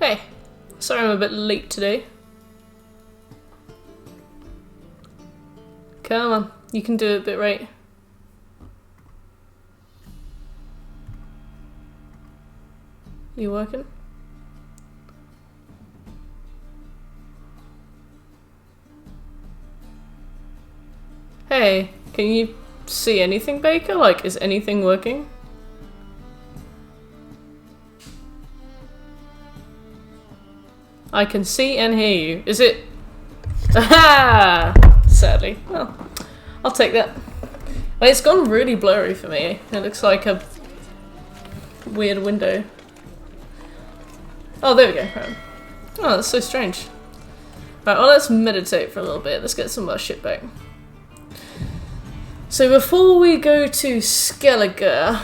Hey, sorry I'm a bit late today. Come on, you can do it a bit right. You working? Hey, can you see anything, Baker? Like, is anything working? I can see and hear you. Is it? Aha! Sadly. Well, I'll take that. Well, it's gone really blurry for me. It looks like a weird window. Oh, there we go. Right. Oh, that's so strange. Right, well, let's meditate for a little bit. Let's get some of our shit back. So before we go to Skellige,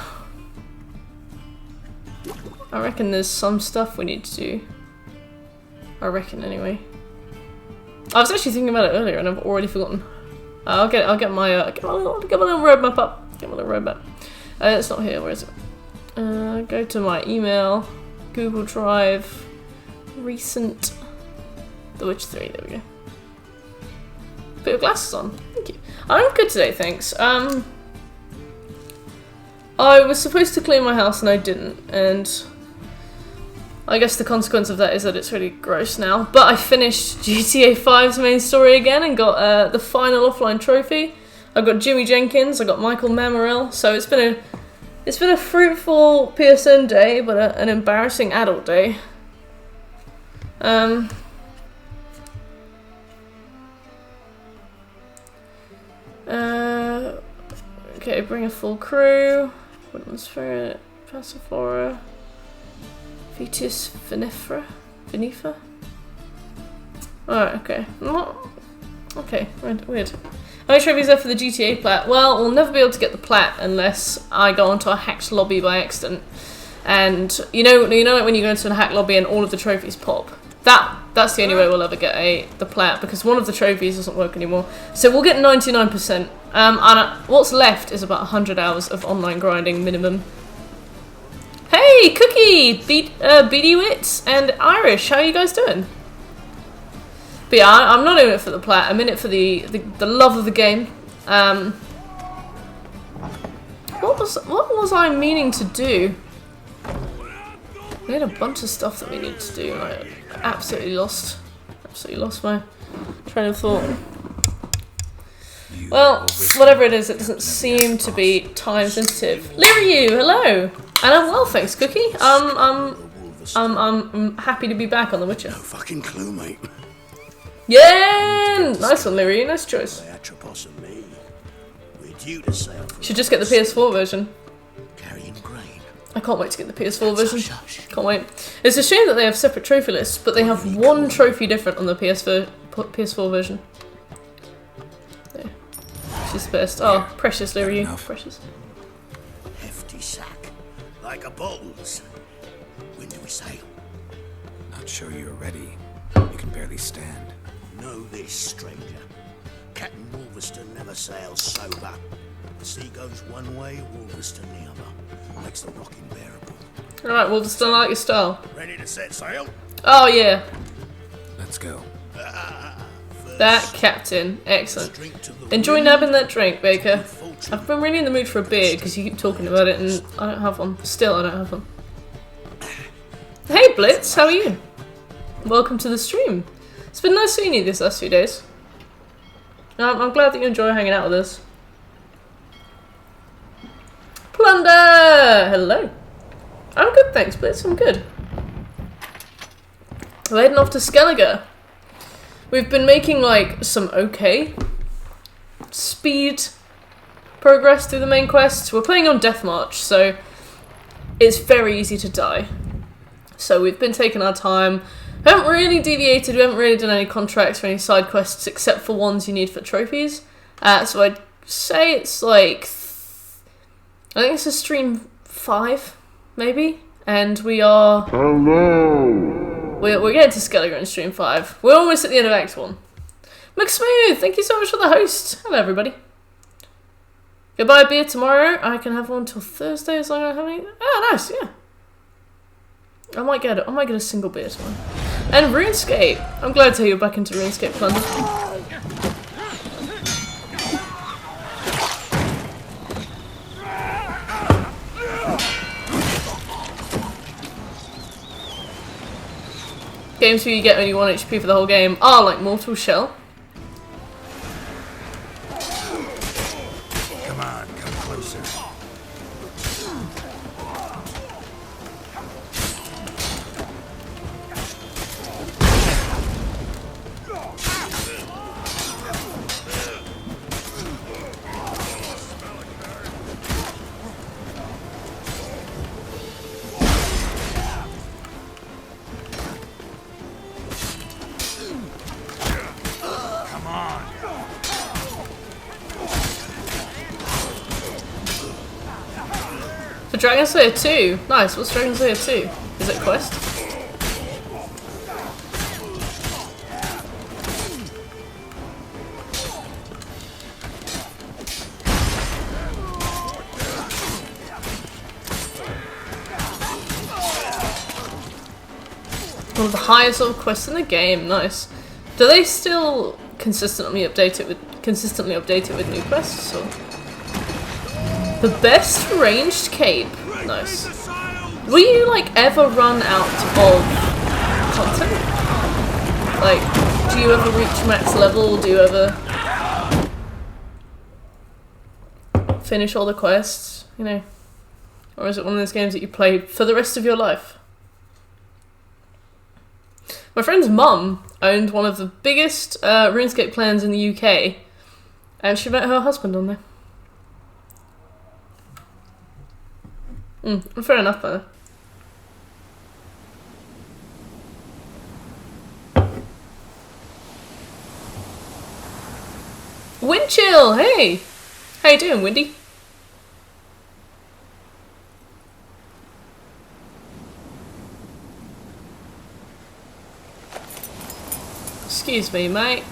I reckon there's some stuff we need to do. I reckon, anyway. I was actually thinking about it earlier, and I've already forgotten. I'll get my little roadmap up. Get my little roadmap. It's not here. Where is it? Go to my email, Google Drive, recent, The Witcher 3. There we go. Put your glasses on. Thank you. I'm good today, thanks. I was supposed to clean my house and I didn't, and I guess the consequence of that is that it's really gross now. But I finished GTA 5's main story again and got the final offline trophy. I got Jimmy Jenkins, I got Michael Mammarell, so it's been a fruitful PSN day, but an embarrassing adult day. Okay, bring a full crew. Woodland Spirit, Passiflora, Vetus Vinifera. Alright, okay. Okay, weird. How many trophies there for the GTA plat? Well, we'll never be able to get the plat unless I go onto a hacked lobby by accident. And you know like when you go into a hacked lobby and all of the trophies pop? That's the only way we'll ever get the plat, because one of the trophies doesn't work anymore. So we'll get 99%. And what's left is about 100 hours of online grinding minimum. Hey, Cookie, BD Wits, and Irish, how are you guys doing? But yeah, I'm not in it for the plat. I'm in it for the love of the game. What was I meaning to do? We had a bunch of stuff that we needed to do. I absolutely lost my train of thought. Well, whatever it is, it doesn't seem to be time sensitive. Liryu, hello, and I'm well, thanks, Cookie. I'm happy to be back on The Witcher. No fucking clue, mate. Yeah, nice one, Liryu. Nice choice. Should just get the PS4 version. I can't wait to get the PS4 version. Can't wait. It's a shame that they have separate trophy lists, but they have one trophy different on the PS4 version. There. She's the best. Oh, precious, Liryu. Precious. Hefty sack. Like a bottle's. When do we sail? Not sure you're ready. You can barely stand. Know this, stranger. Captain Wolverstone never sails sober. The sea goes one way, Wolverstone the other. Makes the rocking bearable. Alright, Wolverstone, I like your style. Ready to set sail? Oh, yeah. Let's go. That captain. Excellent. Enjoy nabbing that drink, Baker. I've been really in the mood for a beer because you keep talking about it and I don't have one. Still, I don't have one. Hey, Blitz, how are you? Welcome to the stream. It's been nice seeing you these last few days. I'm glad that you enjoy hanging out with us. Plunder! Hello. I'm good, thanks, Blitz. I'm good. We're heading off to Skellige. We've been making, like, some okay speed progress through the main quests. We're playing on Death March, so it's very easy to die. So we've been taking our time. We haven't really deviated. We haven't really done any contracts or any side quests except for ones you need for trophies. So I'd say it's like... I think this is stream 5, maybe? And we are... Hello! We're getting to Skellige in stream 5. We're almost at the end of Act 1. McSmooth, thank you so much for the host. Hello, everybody. Go buy a beer tomorrow. I can have one till Thursday as long as I have any... Oh, nice, yeah. I might get a single beer tomorrow. And RuneScape! I'm glad to hear you're back into RuneScape, Plunder. Games where you get only 1 HP for the whole game are like Mortal Shell. Come on, come closer. For Dragon Slayer 2? Nice, what's Dragon Slayer 2? Is it Quest? One of the highest level quests in the game, nice. Do they still consistently update it with new quests? Or? The best ranged cape. Nice. Will you like ever run out of content? Like, do you ever reach max level? Do you ever finish all the quests? You know? Or is it one of those games that you play for the rest of your life? My friend's mum owned one of the biggest RuneScape clans in the UK, and she met her husband on there. Fair enough, though. Windchill, hey! How you doing, Windy? Excuse me, mate.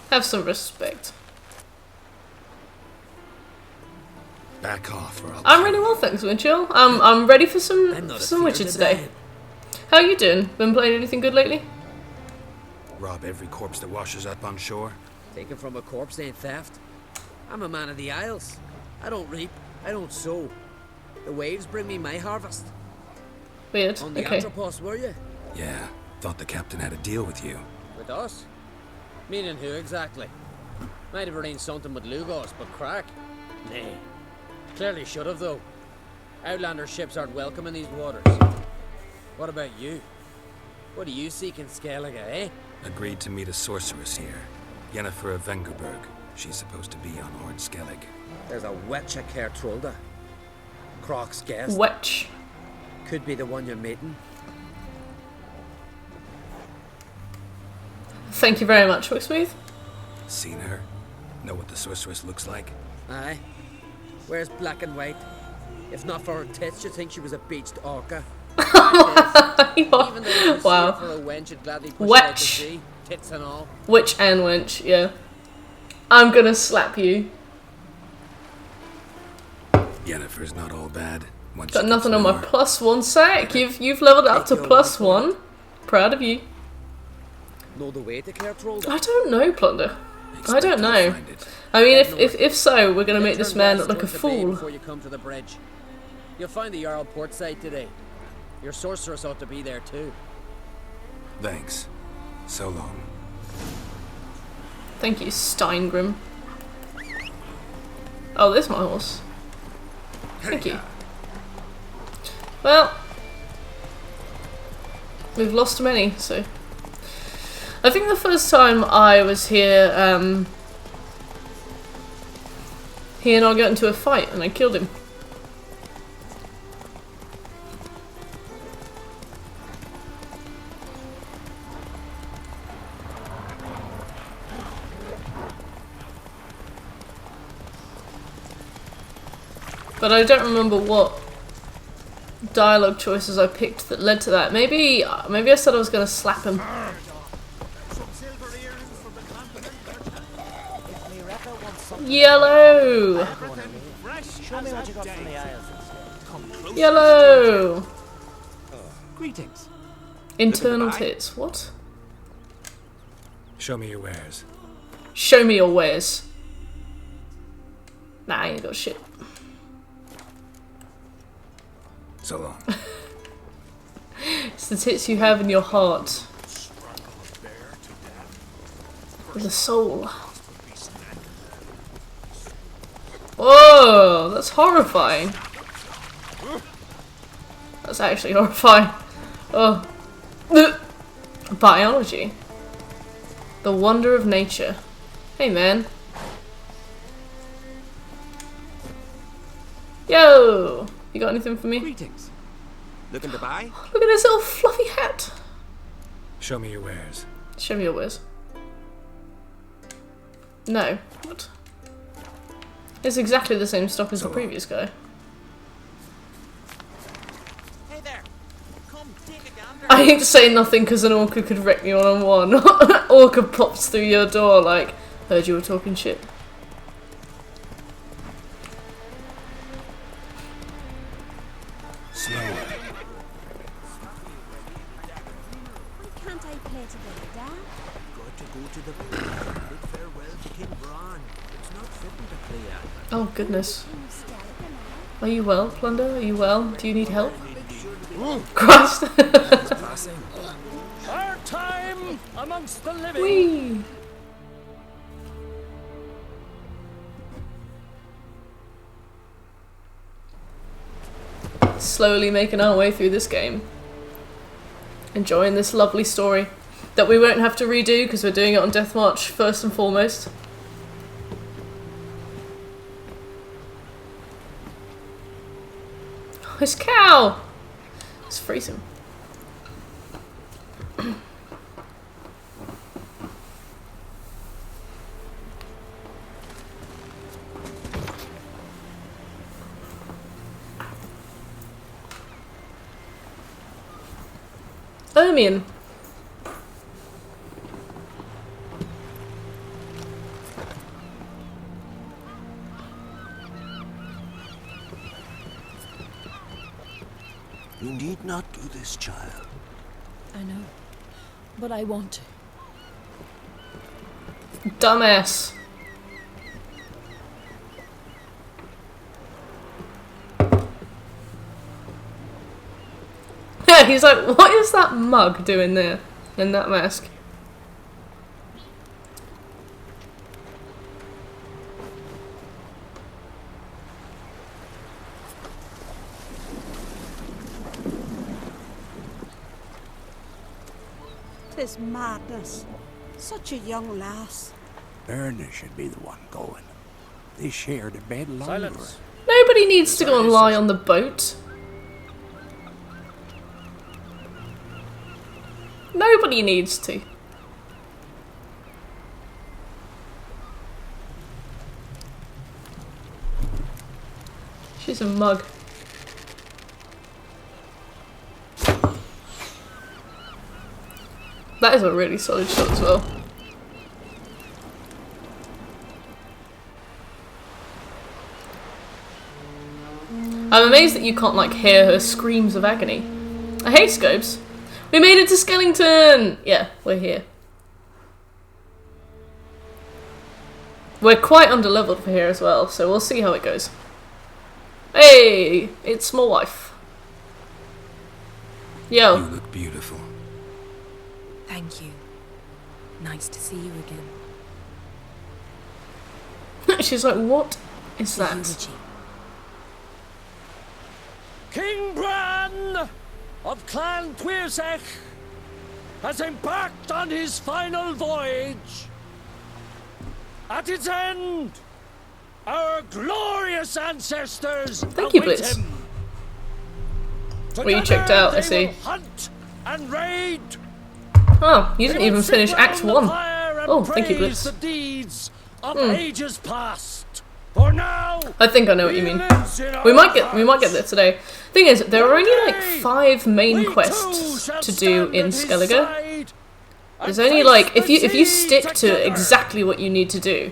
Have some respect. Back off, or I'm really well, thanks, Windchill. I'm ready for some Witcher today. How are you doing? Been playing anything good lately? rob every corpse that washes up on shore? Taken from a corpse ain't theft. I'm a man of the Isles. I don't reap, I don't sow. The waves bring me my harvest. Weird. On the Okay. Atropos, were you? Yeah, thought the captain had a deal with you. With us? Meaning who exactly? Might have arranged something with Lugos, but crack? Nay. Clearly should have, though. Outlander ships aren't welcome in these waters. What about you? What do you seek in Skellige, eh? Agreed to meet a sorceress here, Yennefer of Vengerberg. She's supposed to be on Ord Skellig. There's a wetch at Kertrolda. Croc's guest. Wetch. Could be the one you're meeting. Thank you very much, Wixsmooth. Seen her? Know what the sorceress looks like? Aye. Where's black and white? If not for her tits, you'd think she was a beached orca. Even though Wow. for a wench, would gladly push her out to Wetch. sea, tits and all. Witch and wench, yeah. I'm gonna slap you. Yennefer's not all bad. Once Got you nothing get on to my know her. +1 sack. You've leveled up to Take your +1. Proud of you. Know the way to Kertrolda? I don't know, Plunder. I Expect don't I'll know. find it. I mean, if so, we're gonna Then make this turn man west look like a towards the bay fool. Before you come to the bridge, you'll find the Jarl port side today. Your sorceress ought to be there too. Thanks. So long. Thank you, Steingrim. Oh, there's my horse. Thank you. Well, we've lost many, so... I think the first time I was here, he and I got into a fight and I killed him. But I don't remember what dialogue choices I picked that led to that. Maybe I said I was going to slap him. Yellow! Show me what you got from the aisles instead. Yellow! Greetings. Internal Looking to buy? tits. What? Show me your wares. Show me your wares. Nah, I ain't got shit. So long. It's the tits you have in your heart. With a soul. Whoa, that's horrifying. That's actually horrifying. Oh. Biology. The wonder of nature. Hey man. Yo! You got anything for me? Greetings. Looking to buy? Look at this little fluffy hat. Show me your wares. Show me your wares. No. What? It's exactly the same stock as the previous guy. Hey there. Come take a gander. I ain't saying nothing because an orca could wreck me one-on-one. Orca pops through your door like, heard you were talking shit. Slower. Can't I play together, Dad? Got to go to the big farewell to King Bran. It's not fitting to play at. Oh goodness. Can you stay for now? Are you well, Plunder? Are you well? Do you need help? Christ! Passing. Our time amongst the living. Whee! Slowly making our way through this game. Enjoying this lovely story that we won't have to redo because we're doing it on Death March first and foremost. Oh, his cow! It's freezing. Ermion. You need not do this, child. I know, but I want to. Dumbass. Yeah, he's like, what is that mug doing there in that mask? Tis madness. Such a young lass. Erna should be the one going. They shared a bed longer. Silence. Nobody needs to go and lie on the boat. Nobody needs to. She's a mug. That is a really solid shot as well. I'm amazed that you can't like hear her screams of agony. Hey Scopes! We made it to Skellington! Yeah, we're here. We're quite underleveled for here as well, so we'll see how it goes. Hey! It's my wife. You Yo. look beautiful. Thank you. Nice to see you again. She's like, what is The that? eulogy. King Bran of Clan Twirsech has embarked on his final voyage. At its end, our glorious ancestors Thank you, await Blitz. him. Well, you checked out, I Together see. they will hunt and raid. Oh, you didn't They will even sit finish Act round the 1. fire and Oh, thank you, praise Blitz. the deeds of ages past. For now, I think I know what you he mean. lives in We our might get hearts. there today. Thing is, there are only like 5 main We too quests shall to do stand in at his Skellige. side There's and only face like the if you sea stick to together. exactly what you need to do,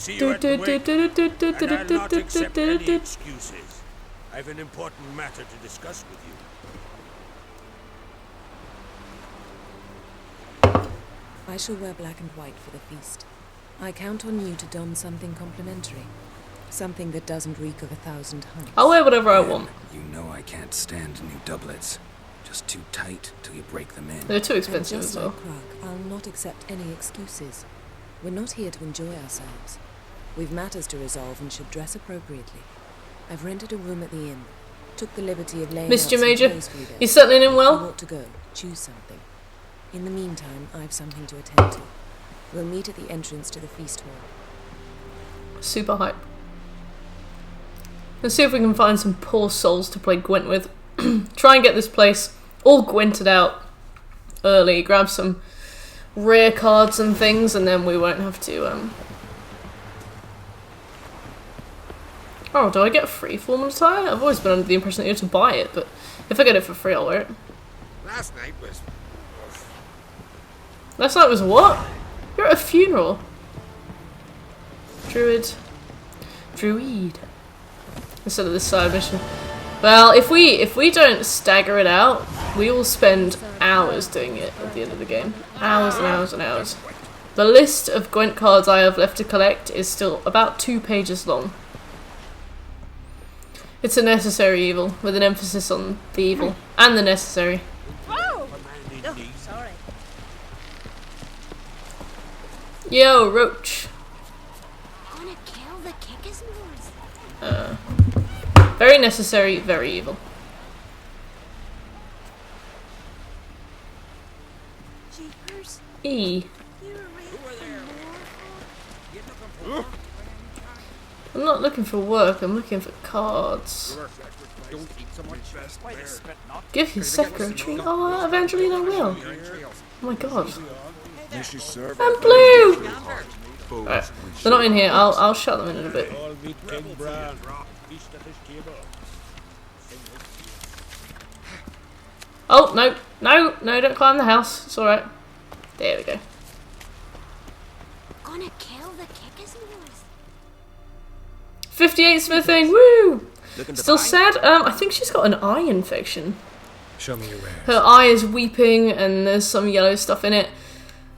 See you at the wake, and I'll not accept any excuses. I've an important matter to discuss with you. I shall wear black and white for the feast. I count on you to don something complimentary. Something that doesn't reek of 1,000 hunts. I'll wear whatever I want. You know I can't stand new doublets. Just too tight till you break them in. They're too And expensive just as well. like Krug, I'll not accept any excuses. We're not here to enjoy ourselves. We've matters to resolve and should dress appropriately. I've rented a room at the inn. Took the liberty of laying Missed out you, some Major. clothes for you there. You settling in You well? ought to go. Choose something. In the meantime, I've something to attend to. We'll meet at the entrance to the feast hall. Super hype. Let's see if we can find some poor souls to play Gwent with. Try and get this place all Gwented out early. Grab some rare cards and things, and then we won't have to Oh, do I get a free formal attire? I've always been under the impression that you have to buy it, but if I get it for free, I'll wear it. Last night was... Last night was what? You're at a funeral. Druid. Instead of this side mission. Well, if we don't stagger it out, we will spend hours doing it at the end of the game. Hours and hours and hours. The list of Gwent cards I have left to collect is still about 2 pages long. It's a necessary evil, with an emphasis on the evil and the necessary. Oh, sorry. Yo, Roach. Gonna kill the kickers Very necessary, very evil. Jeepers. E. I'm not looking for work, I'm looking for cards. Give your secretary. Oh, eventually I will. Oh my god. I'm blue! Alright, they're not in here. I'll shut them in a bit. Oh, no. No, don't climb the house. It's alright. There we go. Gonna kill the kickers 58 smithing, woo! Still sad? I think she's got an eye infection. Show me your wares. Her eye is weeping and there's some yellow stuff in it.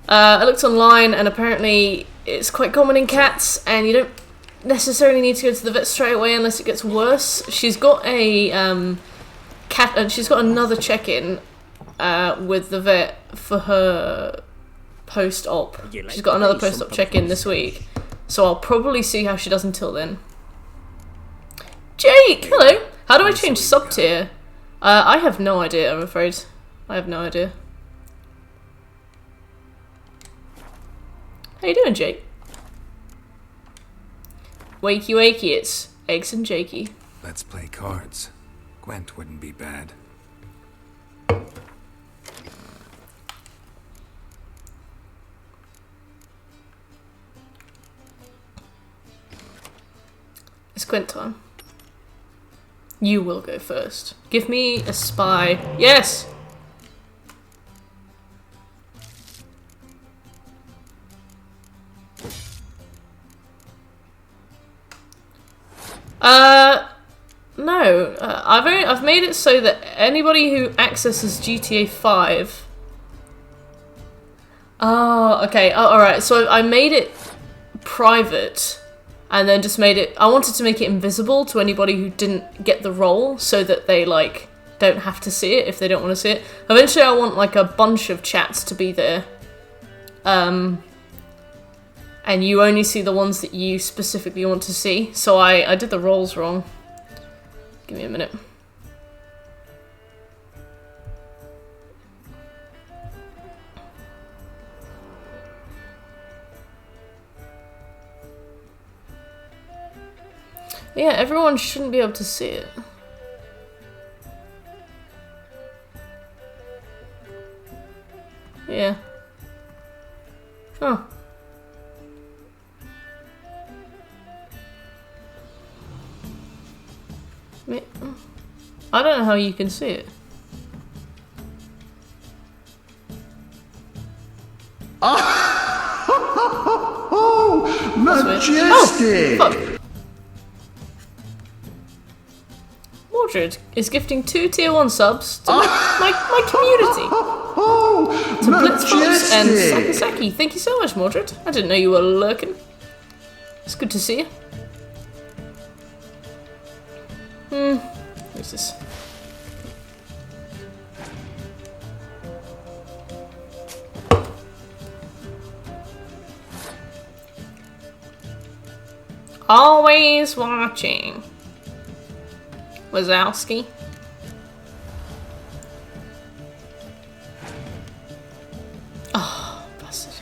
I looked online and apparently it's quite common in cats and you don't necessarily need to go to the vet straight away unless it gets worse. She's got a cat and she's got another check-in with the vet for her post-op. She's got another post-op check-in this week. So I'll probably see how she does until then. Jake! Hello! How do I change sub-tier? I have no idea, I'm afraid. I have no idea. How you doing, Jake? Wakey wakey, it's Eggs and Jakey. Let's play cards. Gwent wouldn't be bad. It's Gwent time. You will go first. Give me a spy. Yes! No. I've made it so that anybody who accesses GTA 5... Oh, okay. Oh, alright. So I made it private... And then just made it... I wanted to make it invisible to anybody who didn't get the role so that they, like, don't have to see it if they don't want to see it. Eventually I want, like, a bunch of chats to be there. And you only see the ones that you specifically want to see. So I did the roles wrong. Give me a minute. Yeah, everyone shouldn't be able to see it. Yeah. Oh. I don't know how you can see it. Oh, majestic! Oh, fuck. Mordred is gifting 2 tier 1 subs to my community. To Blitzbox and Sakasaki. Thank you so much, Mordred. I didn't know you were lurking. It's good to see you. Who's this? Always watching. Wazowski. Oh, bastard.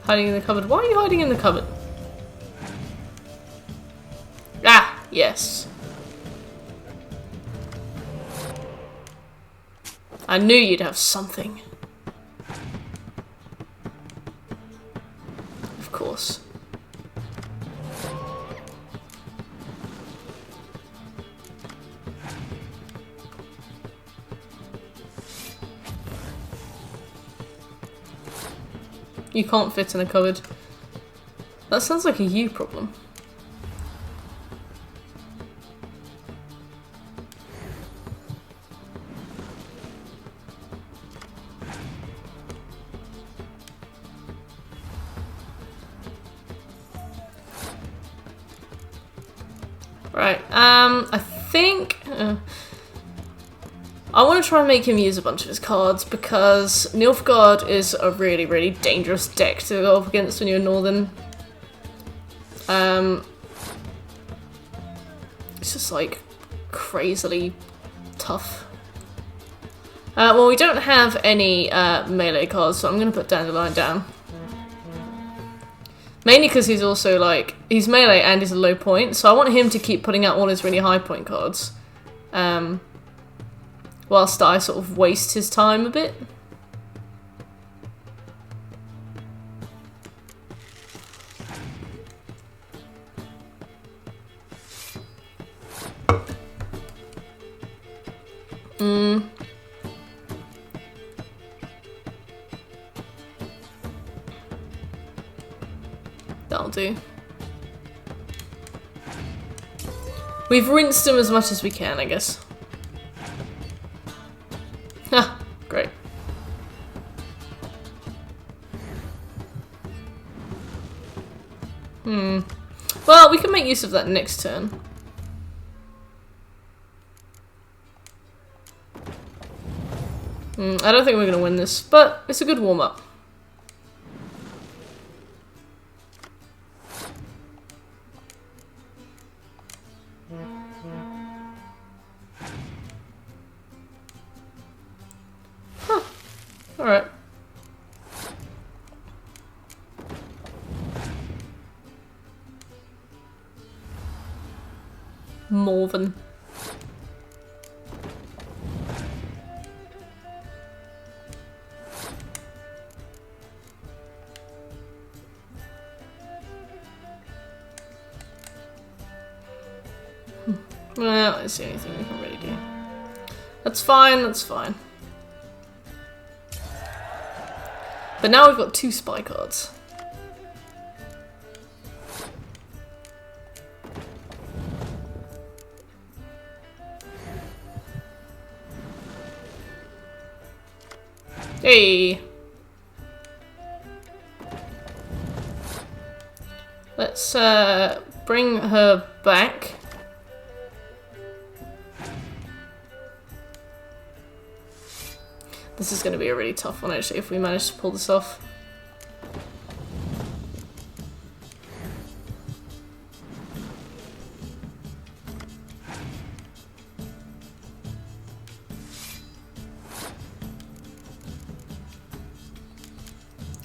Hiding in the cupboard. Why are you hiding in the cupboard? Ah, yes. I knew you'd have something. Of course. You can't fit in a cupboard. That sounds like a you problem. Right, I think... I want to try and make him use a bunch of his cards because Nilfgaard is a really, really dangerous deck to go up against when you're Northern. It's just like crazily tough. Well, we don't have any melee cards, so I'm going to put Dandelion down. Mainly because he's also like, he's melee and he's a low point, so I want him to keep putting out all his really high point cards. Whilst I sort of waste his time a bit. That'll do. We've rinsed him as much as we can, I guess. Ah, great. Well, we can make use of that next turn. I don't think we're going to win this, but it's a good warm-up. Huh. Alright. Morven. Well, I see anything we can really do. That's fine, that's fine. But now we've got 2 spy cards. Hey! Let's bring her back. This is going to be a really tough one actually if we manage to pull this off.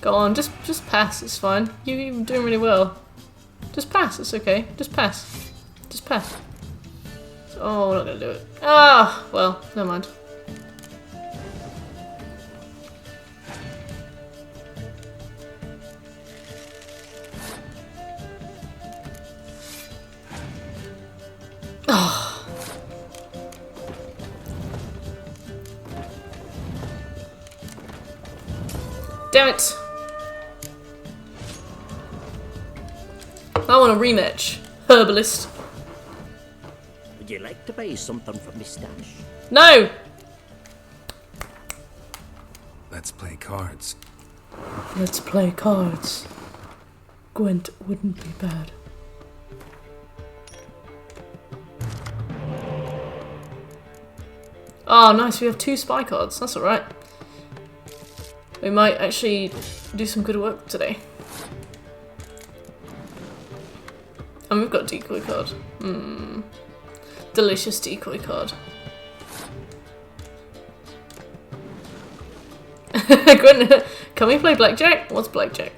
Go on, just pass, it's fine. You're doing really well. Just pass, it's okay. Just pass. Just pass. Oh, we're not gonna do it. Ah, well, never mind. Oh. Damn it. I want a rematch. Herbalist. Would you like to buy something from me stash? No! Let's play cards. Let's play cards. Gwent wouldn't be bad. Oh, nice. We have 2 spy cards. That's alright. We might actually do some good work today. And we've got a decoy card. Delicious decoy card. Can we play blackjack? What's blackjack?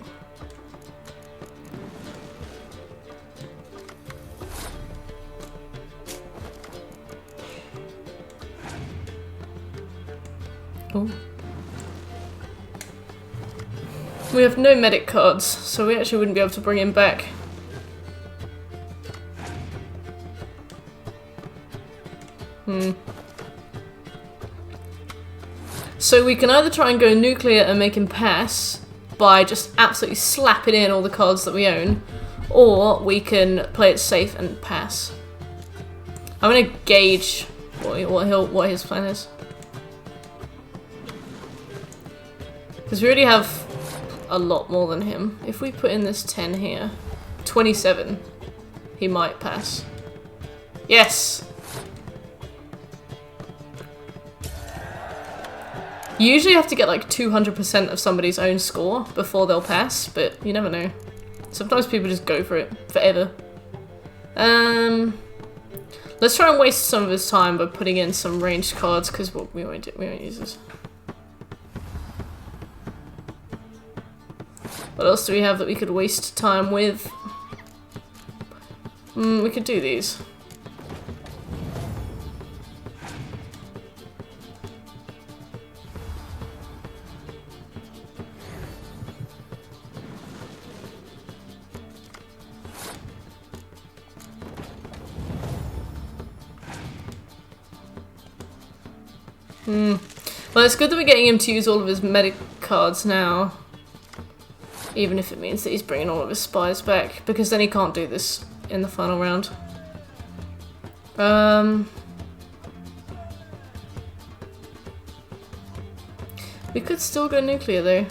Oh. We have no medic cards, so we actually wouldn't be able to bring him back. So we can either try and go nuclear and make him pass by just absolutely slapping in all the cards that we own, or we can play it safe and pass. I'm gonna gauge what his plan is, because we already have a lot more than him. If we put in this 10 here, 27, he might pass. Yes! You usually have to get like 200% of somebody's own score before they'll pass, but you never know. Sometimes people just go for it forever. Let's try and waste some of his time by putting in some ranged cards, because we won't use this. What else do we have that we could waste time with? We could do these. Well, it's good that we're getting him to use all of his medic cards now. Even if it means that he's bringing all of his spies back, because then he can't do this in the final round. We could still go nuclear though.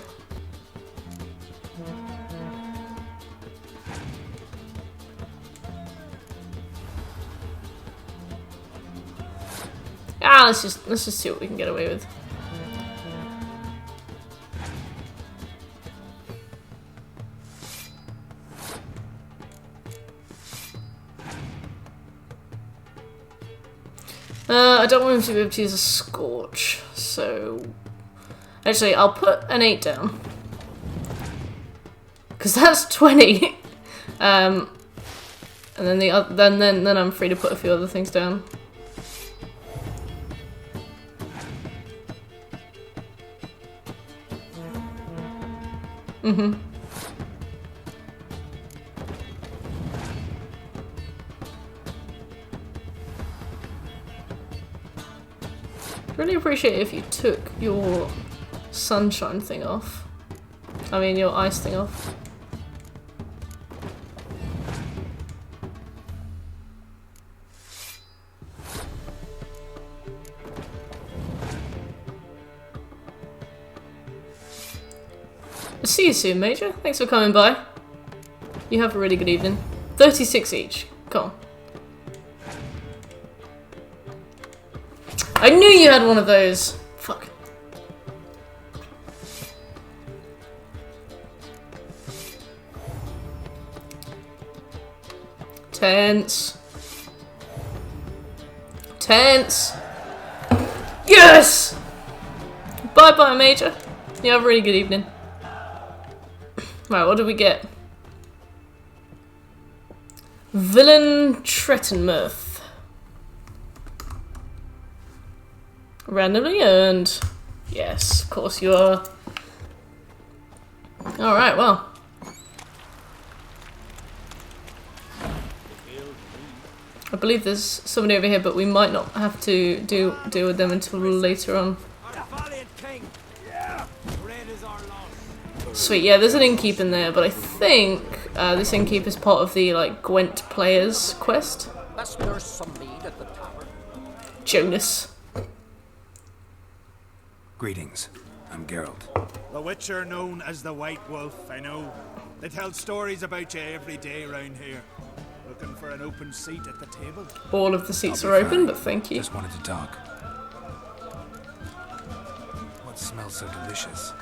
Let's just see what we can get away with. I don't want him to be able to use a Scorch, so... Actually, I'll put an 8 down. Because that's 20! And then then I'm free to put a few other things down. Really appreciate it if you took your sunshine thing off. I mean, your ice thing off. See you soon, Major. Thanks for coming by. You have a really good evening. 36 each. Come on. I knew you had one of those. Fuck. Tense. Tense. Yes! Bye-bye, Major. You have a really good evening. Right, what did we get? Villain Trettenmirth. Randomly earned. Yes, of course you are. Alright, well. I believe there's somebody over here, but we might not have to deal with them until later on. Sweet, yeah, there's an innkeep in there, but I think this innkeep is part of the, like, Gwent players quest. There's some mead at the tavern. Jonas. Greetings. I'm Geralt. The Witcher known as the White Wolf, I know. They tell stories about you every day round here. Looking for an open seat at the table? All of the seats are open, but thank you. Just wanted to talk. What smells so delicious?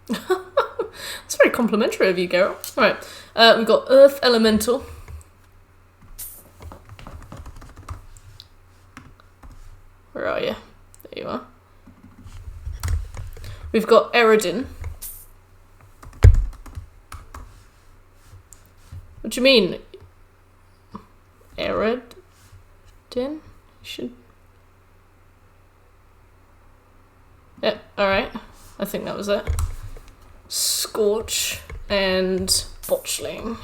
It's very complimentary of you, Geralt. Alright, we've got Earth Elemental. Where are you? There you are. We've got Eredin. What do you mean? Eredin? Should... Yep, alright. I think that was it. Scorch and botchling.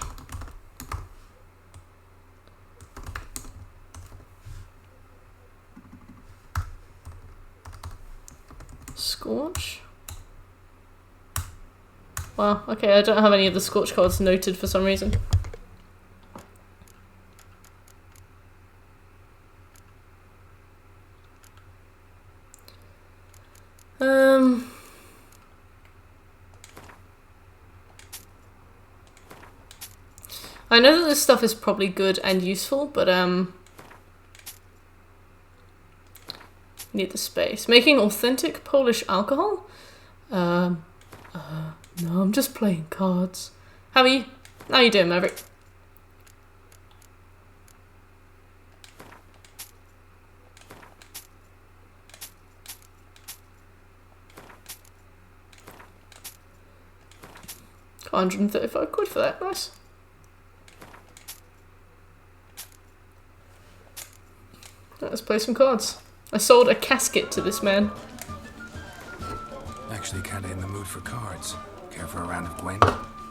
Scorch? Wow, okay, I don't have any of the Scorch cards noted for some reason. I know that this stuff is probably good and useful, but need the space. Making authentic Polish alcohol? No, I'm just playing cards. How are you? How you doing, Maverick? £135 for that, nice. Let's play some cards. I sold a casket to this man. Actually kinda in the mood for cards. Care for a round of Gwent?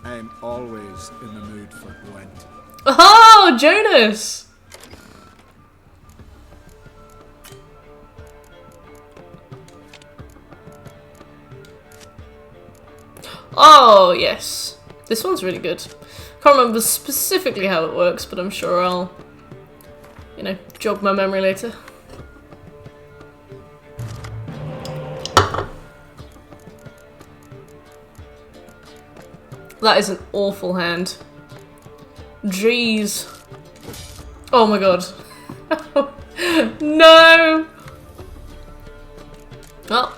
I'm always in the mood for Gwent. Oh, Jonas! Oh, yes. This one's really good. Can't remember specifically how it works, but I'm sure I'll, you know, jog my memory later. That is an awful hand. Jeez. Oh my god. No! Oh.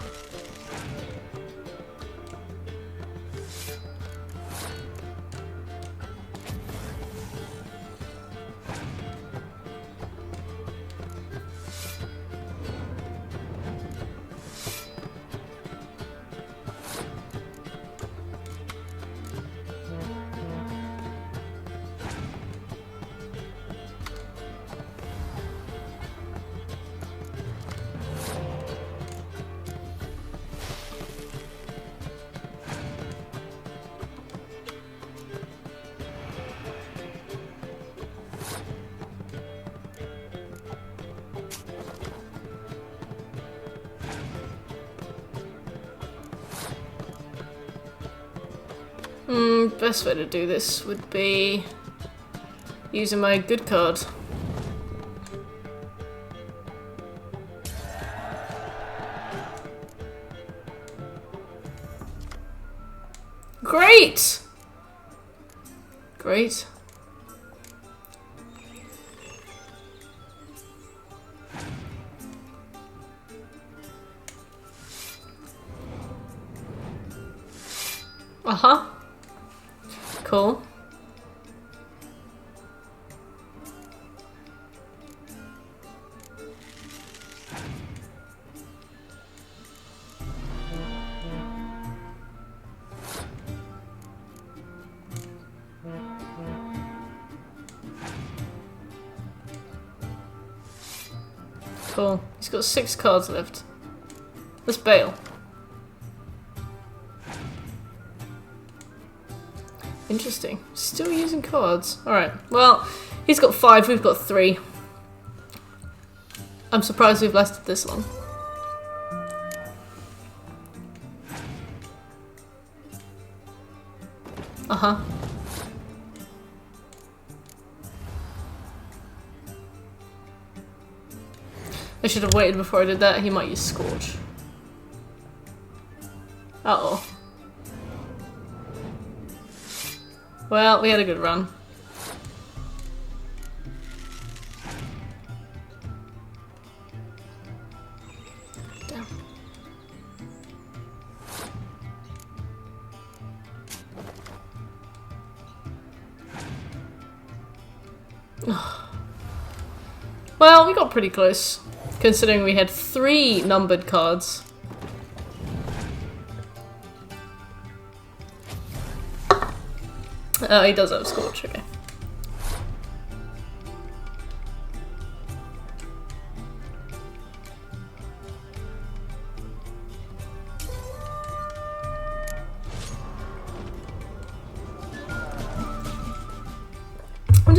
Best way to do this would be using my good card. Great! Great. Uh-huh. Cool. Cool. He's got 6 cards left. Let's bail. Interesting. Still using cards. Alright. Well, he's got 5, we've got 3. I'm surprised we've lasted this long. Uh-huh. I should have waited before I did that. He might use Scorch. Uh-oh. Well, we had a good run. Damn. Well, we got pretty close, considering we had 3 numbered cards. Oh, he does have Scorch, okay.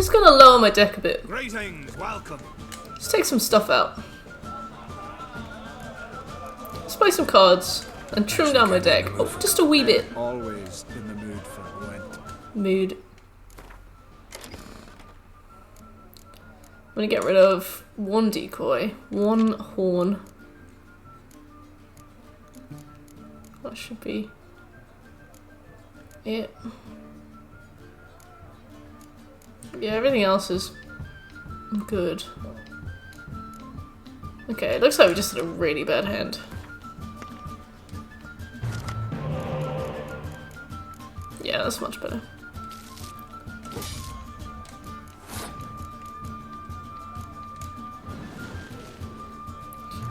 just gonna lower my deck a bit. Greetings, welcome. Let's take some stuff out. Let's play some cards and trim down my deck. Oh, just a wee bit. Always in the mood for Gwent. Mood. I'm gonna get rid of one decoy, one horn. That should be it. Yeah, everything else is good. Okay, it looks like we just had a really bad hand. Yeah, that's much better.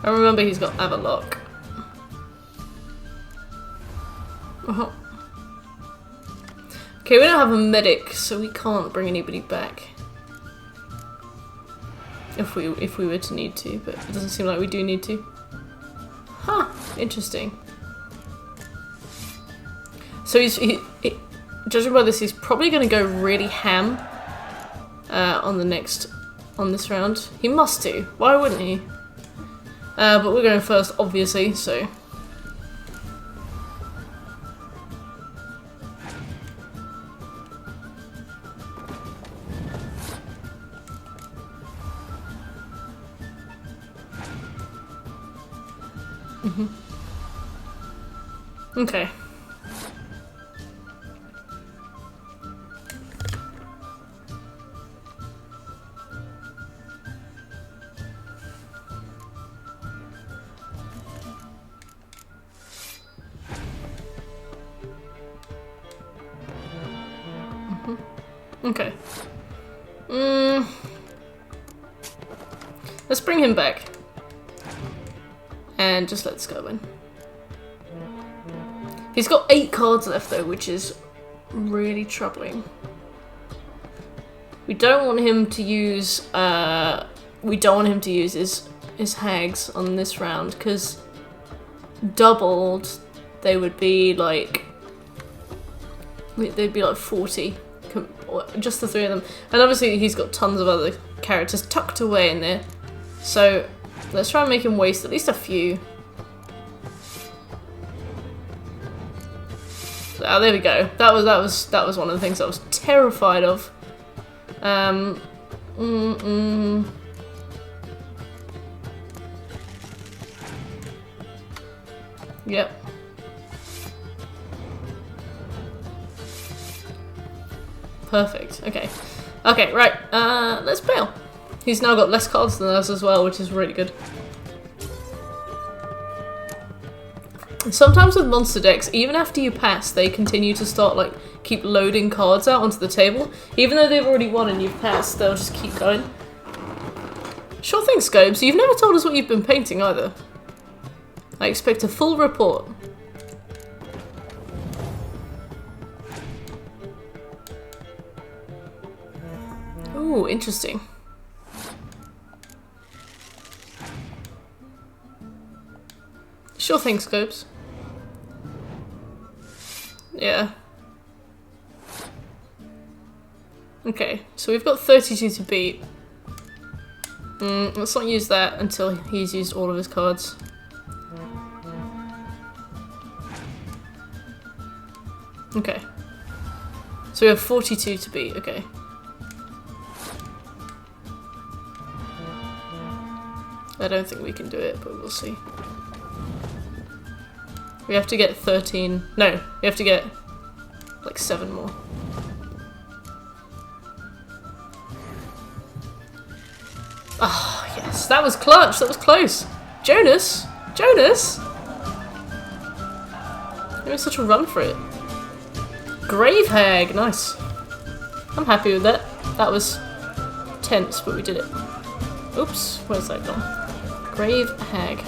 I remember he's got Avalok. Okay, we don't have a medic, so we can't bring anybody back. If we were to need to, but it doesn't seem like we do need to. Huh, interesting. So judging by this, he's probably going to go really ham on this round. He must do. Why wouldn't he? But we're going first, obviously, so. Okay. Okay. Let's bring him back. And just let's go in. He's got 8 cards left though, which is really troubling. We don't want him to use his hags on this round, because doubled they would be like they'd be like 40, just the 3 of them. And obviously he's got tons of other characters tucked away in there. So let's try and make him waste at least a few. Oh, there we go. That was one of the things I was terrified of. Yep. Perfect. Okay. Okay, right. Let's bail. He's now got less cards than us as well, which is really good. Sometimes with monster decks, even after you pass, they continue to start, like, keep loading cards out onto the table. Even though they've already won and you've passed, they'll just keep going. Sure thing, Scobes. You've never told us what you've been painting either. I expect a full report. Ooh, interesting. Sure thing, Scopes. Yeah. Okay, so we've got 32 to beat. Let's not use that until he's used all of his cards. Okay. So we have 42 to beat, okay. I don't think we can do it, but we'll see. We have to get 13. No, we have to get like 7 more. Ah, oh, yes, that was clutch. That was close. Jonas, Jonas. It was such a run for it. Grave Hag, nice. I'm happy with that. That was tense, but we did it. Oops, where's that gone? Grave Hag.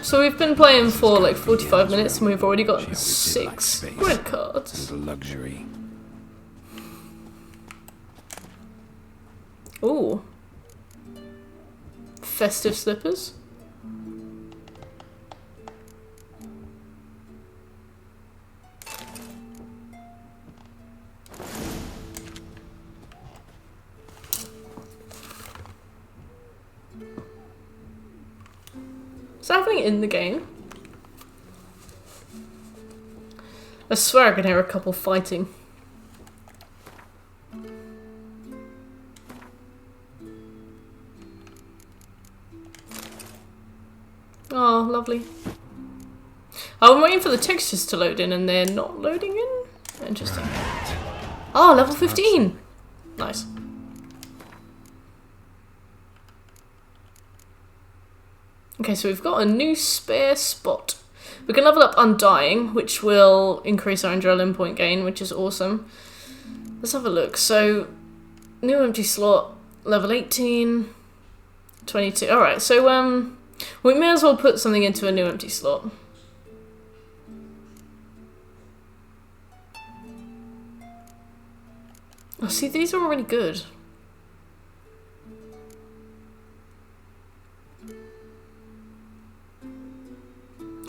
So we've been playing for like 45 minutes and we've already got 6 Gwent cards. Luxury. Ooh. Festive slippers. that happening in the game? I swear I can hear a couple fighting. Oh, lovely. Oh, I'm waiting for the textures to load in and they're not loading in? Interesting. Oh, level 15! Nice. Okay, so we've got a new spare spot. We can level up Undying, which will increase our adrenaline point gain, which is awesome. Let's have a look. So, new empty slot, level 18, 22. Alright, so we may as well put something into a new empty slot. Oh, see, these are already good.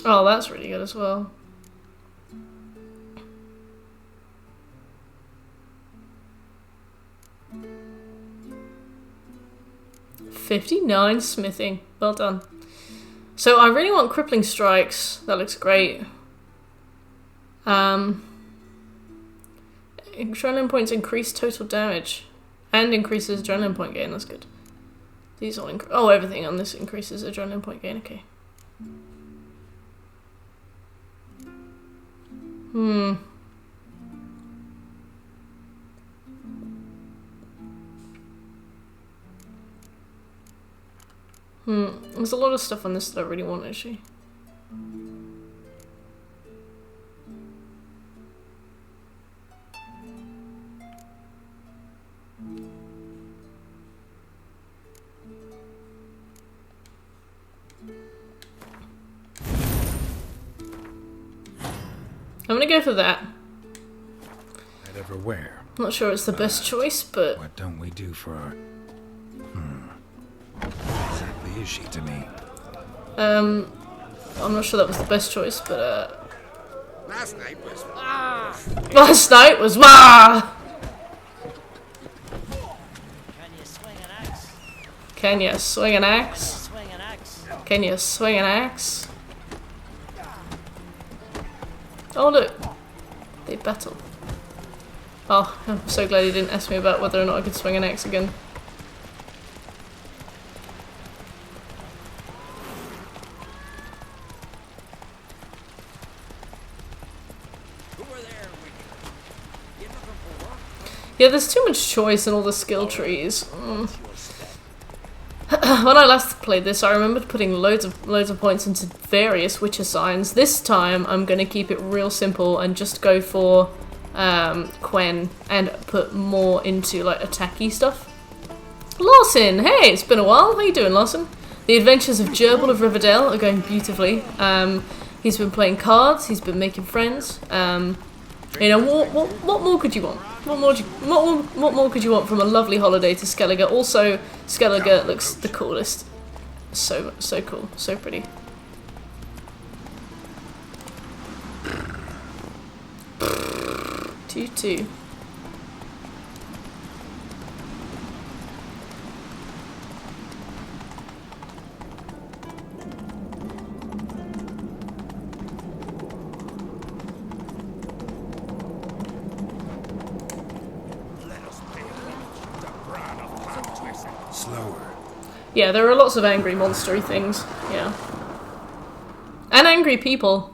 Oh, that's really good as well. $59 smithing. Well done. So I really want crippling strikes. That looks great. Adrenaline points increase total damage and increases adrenaline point gain. That's good. These all oh, everything on this increases adrenaline point gain. Okay. There's a lot of stuff on this that I really want, actually. I'm gonna go for that. I'd ever wear. Not sure it's the best choice, but... What don't we do for our... What exactly is she to me? I'm not sure that was the best choice, but Last night was... Last night was wah! Can you swing an axe? Can you swing an axe? Swing an axe. Can you swing an axe? Oh look, they battle. Oh, I'm so glad he didn't ask me about whether or not I could swing an axe again. Yeah, there's too much choice in all the skill trees. When I last played this, I remembered putting loads of points into various Witcher signs. This time, I'm gonna keep it real simple and just go for Quen and put more into like attacky stuff. Lawson, hey, it's been a while. How you doing, Lawson? The Adventures of Gerbil of Riverdale are going beautifully. He's been playing cards. He's been making friends. You know, what more could you want? What more could you want from a lovely holiday to Skellige? Also, Skellige looks the coolest. So cool, so pretty. Two. Yeah, there are lots of angry monstery things, yeah. And angry people.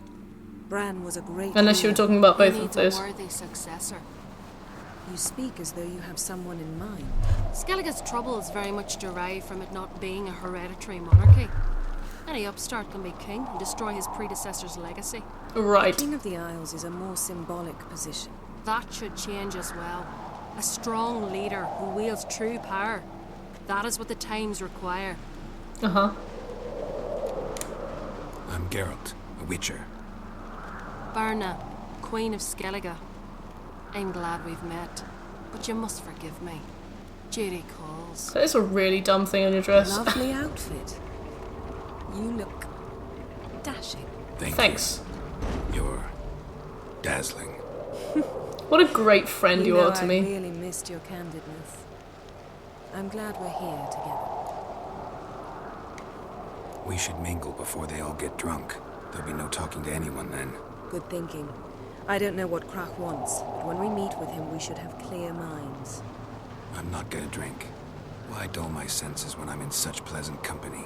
Bran was a great Unless you were talking about both He of needs those. a worthy successor. You speak as though you have someone in mind. Skellige's troubles very much derive from it not being a hereditary monarchy. Any upstart can be king and destroy his predecessor's legacy. Right. The King of the Isles is a more symbolic position. That should change as well. A strong leader who wields true power. That is what the times require. Uh-huh. I'm Geralt, a Witcher. Berna, Queen of Skellige. I'm glad we've met, but you must forgive me. Duty calls. That is a really dumb thing on your dress. Lovely outfit. You look dashing. Thanks. You're dazzling. What a great friend you are to me. I really missed your candidness. I'm glad we're here together. We should mingle before they all get drunk. There'll be no talking to anyone then. Good thinking. I don't know what Crach wants, but when we meet with him, we should have clear minds. I'm not gonna drink. Why dull my senses when I'm in such pleasant company?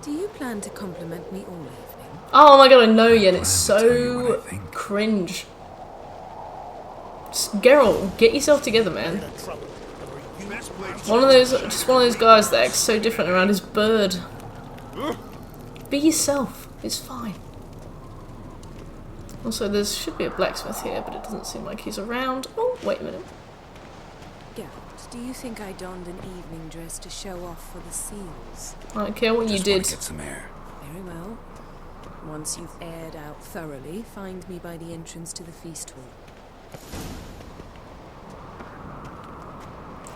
Do you plan to compliment me all evening? Oh my god, I know, Yen. It's so cringe. Geralt, get yourself together, man. Just one of those guys that acts so different around his bird. Be yourself. It's fine. Also, there should be a blacksmith here, but it doesn't seem like he's around. Oh, wait a minute. Geralt, do you think I donned an evening dress to show off for the seals? I don't care what you did. Get some air. Very well. Once you've aired out thoroughly, find me by the entrance to the feast hall.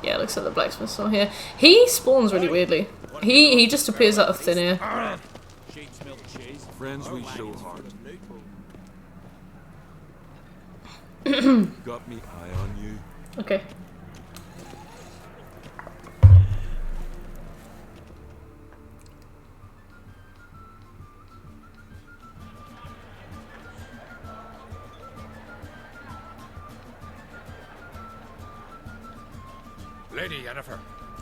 Yeah, it looks like the blacksmith's not here. He spawns really weirdly. He just appears out of thin air. Friends we show hard. Got me eye on you. Okay. Lady Yennefer.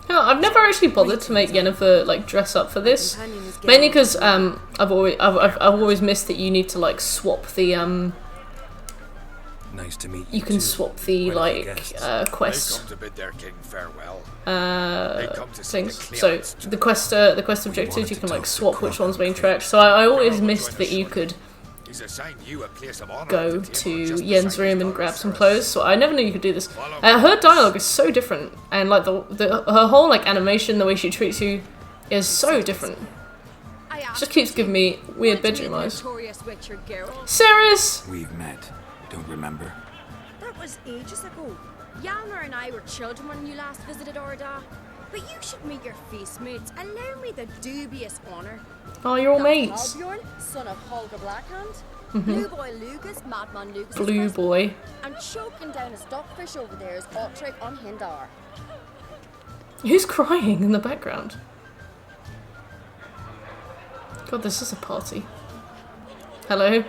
No, I've never actually bothered to make Yennefer like dress up for this, mainly because I've always missed that you need to like swap the Nice to meet you. You can swap the like quest They come to bid their king farewell. things. So the quest objectives you can like swap which one's being tracked. So I always missed that you could go to Yen's room and grab some clothes. So I never knew you could do this. Her dialogue is so different, and like her whole like animation, the way she treats you, is so different. She just keeps giving me weird bedroom eyes. Ceres! We've met. Don't remember? That was ages ago. Yalmer and I were children when you last visited Orda. But you should meet your feast mates. Allow me the dubious honour. Oh, you're all mates. Halbjorn, son of Holger Blackhand. Blue boy Lucas, Madman Lucas. Blue boy. And choking down a stockfish over there is Otric on Hindar. Who's crying in the background? God, this is a party. Hello?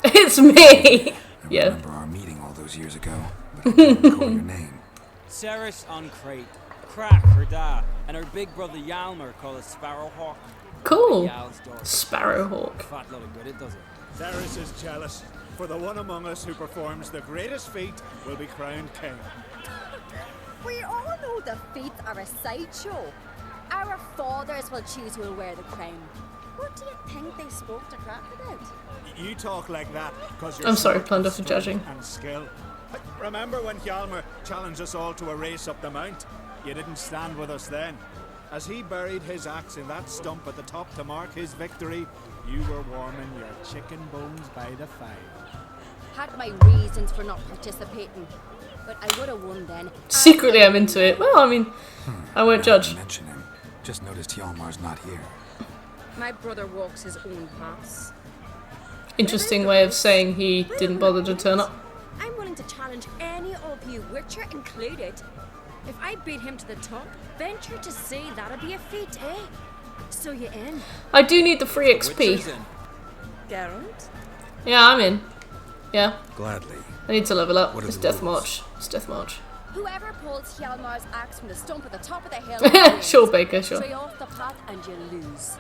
It's me! I remember our meeting all those years ago, but I can't recall your name. Ceres on Crate, Crach her dad, and her big brother Yalmer called a Sparrowhawk. Cool. Sparrowhawk. Fat lot of good it does it. Ceres is jealous, for the one among us who performs the greatest feat will be crowned king. We all know the feats are a sideshow. Our fathers will choose who will wear the crown. What do you think they spoke to Crach about? You talk like that because you're I'm sorry, Plunder, for judging. And skill. Remember when Hjalmar challenged us all to a race up the mount? You didn't stand with us then. As he buried his axe in that stump at the top to mark his victory, you were warming your chicken bones by the fire. Had my reasons for not participating, but I would have won then. Secretly, I'm into it. Well, I mean, I won't judge. Mention him. Just noticed Hjalmar's not here. My brother walks his own paths. Interesting way of saying he didn't bother to turn up. I'm willing to challenge any of you, Witcher included. If I beat him to the top, venture to say that'll be a feat, eh? So you in? I do need the free XP. Geralt? Yeah, I'm in. Yeah. Gladly. I need to level up. It's Death March. It's Death March. Whoever pulls Hjalmar's axe from the stump at the top of the hill. Sure, Baker, sure. Stray off the path and you lose.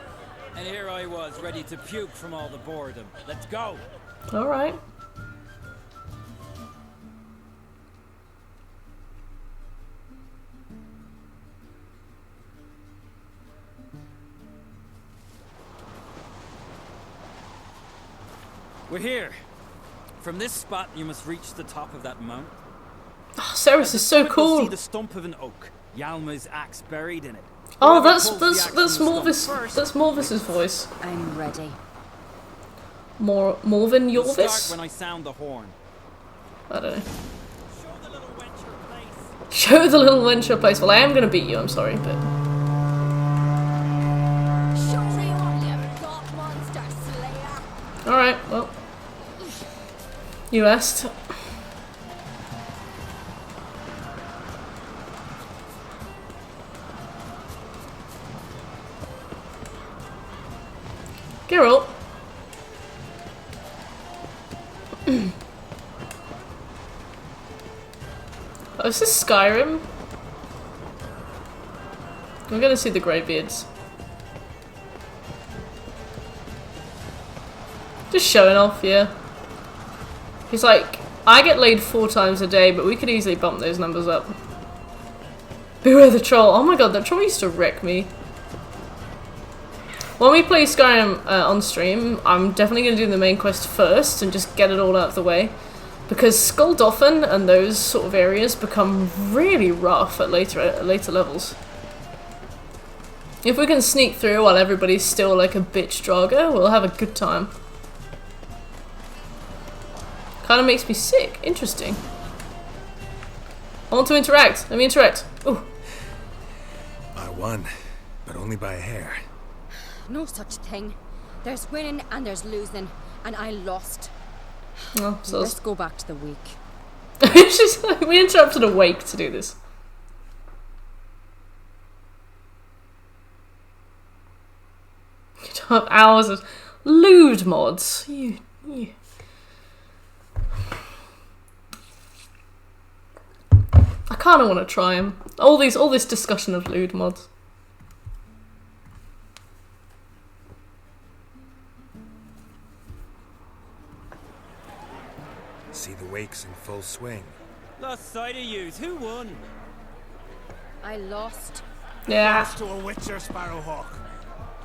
And here I was, ready to puke from all the boredom. Let's go! Alright. We're here. From this spot, you must reach the top of that mount. Oh, Ceres is so cool. You'll see the stump of an oak. Yalmar's axe buried in it. Oh, that's Morvis's voice. I'm ready. Morven You'll Yorvis? start when I sound the horn. I don't know. Show the little wench place. Well, I am gonna beat you. I'm sorry, but all right. Well, you asked. Geralt. Oh, is this Skyrim? We're gonna see the Greybeards. Just showing off, yeah. He's like, I get laid 4 times a day, but we could easily bump those numbers up. Beware the troll. Oh my god, that troll used to wreck me. When we play Skyrim on stream, I'm definitely going to do the main quest first and just get it all out of the way. Because Skuldolphin and those sort of areas become really rough at later levels. If we can sneak through while everybody's still like a bitch Draugr, we'll have a good time. Kind of makes me sick. Interesting. I want to interact. Let me interact. Ooh. I won, but only by a hair. No such thing. There's winning and there's losing, and I lost. Oh, so let's go back to the wake. She's like, we interrupted a wake to do this. You don't have hours of lewd mods. You. I kind of want to try them. All this discussion of lewd mods. See the wakes in full swing. Lost sight of yous. Who won? I lost. Yeah. Lost to a Witcher Sparrowhawk.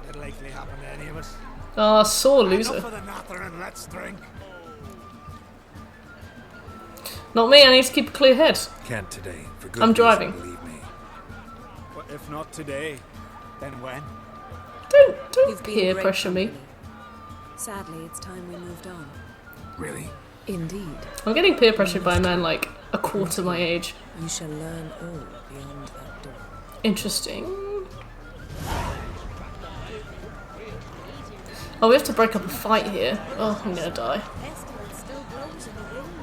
It'll likely happen to any of us. Oh, sore loser. Enough of the natter and let's drink. Not me, I need to keep a clear head. Can't today. For good I'm reason, driving. believe me. But if not today, then when? Don't peer pressure me. Sadly, it's time we moved on. Really? Indeed. I'm getting peer pressured by a man like a quarter my age. You shall learn all beyond that door. Interesting. Oh, we have to break up a fight here. Oh, I'm gonna die.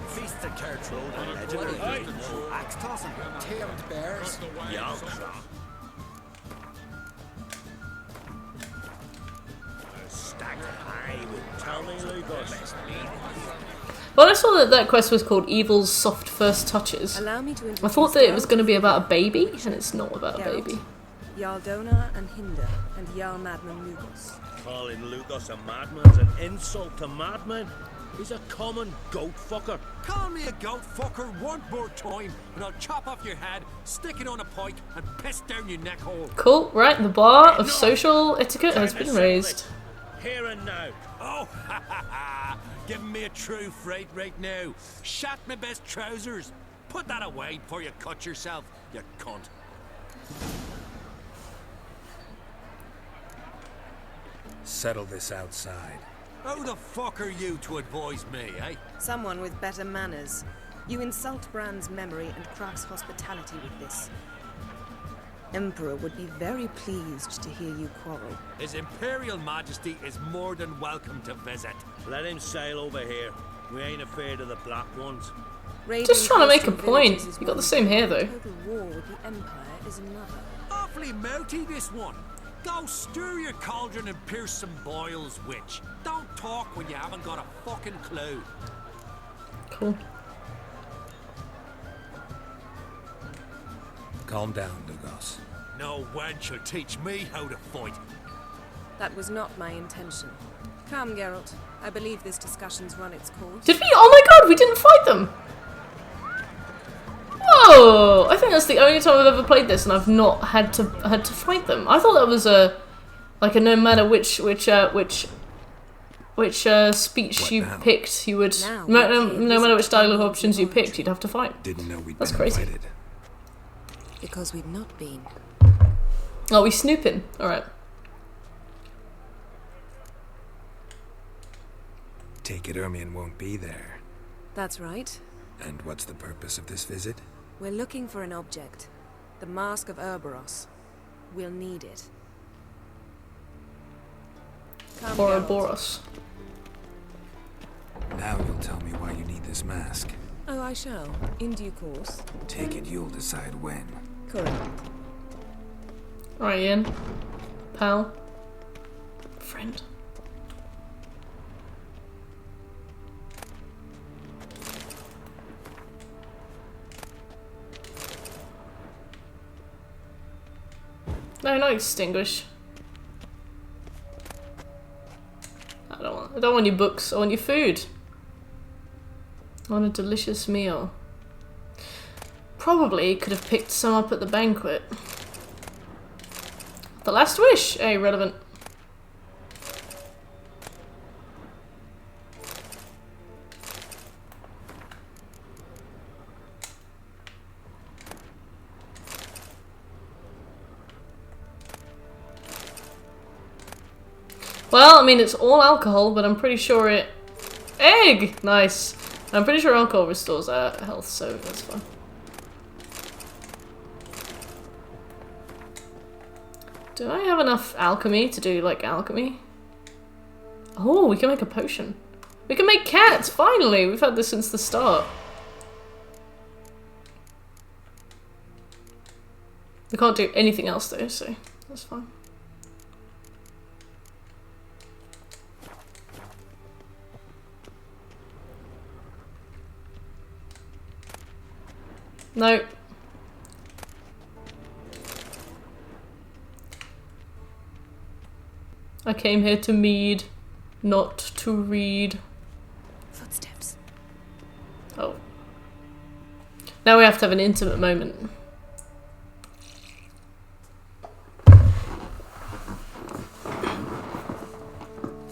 Feast the Church Road and legendary axe tossing, tamed bears, young. Stagger high with Tony Lucas. Well, I saw that quest was called Evil's Soft First Touches. Allow me to I thought that it was going to be about a baby, and it's not about a baby. Jarl Dona and Hinder, and Jarl Madman Lugos. Calling Lucas a madman's an insult to madmen. He's a common goat fucker. Call me a goat fucker one more time, and I'll chop off your head, stick it on a pike, and piss down your neck hole. Cool, right, the bar of social etiquette has been raised. Here and now. Oh, ha ha ha! Giving me a true fright right now. Shat my best trousers. Put that away before you cut yourself, you cunt. Settle this outside. Who the fuck are you to advise me, eh? Someone with better manners. You insult Bran's memory and Krak's hospitality with this. Emperor would be very pleased to hear you quarrel. His Imperial Majesty is more than welcome to visit. Let him sail over here. We ain't afraid of the black ones. Just trying to make a point. You got the same hair though. Total war with the Empire is another. Awfully mouthy, this one. Go stir your cauldron and pierce some boils, witch. Don't talk when you haven't got a fucking clue. Cool. Calm down, Lugos. No wench will teach me how to fight. That was not my intention. Come, Geralt. I believe this discussion's run its course. Did we? Oh my god, we didn't fight them! Whoa! I think that's the only time I've ever played this and I've not had to fight them. I thought that was a no matter which speech you picked, you would no matter which dialogue options you picked, you'd have to fight. Didn't know we'd That's been crazy. invited. Because we've not been. Oh, we snooping. Alright. Take it Ermion won't be there. That's right. And what's the purpose of this visit? We're looking for an object. The Mask of Ouroboros. We'll need it. Come, Ouroboros. Now you'll tell me why you need this mask. Oh, I shall. In due course. Take it you'll decide when. Correct. Alright, Ian. Pal. Friend. No, not extinguish. I don't want your books. I want your food. I want a delicious meal. Probably could have picked some up at the banquet. The last wish. Irrelevant. Well, I mean, it's all alcohol, but I'm pretty sure it... Egg! Nice. I'm pretty sure alcohol restores our health, so that's fine. Do I have enough alchemy to do, like, alchemy? Oh, we can make a potion. We can make cats, finally! We've had this since the start. We can't do anything else, though, so that's fine. No. I came here to mead, not to read. Footsteps. Oh. Now we have to have an intimate moment.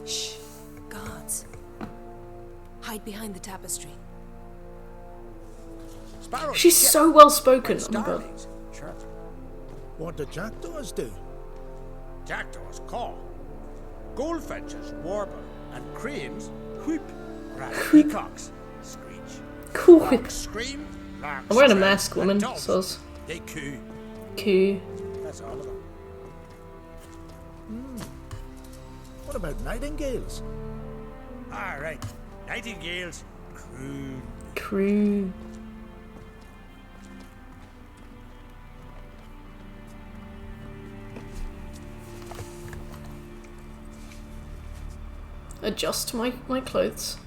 Shh. Guards. Hide behind the tapestry. She's so well spoken. Oh my god. What do jackdaws do? Jackdaws caw. Goldfinches warble. And cranes whoop. Peacocks screech. Cool whip. Scream. I'm wearing a mask, woman. So they coo. Coo. That's all of them. What about nightingales? Alright. Nightingales. Croon. Croon. Adjust my clothes.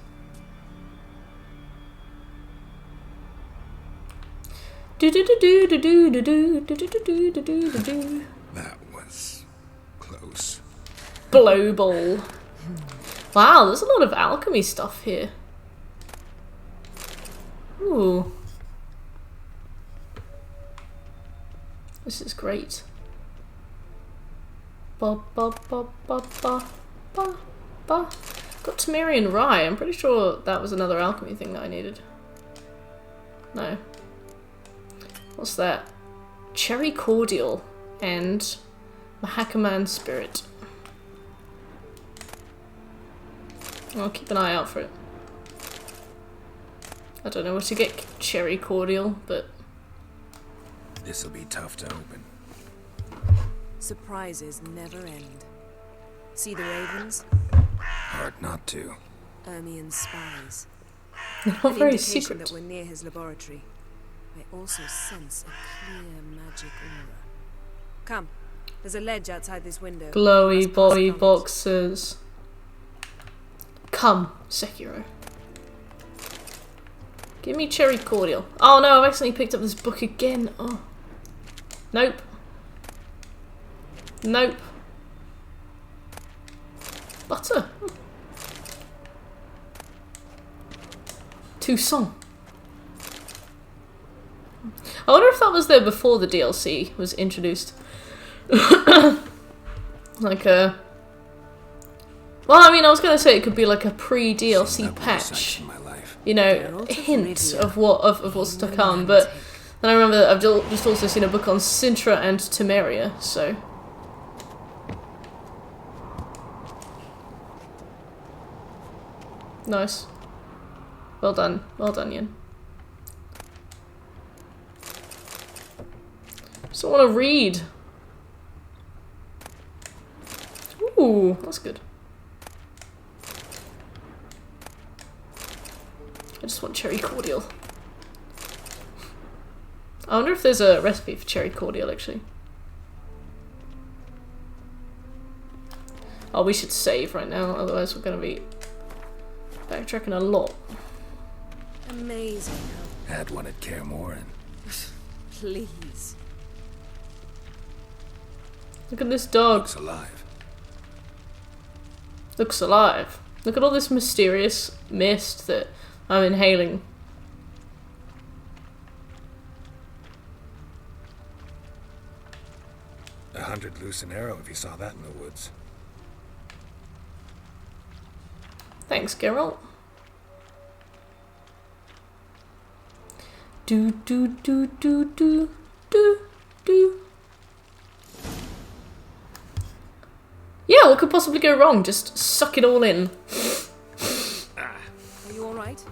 Do do do do do do do do do do do do do do. That was close. Global. Wow, there's a lot of alchemy stuff here. Ooh. This is great. Ba ba ba ba ba ba. Got Temerian Rye. I'm pretty sure that was another alchemy thing that I needed. No. What's that? Cherry Cordial and Mahakaman Spirit. I'll keep an eye out for it. I don't know where to get Cherry Cordial, but... This'll be tough to open. Surprises never end. See the ravens? Hard not to. Ermian's spies. Not An very indication secret. that we're near his laboratory. I also sense a clear magic aura. Come, there's a ledge outside this window. Glowy body boxes. Come, Sekiro. Give me Cherry Cordial. Oh no, I've accidentally picked up this book again. Oh. Nope. Nope. Butter. Toussaint. I wonder if that was there before the DLC was introduced. Like a... Well, I mean, I was going to say it could be like a pre-DLC patch. You know, a hint of what's to come, but then I remember that I've just also seen a book on Sintra and Temeria, so... Nice. Well done, Yin. Just don't want to read. Ooh, that's good. I just want cherry cordial. I wonder if there's a recipe for cherry cordial, actually. Oh, we should save right now, otherwise we're going to be backtracking a lot. Amazing. Had one at Kaer Morhen. Please. Look at this dog. Looks alive. Looks alive. Look at all this mysterious mist that I'm inhaling. $100 loose an arrow if you saw that in the woods. Thanks, Geralt. Do do do do do do do. Yeah, what could possibly go wrong? Just suck it all in. Are you alright?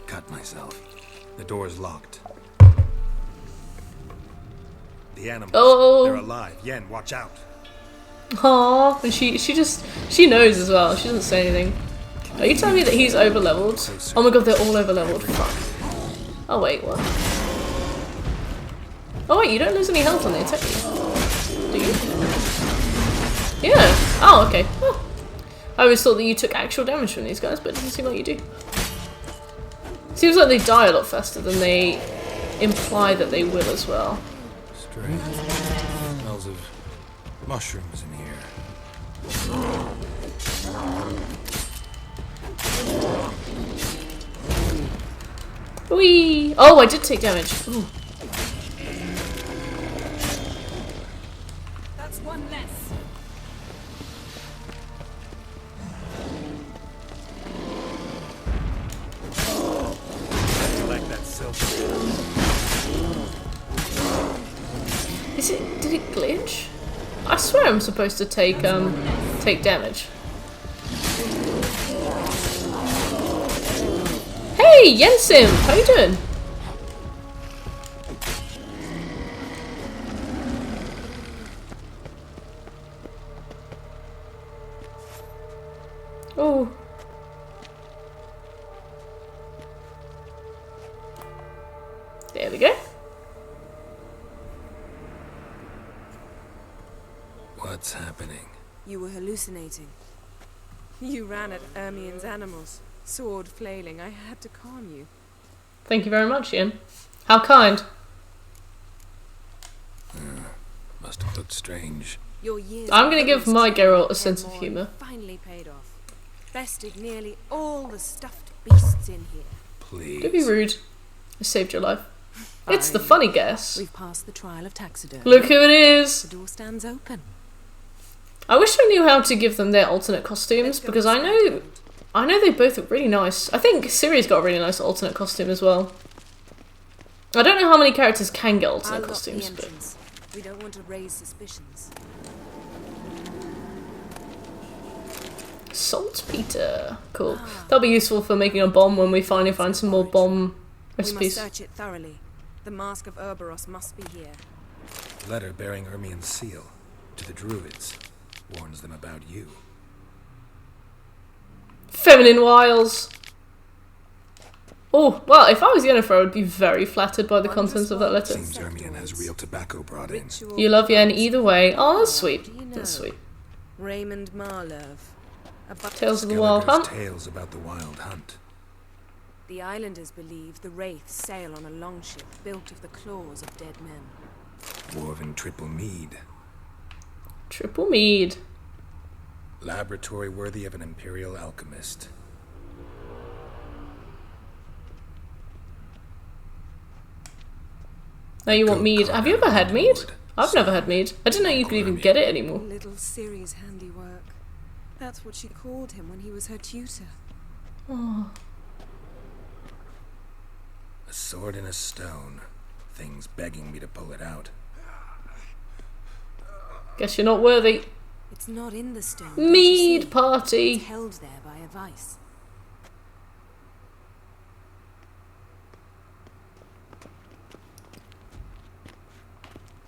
Cut myself. The door's locked. The animals. Oh. They're alive. Yen, watch out. Aww, and she knows as well. She doesn't say anything. Are you telling me that he's over leveled? Oh my god, they're all over leveled. Fuck. Oh wait, what? Oh wait, you don't lose any health when they attack you, do you? Yeah. Oh, okay. Oh. I always thought that you took actual damage from these guys, but it doesn't seem like you do. Seems like they die a lot faster than they imply that they will as well. Strange. Smells of mushrooms in here. Whee! Oh, I did take damage. Ooh. That's one less. I like that silver. Did it glitch? I swear I'm supposed to take damage. Hey, Yensim! How you doing? Oh. There we go. What's happening? You were hallucinating. You ran at Ermien's animals, sword flailing. I had to calm you. Thank you very much, Ian. How kind. Must have looked strange. Your years I'm gonna give my Geralt a sense of humour. Finally paid off. Bested nearly all the stuffed beasts in here. Please. Don't be rude. I saved your life. It's the funny guess. We've passed the trial of taxidermy. Look who it is. The door stands open. I wish I knew how to give them their alternate costumes, because I know they both look really nice. I think Ciri's got a really nice alternate costume as well. I don't know how many characters can get alternate costumes, but we don't want to raise suspicions. saltpeter. Cool. That'll be useful for making a bomb when we finally find some more bomb recipes. We must search it thoroughly. The mask of Ouroboros must be here. Letter bearing Ermien's seal to the druids warns them about you. Feminine wiles. Oh, well, if I was Yennefer, I would be very flattered by the contents of that letter. Seems Ermien has real tobacco brought in. You love Yen either way. Oh, that's sweet. That's sweet. Raymond Marlove. Tales of the Wild Hunt. Tales about the Wild Hunt. The islanders believe the wraiths sail on a longship built of the claws of dead men. Woven triple mead. Triple mead. Laboratory worthy of an imperial alchemist. Now you want mead. Have you ever had mead? I've never had mead. I didn't know you could even get it anymore. Little Ciri's handiwork. That's what she called him when he was her tutor. Oh. A sword in a stone. Things begging me to pull it out. Guess you're not worthy. It's not in the stone. Mead party. It's held there by a vice.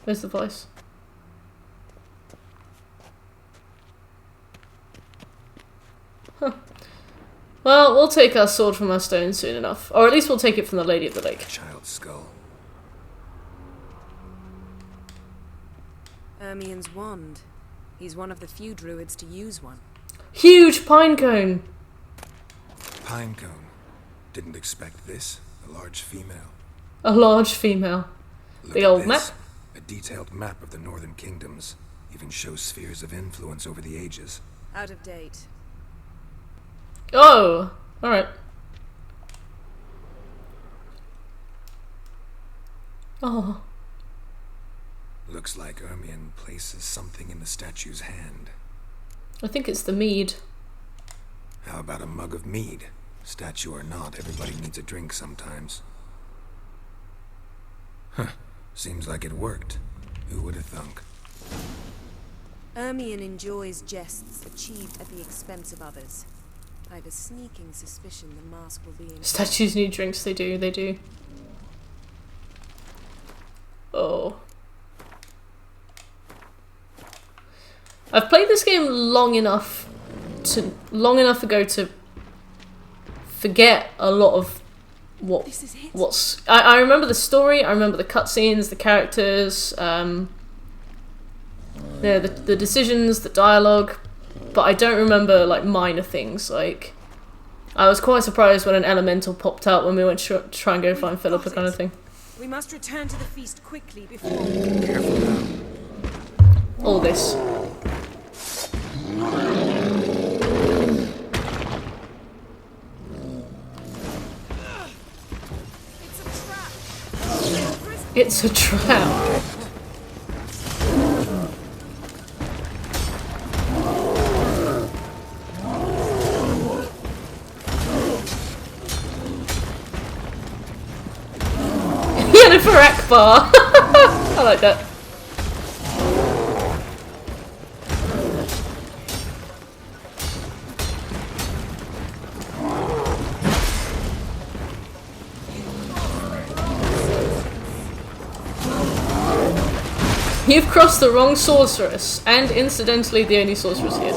Where's the voice? Huh. Well, we'll take our sword from our stone soon enough. Or at least we'll take it from the Lady of the Lake. Child's skull. Ermien's wand. He's one of the few druids to use one. Huge pine cone! Pine cone. Didn't expect this. A large female. A large female. Look The at old this. map. A detailed map of the northern kingdoms. Even shows spheres of influence over the ages. Out of date. Oh, alright. Oh. Looks like Ermion places something in the statue's hand. I think it's the mead. How about a mug of mead? Statue or not, everybody needs a drink sometimes. Huh. Seems like it worked. Who would have thunk? Ermion enjoys jests achieved at the expense of others. I have a sneaking suspicion the mask will be in... Statues need drinks, they do. Oh. I've played this game long enough ago to forget a lot of what's... I remember the story, I remember the cutscenes, the characters, yeah, the decisions, the dialogue, but I don't remember like minor things. Like, I was quite surprised when an elemental popped out when we went to try and go find Philippa, kind of thing. We must return to the feast quickly before... Careful now. All this. It's a trap. Yennefer Akbar. I like that. You've crossed the wrong sorceress, and incidentally the only sorceress here.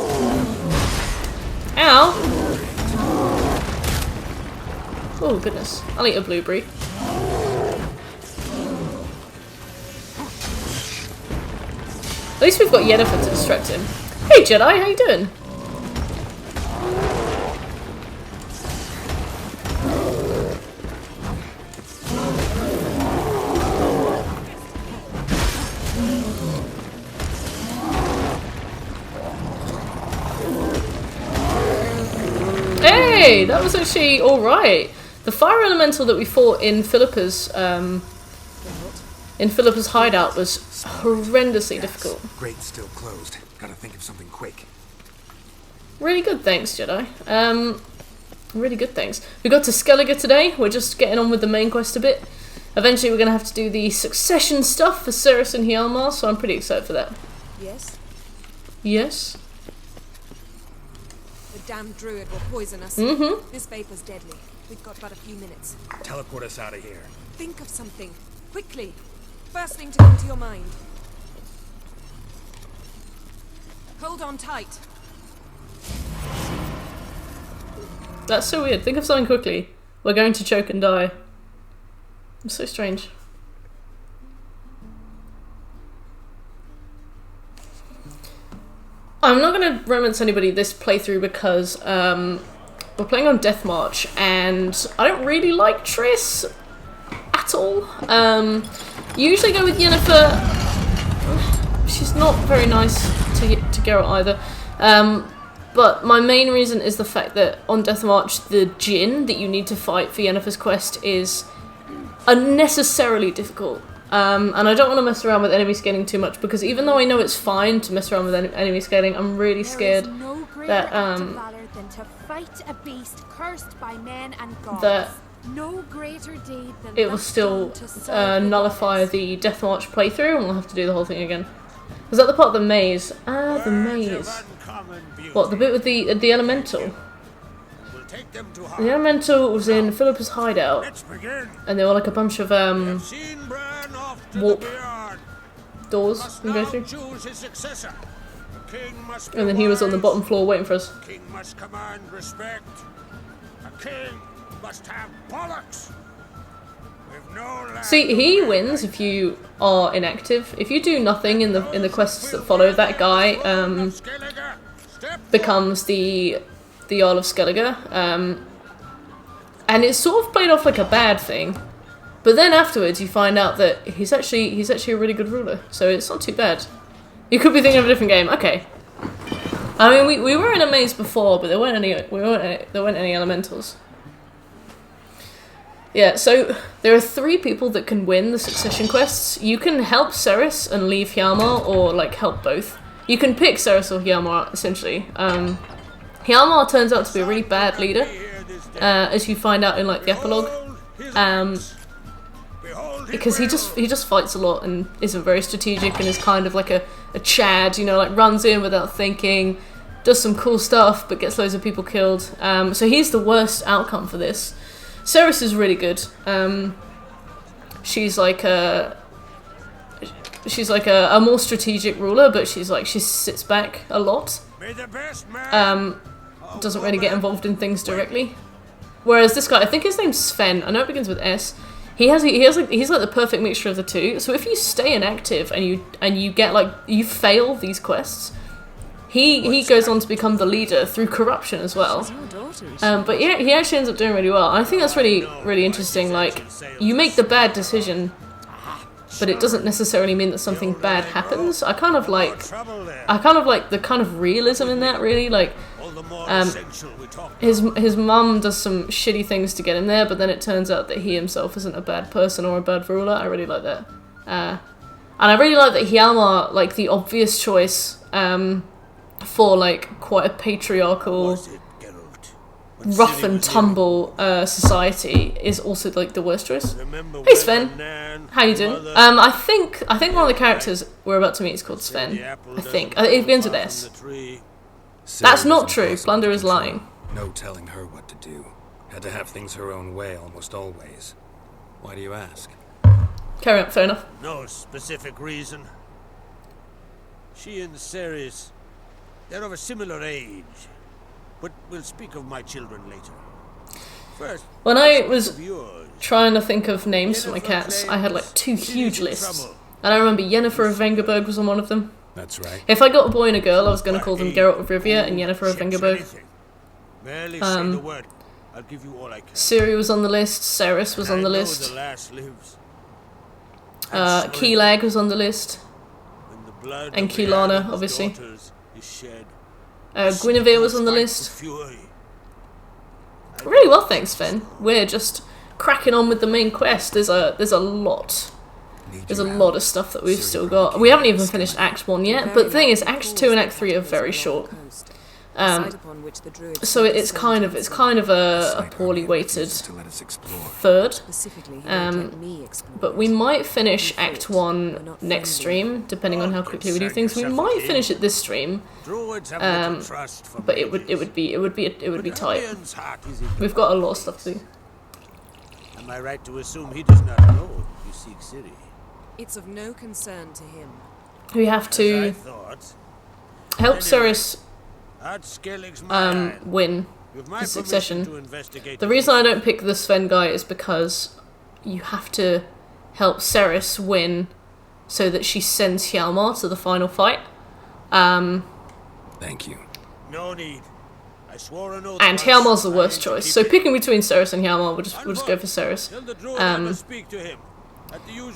Ow! Oh goodness, I'll eat a blueberry. At least we've got Yennefer to distract him. Hey Jedi, how you doing? Hey, that was actually alright. The fire elemental that we fought in Philippa's hideout was horrendously difficult. Grate's still closed. Gotta think of something quick. Really good, thanks, Jedi. Really good, thanks. We got to Skellige today. We're just getting on with the main quest a bit. Eventually we're going to have to do the succession stuff for Cirrus and Hjalmar, so I'm pretty excited for that. Yes? Yes? The damned druid will poison us. Mm-hmm. This vapor's deadly. We've got but a few minutes. Teleport us out of here. Think of something. Quickly. First thing to come to your mind. Hold on tight. That's so weird. Think of something quickly. We're going to choke and die. It's so strange. I'm not going to romance anybody this playthrough because we're playing on Death March and I don't really like Triss at all. You usually go with Yennefer. She's not very nice to Geralt either. But my main reason is the fact that on Death March, the djinn that you need to fight for Yennefer's quest is unnecessarily difficult. And I don't want to mess around with enemy scaling too much because even though I know it's fine to mess around with enemy scaling, I'm really scared that than to fight a beast cursed by men and gods. That no greater deed than it will still nullify the Death March playthrough and we'll have to do the whole thing again. Was that the part of the maze? Ah, the maze. What, the bit with the elemental? The elemental was in Philippa's hideout. And there were like a bunch of warp doors you can go through. And then he was on the bottom floor waiting for us. King must command respect. A king must have bollocks. See, he wins if you are inactive. If you do nothing in the quests that follow, that guy becomes the Jarl of Skellige. And it's sort of played off like a bad thing. But then afterwards you find out that he's actually a really good ruler. So it's not too bad. You could be thinking of a different game. Okay. I mean, we were in a maze before, but there weren't any elementals. Yeah, so there are 3 people that can win the succession quests. You can help Ceres and leave Hjalmar, or like help both. You can pick Ceres or Hjalmar, essentially. Hjalmar turns out to be a really bad leader, as you find out in like the epilogue. Because he just fights a lot and isn't very strategic and is kind of like a Chad, you know, like runs in without thinking, does some cool stuff but gets loads of people killed. So he's the worst outcome for this. Ceres is really good. She's like a more strategic ruler, but she sits back a lot. Doesn't really get involved in things directly. Whereas this guy, I think his name's Sven. I know it begins with S. He's like the perfect mixture of the two. So if you stay inactive and you get like you fail these quests, he goes on to become the leader through corruption as well. But yeah, he actually ends up doing really well. And I think that's really interesting. Like, you make the bad decision, but it doesn't necessarily mean that something bad happens. I kind of like the kind of realism in that, really. Like, his mum does some shitty things to get in there, but then it turns out that he himself isn't a bad person or a bad ruler. I really like that. And I really like that Hjalmar, like, the obvious choice for like quite a patriarchal, rough and tumble society, is also like the worst choice. Hey Sven, how you doing? I think one of the characters we're about to meet is called Sven. I think it begins with S. That's not true. Blunder is lying. No telling her what to do. Had to have things her own way almost always. Why do you ask? Carry on. Fair enough. No specific reason. She and Ceres, they're of a similar age. But we'll speak of my children later. First, when I was trying to think of names for my cats, I had like 2 huge lists. And I remember Yennefer of Vengerberg was on one of them. That's right. If I got a boy and a girl, I was going to call them Geralt of Rivia and Yennefer of Vengerberg. Ciri was on the list, Ceres was on the list. Keelag was on the list. And Kielana, obviously. Guinevere was on the list. Really well, thanks, Finn. We're just cracking on with the main quest. There's a lot. There's a lot of stuff that we've still got. We haven't even finished Act 1 yet, but the thing is, Act 2 and Act 3 are very short. So it's kind of a poorly weighted third. But we might finish Act 1 next stream, depending on how quickly we do things. We might finish it this stream, but it would be tight. We've got a lot of stuff to do. Am I right to assume he does not know you seek Ciri? It's of no concern to him. We have to help Ceres win the succession. The reason I don't pick the Sven guy is because you have to help Ceres win so that she sends Hjalmar to the final fight. Thank you. No need. I swore an oath. And Hjalmar's the worst choice. So picking between Ceres and Hjalmar, we'll just go for Ceres.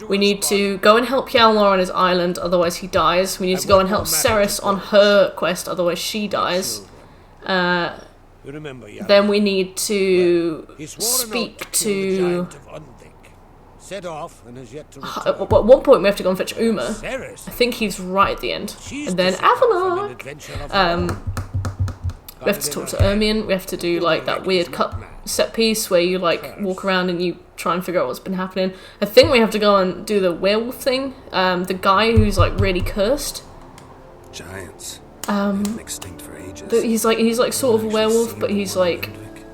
We need to go and help Hjalmar on his island, otherwise he dies. We need to go and help Ceres on her quest, otherwise she dies. Then we need to speak to... At one point we have to go and fetch Uma. I think he's right at the end. And then Avalok! We have to talk to Ermion. We have to do like that weird cut set piece where you like walk around and you try and figure out what's been happening. I think we have to go and do the werewolf thing. The guy who's like really cursed. Giants. Been extinct for ages. He's like sort of a werewolf, but he's like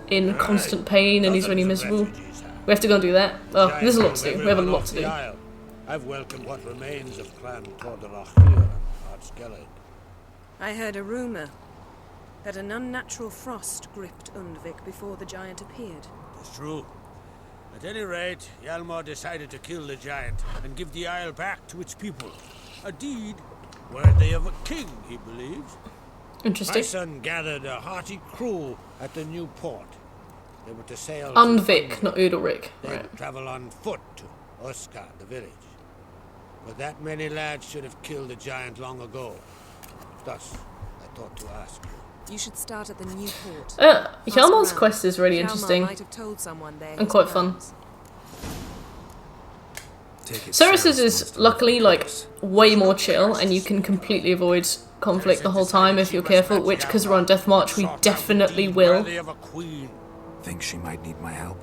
in constant pain and he's really miserable. We have to go and do that. Oh, there's a lot to do. We have a lot to do. I've welcomed what remains of Clan Torderach here on Ardskellig. I heard a rumour that an unnatural frost gripped Undvik before the giant appeared. It's true. At any rate, Hjalmar decided to kill the giant and give the isle back to its people. A deed worthy of a king, he believes. Interesting. My son gathered a hearty crew at the new port. They were to sail Undvik, not Udalric. They'd travel on foot to Oskar, the village. But that many lads should have killed the giant long ago. Thus, I thought to ask you. You should start at the new port. Hjalmar's quest is really Hjalmar interesting might have told someone there and quite fun. Take it Ceres's is luckily like way more chill, and you can completely avoid conflict the whole time if you're careful, which, because we're on Death March, we definitely will. Think she might need my help?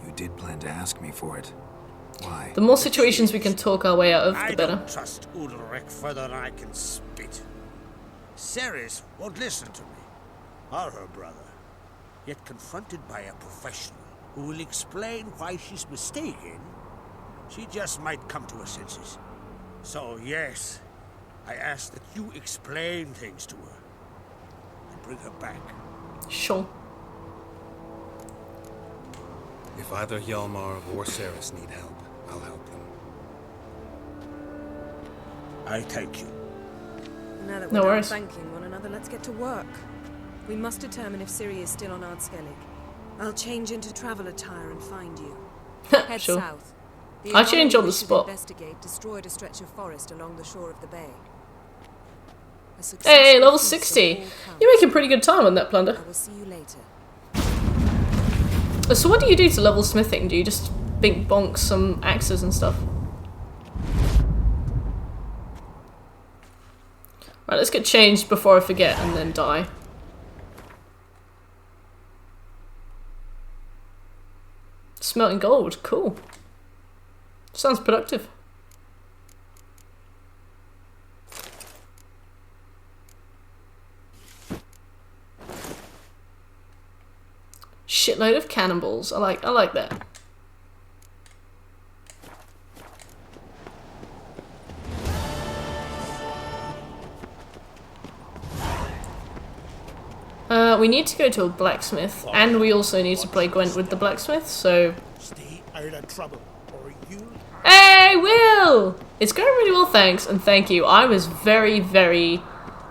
You did plan to ask me for it. Why? The more situations we can talk our way out of, the I better. don't trust Ulrich further than I can spit. Ceres won't listen to me, or her brother. Yet confronted by a professional who will explain why she's mistaken, she just might come to her senses. So yes, I ask that you explain things to her and bring her back. Sure. If either Hjalmar or Ceres need help, I'll help them. I thank you. Now that No we're worries. thanking one another, let's get to work. We must determine if Ciri is still on Ardskellig. I'll change into travel attire and find you. Head Sure. south. The I change on the anomaly we should spot. Investigate destroyed a stretch of forest along the shore of the bay. A Hey, successful level piece of 60. all counts. You're making pretty good time on that plunder. I will see you later. So what do you do to level smithing? Do you just bink bonk some axes and stuff? Right, let's get changed before I forget and then die. Smelting gold, cool. Sounds productive. Shitload of cannonballs. I like that. We need to go to a blacksmith, and we also need to play Gwent with the blacksmith, so... Stay out of trouble, or you... Hey, Will! It's going really well, thanks, and thank you. I was very, very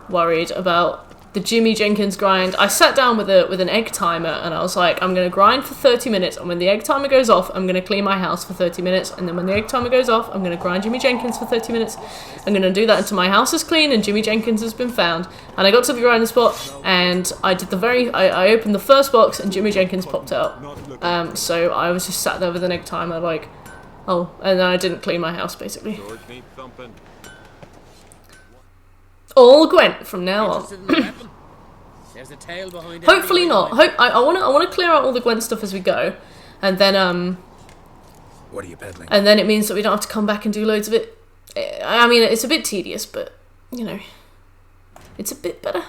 worried about the Jimmy Jenkins grind. I sat down with an egg timer, and I was like, I'm going to grind for 30 minutes, and when the egg timer goes off, I'm going to clean my house for 30 minutes, and then when the egg timer goes off, I'm going to grind Jimmy Jenkins for 30 minutes. I'm going to do that until my house is clean and Jimmy Jenkins has been found. And I got to the grinding spot, and I did I opened the first box, and Jimmy Jenkins popped out. So I was just sat there with an egg timer, like, oh, and then I didn't clean my house, basically. All Gwent from now on. There's a tail behind it. Hopefully not. I want to clear out all the Gwent stuff as we go, and then What are you peddling? and then it means that we don't have to come back and do loads of it. I mean, it's a bit tedious, but you know, it's a bit better.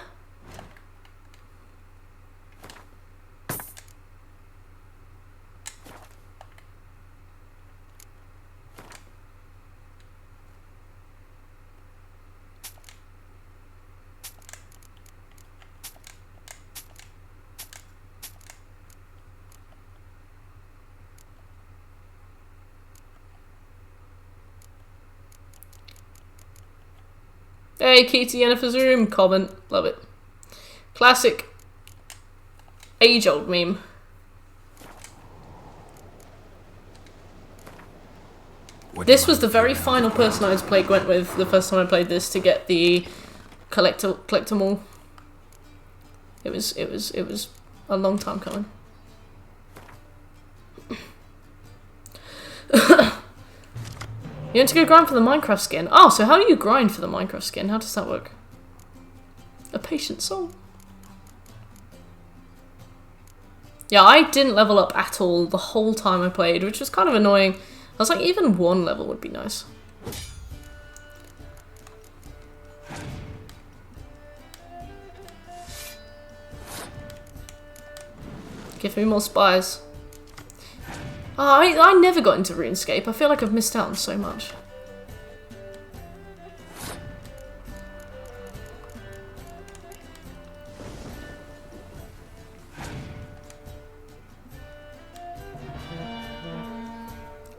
Hey, Katie Yennefer's room comment. Love it. Classic age-old meme. This was the very final person I was played Gwent with the first time I played this to get the collect them all. It was a long time coming. You want to go grind for the Minecraft skin? Oh, so how do you grind for the Minecraft skin? How does that work? A patient soul. Yeah, I didn't level up at all the whole time I played, which was kind of annoying. I was like, even one level would be nice. Give me more spies. Oh, I never got into RuneScape. I feel like I've missed out on so much.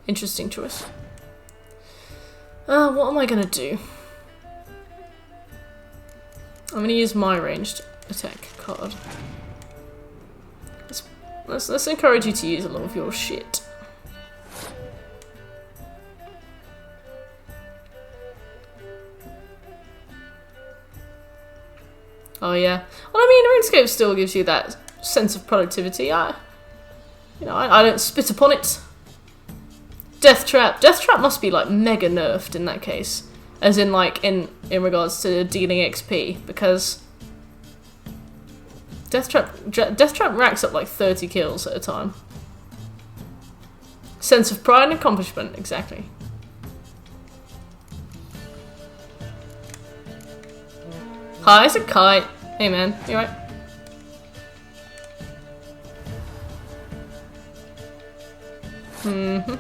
Interesting choice. What am I gonna do? I'm gonna use my ranged attack card. Let's encourage you to use a lot of your shit. Oh yeah. Well, I mean, RuneScape still gives you that sense of productivity. I don't spit upon it. Death Trap must be like mega nerfed in that case, as in like in regards to dealing XP, because Death Trap racks up like 30 kills at a time. Sense of pride and accomplishment, exactly. Hi, it's a kite. Hey man, you alright? Mm-hmm.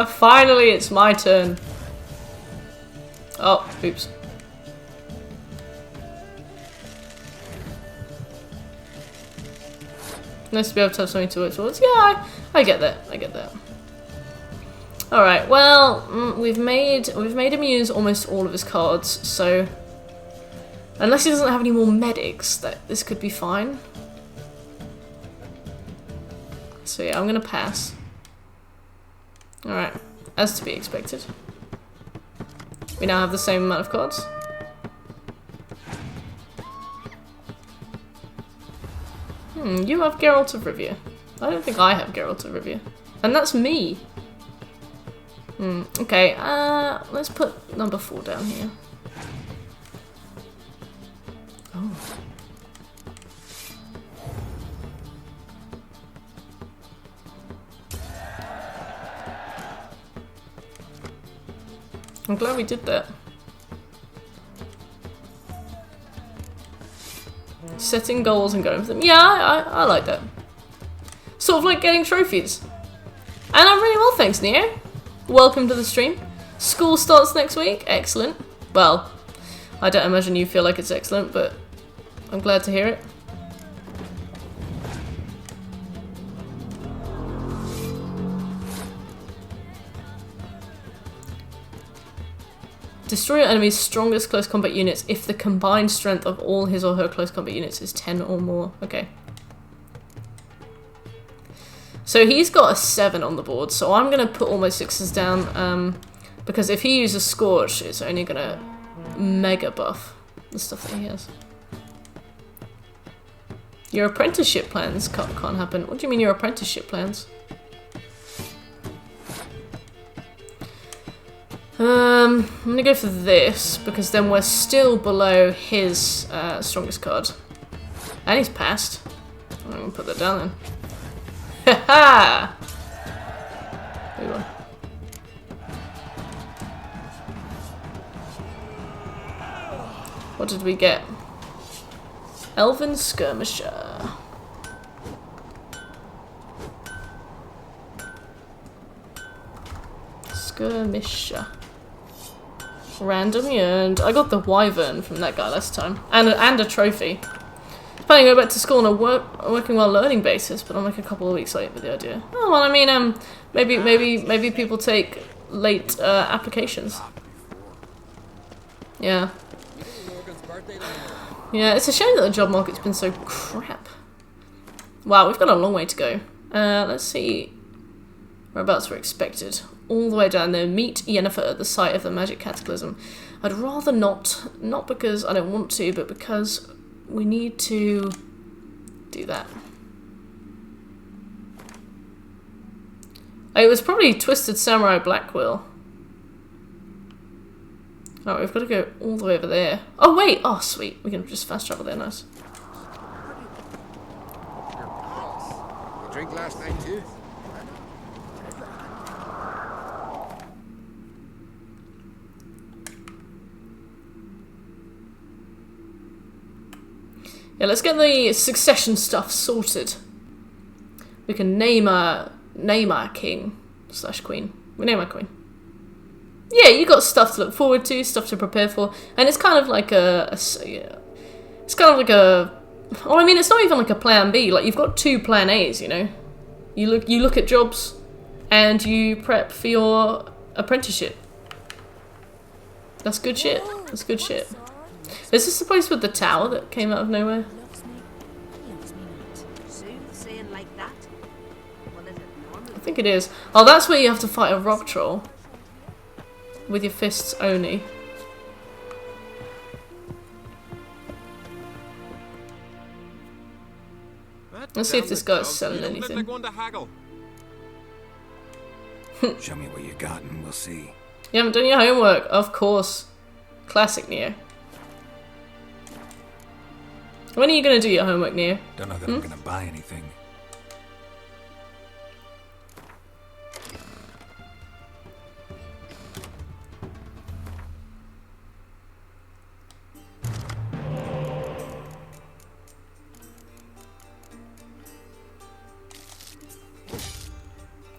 Finally, it's my turn. Oh, oops. Nice to be able to have something to work towards. Yeah, I get that. I get that. All right. Well, we've made him use almost all of his cards. So, unless he doesn't have any more medics, this could be fine. So yeah, I'm gonna pass. All right, as to be expected. We now have the same amount of cards. You have Geralt of Rivia. I don't think I have Geralt of Rivia. And that's me! Okay, let's put number 4 down here. Oh. I'm glad we did that. Setting goals and going for them. Yeah, I like that. Sort of like getting trophies. And I'm really well, thanks, Neo. Welcome to the stream. School starts next week. Excellent. Well, I don't imagine you feel like it's excellent, but I'm glad to hear it. Destroy your enemy's strongest close combat units if the combined strength of all his or her close combat units is 10 or more. Okay. So he's got a 7 on the board, so I'm going to put all my 6s down, because if he uses Scorch, it's only going to mega buff the stuff that he has. Your apprenticeship plans can't happen. What do you mean your apprenticeship plans? I'm gonna go for this, because then we're still below his strongest card. And he's passed. I'm gonna put that down then. Ha ha! Move on. What did we get? Elven Skirmisher. Skirmisher. Randomly earned. I got the wyvern from that guy last time, and a trophy. Planning to go back to school on a working while learning basis, but I'm like a couple of weeks late with the idea. Oh well, I mean, maybe people take late applications. Yeah. Yeah, it's a shame that the job market's been so crap. Wow, we've got a long way to go. Let's see. Whereabouts we're expected. All the way down there. Meet Yennefer at the site of the magic cataclysm. I'd rather not because I don't want to, but because we need to do that. It was probably Twisted Samurai Blackquill. Oh, we've got to go all the way over there. Oh wait! Oh sweet, we can just fast travel there, nice. You drink last night too? Yeah, let's get the succession stuff sorted. We can name our king / queen. We name our queen. Yeah, you got stuff to look forward to, stuff to prepare for, and it's kind of like it's kind of like a. Well, I mean, it's not even like a plan B. Like you've got 2 plan A's, you know. You look at jobs, and you prep for your apprenticeship. That's good shit. That's good shit. Is this the place with the tower that came out of nowhere? Soothsaying like that? I think it is. Oh, that's where you have to fight a rock troll. With your fists only. Let's see if this guy's selling anything. Show me what you got and we'll see. You haven't done your homework, of course. Classic Neo. When are you going to do your homework, Neo? Don't know that I'm going to buy anything.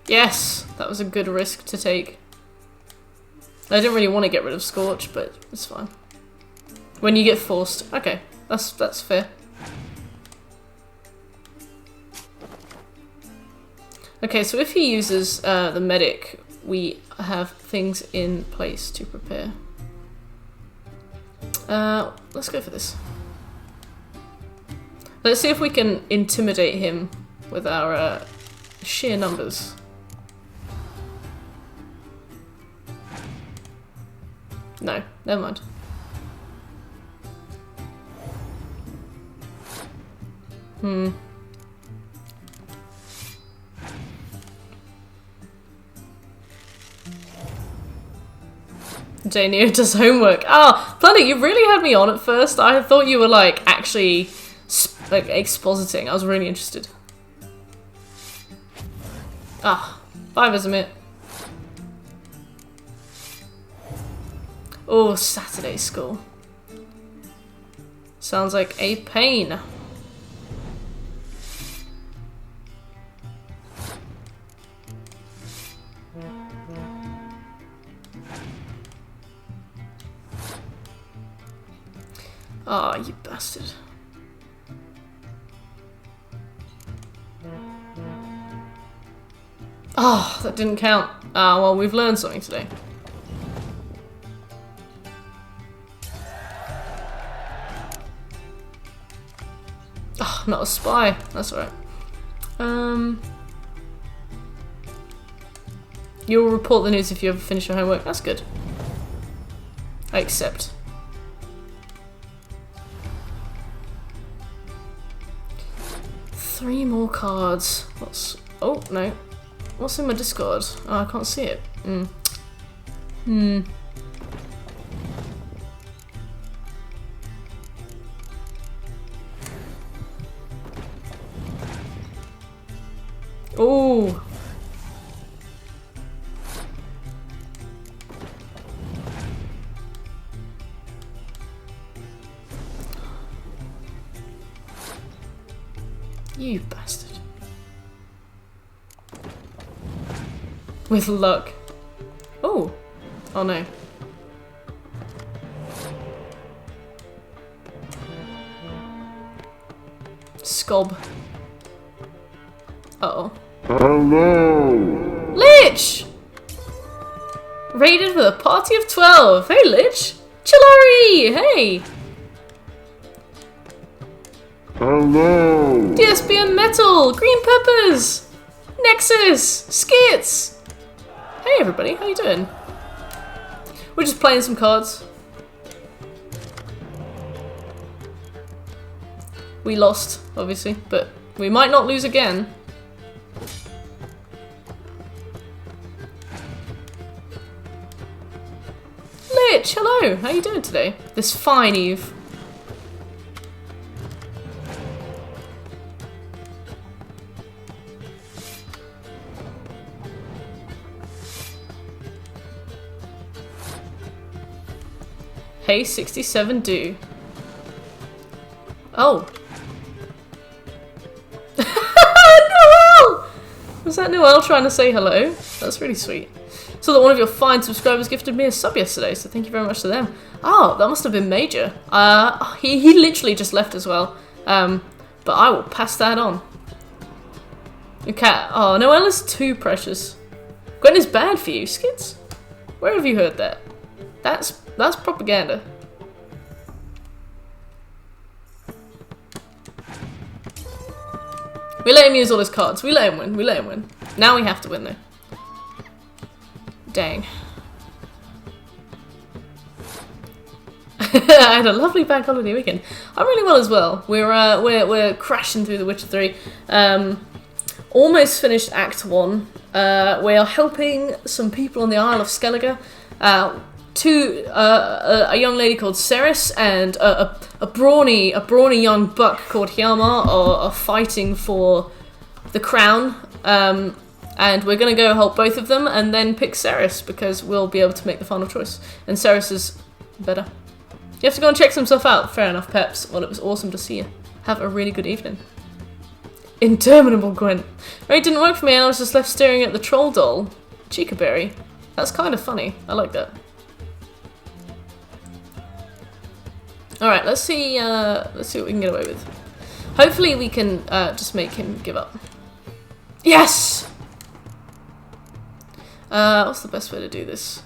Yes, that was a good risk to take. I didn't really want to get rid of Scorch, but it's fine. When you get forced. Okay, that's fair. Okay, so if he uses the medic, we have things in place to prepare. Let's go for this. Let's see if we can intimidate him with our sheer numbers. No, never mind. Neo does homework. Ah, Planet, you really had me on at first. I thought you were like actually like expositing. I was really interested. Ah, 5 isn't it? Oh, Saturday school. Sounds like a pain. Ah, you bastard. Oh, that didn't count. Ah, well, we've learned something today. Oh, not a spy. That's alright. You'll report the news if you ever finish your homework. That's good. I accept. Three more cards. What's... Oh, no. What's in my Discord? Oh, I can't see it. Oh. You bastard. With luck. Oh. Oh no. Scob. Uh-oh. Hello! Lich! Raided with a party of 12. Hey, Lich! Chilari! Hey! Hello! DSBM Metal! Green Peppers! Nexus! Skits! Hey everybody, how you doing? We're just playing some cards. We lost, obviously, but we might not lose again. Lich, hello! How you doing today? This fine eve. Hey, 67 do. Oh. Noel! Was that Noel trying to say hello? That's really sweet. So that one of your fine subscribers gifted me a sub yesterday, so thank you very much to them. Oh, that must have been Major. He literally just left as well. But I will pass that on. Okay. Oh, Noel is too precious. Gwen is bad for you, Skids. Where have you heard that? That's propaganda. We let him use all his cards. We let him win. We let him win. Now we have to win, though. Dang. I had a lovely bank holiday weekend. I'm really well as well. We're crashing through The Witcher 3. Almost finished Act 1. We are helping some people on the Isle of Skellige. A young lady called Triss and a brawny young buck called Hjalmar are fighting for the crown. And we're going to go help both of them and then pick Triss because we'll be able to make the final choice. And Triss is better. You have to go and check some stuff out. Fair enough, Peps. Well, it was awesome to see you. Have a really good evening. Interminable Gwent. It didn't work for me and I was just left staring at the troll doll. Chicaberry. That's kind of funny. I like that. Alright, let's see what we can get away with. Hopefully we can just make him give up. Yes! What's the best way to do this?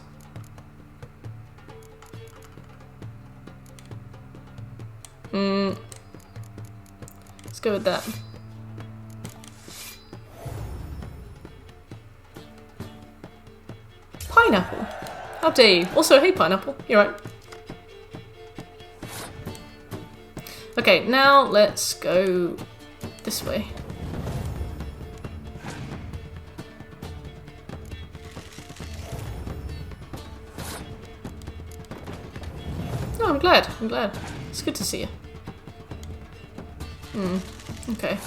Let's go with that. Pineapple. How dare you? Also, hey Pineapple, you're right. Okay, now let's go this way. Oh, I'm glad. I'm glad. It's good to see you. Okay.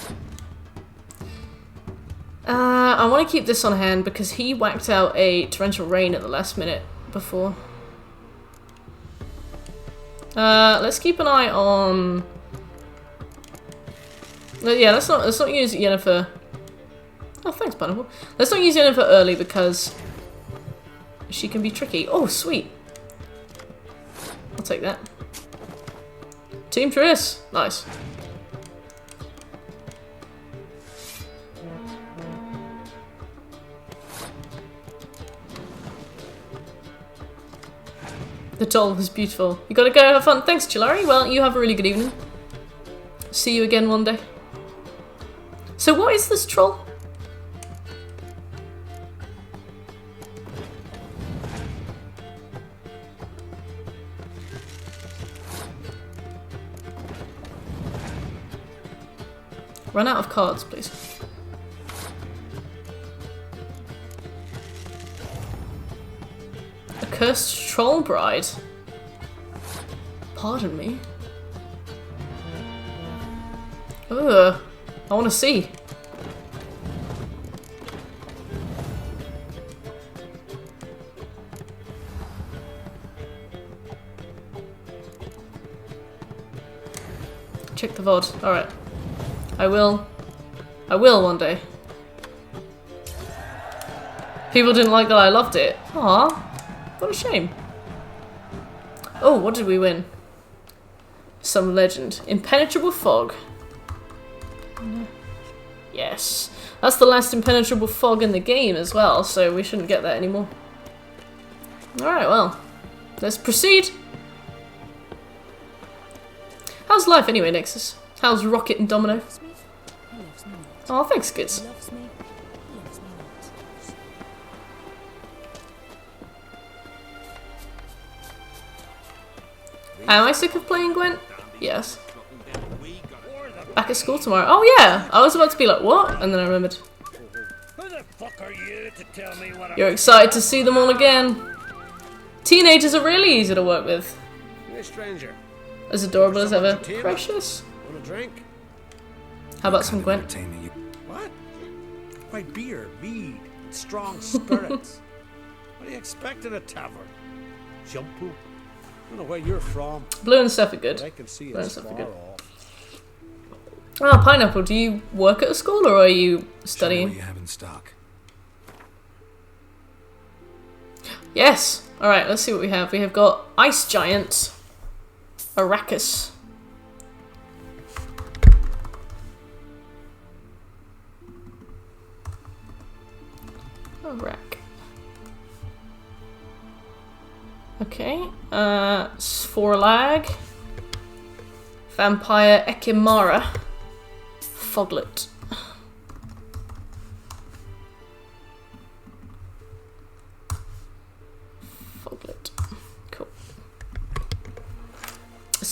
I want to keep this on hand because he whacked out a torrential rain at the last minute before. Let's keep an eye on. Yeah, let's not use Yennefer. Oh, thanks, Pineapple. Let's not use Yennefer early because she can be tricky. Oh, sweet. I'll take that. Team Triss. Nice. The doll was beautiful. You gotta go have fun. Thanks, Chilari. Well, you have a really good evening. See you again one day. So what is this troll? Run out of cards, please. A cursed troll bride? Pardon me? Ugh, I want to see. Check the VOD. Alright. I will one day. People didn't like that I loved it. Aw, what a shame. Oh, what did we win? Some legend. Impenetrable fog. Yes. That's the last impenetrable fog in the game as well, so we shouldn't get that anymore. Alright, well. Let's proceed. How's life anyway, Nexus? How's Rocket and Domino? Oh, thanks, kids. Am I sick of playing Gwent? Yes. Back at school tomorrow. Oh yeah! I was about to be like, what? And then I remembered. Who the fuck are you to tell me what You're excited to see them all again. Teenagers are really easy to work with. You're a stranger. As adorable as ever. Precious. Want a drink? How about some Gwent? What? Why, beer, mead, and strong spirits. What do you expect in a tavern? Shampoo? I don't know where you're from. Blue and stuff are good. I can see Blue and it's stuff far are good. off. Ah, Pineapple, do you work at a school or are you studying? What you have in stock. Yes! Alright, let's see what we have. We have got Ice Giant, Arrakis. Arak. Okay, Sforlag, Vampire Ekimara, Foglet.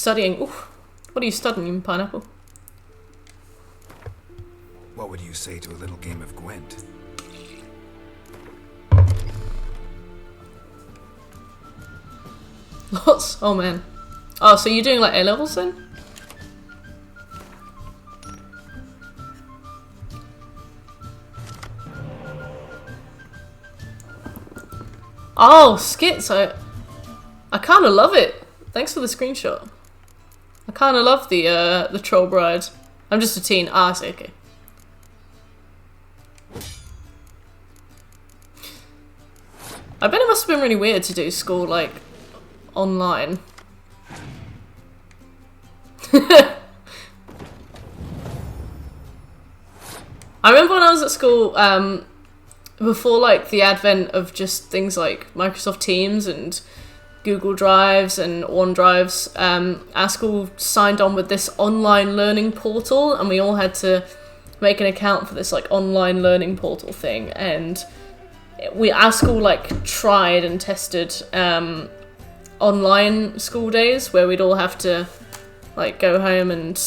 studying. Ooh, what are you studying, Pineapple? What would you say to a little game of Gwent? Lots? Oh man. Oh, so you're doing like A-levels then? Oh, skits! I kind of love it. Thanks for the screenshot. I kind of love the troll bride. I'm just a teen. Ah, I see. Okay. I bet it must have been really weird to do school like online. I remember when I was at school, before like the advent of just things like Microsoft Teams and Google Drives and OneDrives, our school signed on with this online learning portal, and we all had to make an account for this like online learning portal thing. And our school like tried and tested online school days where we'd all have to like go home and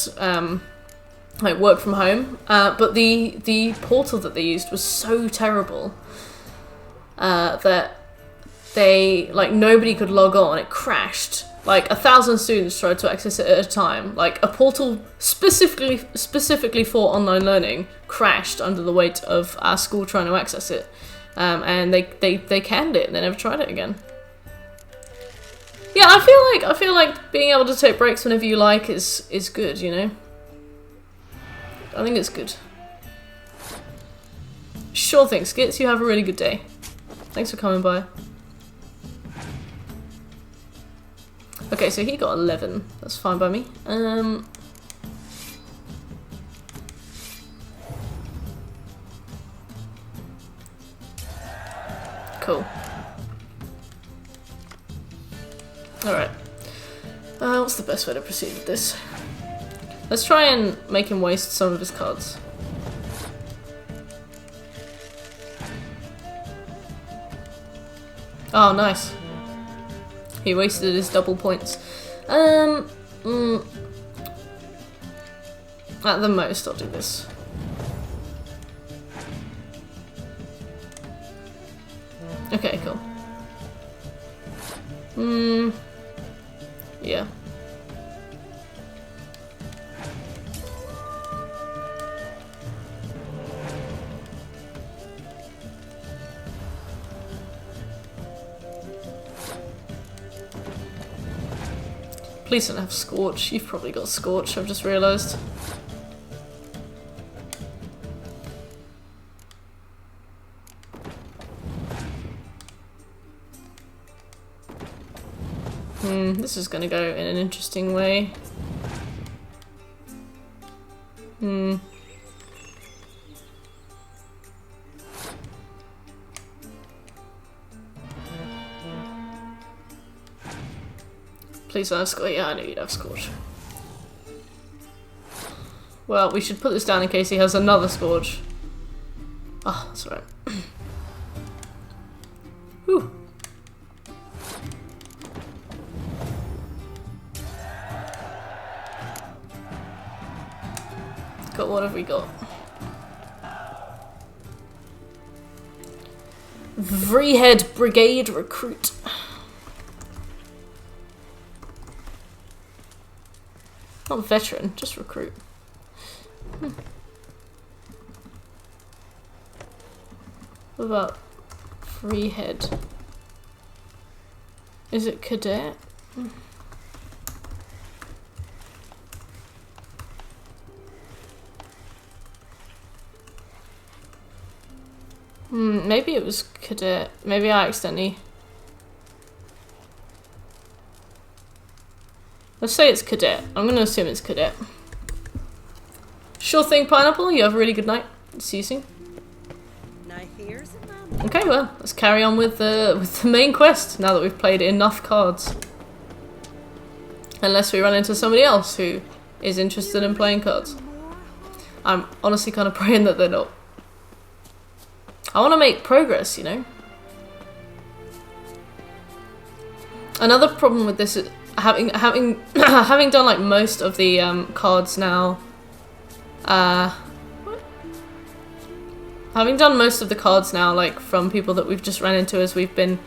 like work from home, but the portal that they used was so terrible that they like nobody could log on. It crashed. Like 1,000 students tried to access it at a time. Like a portal specifically for online learning crashed under the weight of our school trying to access it, and they canned it and they never tried it again. Yeah, I feel like being able to take breaks whenever you like is good, you know. I think it's good. Sure thing, Skits. You have a really good day. Thanks for coming by. Okay, so he got 11. That's fine by me. Cool. Alright. What's the best way to proceed with this? Let's try and make him waste some of his cards. Oh, nice. He wasted his double points. At the most, I'll do this. Okay, cool. Yeah. Please don't have Scorch. You've probably got Scorch, I've just realised. This is gonna go in an interesting way. Please don't have Scorch. Yeah, I knew you'd have Scorch. Well, we should put this down in case he has another Scorch. Ah, that's alright. Whew. Got what have we got? Vreehead Brigade Recruit. Not veteran, just recruit. What about Vreehead? Is it cadet? Maybe it was cadet. Maybe I accidentally... Let's say it's cadet. I'm gonna assume it's cadet. Sure thing, Pineapple. You have a really good night. See you soon. Now here's a man. Okay, well, let's carry on with the main quest now that we've played enough cards. Unless we run into somebody else who is interested in playing cards. I'm honestly kind of praying that they're not. I want to make progress, you know. Another problem with this having having done like most of the cards now. Having done most of the cards now, like from people that we've just ran into as we've been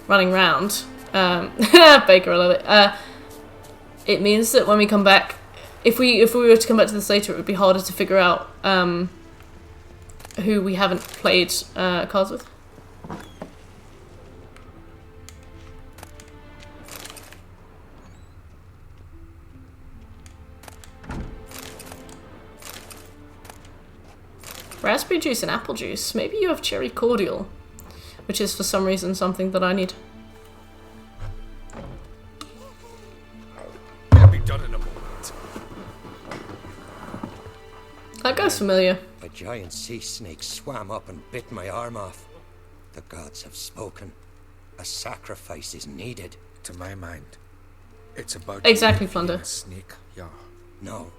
running around. Baker, I love it. It means that when we come back, if we were to come back to this later, it would be harder to figure out who we haven't played cards with. Raspberry juice and apple juice. Maybe you have cherry cordial, which is for some reason something that I need. It'll be done in a moment. That guy's familiar. A giant sea snake swam up and bit my arm off. The gods have spoken. A sacrifice is needed. To my mind, it's about exactly, Plunder. A snake, yeah. No,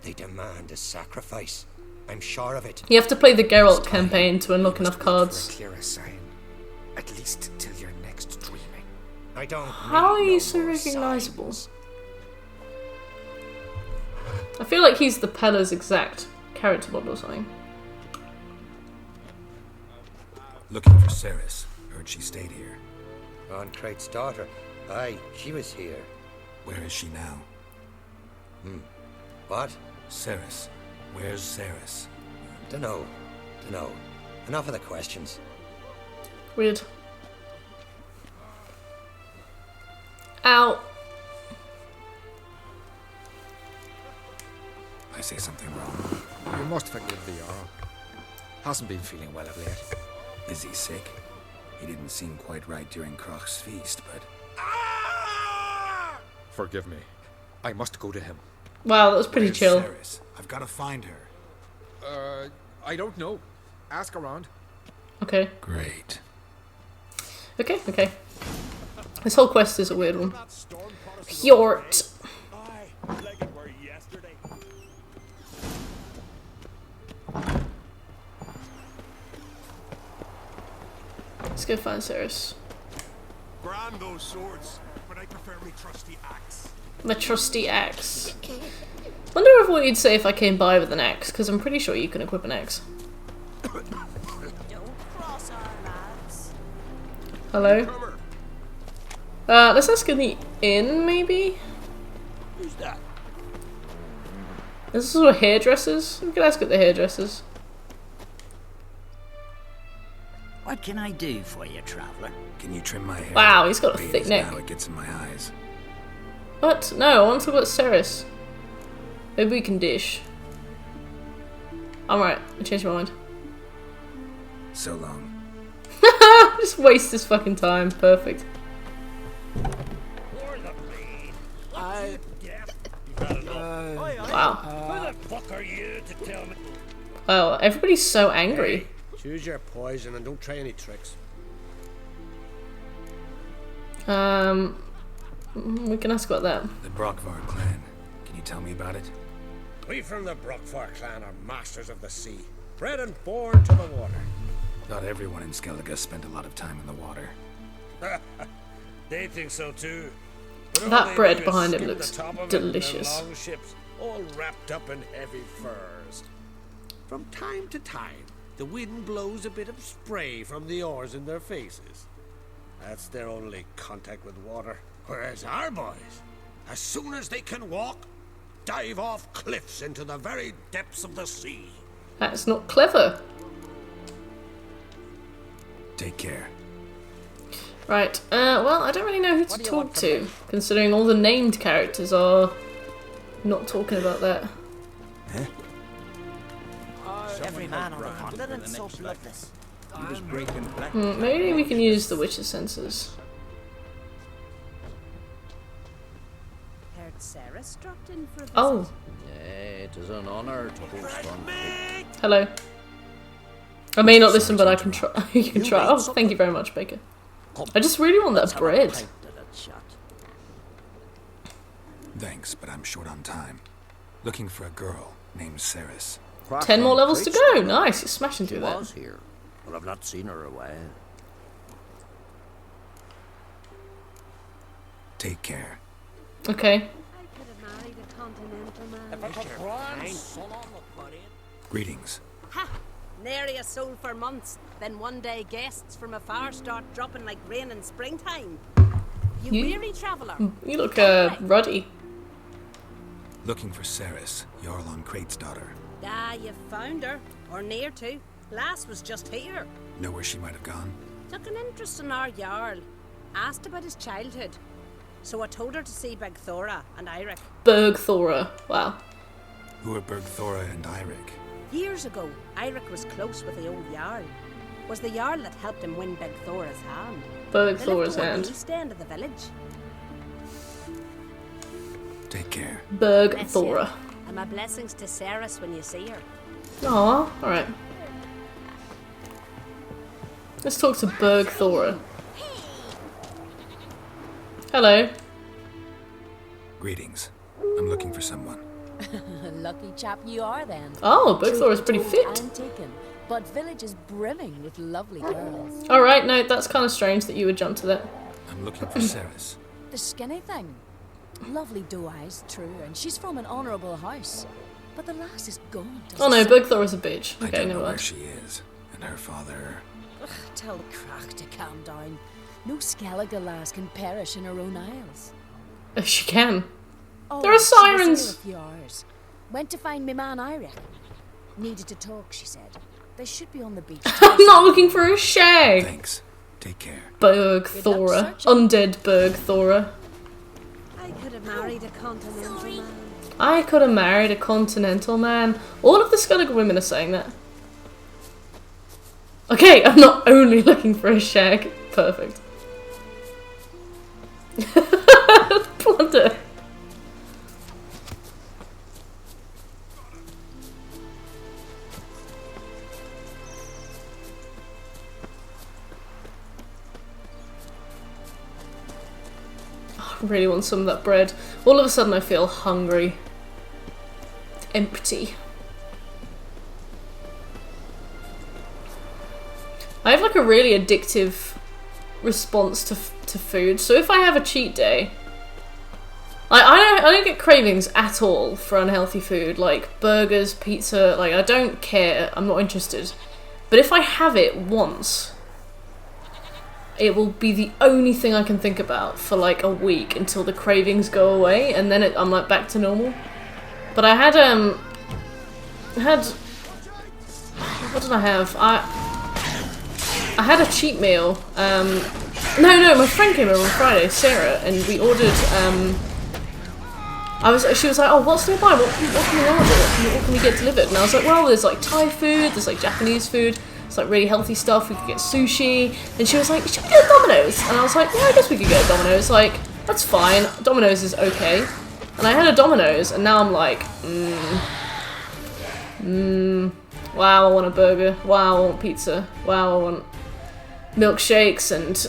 they demand a sacrifice. I'm sure of it. You have to play the Geralt campaign to unlock enough cards. For a clearer sign, at least till your next dreaming. I don't. How are you so recognizable? I feel like he's the Pella's exact character model or something. Looking for Ceres. Heard she stayed here. On Crate's daughter. Aye, she was here. Where is she now? What? Ceres. Where's Ceres? Dunno. Enough of the questions. Weird. Ow. I say something wrong. You must forgive the Jarl. Hasn't been feeling well of late. Is he sick? He didn't seem quite right during Croc's feast, but... Forgive me. I must go to him. Wow, that was pretty Where's chill. Ceres? I've got to find her. I don't know. Ask around. Okay. Great. Okay. This whole quest is a weird one. Hjort. Let's go find Ceres. Grand those swords, but I prefer my trusty axe. My trusty axe. Wonder what you'd say if I came by with an axe, because I'm pretty sure you can equip an axe. Don't cross our lads. Hello? Let's ask in the inn, maybe? Who's that? Is this sort of hairdressers? We could ask at the hairdressers. What can I do for you, traveller? Can you trim my hair? Wow, he's got a Wait, thick neck. Now it gets in my eyes. What? No, I want to talk about Ceres. Maybe we can dish. I'm right, I changed my mind. So long. Just waste this fucking time. Perfect. Wow. Who the fuck are you to tell me? Oh, everybody's so angry. Hey, choose your poison and don't try any tricks. We can ask about that. The Brockvar clan. Can you tell me about it? We from the Brockvar clan are masters of the sea, bred and born to the water. Not everyone in Skellige spent a lot of time in the water. They think so too. But all That they bread do is behind him skim looks the top of it in delicious. their long ships, all wrapped up in heavy furs. From time to time, the wind blows a bit of spray from the oars in their faces. That's their only contact with water. Whereas our boys, as soon as they can walk, dive off cliffs into the very depths of the sea. That's not clever. Take care. Right, well, I don't really know who to talk to, considering all the named characters are not talking about that. Every man on the continent so bloodless. He was breaking black. Maybe we can use the witch's senses. Heard Ceres dropped in for a visit. Oh. It is an honor to host on. Hello. I may not listen, but I can try. You can try. Oh, thank you very much, Baker. I just really want that bread. Thanks, but I'm short on time. Looking for a girl named Ceres. 10 more levels to go. Nice, you're smashing through She that. was here, but I've not seen her a while. Take care. Okay. Greetings. Ha! Nary a soul for months. Then one day guests from afar start dropping like rain in springtime. You weary traveller. You look ruddy. Looking for Ceres, Jarl on Crate's daughter. Ah, you found her. Or near to. Lass was just here. Know where she might have gone? Took an interest in our Jarl. Asked about his childhood. So I told her to see Bergthora and Eirik. Bergthora. Wow. Who are Bergthora and Eirik? Years ago, Eirik was close with the old Jarl. Was the Jarl that helped him win Bergthora's hand. Bergthora's hand. The east end of the village. Take care. Bergthora. And my blessings to Ceres when you see her. Aw, alright. Let's talk to Bergthora. Hello. Greetings. I'm looking for someone. Lucky chap you are then. Oh, Bergthora's pretty fit. And taken, but village is brimming with lovely girls. Alright, no, that's kind of strange that you would jump to that. I'm looking for Ceres. The skinny thing. Lovely doe eyes, true, and she's from an honourable house. But the lass is gone. Oh no, Bergthora's a bitch. I Okay, don't never know where mind. she is. And her father... Ugh, tell the crack to calm down. No Skellige lass can perish in her own isles. She can. Oh, There are she was sirens! here with yours. Went to find me man Eirik. Needed to talk, she said. They should be on the beach. I'm not looking for a shag! Thanks. Take care. Bergthora. Undead Bergthora. I could have married a continental man. I could have married a continental man. All of the Skellige women are saying that. Okay, I'm not only looking for a shag. Perfect. Plunder. I really want some of that bread. All of a sudden I feel hungry. Empty. I have like a really addictive response to food. So if I have a cheat day, I don't get cravings at all for unhealthy food, like burgers, pizza, like I don't care, I'm not interested. But if I have it once, it will be the only thing I can think about for like a week until the cravings go away, and then I'm like back to normal. But I had what did I have? I had a cheat meal. No, my friend came over on Friday, Sarah, and we ordered. She was like, "Oh, what's nearby? What can we order? What can we get delivered?" And I was like, "Well, there's like Thai food, there's like Japanese food, it's like really healthy stuff. We could get sushi." And she was like, "Should we go to Domino's?" And I was like, "Yeah, I guess we could go to Domino's. Like, that's fine. Domino's is okay." And I had a Domino's, and now I'm like, wow, I want a burger. Wow, I want pizza. Wow, I want milkshakes and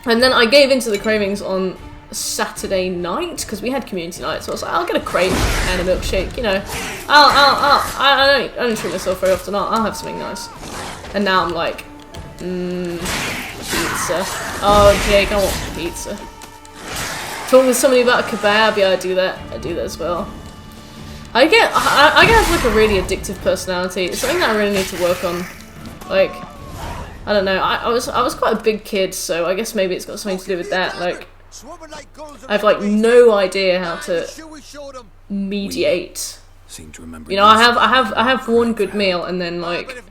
and then I gave into the cravings on Saturday night because we had community night, so I was like, I'll get a crate and a milkshake, you know. I don't treat myself very often. I'll have something nice. And now I'm like, pizza. Oh, Jake, I want pizza. Talking to somebody about a kebab, yeah, I do that as well. I have like a really addictive personality. It's something that I really need to work on. Like, I don't know. I was quite a big kid, so I guess maybe it's got something to do with that. Like, I have like no idea how to mediate. You know, I have one good meal and then like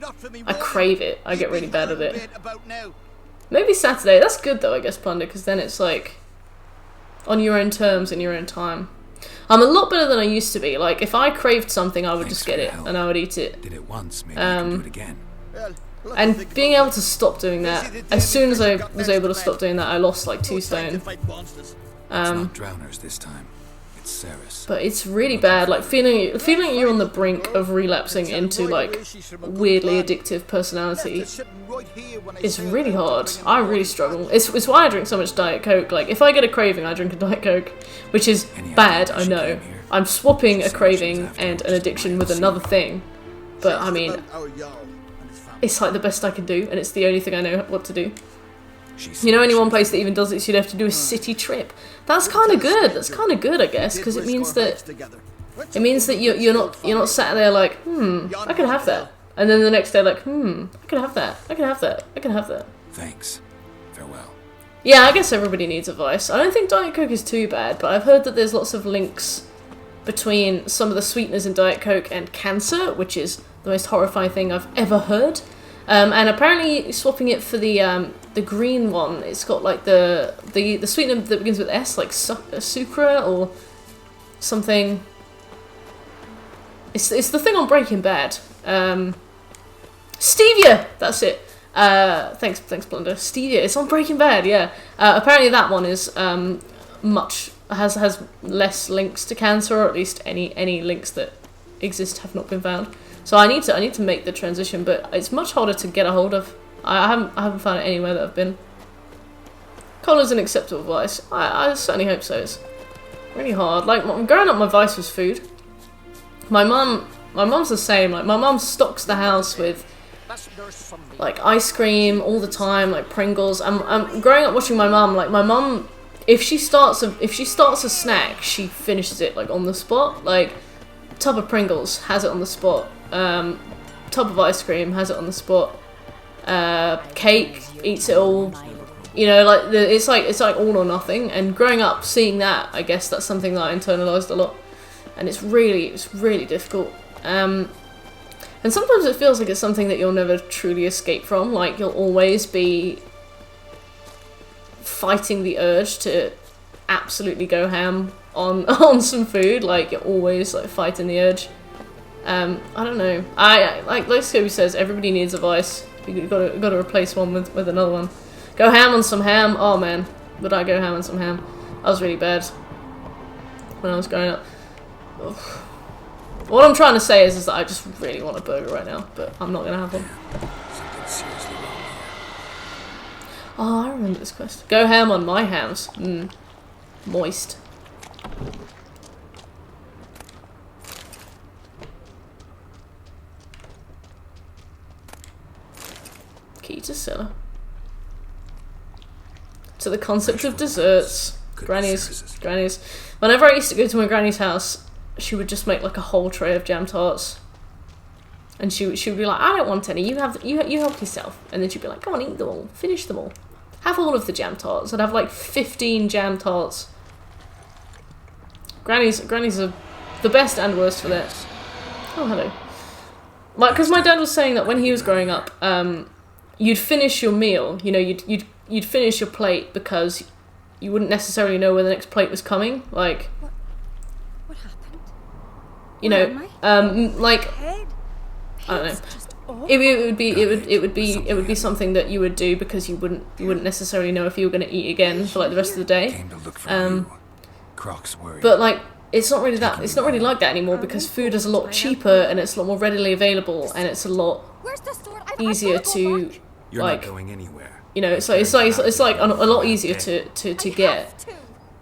I crave it. I get really bad at it. Maybe Saturday. That's good though, I guess, Plunder, because then it's like on your own terms in your own time. I'm a lot better than I used to be. Like, if I craved something, I would just get it and I would eat it. Did it once, maybe I can do it again. And being able to stop doing that, as soon as I was able to stop doing that, I lost like 2 stone. It's not drowners this time. It's Ceres. But it's really bad. Like feeling you're on the brink of relapsing into like weirdly addictive personality is really hard. I really struggle. It's why I drink so much Diet Coke. Like if I get a craving, I drink a Diet Coke, which is bad. I know. I'm swapping a craving and an addiction with another thing, but I mean, it's like the best I can do, and it's the only thing I know what to do. You know, only one place that even does it, so you'd have to do a city trip. That's kind of good. That's kind of good, I guess, because it means that you're not sat there like, I could have that, and then the next day like, I could have that. I could have that. I could have that. Thanks. Farewell. Yeah, I guess everybody needs advice. I don't think Diet Coke is too bad, but I've heard that there's lots of links between some of the sweeteners in Diet Coke and cancer, which is the most horrifying thing I've ever heard. And apparently swapping it for the green one, it's got like the sweetener that begins with S, like sucra or something. It's the thing on Breaking Bad. Stevia! That's it. Thanks, Blunder. Stevia. It's on Breaking Bad. Yeah. Apparently that one is has less links to cancer, or at least any links that exist have not been found. So I need to make the transition, but it's much harder to get a hold of. I haven't found it anywhere that I've been. Cola's an acceptable vice. I certainly hope so. It's really hard. Like growing up, my vice was food. My mum's the same. Like my mum stocks the house with like ice cream all the time, like Pringles. I'm growing up watching my mum. Like my mum, if she starts a snack, she finishes it like on the spot. Like tub of Pringles, has it on the spot. Tub of ice cream, has it on the spot. Cake, eats it all. You know, like it's like all or nothing. And growing up, seeing that, I guess that's something that I internalized a lot. And it's really difficult. And sometimes it feels like it's something that you'll never truly escape from. Like you'll always be fighting the urge to absolutely go ham on some food. Like you're always like fighting the urge. I don't know. I like Scobie says, everybody needs a vice. You gotta replace one with another one. Go ham on some ham. Oh man, would I go ham on some ham? That was really bad when I was growing up. Ugh. What I'm trying to say is that I just really want a burger right now, but I'm not gonna have one. Oh, I remember this quest. Go ham on my hams. Moist. Key to cellar. To the concept of desserts. Grannies. Whenever I used to go to my granny's house, she would just make like a whole tray of jam tarts, and she would be like, "I don't want any. You help yourself." And then she'd be like, "Come on, eat them all. Finish them all. Have all of the jam tarts." I'd have like 15 jam tarts. Grannies are the best and worst for that. Oh, hello. Like, because my dad was saying that when he was growing up, you'd finish your meal. You know, you'd finish your plate because you wouldn't necessarily know where the next plate was coming. Like. You know, like I don't know. It would be something that you would do because you wouldn't necessarily know if you were going to eat again for like the rest of the day. But like it's not really like that anymore because food is a lot cheaper and it's a lot more readily available and it's a lot easier to like. Going anywhere. You know, it's like a lot easier to get.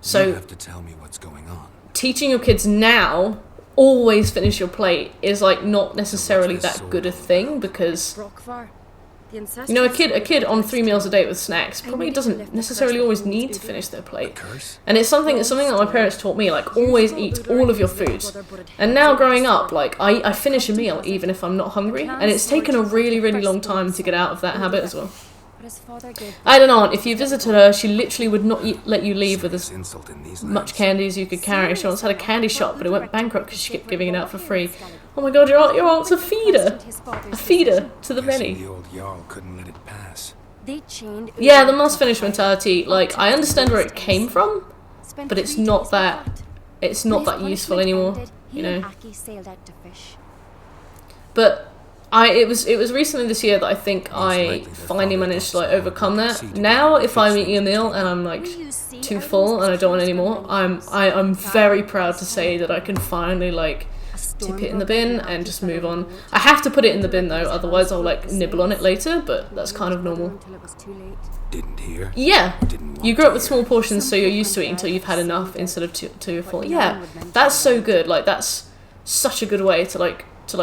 So you have to tell me what's going on. Teaching your kids now. Always finish your plate is like not necessarily that good a thing because you know a kid on 3 meals a day with snacks probably doesn't necessarily always need to finish their plate, and it's something that my parents taught me, like always eat all of your food. And now growing up, like I finish a meal even if I'm not hungry, and it's taken a really long time to get out of that habit as well. I don't know, if you visited her, she literally would not let you leave with as much candy as you could carry. She once had a candy shop, but it went bankrupt because she kept giving it out for free. Oh my god, your aunt's a feeder! A feeder to the many. The old Jarl couldn't let it pass. Yeah, the must finish mentality, like, I understand where it came from, but it's not that useful anymore, you know. But it was recently this year that I think I finally managed to like overcome that. Now, if I'm eating a meal and I'm like too full and I don't want any more, I'm very proud to say that I can finally like tip it in the bin and just move on. I have to put it in the bin though, otherwise I'll like nibble on it later. But that's kind of normal. Didn't hear. Yeah, you grew up with small portions, so you're used to it until you've had enough instead of till you're full. Yeah, that's so good. Like that's such a good way to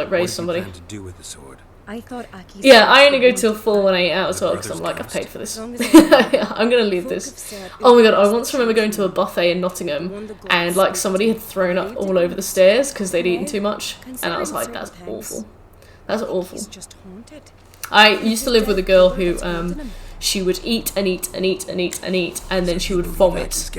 raise somebody. What do you plan to do with the sword? I thought Aki's Yeah, I only go till 4 when I eat out as well because I'm like, I've paid for this. I'm gonna leave this. Oh my god, I once remember going to a buffet in Nottingham and like somebody had thrown up all over the stairs because they'd eaten too much, and I was like, that's awful. That's awful. I used to live with a girl who she would eat and eat and eat and eat and eat, and then she would vomit,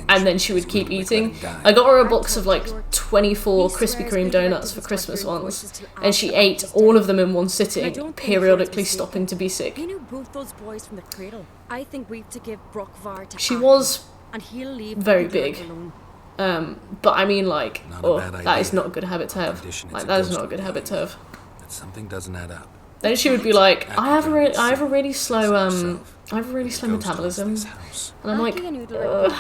and then she would keep eating. I got her a box of like 24 Krispy Kreme donuts for Christmas once, and she ate all of them in one sitting, periodically stopping to be sick. I knew both those boys from the cradle. I think we've to give Brockvar to She Aki, was and he'll leave very Udalric big. alone. But I mean, like, oh, that idea. is not a good habit to have. Like, that is not a good habit to have. That something doesn't add up. Then she would be like, I have a really slow metabolism, and I'm like, ugh.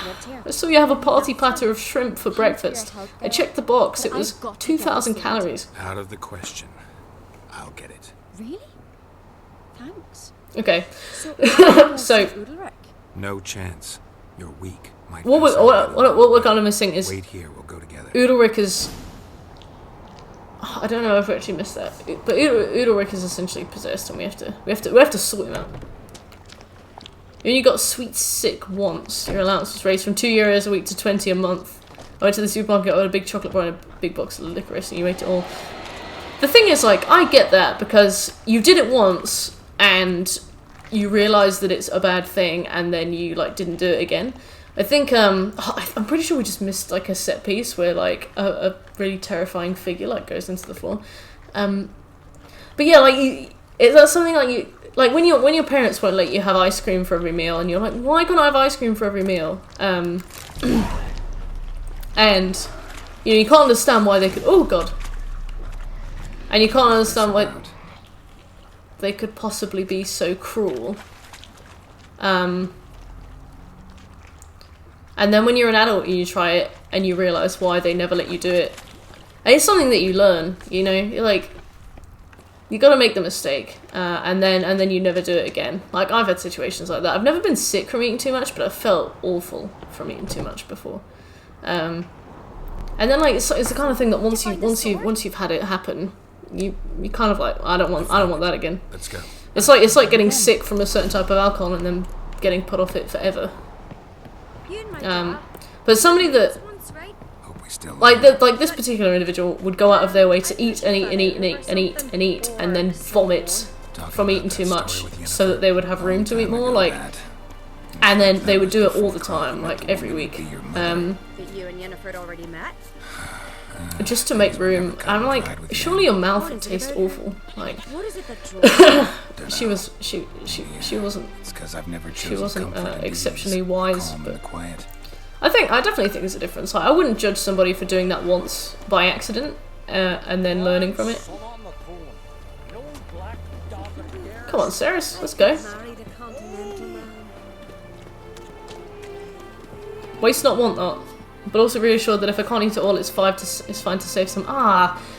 So you have a party platter of shrimp for breakfast. I checked the box; it was 2,000 calories. Out of the question. I'll get it. Really? Thanks. Okay. So No chance. You're weak. what we're kind of missing is wait here. We'll go together. Udalric is. I don't know if I actually missed that, but Udalric is essentially possessed, and we have to sort him out. You only got sweet sick once. Your allowance was raised from 2 euros a week to 20 a month. I went to the supermarket, ordered a big chocolate bar and a big box of licorice, and you ate it all. The thing is, like, I get that because you did it once and you realised that it's a bad thing, and then you like didn't do it again. I think I'm pretty sure we just missed like a set piece where like a really terrifying figure like goes into the floor. But yeah, like is that something like you like when your parents won't let you have ice cream for every meal, and you're like, why can't I have ice cream for every meal? And you can't understand why they could. Oh god. And you can't understand why they could possibly be so cruel. And then when you're an adult and you try it and you realise why they never let you do it. And it's something that you learn, you know? You're like, you gotta make the mistake, and then you never do it again. Like, I've had situations like that. I've never been sick from eating too much, but I've felt awful from eating too much before. And then like it's the kind of thing that once you've had it happen, you kind of like, I don't want that again. Let's go. It's like getting sick from a certain type of alcohol and then getting put off it forever. But somebody that like this particular individual would go out of their way to eat and eat and eat and eat and eat and eat and then vomit from eating too much so that they would have room to eat more, like, and then they would do it all the time, like every week. That you and Yennefer had already met? Just to make room. I'm like, surely your mouth would taste awful. Like, What is it that she wasn't. It's 'cause I've never She chosen wasn't comfort in the exceptionally ease, wise, calm but and the quiet. I definitely think there's a difference. Like, I wouldn't judge somebody for doing that once by accident and then learning from it. Come on, Ceres, let's go. Waste not, want not. But also reassured that if I can't eat it all, it's fine to save some.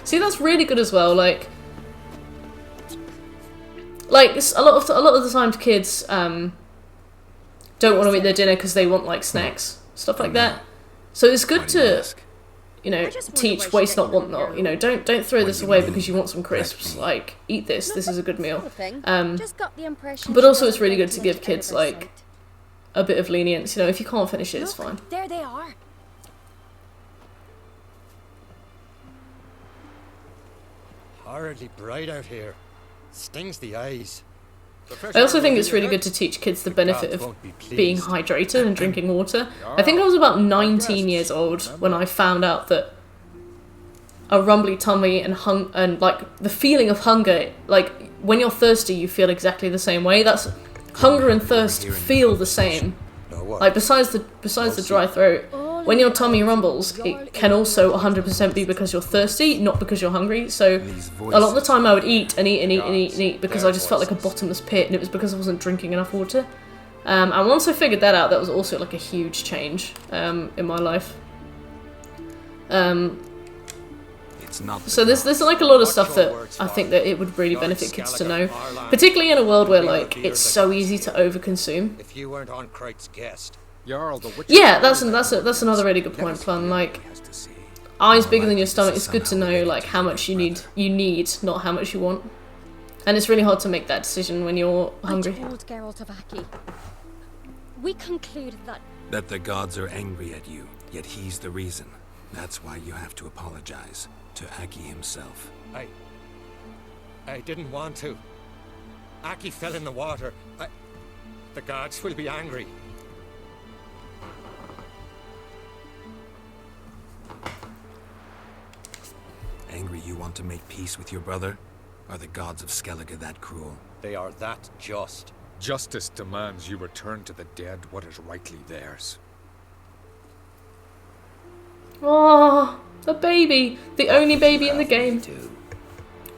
See, that's really good as well. Like it's a lot of the times kids don't want to eat their dinner because they want like snacks, stuff like that. So it's good to, you know, teach waste not, want not. You know, don't throw this away because you want some crisps. Like, eat this. This is a good meal. But also it's really good to give kids like a bit of lenience. You know, if you can't finish it, it's fine. There they are. Horridly bright out here. Stings the eyes. I also think it's really good to teach kids the benefit of being hydrated and drinking water. I think I was about 19 years old when I found out that a rumbly tummy and like the feeling of hunger, like when you're thirsty you feel exactly the same way. That's hunger and thirst feel the same. Like besides the dry throat, when your tummy rumbles, it can also 100% be because you're thirsty, not because you're hungry. So a lot of the time I would eat and eat and eat and eat and eat because I just felt like a bottomless pit, and it was because I wasn't drinking enough water. And once I figured that out, that was also like a huge change in my life. So there's like a lot of stuff that I think that it would really benefit kids to know, particularly in a world where like it's so easy to overconsume. If you weren't on Kreit's guest. Yeah, that's another really good point, Plum. Like, eyes bigger than your stomach. It's good to know like how much you need, not how much you want. And it's really hard to make that decision when you're hungry. I told Geralt of Aki. We concluded that... That the gods are angry at you, yet he's the reason. That's why you have to apologize to Aki himself. I didn't want to. Aki fell in the water. The gods will be angry. Angry you want to make peace with your brother? Are the gods of Skellige that cruel? They are that just. Justice demands you return to the dead what is rightly theirs. Oh, a baby. The only baby in the game. To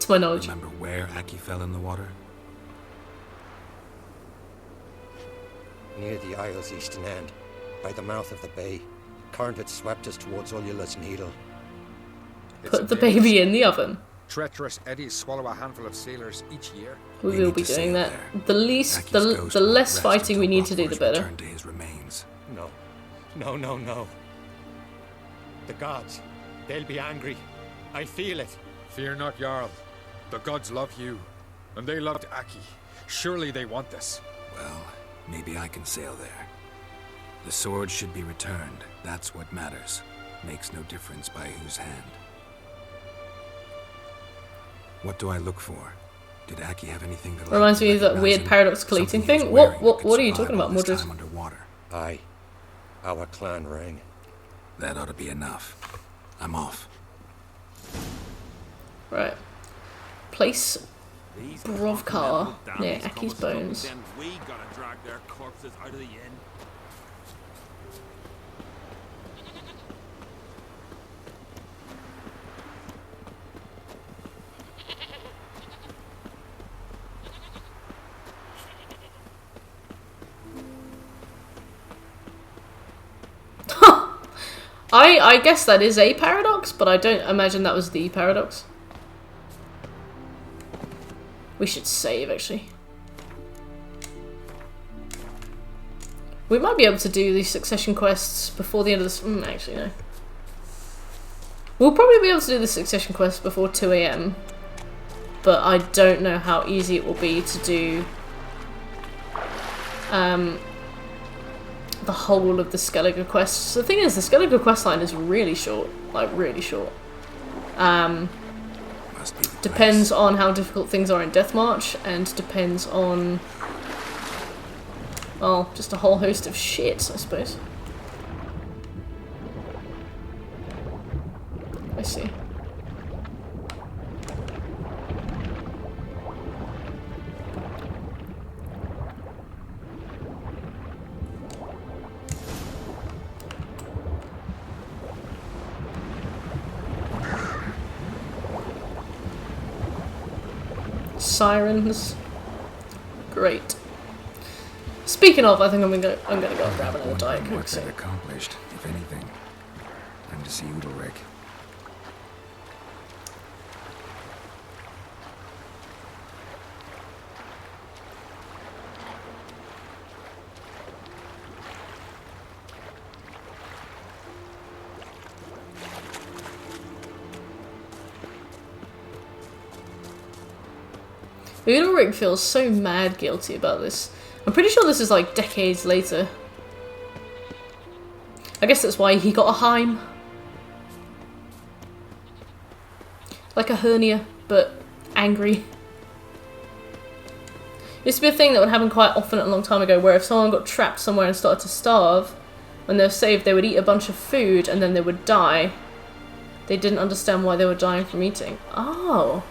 my knowledge. Remember where Aki fell in the water? Near the Isle's eastern end, by the mouth of the bay. Current had swept us towards Ullula's Needle. Put the baby in the oven. Treacherous eddies swallow a handful of sailors each year. We will be doing that. The less fighting we need to do, the better. To his remains. No. The gods, they'll be angry. I feel it. Fear not, Jarl. The gods love you, and they loved Aki. Surely they want this. Well, maybe I can sail there. The sword should be returned. That's what matters. Makes no difference by whose hand. What do I look for? Did Aki have anything that reminds me of that weird paradoxical eating thing? What are you talking about, Mordred? Aye. Our clan ring. That ought to be enough. I'm off. Right. Place Brovkar near Aki's bones. We gotta drag their corpses out of the inn. I guess that is a paradox, but I don't imagine that was the paradox. We should save, actually. We might be able to do these succession quests before the end of this. Actually, no. We'll probably be able to do the succession quests before 2 AM, but I don't know how easy it will be to do the whole of the Skellige quests. The thing is, the Skellige quest line is really short, like really short. Depends on how difficult things are in Deathmarch, and depends on, well, just a whole host of shit, I suppose. I see. Sirens. Great. Speaking of, I think I'm gonna go and grab another Diet Coke. What's that accomplished, if anything? Time to see Udalric. Udalric feels so mad guilty about this. I'm pretty sure this is like decades later. I guess that's why he got a Heim. Like a hernia, but angry. Used to be a thing that would happen quite often a long time ago, where if someone got trapped somewhere and started to starve, when they were saved they would eat a bunch of food and then they would die. They didn't understand why they were dying from eating. Oh.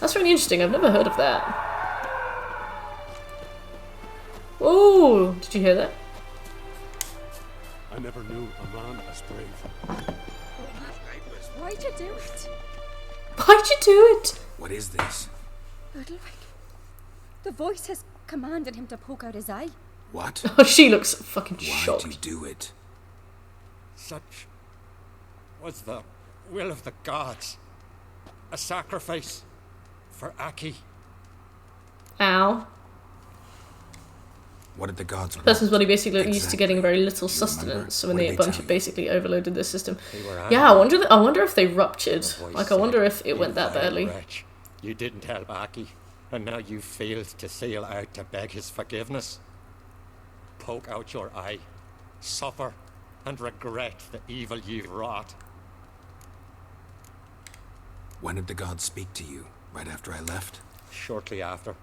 That's really interesting, I've never heard of that. Oh, did you hear that? I never knew a man as brave. Why'd you do it? Why'd you do it? What is this? Udalric. The voice has commanded him to poke out his eye. What? Oh, she looks fucking shocked. Why'd you do it? Such was the will of the gods. A sacrifice for Aki. Ow. What did the gods want? Person's body basically used to getting very little sustenance when they basically overloaded the system. Yeah, I wonder if they ruptured. Like, I wonder if it went that badly. Wretch. You didn't help Aki. And now you failed to sail out to beg his forgiveness. Poke out your eye, suffer, and regret the evil you've wrought. When did the gods speak to you? Right after I left? Shortly after.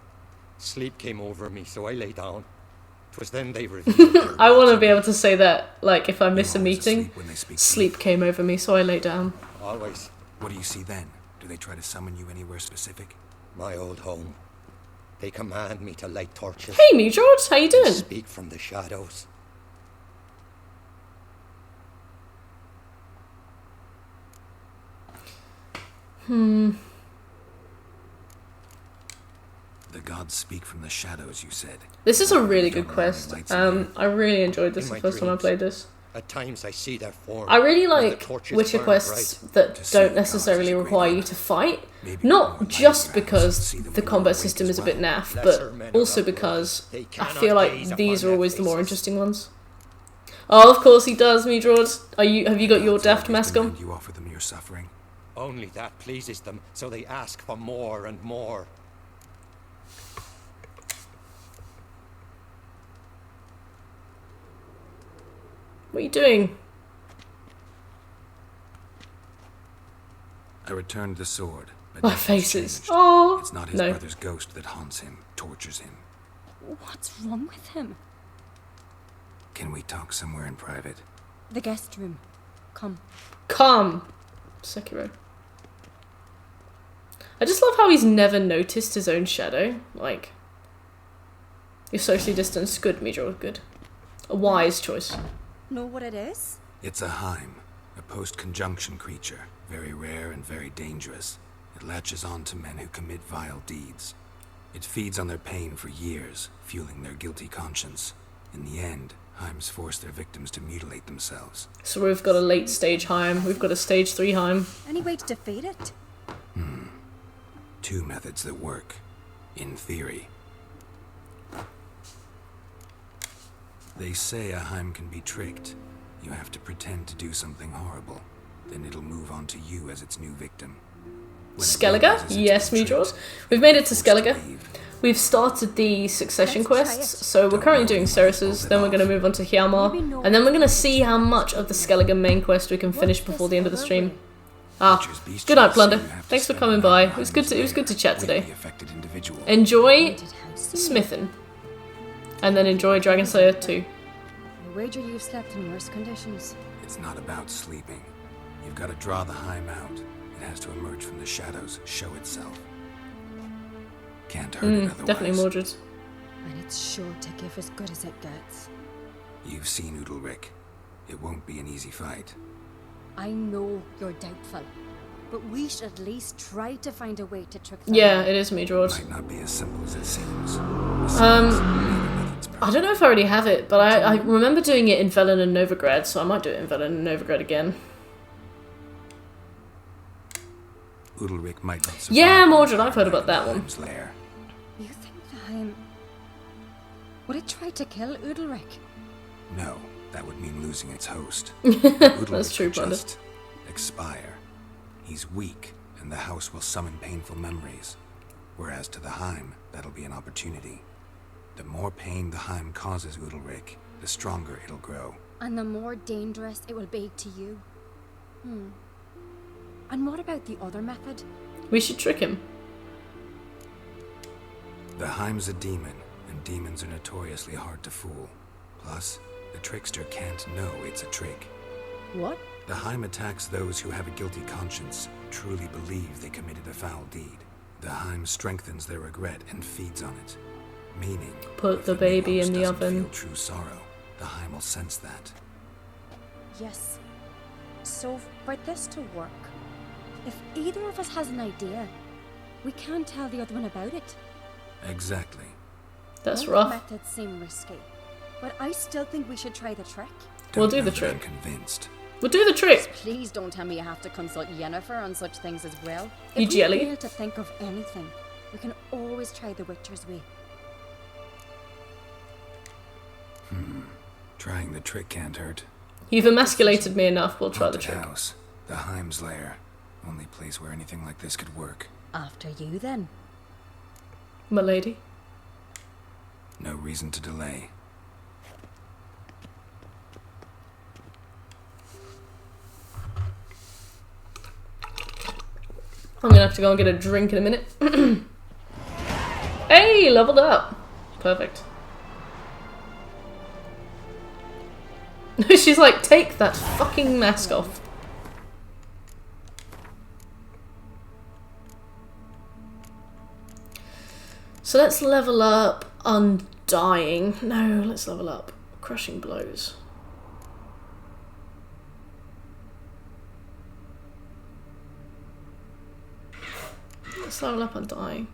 Sleep came over me, so I lay down. 'Twas then they revealed. I want to be able to say that, like, if I miss a meeting, sleep came over me, so I lay down. Always. What do you see then? Do they try to summon you anywhere specific? My old home. They command me to light torches. Hey, New George, how you doing? Speak from the shadows. The gods speak from the shadows, you said. This is a really good quest. I really enjoyed this the first time I played this. At times I see their form. I really like Witcher quests that don't necessarily require you to fight. Not just because the combat system is a bit naff, but also because I feel like these are always the more interesting ones. Oh, of course he does, me, George. Have you got your daft mask on? You offer them your suffering. Only that pleases them, so they ask for more and more. What are you doing? I returned the sword. But My faces. Oh, it's not his brother's ghost that haunts him, tortures him. What's wrong with him? Can we talk somewhere in private? The guest room. Come. Come. Sekiro. I just love how he's never noticed his own shadow. Like, you're socially distanced. Good, Midro. Good. A wise choice. Know what it is? It's a Heim, a post-conjunction creature. Very rare and very dangerous. It latches on to men who commit vile deeds. It feeds on their pain for years, fueling their guilty conscience. In the end, Heims force their victims to mutilate themselves. So we've got a late stage Heim. We've got a stage 3 Heim. Any way to defeat it? Two methods that work. In theory. They say a Heim can be tricked. You have to pretend to do something horrible. Then it'll move on to you as its new victim. Skellige? Yes, Midros. We've made it to Skellige. We've started the succession quests, so we're currently doing Ceres's, then we're going to move on to Hjalmar, and then we're going to see how much of the Skellige main quest we can finish before the end of the stream. Good night, Plunder. Thanks for coming by. It was good to chat today. Enjoy smithing. And then enjoy Dragon Slayer 2. I wager you've slept in worse conditions. It's not about sleeping. You've got to draw the Heim out. It has to emerge from the shadows, show itself. Can't hurt it otherwise. Definitely Mordred. And it's sure to give as good as it gets. You've seen Udalric. It won't be an easy fight. I know you're doubtful, but we should at least try to find a way to trick them. Yeah, it is me, George. Might not be as simple as it seems. I don't know if I already have it, but I remember doing it in Velen and Novigrad, so I might do it in Velen and Novigrad again. Udalric might not survive. Yeah, Mordred, I've heard about that one. You think the Heim... Would it try to kill Udalric? No, that would mean losing its host. That's true, Plunder. Just expire. He's weak, and the house will summon painful memories. Whereas to the Heim, that'll be an opportunity. The more pain the Heim causes Udalric, the stronger it'll grow. And the more dangerous it will be to you. And what about the other method? We should trick him. The Heim's a demon, and demons are notoriously hard to fool. Plus, the trickster can't know it's a trick. What? The Heim attacks those who have a guilty conscience, truly believe they committed a foul deed. The Heim strengthens their regret and feeds on it. Meaning, put the baby in the oven. Feel true sorrow, the Heim will sense that. Yes. So, for this to work, if either of us has an idea, we can't tell the other one about it. Exactly. That's Both rough. methods seem risky, but I still think we should try the trick. We'll do the trick. I'm convinced. We'll do the trick. Please don't tell me you have to consult Yennefer on such things as well. You jelly? If we fail to think of anything, we can always try the Witcher's way. Trying the trick can't hurt. You've emasculated me enough, we'll try the Haunted trick. house, the Heim's lair. Only place where anything like this could work. After you, then. my lady. No reason to delay. I'm gonna have to go and get a drink in a minute. Hey, leveled up. Perfect. She's like, take that fucking mask off. So let's level up Undying. No, let's level up Crushing Blows. Let's level up Undying.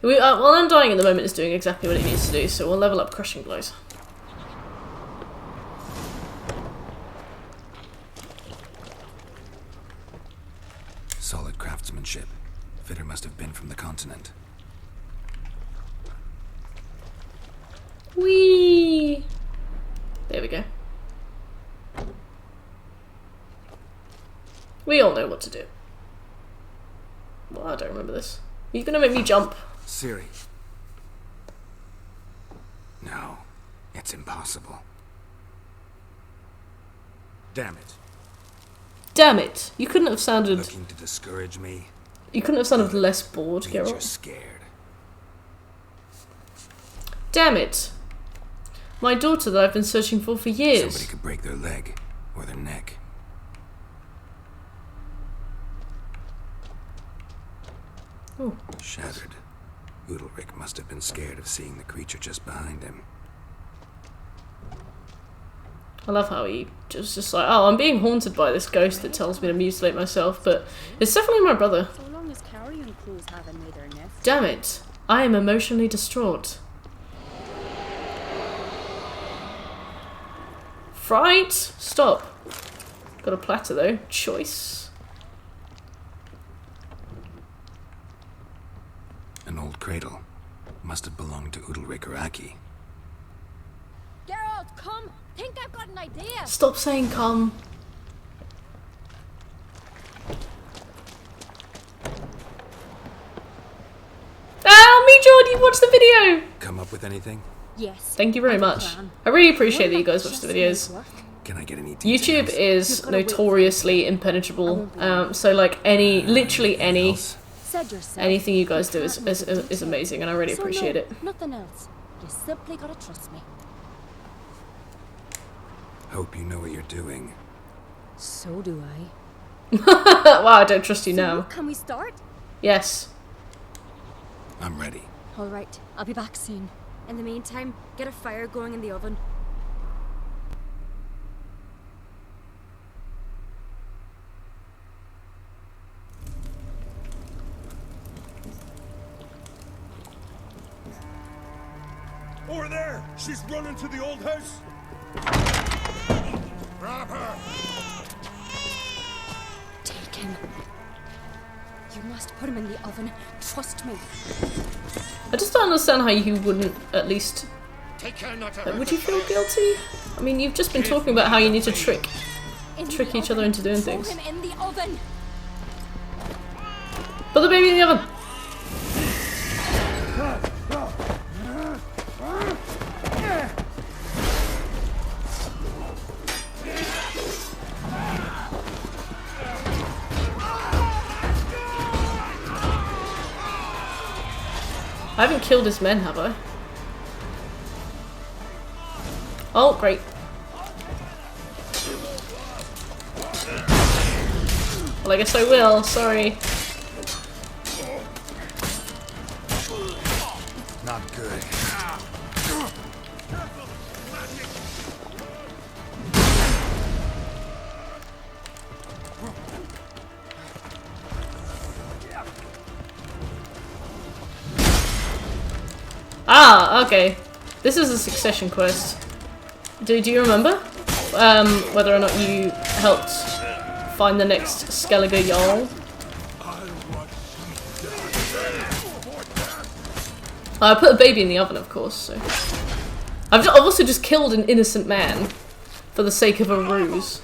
Well, Undying at the moment is doing exactly what it needs to do, so we'll level up Crushing Blows. Solid craftsmanship. Fitter must have been from the continent. Whee! There we go. We all know what to do. Well, I don't remember this. You're gonna make me jump. Ciri. No, it's impossible. Damn it. Damn it! You couldn't have sounded. Looking to discourage me? You couldn't have sounded less bored, Means Geralt. you're scared. Damn it! My daughter that I've been searching for years. Somebody could break their leg or their neck. Oh. Shattered. Udalric must have been scared of seeing the creature just behind him. I love how he just like, oh, I'm being haunted by this ghost that tells me to mutilate myself, but it's definitely my brother. So long as carrion crows haven't made their nest. Damn it. I am emotionally distraught. Fright! Stop. Got a platter though. Choice. An old cradle. Must have belonged to Udalric or Aki. Geralt, come! Think I've got an idea! Stop saying come. Ah, me, Jordy, watch the video! Come up with anything? Yes. Thank you very much. I really appreciate that you guys watch the videos. Can I get any details? YouTube is notoriously impenetrable, so like literally anything you guys do is amazing, and I really appreciate it. Nothing else. You simply gotta trust me. Hope you know what you're doing. So do I. Wow, I don't trust you now. Can we start? Yes. I'm ready. Alright, I'll be back soon. In the meantime, get a fire going in the oven. Over there! She's running to the old house! Grab her! Take him. You must put him in the oven. Trust me. I just don't understand how you wouldn't at least... would you feel guilty? I mean, you've just been talking about how you need to trick each other into doing things. Throw him in the oven. Put the baby in the oven! I haven't killed his men, have I? Oh, great. Well, I guess I will, sorry. Not good. Ah, okay. This is a succession quest. Do you remember? Whether or not you helped find the next Skellige Jarl? I put a baby in the oven, of course, so... I've also just killed an innocent man for the sake of a ruse.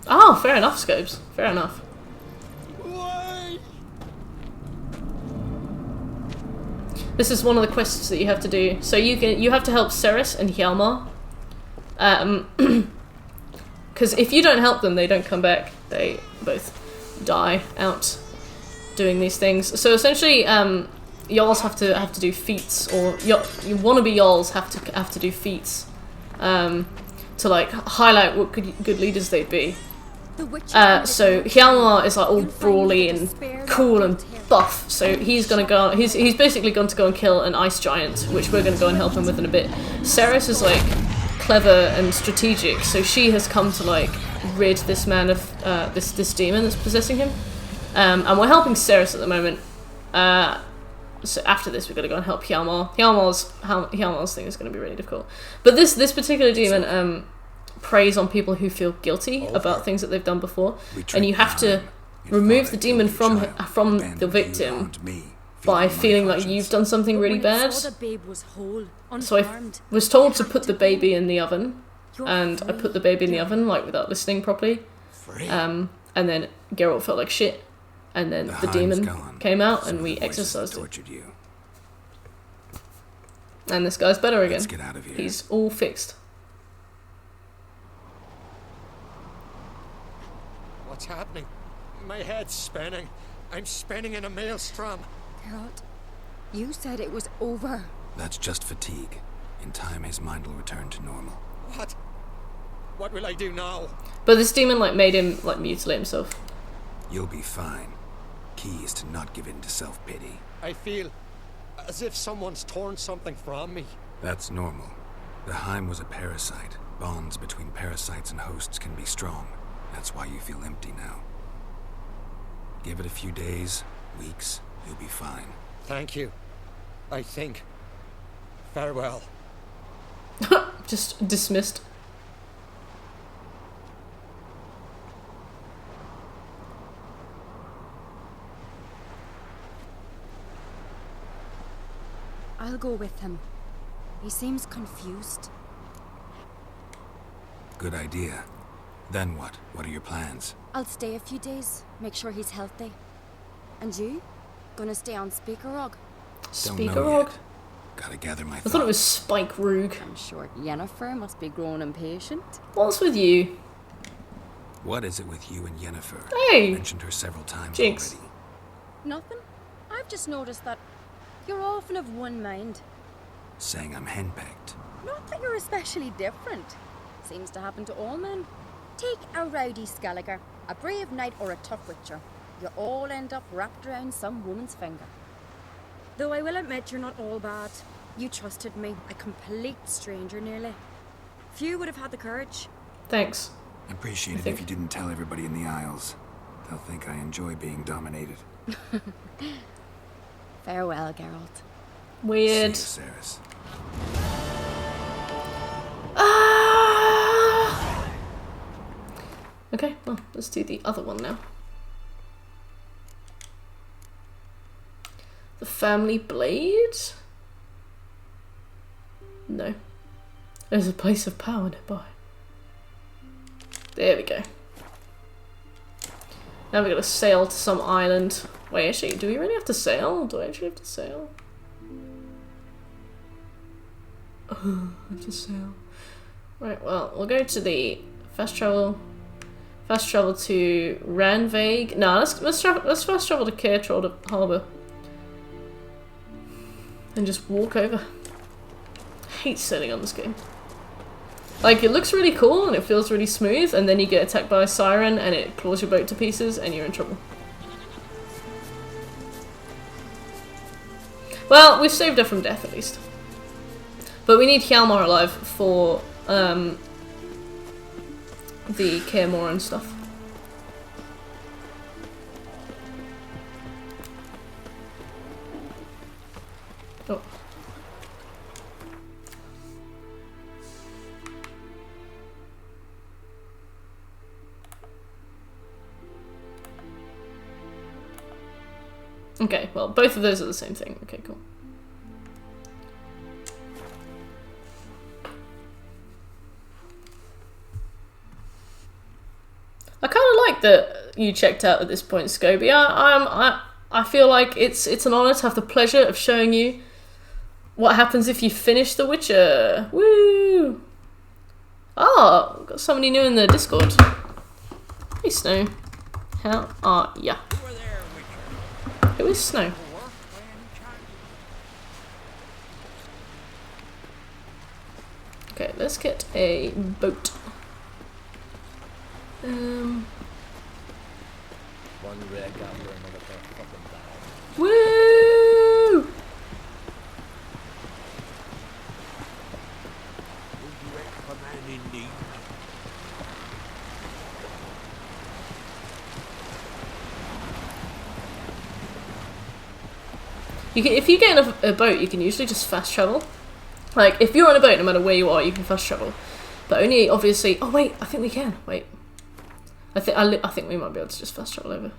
Oh, fair enough, Scopes. Fair enough. This is one of the quests that you have to do. So you have to help Ceres and Hjalmar. Because if you don't help them, they don't come back. They both die out doing these things. So essentially, Jarls have to do feats, or you wannabe Jarls have to do feats to like highlight what good leaders they'd be. So Hjalmar is like all brawly and cool and buff. So he's gonna go. He's basically going to go and kill an ice giant, which we're gonna go and help him with in a bit. Ceres is like clever and strategic, so she has come to like rid this man of this demon that's possessing him. And we're helping Ceres at the moment. So after this, we're gonna go and help Hjalmar. Hjalmar's thing is gonna be really difficult. But this particular demon preys on people who feel guilty about things that they've done before, and you have to remove the demon from the victim by feeling like you've done something really bad. So I was told to put the baby in the oven, and I put the baby in the oven like without listening properly. And then Geralt felt like shit, and then the demon came out, and we exorcised it. And this guy's better again. Let's get out of here. He's all fixed. What's happening? My head's spinning. I'm spinning in a maelstrom. Geralt, you said it was over. That's just fatigue. In time, his mind will return to normal. What? What will I do now? But this demon like made him like mutilate himself. You'll be fine. Key is to not give in to self-pity. I feel as if someone's torn something from me. That's normal. The Heim was a parasite. Bonds between parasites and hosts can be strong. That's why you feel empty now. Give it a few days, weeks, you'll be fine. Thank you. I think. Farewell. Just dismissed. I'll go with him. He seems confused. Good idea. Then what? What are your plans? I'll stay a few days, make sure he's healthy. And you? Gonna stay on Speaker Rog? Speaker Rog? Gotta gather my thoughts. I thought it was Spike Roog. I'm sure Yennefer must be growing impatient. What's with you? What is it with you and Yennefer? Hey! I mentioned her several times Jinx. already. Nothing. I've just noticed that you're often of one mind. Saying I'm henpecked. Not that you're especially different. Seems to happen to all men. Take a rowdy Skelliger, a brave knight or a tough witcher. You all end up wrapped around some woman's finger. Though I will admit you're not all bad. You trusted me, a complete stranger nearly. Few would have had the courage. Thanks. I'd appreciate it if you didn't tell everybody in the Isles. They'll think I enjoy being dominated. Farewell, Geralt. Weird. See you, Ceres. Okay, well, let's do the other one now. The Family Blade? No. There's a place of power nearby. There we go. Now we're gonna sail to some island. Wait, actually, do we really have to sail? Do I actually have to sail? Oh, I have to sail. Right, well, we'll go to the fast travel to Ranveig. No, let's fast travel to Cairtrod Harbour. And just walk over. I hate sailing on this game. Like, it looks really cool and it feels really smooth, and then you get attacked by a siren and it claws your boat to pieces and you're in trouble. Well, we've saved her from death at least. But we need Hjalmar alive for the Kaer Morhen stuff. Oh. Okay, well, both of those are the same thing. Okay, cool. that you checked out at this point, Scobie. I feel like it's an honor to have the pleasure of showing you what happens if you finish The Witcher. Woo! Oh, got somebody new in the Discord. Hey, Snow. How are ya? Who is Snow? Okay, let's get a boat. One wreck after another for fucking bad. Woo! If you get in a boat, you can usually just fast travel. Like, if you're on a boat, no matter where you are, you can fast travel. But only, obviously... Oh, wait, I think we can. Wait. I think we might be able to just fast travel over.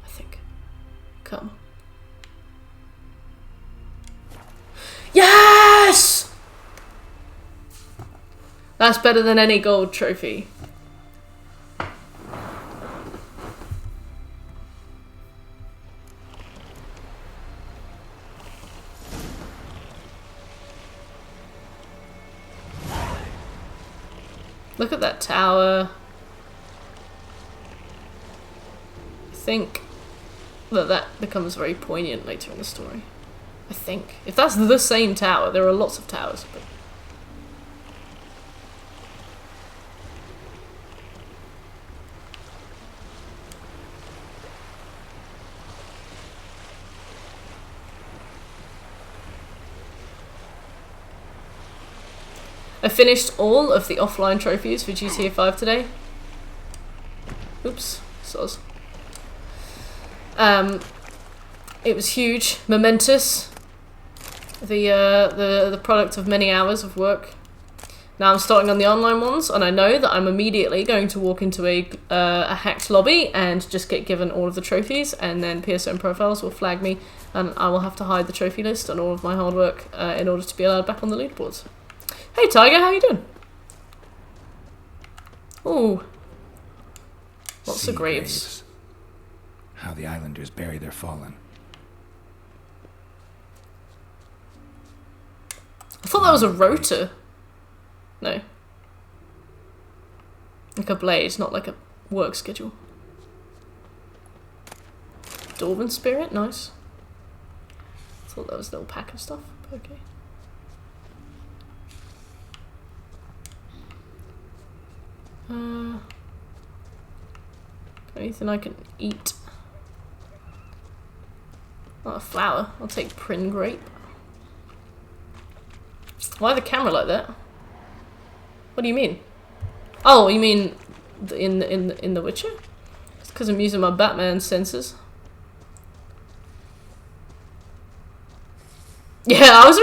I think. Come. Yes! That's better than any gold trophy. Look at that tower. I think that becomes very poignant later in the story. I think. If that's the same tower, there are lots of towers, but... I finished all of the offline trophies for GTA 5 today. Oops, soz. It was huge, momentous. The product of many hours of work. Now I'm starting on the online ones, and I know that I'm immediately going to walk into a hacked lobby and just get given all of the trophies, and then PSN profiles will flag me, and I will have to hide the trophy list and all of my hard work in order to be allowed back on the leaderboards. Hey Tiger, how you doing? Ooh. Lots of graves. How the islanders bury their fallen. I thought that was a rotor. No. Like a blade, not like a work schedule. Dwarven spirit, nice. Thought that was a little pack of stuff, but okay. Anything I can eat? Oh, a flower. I'll take Prin grape. Why the camera like that? What do you mean? Oh, you mean in The Witcher? It's because I'm using my Batman senses. Yeah, I was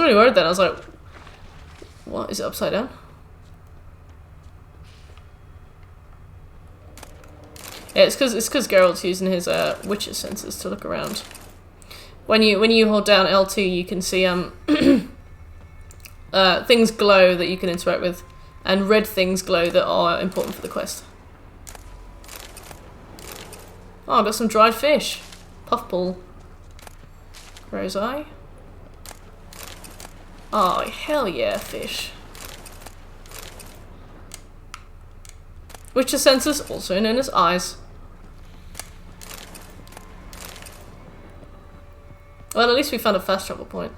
really worried then. I was like, what, is it upside down? Yeah, it's because Geralt's using his Witcher senses to look around. When you hold down L2, you can see things glow that you can interact with, and red things glow that are important for the quest. Oh, I got some dried fish. Puffball. Crow's eye. Oh, hell yeah, fish. Witcher senses, also known as eyes. Well, at least we found a fast travel point.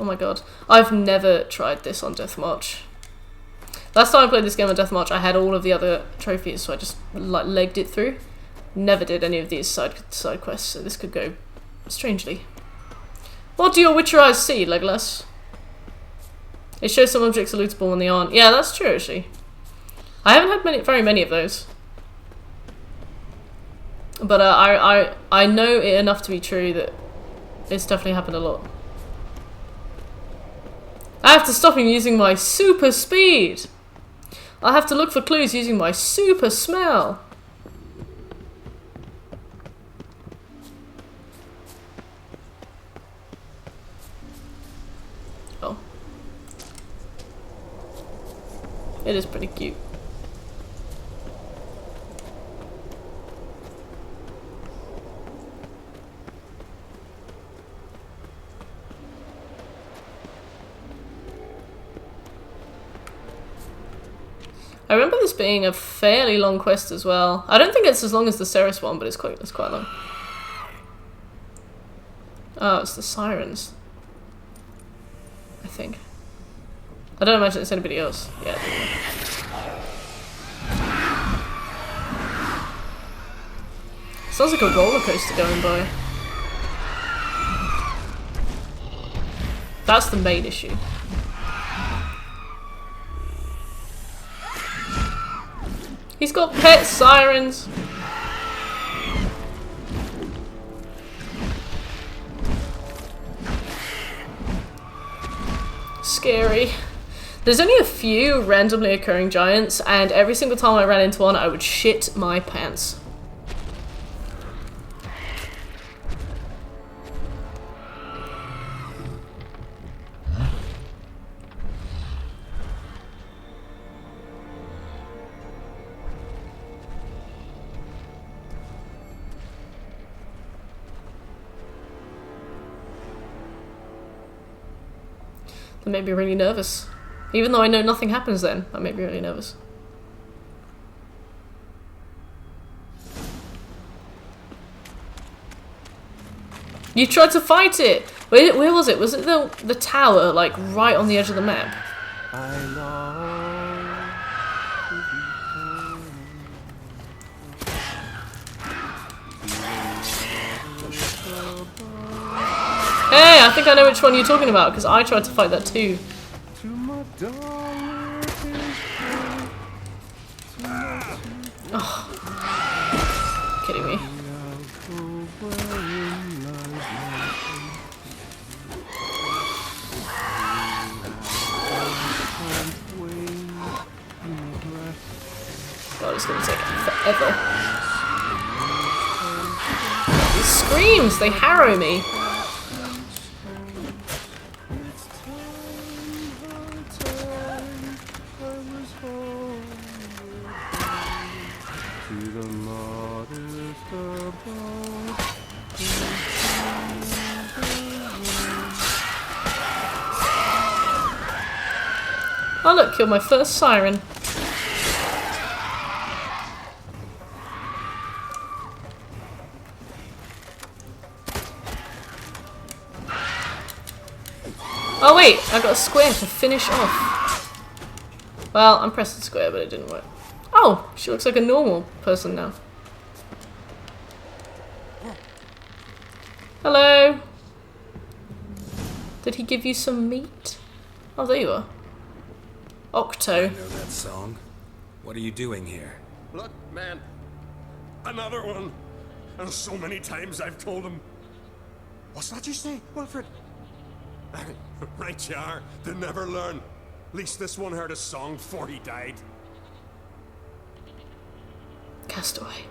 Oh my god. I've never tried this on Deathmarch. Last time I played this game on Deathmarch, I had all of the other trophies, so I just like legged it through. Never did any of these side quests, so this could go strangely. What do your Witcher eyes see, Legolas? It shows some objects are lootable when they aren't. Yeah, that's true, actually. I haven't had very many of those. But I know it enough to be true that it's definitely happened a lot. I have to stop him using my super speed. I have to look for clues using my super smell. Oh. It is pretty cute. I remember this being a fairly long quest as well. I don't think it's as long as the Ceres one, but it's quite long. Oh, it's the sirens. I think. I don't imagine it's anybody else. Yeah. Sounds like a roller coaster going by. That's the main issue. He's got pet sirens. Scary. There's only a few randomly occurring giants, and every single time I ran into one, I would shit my pants. That made me really nervous. Even though I know nothing happens then, that made me really nervous. You tried to fight it! Where was it? Was it the tower, like, right on the edge of the map? Hey, I think I know which one you're talking about, because I tried to fight that too. Oh. Kidding me. God, it's gonna take forever. These screams, they harrow me. Oh look, killed my first siren. Oh wait, I got a square to finish off. Well, I'm pressing square, but it didn't work. Oh, she looks like a normal person now. Hello. Did he give you some meat? Oh, there you are. Octo. I know that song. What are you doing here? Look, man. Another one. And so many times I've told him. What's that you say, Wilfred? Right you are. They never learn. At least this one heard a song before he died. Castaway.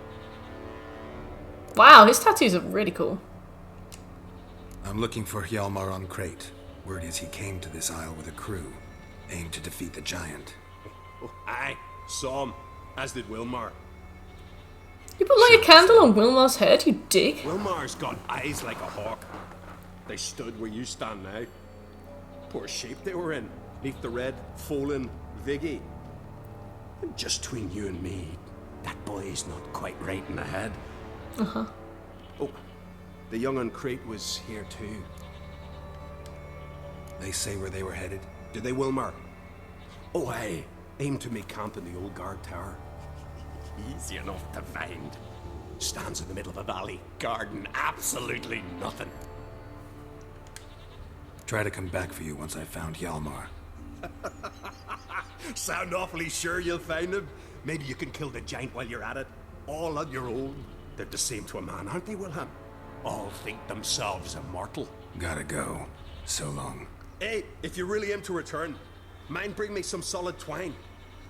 Wow, his tattoos are really cool. I'm looking for Hjalmar on Crate. Word is he came to this isle with a crew, aimed to defeat the giant. Oh, aye, saw him, as did Wilmar. You put like a candle on Wilmar's head, you dick. Wilmar's got eyes like a hawk. They stood where you stand now. Poor shape they were in, neath the red, Folin Viggy. And just between you and me, that boy's not quite right in the head. Uh-huh. Oh, the young on Crate was here too. They say where they were headed? Did they, Wilmar? Oh, aye. Aimed to make camp in the old guard tower. Easy enough to find. Stands in the middle of a valley, garden absolutely nothing. Try to come back for you once I've found Hjalmar. Sound awfully sure you'll find him. Maybe you can kill the giant while you're at it. All on your own. They're the same to a man, aren't they, Wilhelm? All think themselves immortal. Gotta go. So long. Hey, if you're really in to return, mind bring me some solid twine.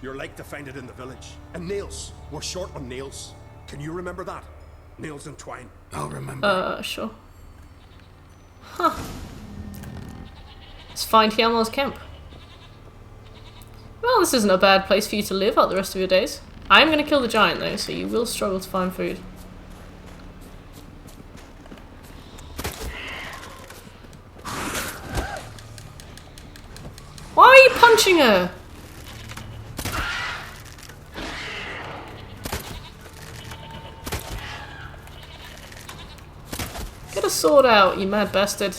You're like to find it in the village. And nails. We're short on nails. Can you remember that? Nails and twine. I'll remember. Sure. Huh. Let's find Hjalmar's camp. Well, this isn't a bad place for you to live out the rest of your days. I am going to kill the giant though, so you will struggle to find food. Why are you punching her? Get a sword out, you mad bastard.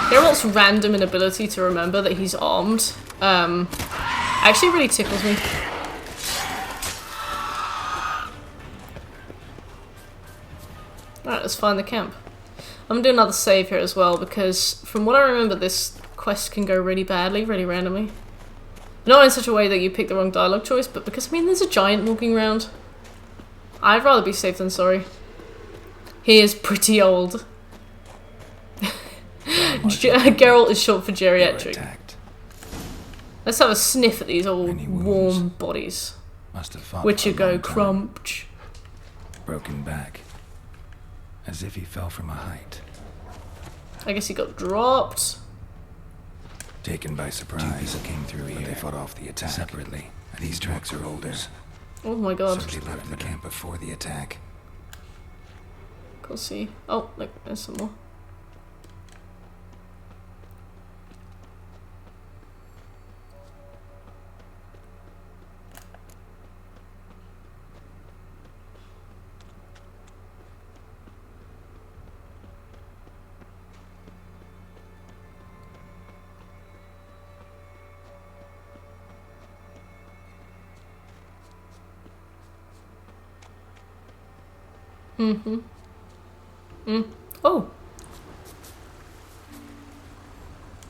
Geralt's random inability to remember that he's armed actually really tickles me. Alright, let's find the camp. I'm gonna do another save here as well because from what I remember this quest can go really badly, really randomly. Not in such a way that you pick the wrong dialogue choice, but because, I mean, there's a giant walking around. I'd rather be safe than sorry. He is pretty old. Geralt is short for geriatric. Let's have a sniff at these old warm bodies. Must have fought Witcher for a go long time. crumch. Broken back. As if he fell from a height. I guess he got dropped. Taken by surprise. Two came through here. They fought off the attack separately. These tracks are older. Oh my god. Somebody left the camp before the attack. We'll see. Oh, look, there's some more. Oh!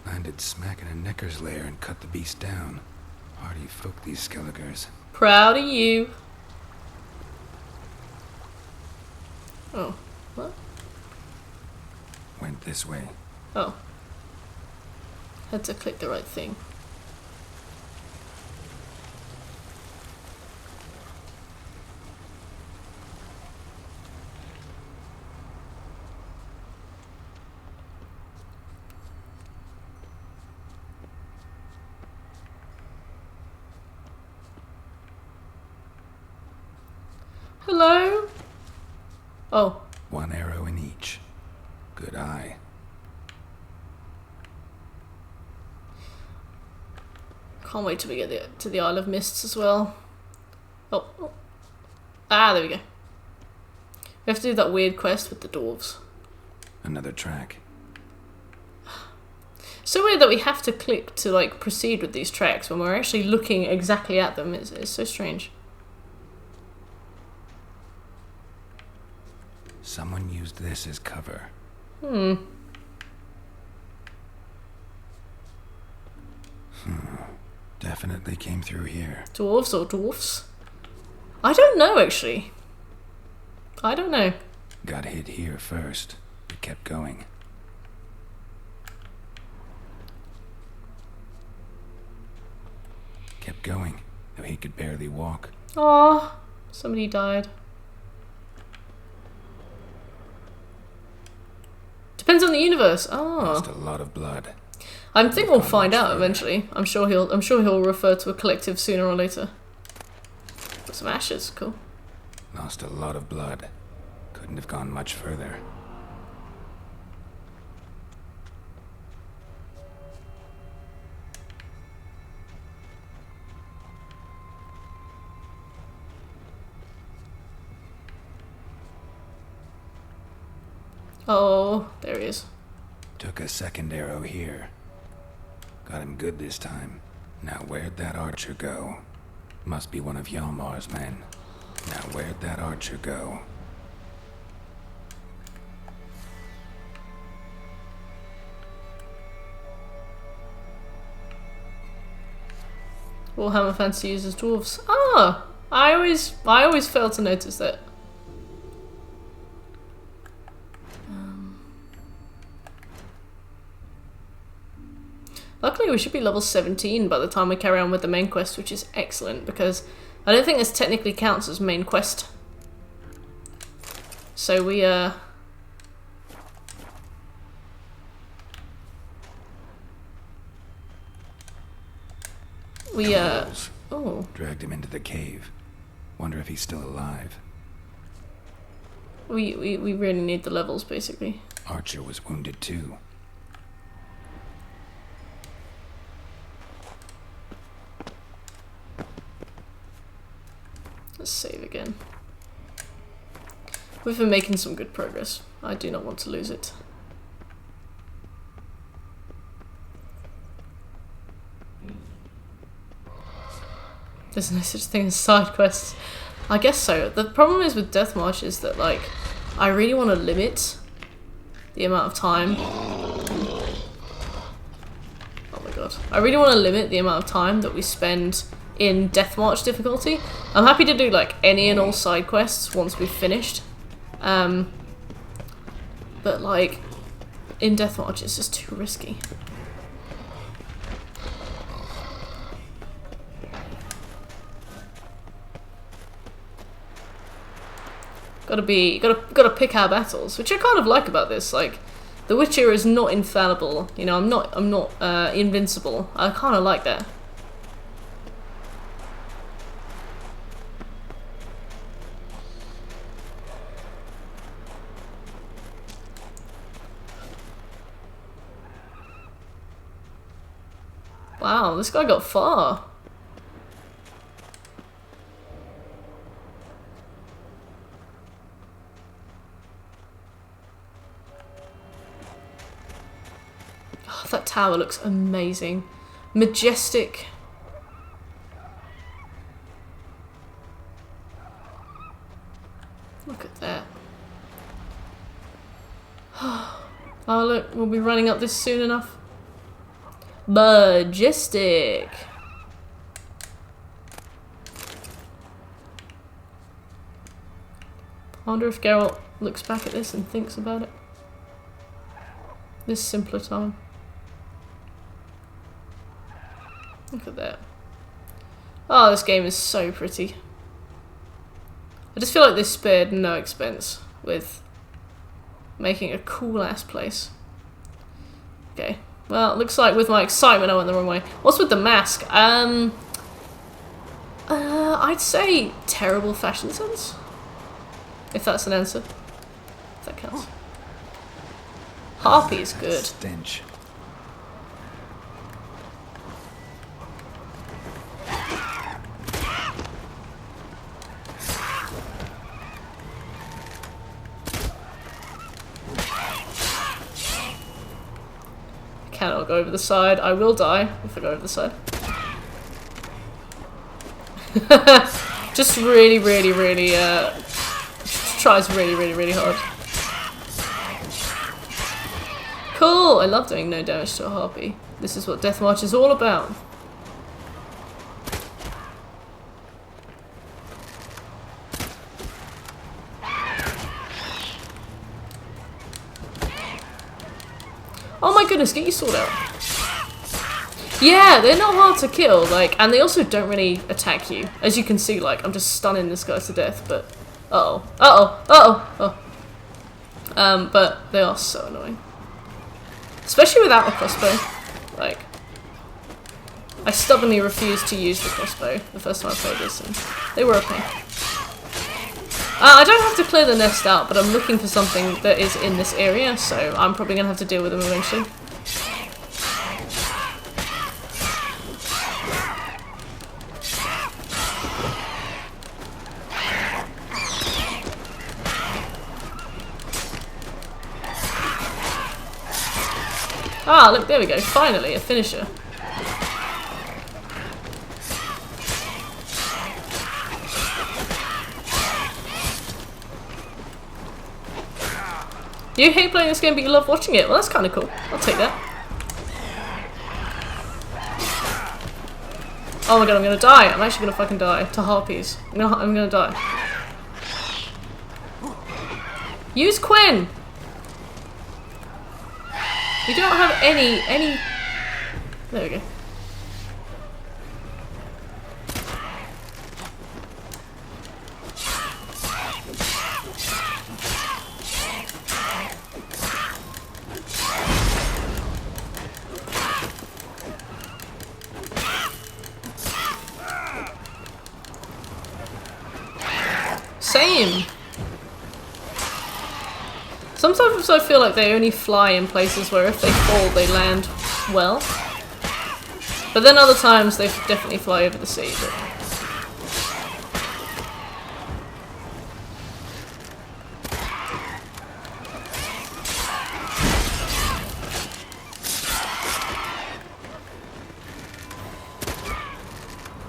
Landed smack in a necker's lair and cut the beast down. Hardy folk, these Skelligers. Proud of you. Oh, what? Went this way. Oh. Had to click the right thing. Hello? Oh. One arrow in each. Good eye. Can't wait till we get to the Isle of Mists as well. Oh. Ah, there we go. We have to do that weird quest with the dwarves. Another track. So weird that we have to click to like proceed with these tracks when we're actually looking exactly at them. It's so strange. Someone used this as cover. Definitely came through here. Dwarves or dwarfs? I don't know, actually. I don't know. Got hit here first, but kept going. Kept going, though he could barely walk. Aw, somebody died. Depends on the universe. Lost a lot of blood. I think we'll find out eventually. I'm sure he'll refer to a collective sooner or later. Got some ashes, cool. Lost a lot of blood. Couldn't have gone much further. Oh, there he is. Took a second arrow here. Got him good this time. Now where'd that archer go? Must be one of Hjalmar's men. Now where'd that archer go? Warhammer Fantasy uses dwarves. Ah! I always fail to notice that. Luckily we should be level 17 by the time we carry on with the main quest, which is excellent because I don't think this technically counts as main quest. So we oh. Dragged him into the cave. Wonder if he's still alive. We really need the levels, basically. Archer was wounded too. Let's save again. We've been making some good progress. I do not want to lose it. There's no such thing as side quests. I guess so. The problem is with Death March is that, like, I really want to limit the amount of time. Oh my god. I really want to limit the amount of time that we spend in Death March difficulty. I'm happy to do, like, any and all side quests once we've finished. But, like, in Death March it's just too risky. Gotta pick our battles, which I kind of like about this. Like, The Witcher is not infallible. You know, I'm not invincible. I kind of like that. Wow, this guy got far. Oh, that tower looks amazing. Majestic. Look at that. Oh look, we'll be running up this soon enough. Majestic. I wonder if Geralt looks back at this and thinks about it. This simpler time. Look at that. Oh, this game is so pretty. I just feel like this spared no expense with making a cool ass place. Okay. Well, it looks like with my excitement I went the wrong way. What's with the mask? I'd say terrible fashion sense. If that's an answer. If that counts. Harpy is good. Stench. Cannot go over the side. I will die if I go over the side. Just really tries really hard. Cool! I love doing no damage to a harpy. This is what Death March is all about. Oh my goodness, get your sword out. Yeah, they're not hard to kill, like, and they also don't really attack you. As you can see, like, I'm just stunning this guy to death, but... Uh-oh. But they are so annoying. Especially without a crossbow. Like, I stubbornly refused to use the crossbow the first time I played this, and they were a pain. I don't have to clear the nest out, but I'm looking for something that is in this area, so I'm probably going to have to deal with them eventually. Ah, look, there we go. Finally, a finisher. You hate playing this game, but you love watching it. Well, that's kind of cool. I'll take that. Oh my god, I'm gonna die. I'm actually gonna fucking die to harpies. I'm gonna die. Use Quinn! We don't have any... There we go. Same. Sometimes I feel like they only fly in places where if they fall, they land well. But then other times they definitely fly over the sea. But...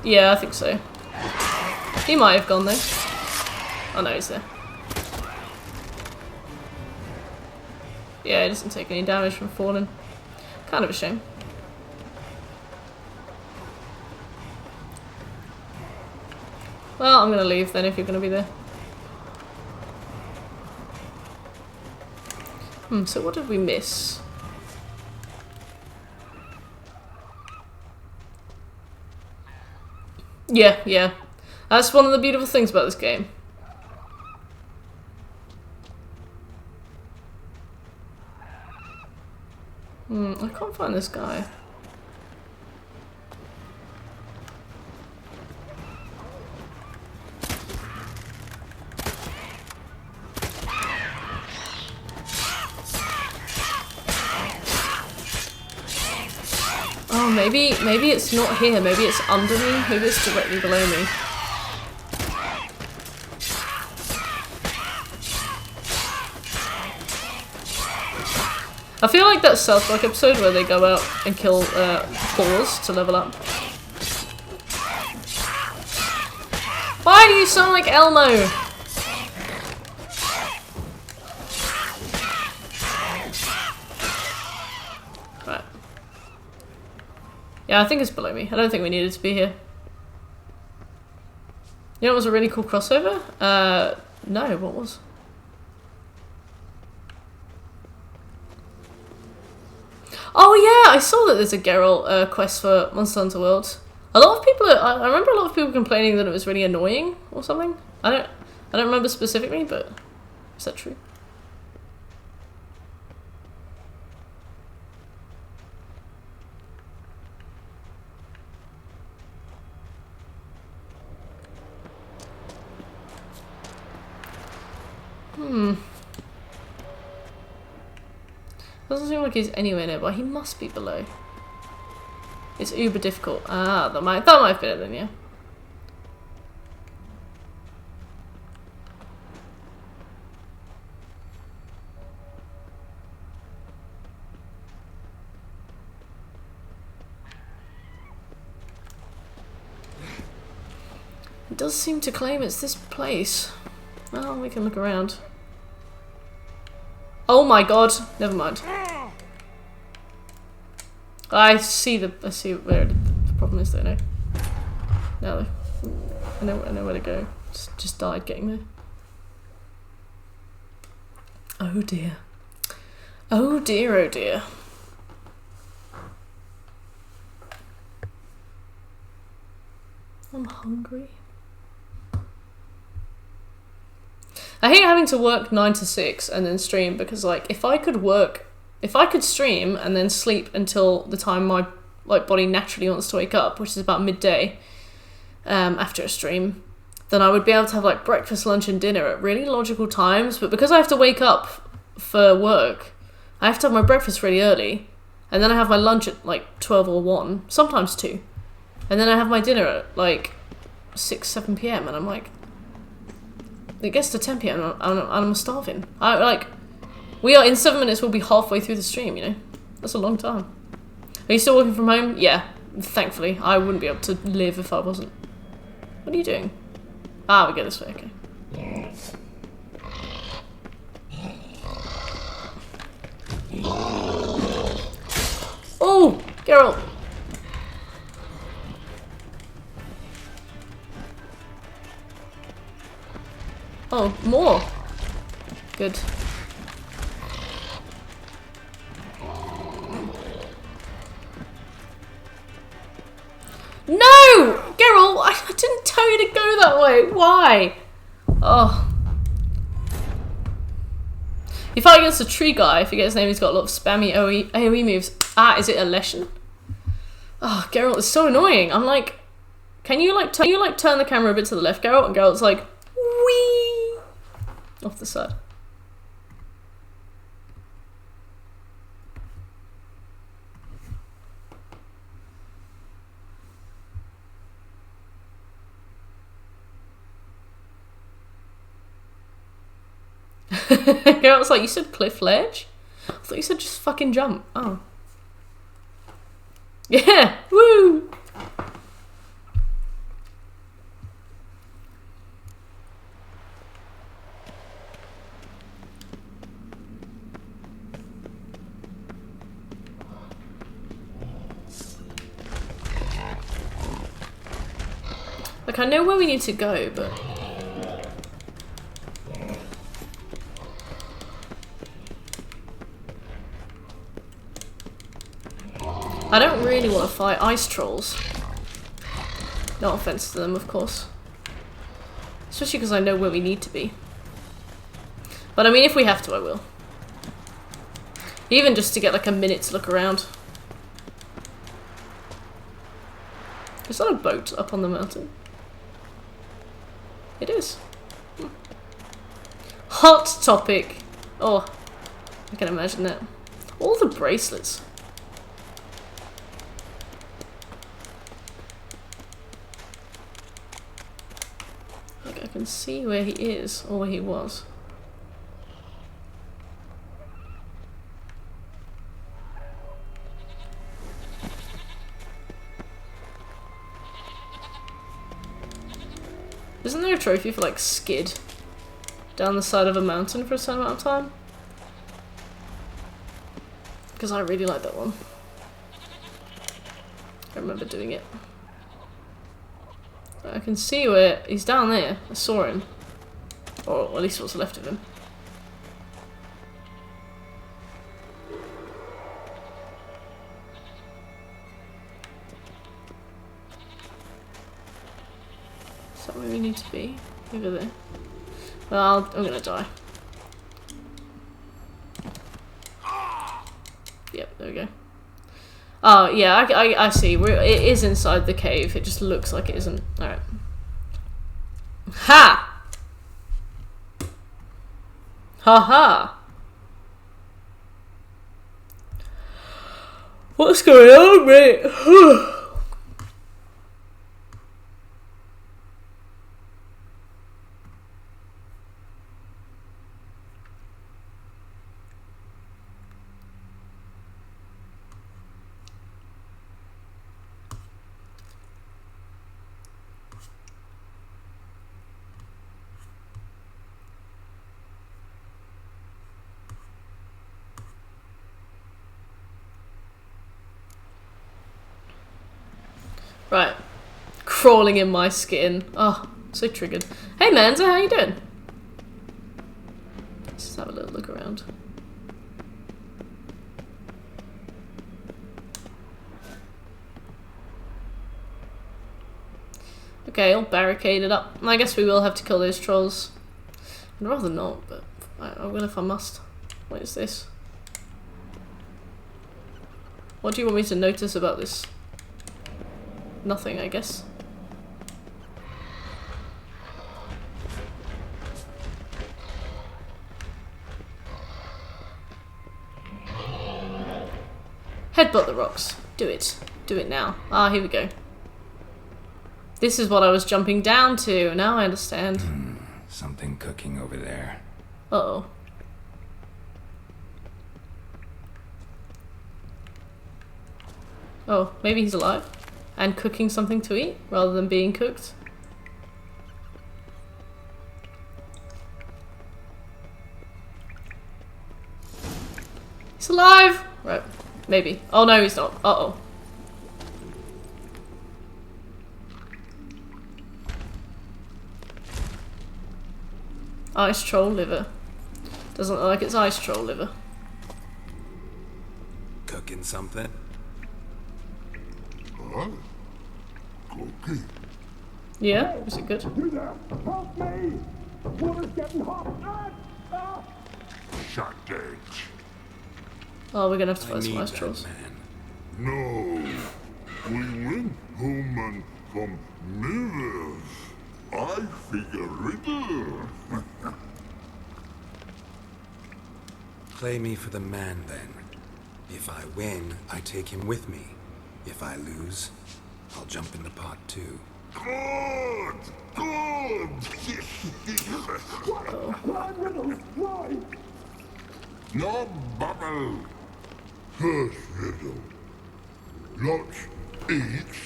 yeah, I think so. He might have gone though. Oh no, he's there. Yeah, he doesn't take any damage from falling. Kind of a shame. Well, I'm gonna leave then if you're gonna be there. So what did we miss? Yeah. That's one of the beautiful things about this game. I can't find this guy. Oh, maybe it's not here. Maybe it's under me. Maybe it's directly below me. I feel like that South Park episode where they go out and kill boars to level up. Why do you sound like Elmo? Right. Yeah, I think it's below me. I don't think we needed to be here. You know what was a really cool crossover? No, what was? Oh yeah, I saw that there's a Geralt quest for Monster Hunter World. A lot of people, I remember a lot of people complaining that it was really annoying or something. I don't remember specifically, but is that true? Doesn't seem like he's anywhere nearby. He must be below. It's uber difficult. Ah, that might have been it then, yeah. It does seem to claim it's this place. Well, we can look around. Oh my god! Never mind. I see where the problem is though now. Now I know where to go. Just died getting there. Oh dear. Oh dear, oh dear. I'm hungry. I hate having to work 9 to 6 and then stream because, like, if I could stream and then sleep until the time my body naturally wants to wake up, which is about midday, after a stream, then I would be able to have like breakfast, lunch, and dinner at really logical times. But because I have to wake up for work, I have to have my breakfast really early, and then I have my lunch at like 12 or 1, sometimes 2, and then I have my dinner at like 6, 7 p.m. and I'm like. It gets to 10 p.m. and I'm starving. We are in 7 minutes. We'll be halfway through the stream. You know, that's a long time. Are you still working from home? Yeah, thankfully. I wouldn't be able to live if I wasn't. What are you doing? Ah, we go this way. Okay. Oh, Geralt. Oh, more. Good. No! Geralt, I didn't tell you to go that way. Why? Oh. You fight against a tree guy. I forget his name. He's got a lot of spammy AoE moves. Ah, is it a Leshen? Oh, Geralt is so annoying. I'm like, can you turn the camera a bit to the left, Geralt? And Geralt's like, wee, off the side. Geralt's like, you said cliff ledge? I thought you said just fucking jump. Oh. Yeah! Woo! Like, I know where we need to go, but... I don't really want to fight ice trolls. No offense to them, of course. Especially because I know where we need to be. But I mean, if we have to, I will. Even just to get like a minute to look around. Is that a boat up on the mountain? It is. Hot topic. Oh, I can imagine that. All the bracelets. Like I can see where he is, or where he was. Isn't there a trophy for like skid down the side of a mountain for a certain amount of time? Because I really like that one. I remember doing it. I can see where he's down there. I saw him. Or at least what's left of him. Is that where we need to be? Over there. Well, I'm gonna die. Yep, there we go. Oh, yeah, I see. It is inside the cave. It just looks like it isn't. Alright. Ha! Ha ha! What's going on, mate? Right. Crawling in my skin. Oh, so triggered. Hey Manza, how you doing? Let's just have a little look around. Okay, all barricaded up. I guess we will have to kill those trolls. I'd rather not, but I will if I must. What is this? What do you want me to notice about this? Nothing, I guess. Headbutt the rocks. Do it. Do it now. Ah, here we go. This is what I was jumping down to. Now I understand. Something cooking over there. Uh-oh. Oh, maybe he's alive? And cooking something to eat, rather than being cooked? He's alive! Right, maybe. Oh no, he's not. Uh-oh. Ice troll liver. Doesn't look like it's ice troll liver. Cooking something? Huh? Cookie? Yeah? Was it good? Help me! Water's getting hot! Shut it. Oh, we're gonna have to find some need ice that trolls. man. No. We went home and from mirrors. I figure riddle. Play me for the man, then. If I win, I take him with me. If I lose, I'll jump in the pot too. Good! Good! No bubble. First riddle. Lots eats,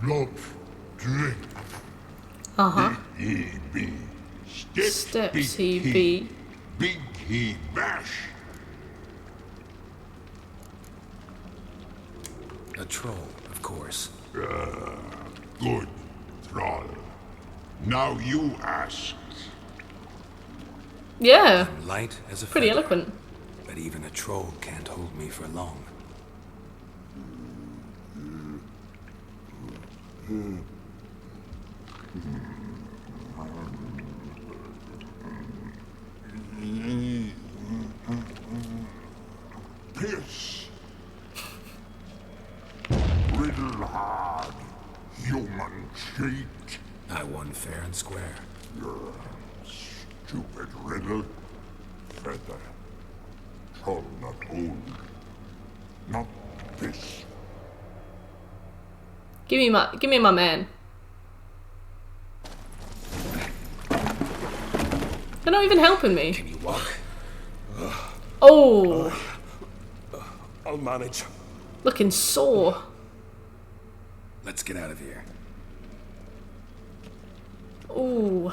lots drink. Uh-huh. He be. Steps he be. Big he bash. A troll, of course. Good troll. Now you ask. Yeah. I'm light as a Pretty feather, eloquent. but even a troll can't hold me for long. Piss. Riddle hard. Human cheat. I won fair and square. Stupid riddle. Feather. Troll not old. Not this. Give me my man. They're not even helping me. Can you walk? Oh. I'll manage. Looking sore. Let's get out of here. Ooh.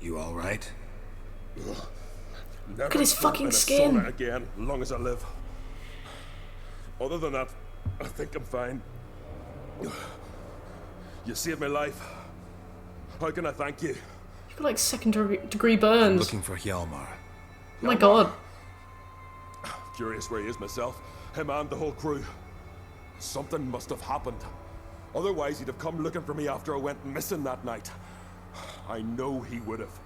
You all right? Look at his fucking skin. Again, long as I live. Other than that, I think I'm fine. You saved my life. How can I thank you? You've got like second-degree burns. Looking for Hjalmar. Oh my god. Curious where he is myself. Him and the whole crew. Something must have happened. Otherwise, he'd have come looking for me after I went missing that night. I know he would have.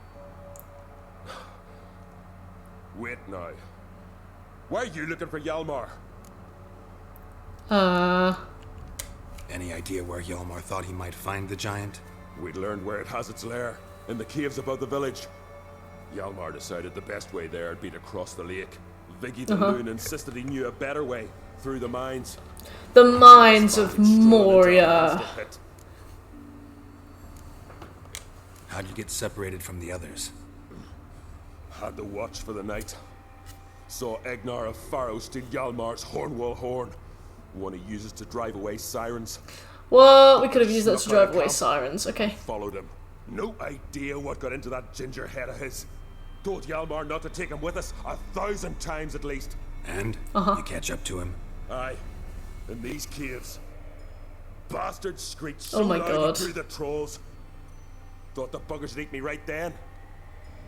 Wait now. Why are you looking for Hjalmar? Any idea where Hjalmar thought he might find the giant? We'd learned where it has its lair, in the caves above the village. Hjalmar decided the best way there would be to cross the lake. Viggy the Loon insisted he knew a better way, through the mines. The mines of Moria. How'd you get separated from the others? Had to watch for the night. Saw Egnar of Pharaoh steal Hjalmar's Hornwall horn. One he uses to drive away sirens. Well, we could have used that to drive away sirens. Okay. Followed him. No idea what got into that ginger head of his. Told Hjalmar not to take him with us 1,000 times at least. And? You catch up to him? Aye. In these caves. Bastard screeched so Oh my loud God. he drew the trolls. Thought the buggers would eat me right then.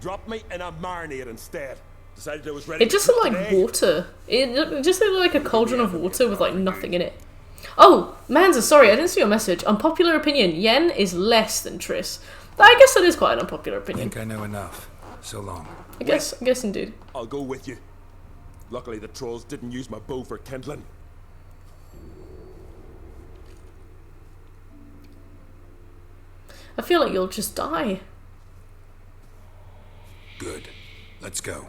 Dropped me in a marinade instead. Decided I was ready. It just looked like water. It just looked like a cauldron of water with like nothing in it. Oh, Manza, sorry, I didn't see your message. Unpopular opinion, Yen is less than Triss. I guess that is quite an unpopular I opinion. think I know enough. So long. I guess indeed. I'll go with you. Luckily the trolls didn't use my bow for kindling. I feel like you'll just die. Good. Let's go.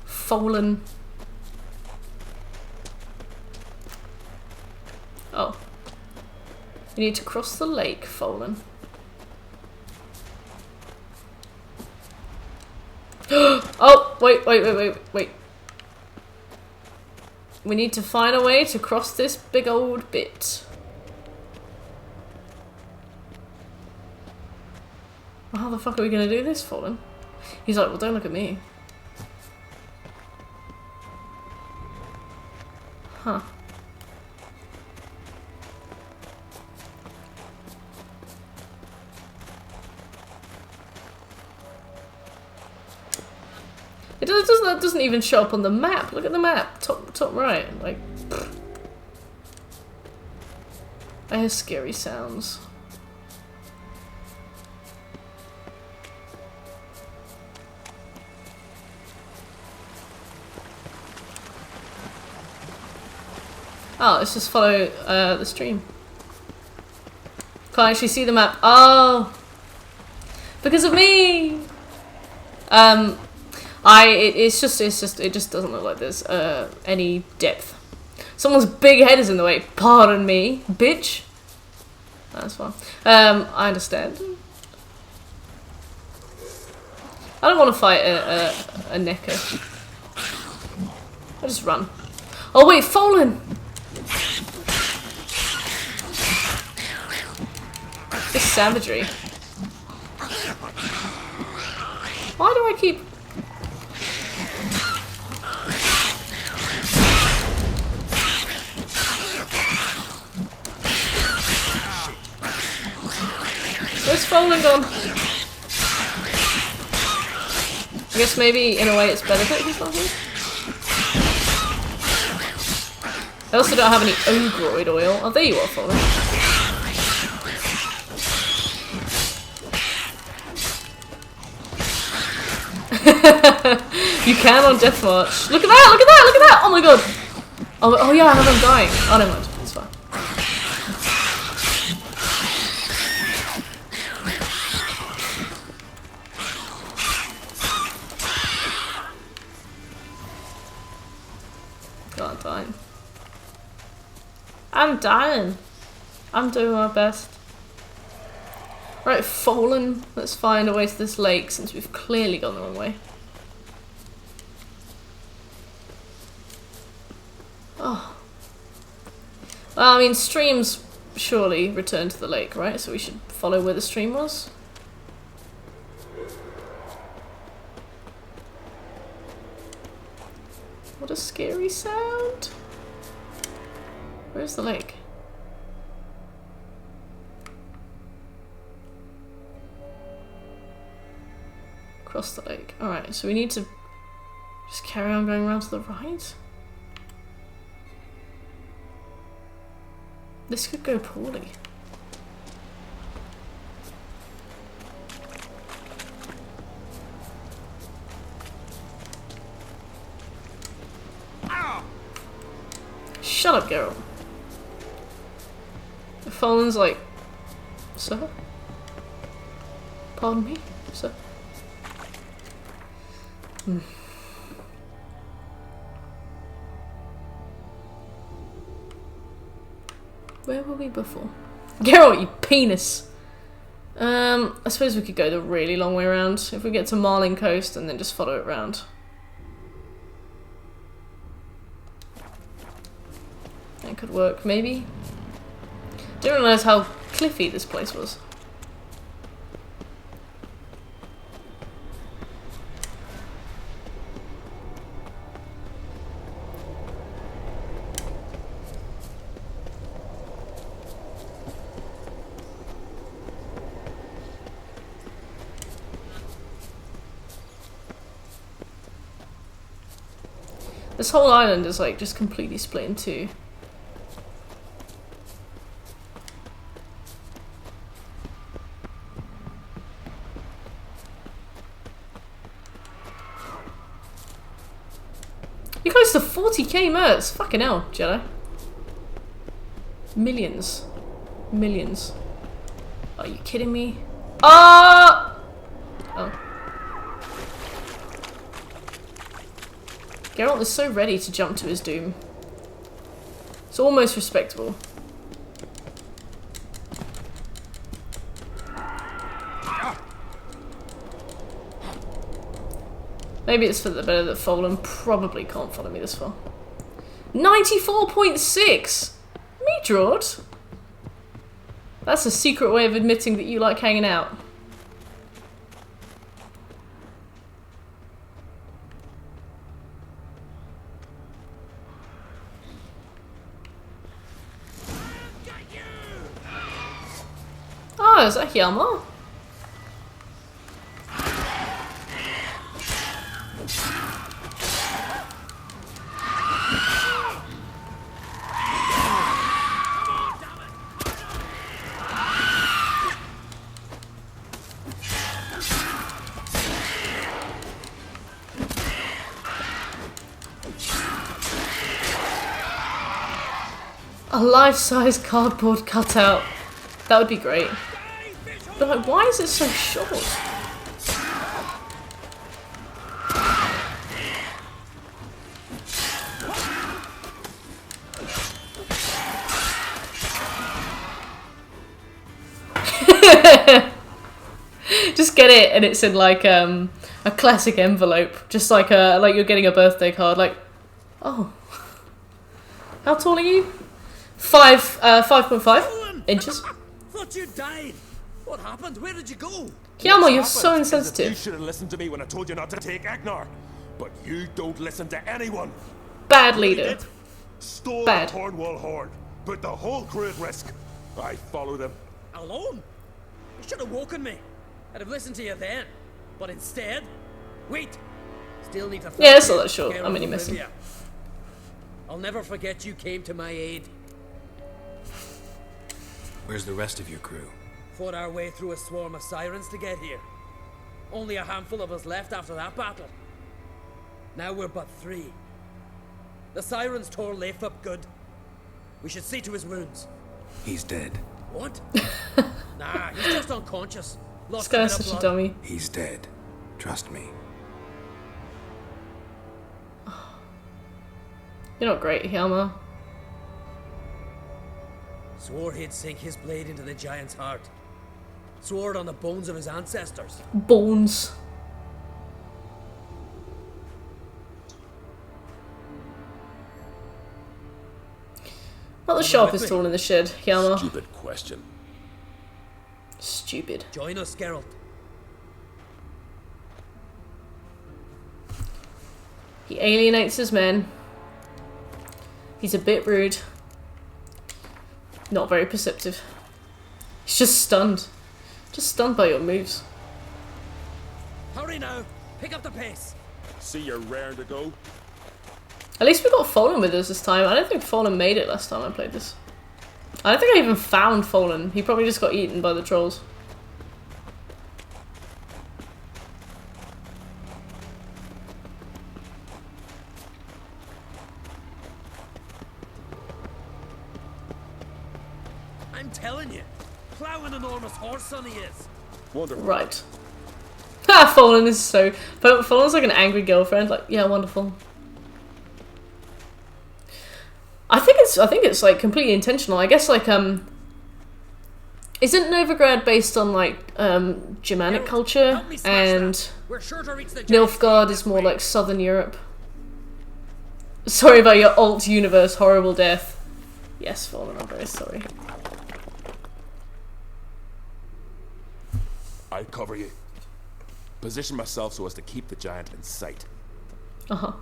Fallen. Oh. You need to cross the lake, Fallen. Oh, wait. We need to find a way to cross this big old bit. Well, how the fuck are we gonna do this for him? He's like, well, don't look at me. Huh. That doesn't even show up on the map. Look at the map, top right. Like, pfft. I hear scary sounds. Oh, let's just follow the stream. Can't actually see the map. Oh, because of me. It just doesn't look like there's any depth. Someone's big head is in the way. Pardon me, bitch. That's fine. I understand. I don't want to fight a necker. I'll just run. Oh wait, Fallen! This savagery. Why do I keep... Where's Fallen gone? I guess maybe in a way it's better that he's not here. I also don't have any ogroid oil. Oh, there you are, Fallen. You can on Death March. Look at that! Look at that! Look at that! Oh my god! Oh yeah, I know I'm dying. Oh, never mind. It's fine. God, I'm dying. I'm dying. I'm doing my best. Right, Fallen. Let's find a way to this lake since we've clearly gone the wrong way. Oh. Well, I mean, streams surely return to the lake, right? So we should follow where the stream was. What a scary sound. Where's the lake? Across the lake. Alright, so we need to just carry on going around to the right? This could go poorly. Shut up, Geralt. The Fallen's like, sir? Pardon me, sir? Where were we before? Geralt, you penis! I suppose we could go the really long way around. If we get to Marling Coast and then just follow it round. That could work, maybe. Didn't realise how cliffy this place was. This whole island is like just completely split in two. You're close to 40k mercs. Fucking hell, Jedi. Millions. Millions. Are you kidding me? Oh! Geralt is so ready to jump to his doom. It's almost respectable. Maybe it's for the better that Fallen probably can't follow me this far. 94.6! Me, Drord? That's a secret way of admitting that you like hanging out. Oh, is that Hjalmar? A life-size cardboard cutout. That would be great. But like, why is it so short? Just get it, and it's in like a classic envelope, just like you're getting a birthday card. Like, oh, how tall are you? 5.5 inches. Thought you died. What happened? Where did you go? Hjalmar, you're so insensitive. You should have listened to me when I told you not to take Agnar. But you don't listen to anyone. Bad leader. Stole Bad. the Cornwall Horde. Put the whole crew at risk. I followed him. Alone? You should have woken me. I'd have listened to you then. But instead, wait. Still need to. Yeah, that's not that short. I'm only missing. I'll never forget you came to my aid. Where's the rest of your crew? Fought our way through a swarm of sirens to get here. Only a handful of us left after that battle. Now we're but 3. The sirens tore Leif up good. We should see to his wounds. He's dead. What? Nah, he's just unconscious. This guy's such a dummy. He's dead. Trust me. You're not great, Hjalmar. Swore he'd sink his blade into the giant's heart. Swore it on the bones of his ancestors. Bones. Not the sharpest tool in the shed, Hjalmar. Stupid question. Stupid. Join us, Geralt. He alienates his men. He's a bit rude. Not very perceptive. He's just stunned. Just stunned by your moves. Hurry now! Pick up the pace! See you're raring to go. At least we got Fallen with us this time. I don't think Fallen made it last time I played this. I don't think I even found Fallen. He probably just got eaten by the trolls. I'm telling you, plow an enormous horse son he is. Wonderful. Right. Ha! Fallen is so... Fallen's like an angry girlfriend. Like, yeah, wonderful. I think it's like completely intentional. I guess like isn't Novigrad based on like Germanic culture, and Nilfgaard is more like Southern Europe? Sorry about your alt universe horrible death. Yes, Fallen, I'm very sorry. I cover you. Position myself so as to keep the giant in sight. Uh-huh.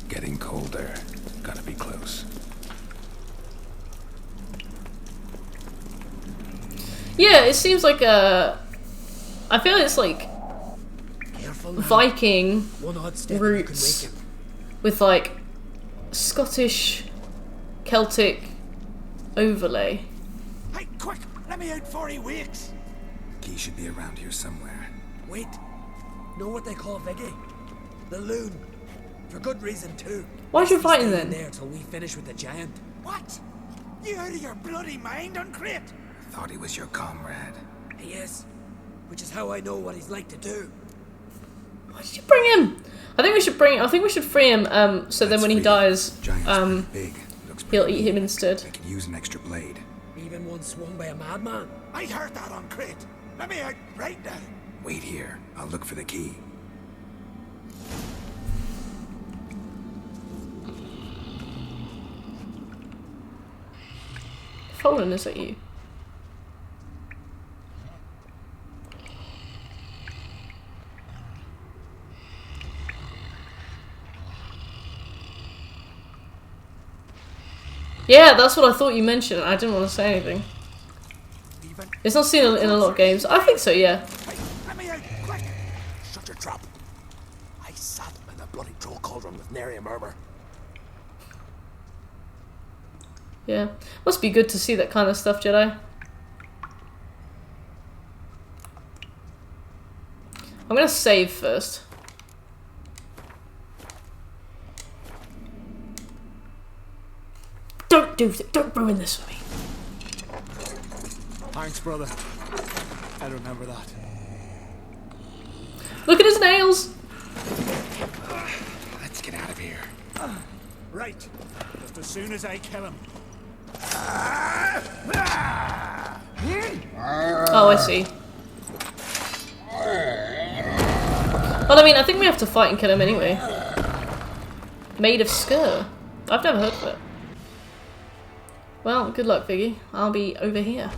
Getting colder. Gotta be close. Yeah, it seems like I feel it's like Viking roots with like Scottish Celtic overlay. Hey, quick! Let me out before he wakes! Key should be around here somewhere. Wait. Know what they call Viggy? The loon. For good reason too. Why'd you fight him Stay then? there till we finish with the giant. What? You out of your bloody mind, Uncrate? Thought he was your comrade. He is. Which is how I know what he's like to do. Why did you bring him? I think we should free him, so then when he dies, he'll eat him instead. I could use an extra blade. Even one swung by a madman. I heard that, Uncrate. Let me out right now. Wait here. I'll look for the key. Fallen, is it you? Yeah, that's what I thought you mentioned. I didn't want to say anything. It's not seen in a lot of games. I think so, yeah. Let me out, quick! Shut your trap. I sat in the bloody troll cauldron with nary a murmur. Yeah. Must be good to see that kind of stuff, Jedi. I'm gonna save first. Don't ruin this for me. Thanks, brother. I remember that. Look at his nails! Let's get out of here. Right. Just as soon as I kill him. Oh, I see. Well, I mean, I think we have to fight and kill him anyway. Made of Skur. I've never heard of it. Well, good luck, Viggy. I'll be over here.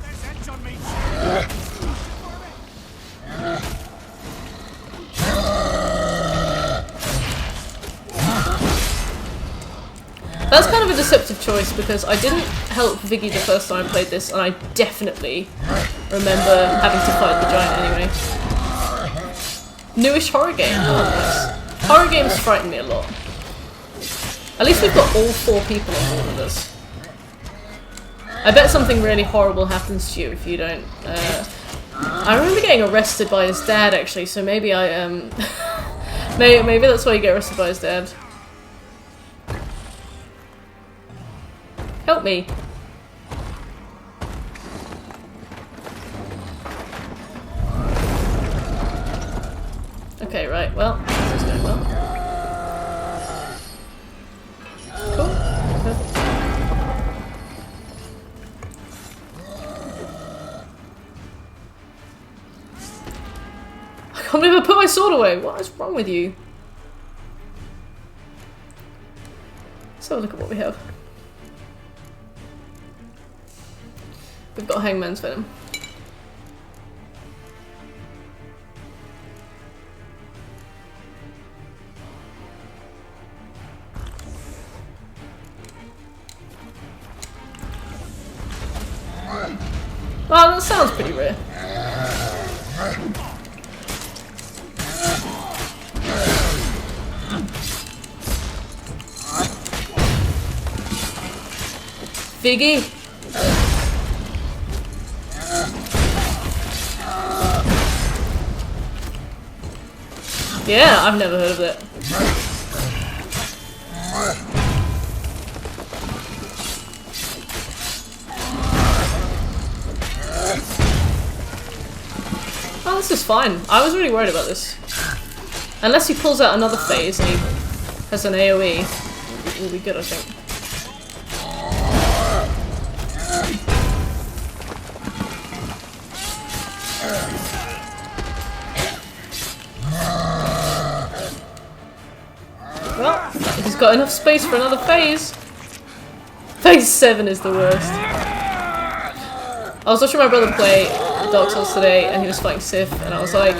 That's kind of a deceptive choice because I didn't help Viggy the first time I played this, and I definitely remember having to fight the giant anyway. Newish horror game. Oh, nice. Horror games frighten me a lot. At least we've got all 4 people on board with us. I bet something really horrible happens to you if you don't. I remember getting arrested by his dad actually, so maybe I maybe that's why you get arrested by his dad. Help me. Okay, right. Well, this is going well. Cool. Perfect. I can't believe I put my sword away. What is wrong with you? Let's have a look at what we have. We've got Hangman's Venom. Well, that sounds pretty rare. Viggy. Yeah, I've never heard of it. Oh, this is fine. I was really worried about this. Unless he pulls out another phase and he has an AoE, we'll be good, I think. Well, he's got enough space for another phase. Phase 7 is the worst. I was watching my brother play Dark Souls today and he was fighting Sif and I was like,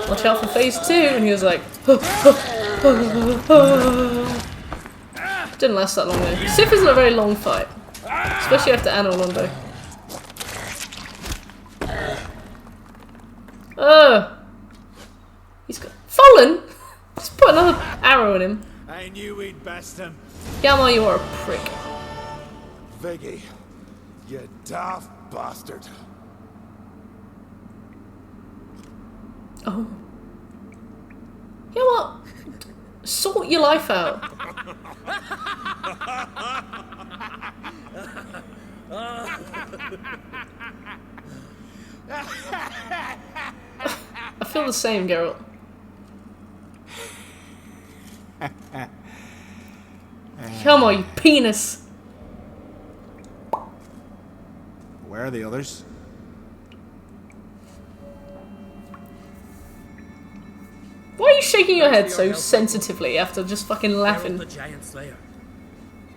watch out for phase 2, and he was like, didn't last that long though. Sif isn't a very long fight, especially after Anor Londo. He's got fallen. Just put another arrow in him. I knew we'd best him. Yama, you are a prick. Viggy, you daft bastard. Oh. You know what? Sort your life out. I feel the same, Geralt. Come on, you penis. Where are the others? Why are you shaking your head so sensitively after just fucking laughing? The giant slayer.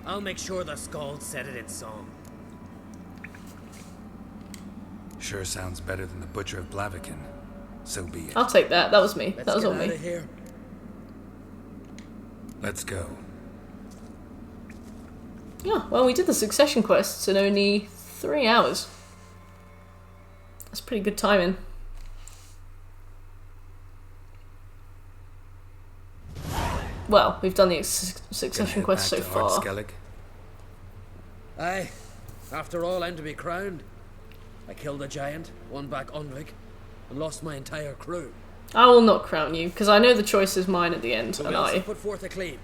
I'll make sure the Skald said it in song. Sure sounds better than the Butcher of Blaviken. So be it. I'll take that. That was me. That was on me. Here. Let's go. Yeah, well, we did the succession quests in only 3 hours. That's pretty good timing. Well, we've done the succession quest so far. Aye, after all, I'm to be crowned. I killed a giant, won back Unvik, and lost my entire crew. I will not crown you, because I know the choice is mine at the end, Who and else I put forth a claim?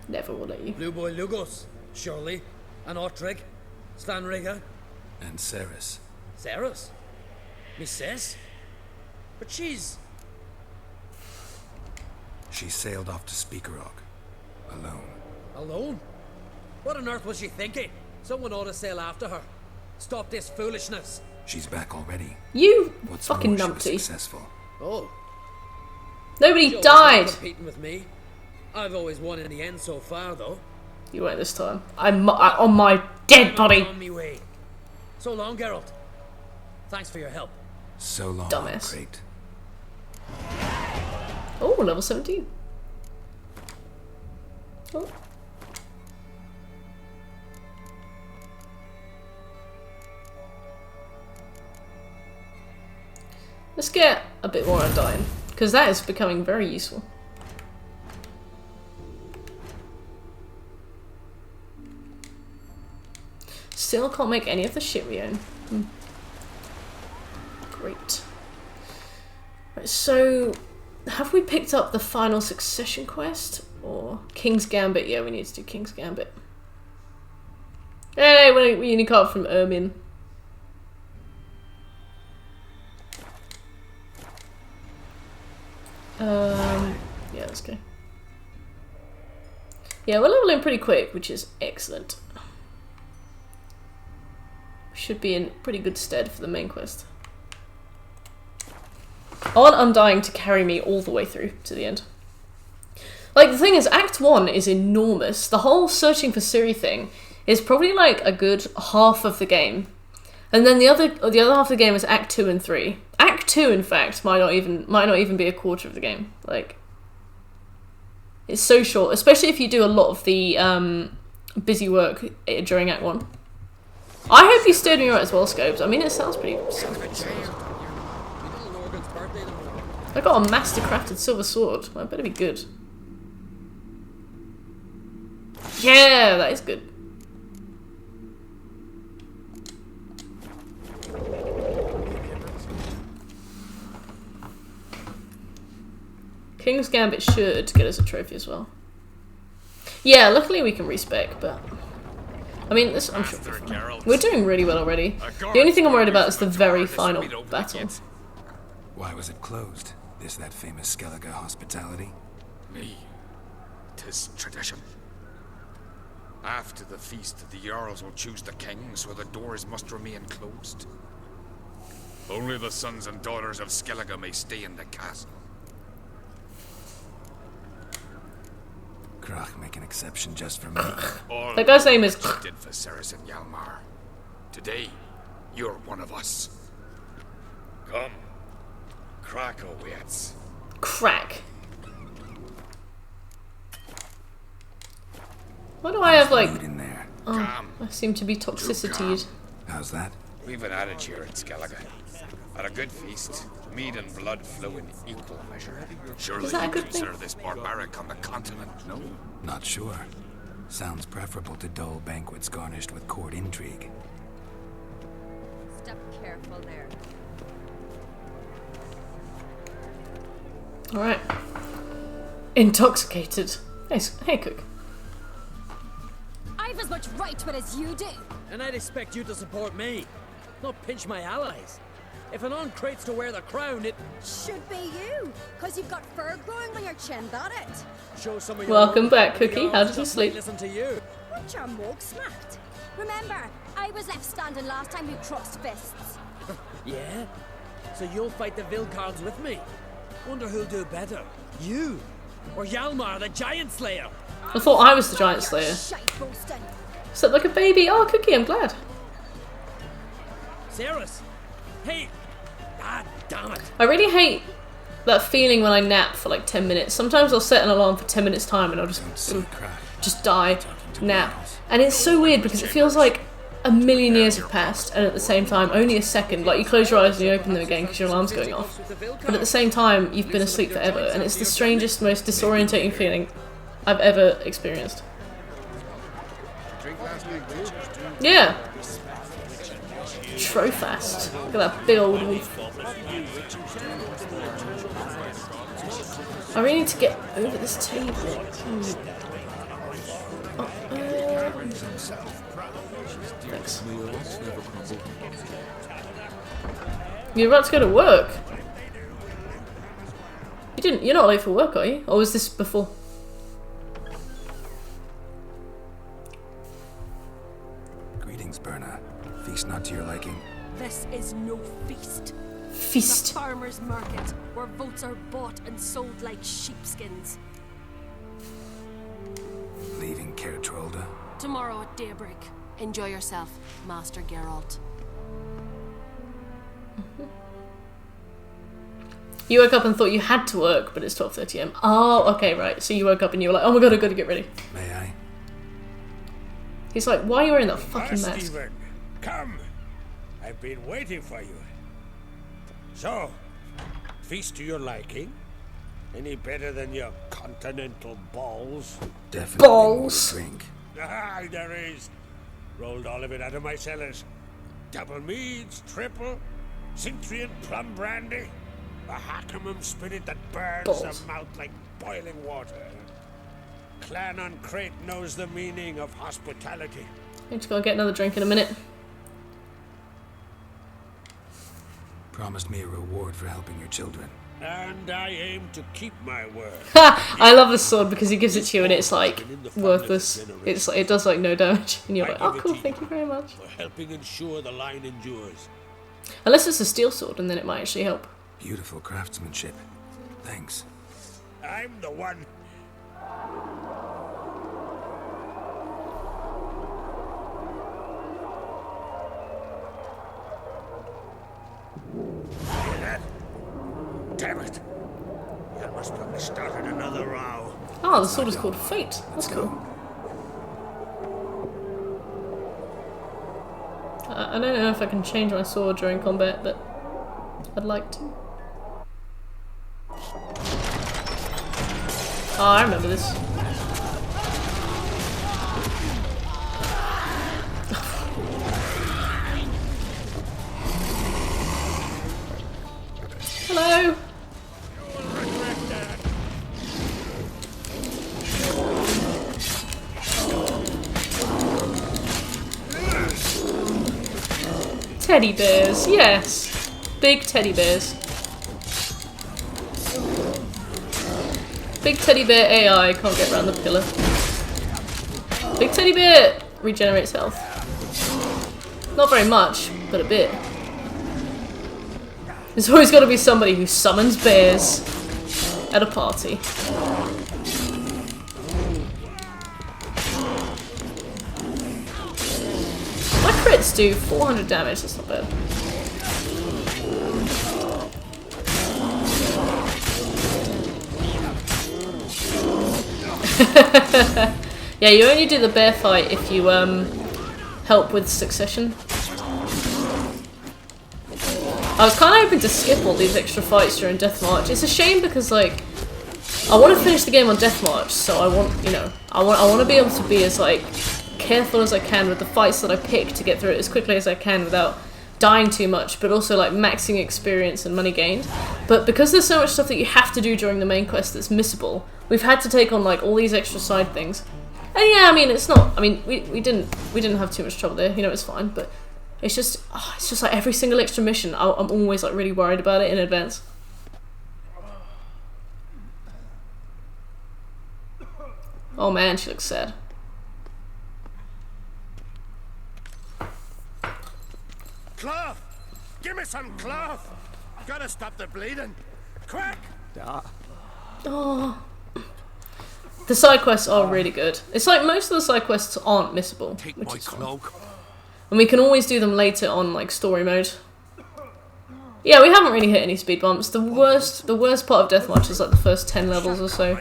never will let you. Blue Boy Lugos, surely, and Ottrig, Stanriga, and Ceres. Ceres? Miss Sis? But she's... She sailed off to Speakerog. Alone. Alone? What on earth was she thinking? Someone ought to sail after her. Stop this foolishness. She's back already. You What's fucking more, she was numpty. successful. Oh. Nobody Joe's died! not competing with me. I've always won in the end so far, though. You won't this time. I'm on my dead body! On me way. So long, Geralt. Thanks for your help. So long, Dumbass. Great. Oh, level 17. Oh. Let's get a bit more Undying, because that is becoming very useful. Still can't make any of the shit we own. Great. Right, so have we picked up the final succession quest? Or King's Gambit? Yeah, we need to do King's Gambit. Hey, we need a card from Ermin. Yeah, let's go. Yeah, we're leveling pretty quick, which is excellent. Should be in pretty good stead for the main quest. I want Undying to carry me all the way through to the end. Like, the thing is, Act 1 is enormous. The whole searching for Ciri thing is probably like a good half of the game. And then the other half of the game is Act 2 and 3. Act 2, in fact, might not even be a quarter of the game. Like, it's so short, especially if you do a lot of the busy work during Act 1. I hope you steered me right as well, Scopes. I mean, it sounds pretty solid. I got a master crafted silver sword. That better be good. Yeah, that is good. King's Gambit should get us a trophy as well. Yeah, luckily we can respec, but I mean, this, I'm sure we're doing really well already. The only thing I'm worried about is the very final battle. Why was it closed? Is that famous Skellige hospitality? Me. 'Tis tradition. After the feast, the Jarls will choose the king, so the doors must remain closed. Only the sons and daughters of Skellige may stay in the castle. Krach, make an exception just for me. That guy's name is did for Ceres and Hjalmar. Today, you're one of us. Come. Crack awaits. Crack. Why do I have like... Oh, I seem to be toxicity. How's that? We've an adage here in Skellige. At a good feast, mead and blood flow in equal measure. Surely you consider this barbaric on the continent, no? Not sure. Sounds preferable to dull banquets garnished with court intrigue. Step careful there. Alright. Intoxicated. Hey, Cook. I've as much right to it as you do. And I'd expect you to support me, not pinch my allies. If an on-crate's to wear the crown, it should be you, because you've got fur growing on your chin, that it. Show some of your Welcome back, Cookie. How did you sleep? Listen to you. What's your mug smacked? Remember, I was left standing last time you crossed fists. Yeah? So you'll fight the Vilcards with me? Wonder who'll do better, you or Hjalmar, the Giant Slayer? I thought I was the Giant Slayer. Slept like a baby. Oh, Cookie, I'm glad. Ceres, hey! Ah, damn it! I really hate that feeling when I nap for like 10 minutes. Sometimes I'll set an alarm for 10 minutes time and I'll just die. nap. And it's so weird because it feels like a million years have passed, and at the same time only a second. Like, you close your eyes and you open them again because your alarm's going off, but at the same time you've been asleep forever, and it's the strangest, most disorientating feeling I've ever experienced. Yeah. Trofast. Look at that big old wolf. I really need to get over this table. Thanks. You're about to go to work. You're not late for work, are you? Or was this before? Greetings, Berna. Feast not to your liking. This is no feast. Feast. It's a farmer's market where votes are bought and sold like sheepskins. Leaving Caer Trolda? Tomorrow at daybreak. Enjoy yourself, Master Geralt. You woke up and thought you had to work, but it's 12:30 am. Oh, okay, right. So you woke up and you were like, oh my god, I've got to get ready. May I? He's like, why are you wearing that fucking mask? Stephen, come. I've been waiting for you. So, feast to your liking? Any better than your continental balls? Definitely balls. More to drink. Ah, there is. Rolled all of it out of my cellars. Double meads, triple, Cintrian plum brandy, a Hackerman spirit that burns balls. the mouth like boiling water. Clan on Crate knows the meaning of hospitality. I'm just gonna get another drink in a minute. Promised me a reward for helping your children. And I aim to keep my word. I love this sword because he gives it to you and it's like worthless. It's like, it does like no damage, and you're like, oh cool, thank you very much. For helping ensure the line endures. Unless it's a steel sword, and then it might actually help. Beautiful craftsmanship. Thanks. I'm the one. Hear that? Damn it! That must have started another row. Oh, the sword is called Fate. That's cool. I don't know if I can change my sword during combat, but I'd like to. Oh, I remember this. Hello! Teddy bears, yes. Big teddy bears. Big teddy bear AI can't get around the pillar. Big teddy bear regenerates health. Not very much, but a bit. There's always got to be somebody who summons bears at a party. My crits do 400 damage, that's not bad. Yeah, you only do the bear fight if you help with succession. I was kind of hoping to skip all these extra fights during Death March. It's a shame because, like, I want to finish the game on Death March, so I want, you know, I want to be able to be as, like, careful as I can with the fights that I pick to get through it as quickly as I can without dying too much, but also, like, maxing experience and money gained. But because there's so much stuff that you have to do during the main quest that's missable, we've had to take on, like, all these extra side things. And yeah, I mean, it's not, I mean, we didn't have too much trouble there, you know, it's fine, but it's just like every single extra mission, I'm always, like, really worried about it in advance. Oh man, she looks sad. Cloth! Give me some cloth! Gotta stop the bleeding! Quick! Oh. The side quests are really good. It's like most of the side quests aren't missable, which is fun. And we can always do them later on, like, story mode. Yeah, we haven't really hit any speed bumps. The worst part of Deathmarch is like the first 10 levels or so.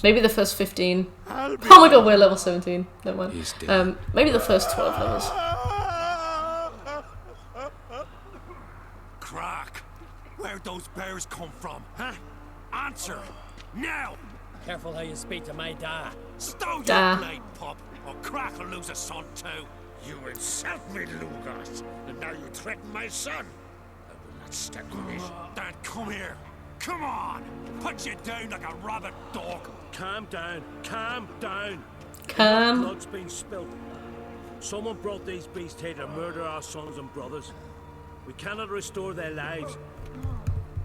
Maybe the first 15. Oh my god, we're level 17. Never mind. Maybe the first 12 levels. Crack! Where'd those bears come from, huh? Answer! Now! Careful how you speak to my dad. Stow your blade, pup, or Crack will lose a son too. You insult me, Lugos, and now you threaten my son. I will not stand for this. Dad, come here. Come on! Put you down like a rabid dog. Calm down. Calm down. Calm. Blood's been spilled. Someone brought these beasts here to murder our sons and brothers. We cannot restore their lives.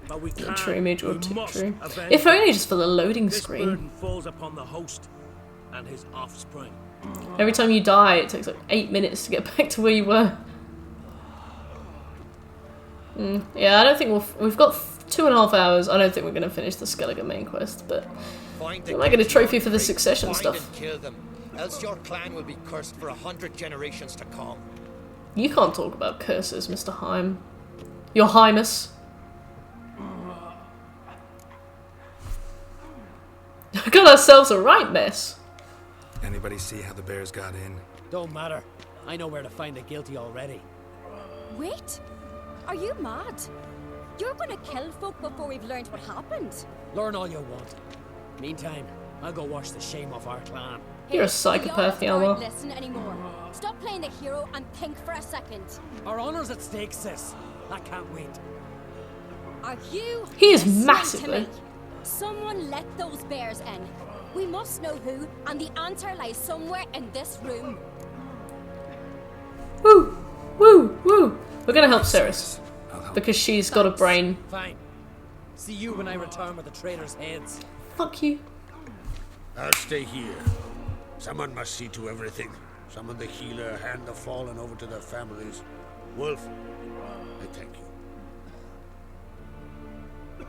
But we can. True, Major. We must True. avenge If only just for the loading this screen. burden falls upon the host and his offspring. Every time you die, it takes like 8 minutes to get back to where you were. Yeah, I don't think we've got 2.5 hours. I don't think we're going to finish the Skellige main quest, but we might get a trophy for the succession stuff. And kill them, else your clan will be cursed for 100 generations to come. You can't talk about curses, Mr. Heim. Your Highness. Got ourselves a right mess. Anybody see how the bears got in? Don't matter. I know where to find the guilty already. Wait! Are you mad? You're gonna kill folk before we've learned what happened. Learn all you want. Meantime, I'll go wash the shame off our clan. You're a psychopath, Y'all Yalma. don't listen anymore. Stop playing the hero and think for a second. Our honor's at stake, sis. I can't wait. Are you He is listening massively. to me? Someone let those bears in. We must know who, and the answer lies somewhere in this room. Woo! Woo! Woo! We're gonna help Ceres. Because she's got a brain. Fine. See you when I return with the traitors' heads. Fuck you. I'll stay here. Someone must see to everything. Summon the healer, hand the fallen over to their families. Wolf, I thank you.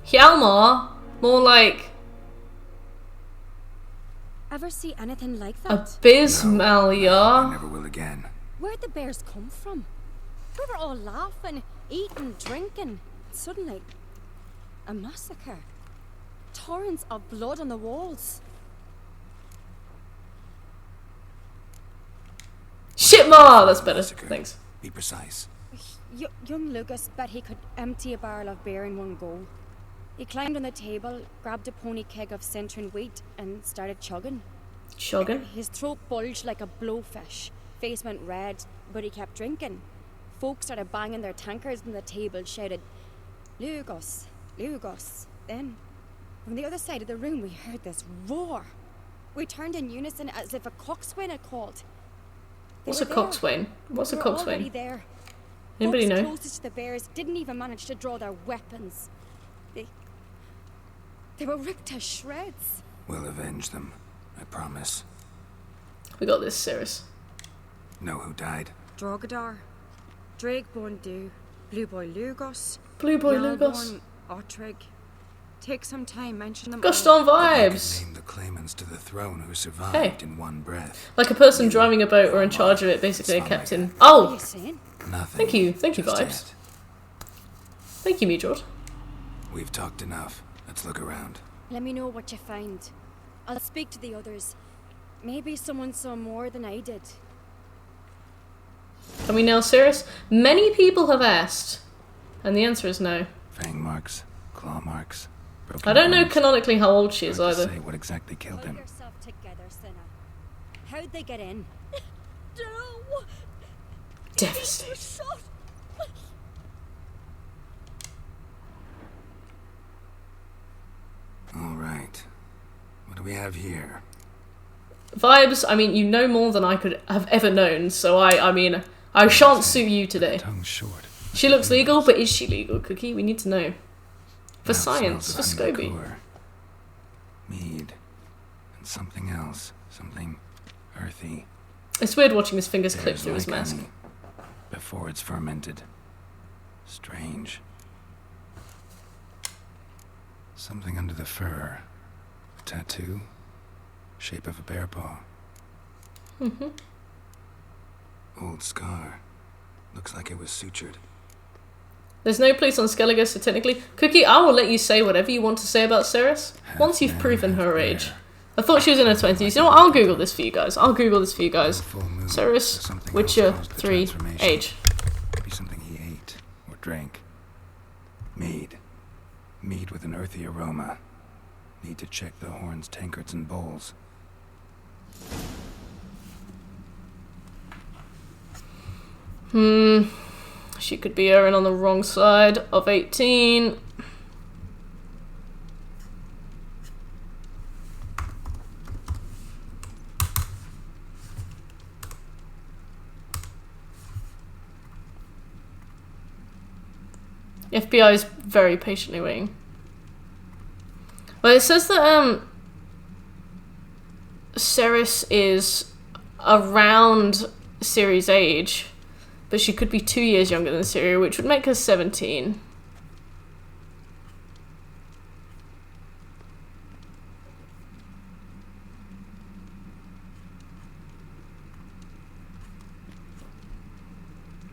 Hjalmar? More like Ever see anything like that? Abysmalia. Never will again. Where'd the bears come from? We were all laughing, eating, drinking. Suddenly, a massacre. Torrents of blood on the walls. Shitmar! That's better. Thanks. Be precise. Young Lucas bet he could empty a barrel of beer in one go. He climbed on the table, grabbed a pony keg of Centron wheat, and started chugging. Chugging? His throat bulged like a blowfish. Face went red, but he kept drinking. Folks started banging their tankards on the table, shouted, "Lugos, Lugos." Then, from the other side of the room, we heard this roar. We turned in unison as if a coxswain had called. What's a coxswain? What's a coxswain? Already there. Anybody Folks know? closest to the bears didn't even manage to draw their weapons. They were ripped to shreds. We'll avenge them. I promise. We got this, Ceres. Know who died? Drogadar, Drakeborn Du, Blue Boy Lugos, Blue Boy Lugos. Ottrig. Take some time, mention them Gaston vibes. Name the claimants to the throne who survived in one breath. Like a person driving a boat or in charge of it, basically a captain. Oh! What are you saying? Nothing. Thank you, vibes. Yet. Thank you, Meadrod. We've talked enough. Let's look around. Let me know what you find. I'll speak to the others. Maybe someone saw more than I did. Can we nail Ceres? Many people have asked. And the answer is no. Fang marks, claw marks. I don't know canonically how old she is Hard to either. say what exactly killed Pull him. yourself together, Cinna. How'd they get in? No! Devastated. All right. What do we have here? Vibes, I mean, you know more than I could have ever known, so I mean, I shan't sue you today. Tongue short. She looks legal, but is she legal, Cookie? We need to know. For Now science, for smells of Scobie. liqueur, mead, and something else. Something earthy. It's weird watching his fingers clip Bears through his like mask. honey before it's fermented. Strange. Something under the fur. A tattoo. Shape of a bear paw. Mm-hmm. Old scar. Looks like it was sutured. There's no police on Skellige, so technically... Cookie, I will let you say whatever you want to say about Ceres once you've proven her age. I thought she was in her 20s. You know what? I'll Google this for you guys. Ceres, Witcher 3, age. Maybe something he ate or drank. Mead. Mead with an earthy aroma. Need to check the horns, tankards, and bowls. She could be erring on the wrong side of 18. The FBI is very patiently waiting. Well, it says that Ceres is around Ciri's age, but she could be 2 years younger than Ciri, which would make her 17.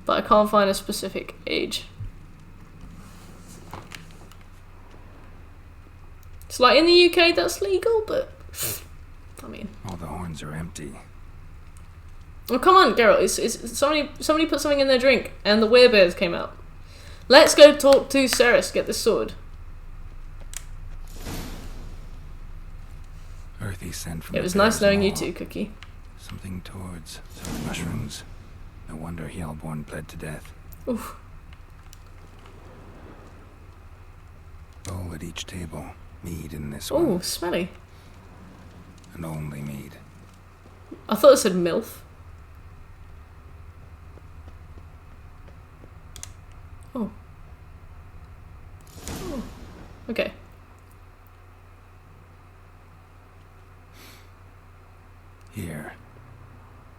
But I can't find a specific age. It's like in the UK that's legal, but I mean, all the horns are empty. Oh come on, Geralt! It's somebody put something in their drink, and the werebears came out. Let's go talk to Ceres. Get this sword. Earthy scent from It was nice knowing you too, Cookie. Something towards some mushrooms. No wonder Hjalborn bled to death. Oof. Bowl at each table. Mead in this one. Oh, smelly. And only mead. I thought it said MILF. Oh. Oh. Okay. Here.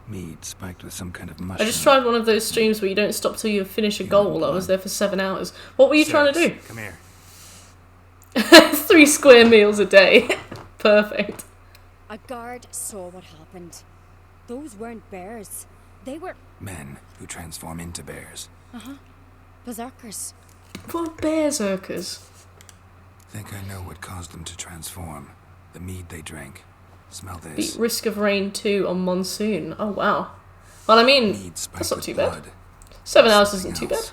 Mead spiked with some kind of mushroom. I just tried one of those streams where you don't stop till you finish a goal. I was there for 7 hours. What were you trying to do? Come here. 3 square meals a day. Perfect. A guard saw what happened. Those weren't bears. They were... Men who transform into bears. Uh-huh. Berserkers. What berserkers? Think I know what caused them to transform. The mead they drank. Smell this. Beat risk of rain 2 on monsoon. Oh wow. Well, I mean, that's not too bad. 7 hours isn't too bad.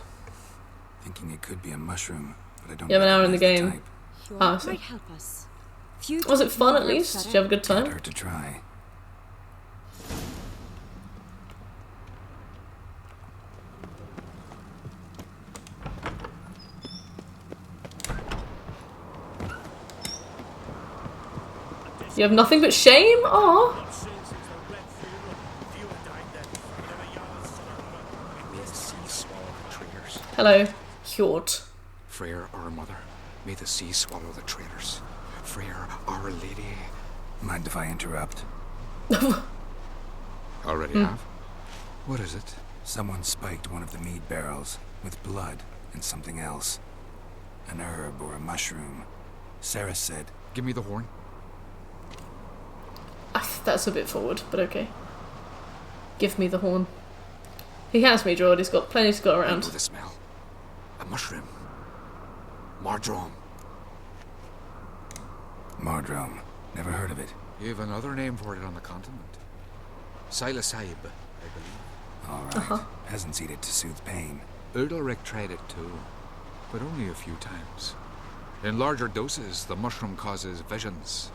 Thinking it could be a mushroom, but I don't. You have an hour in the game. Type. Ah, might help us. Was it fun at least? Did you have a good time? Can't hurt to try. You have nothing but shame? Aww. Hello, Hjort. Freyr, our mother, may the sea swallow the traitors. Freyr, our lady. Mind if I interrupt? Already have? What is it? Someone spiked one of the mead barrels with blood and something else. An herb or a mushroom. Sarah said, "Give me the horn." That's a bit forward, but okay. Give me the horn. He has me, George. He's got plenty to go around. I know the smell. A mushroom. Mardrome. Mardrome. Never heard of it. You have another name for it on the continent. Psilocybe, I believe. All right. Peasants eat it to soothe pain. Udalric tried it too, but only a few times. In larger doses, the mushroom causes visions,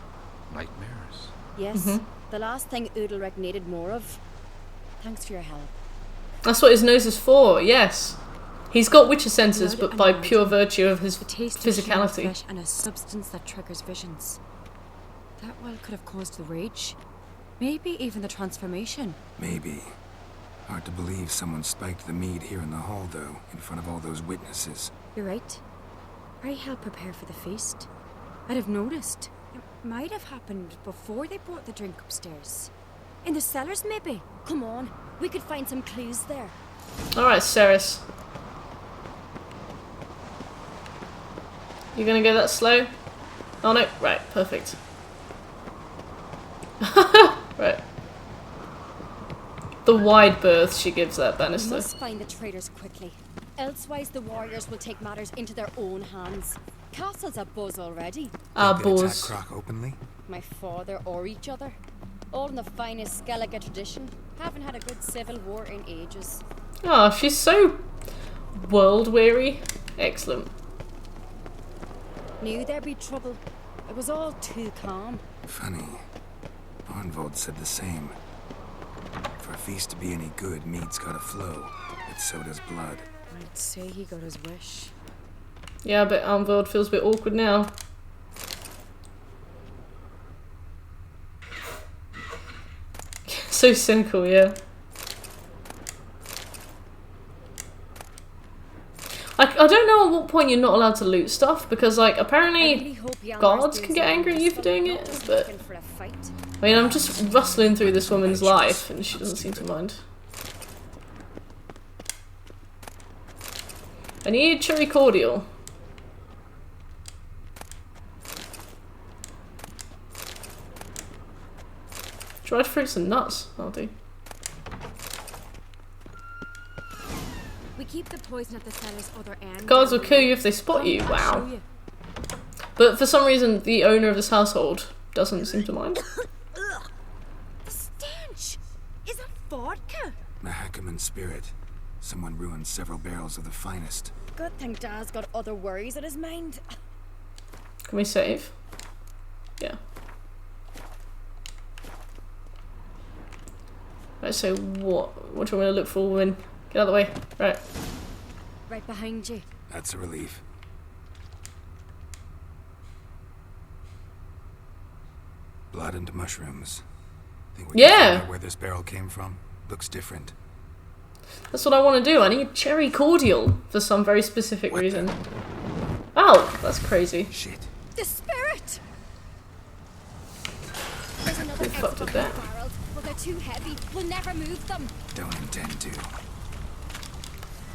nightmares. Yes, the last thing Udalric needed more of. Thanks for your help. That's what his nose is for, yes. He's got witcher senses, but by pure virtue of his physicality. Flesh and a substance that triggers visions. That well could have caused the rage. Maybe even the transformation. Maybe. Hard to believe someone spiked the mead here in the hall, though, in front of all those witnesses. You're right. I helped prepare for the feast. I'd have noticed. It might have happened before they brought the drink upstairs. In the cellars, maybe. Come on, we could find some clues there. Alright, Ceres. You gonna go that slow? Oh no, right, perfect. Right. The wide berth she gives that banister. We must find the traitors quickly. Elsewise, the warriors will take matters into their own hands. Castle's a buzz already. They could attack Croc openly? My father or each other. All in the finest Skellige tradition. Haven't had a good civil war in ages. Oh, she's so world-weary. Excellent. Knew there'd be trouble. It was all too calm. Funny. Arnvold said the same. For a feast to be any good, mead's gotta flow, but so does blood. I'd say he got his wish. Yeah, but Arnvold feels a bit awkward now. So cynical, yeah. I don't know at what point you're not allowed to loot stuff, because like apparently guards can get angry at you for doing it, but I mean I'm just rustling through this woman's life and she doesn't seem to mind. I need cherry cordial. Dried fruits and nuts, I'll do. We keep the poison at the cellar's other end. Guards will kill you if they spot you, wow. But for some reason, the owner of this household doesn't seem to mind. The stench! Is that vodka? Mahakaman spirit. Someone ruined several barrels of the finest. Good thing Dad's got other worries on his mind. Can we save? Yeah. Right, so what do you want me to look for, woman? Get out of the way. Right. Right behind you. That's a relief. Blood and mushrooms. Think we can find out where this barrel came from? Looks different. That's what I want to do. I need cherry cordial for some very specific reason. Oh, that's crazy. Shit. The spirit! There's another Who fucked with that? barrels, but they're too heavy. We'll never move them. Don't intend to.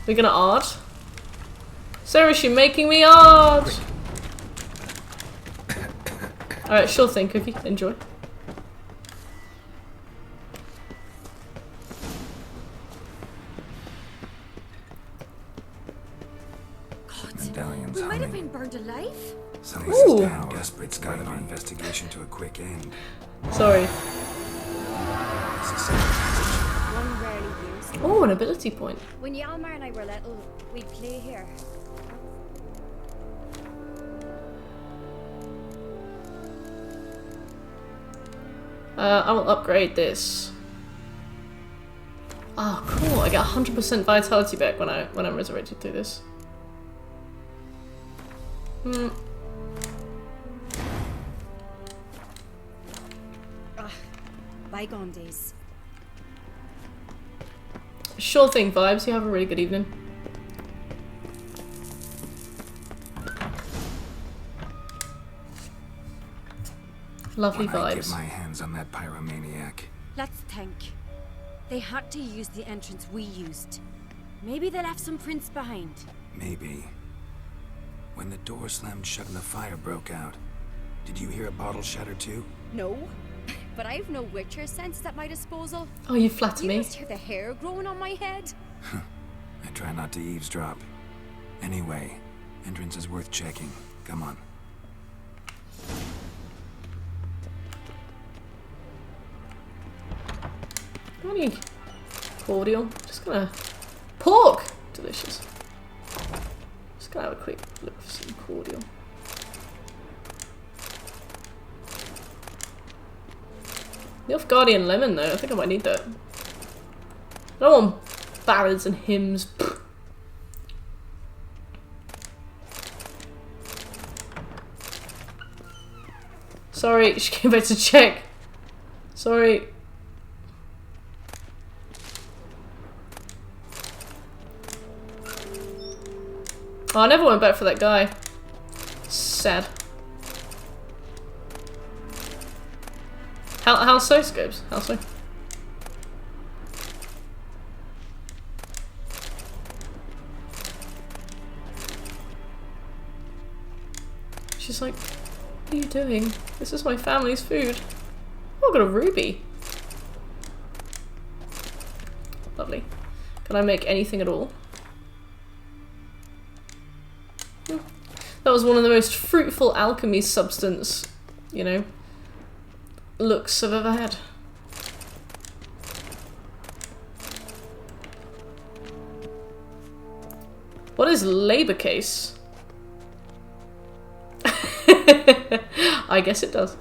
We're gonna art. Sarah, she making me art. Alright, sure thing, Cookie. Enjoy. Medallions We might have humming. been burned alive. Someone's down. Desperate got our investigation to a quick end. Sorry. One rarely used. Oh, an ability point. When Hjalmar and I were little, we'd play here. I will upgrade this. Oh, cool! I get 100% vitality back when I'm resurrected through this. Bygone days. Sure thing, vibes. You have a really good evening. Lovely When I get vibes. my hands on that pyromaniac. Let's think. They had to use the entrance we used. Maybe they left some prints behind. Maybe. When the door slammed shut and the fire broke out, did you hear a bottle shatter too? No, but I've no Witcher senses at my disposal. Oh, you flatter me. You must hear the hair growing on my head. I try not to eavesdrop. Anyway, entrance is worth checking. Come on. I need cordial. Just gonna pork. Delicious. Just gonna have a quick look for some cordial. The Nilfgaardian lemon though, I think I might need that. I don't want ballads and hymns. Pfft. Sorry, she came back to check. Sorry. Oh, I never went back for that guy. Sad. How so, Scopes? How so? She's like, what are you doing? This is my family's food. Oh, I got a ruby. Lovely. Can I make anything at all? That was one of the most fruitful alchemy substance, you know, looks I've ever had. What is labor case? I guess it does.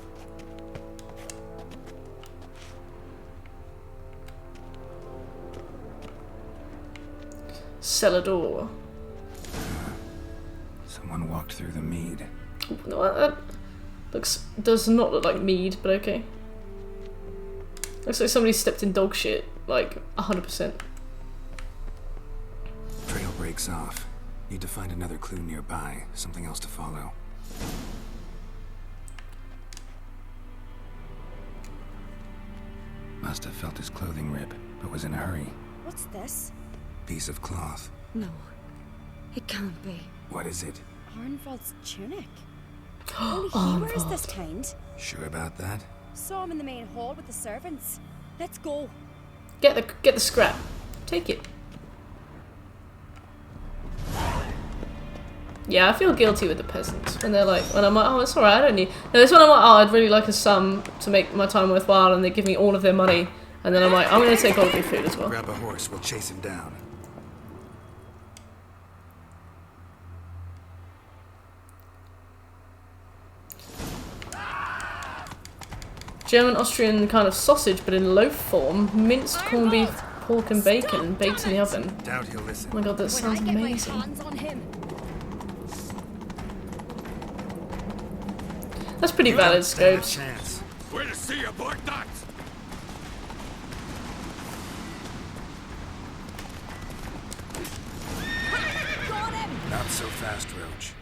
Cellar door. Someone walked through the mead. No, that does not look like mead, but okay. Looks like somebody stepped in dog shit, like 100%. Trail breaks off. Need to find another clue nearby, something else to follow. Must have felt his clothing rip, but was in a hurry. What's this? Piece of cloth. No. It can't be. What is it? Arnvald's tunic. Only he wears this kind. Sure about that? Saw him in the main hall with the servants. Let's go. Get the scrap. Take it. Yeah, I feel guilty with the peasants when they're like, when I'm like, oh, it's alright, I don't need. No, this one I'm like, oh, I'd really like a sum to make my time worthwhile, and they give me all of their money, and then I'm like, I'm gonna take all of your food as well. Grab a horse, we'll chase him down. German Austrian kind of sausage, but in loaf form, minced corned beef, pork, and bacon baked in the oven. Doubt he'll listen. Oh my god, that sounds amazing. That's pretty valid, Scopes. We'll see about that. Not so fast, Roach.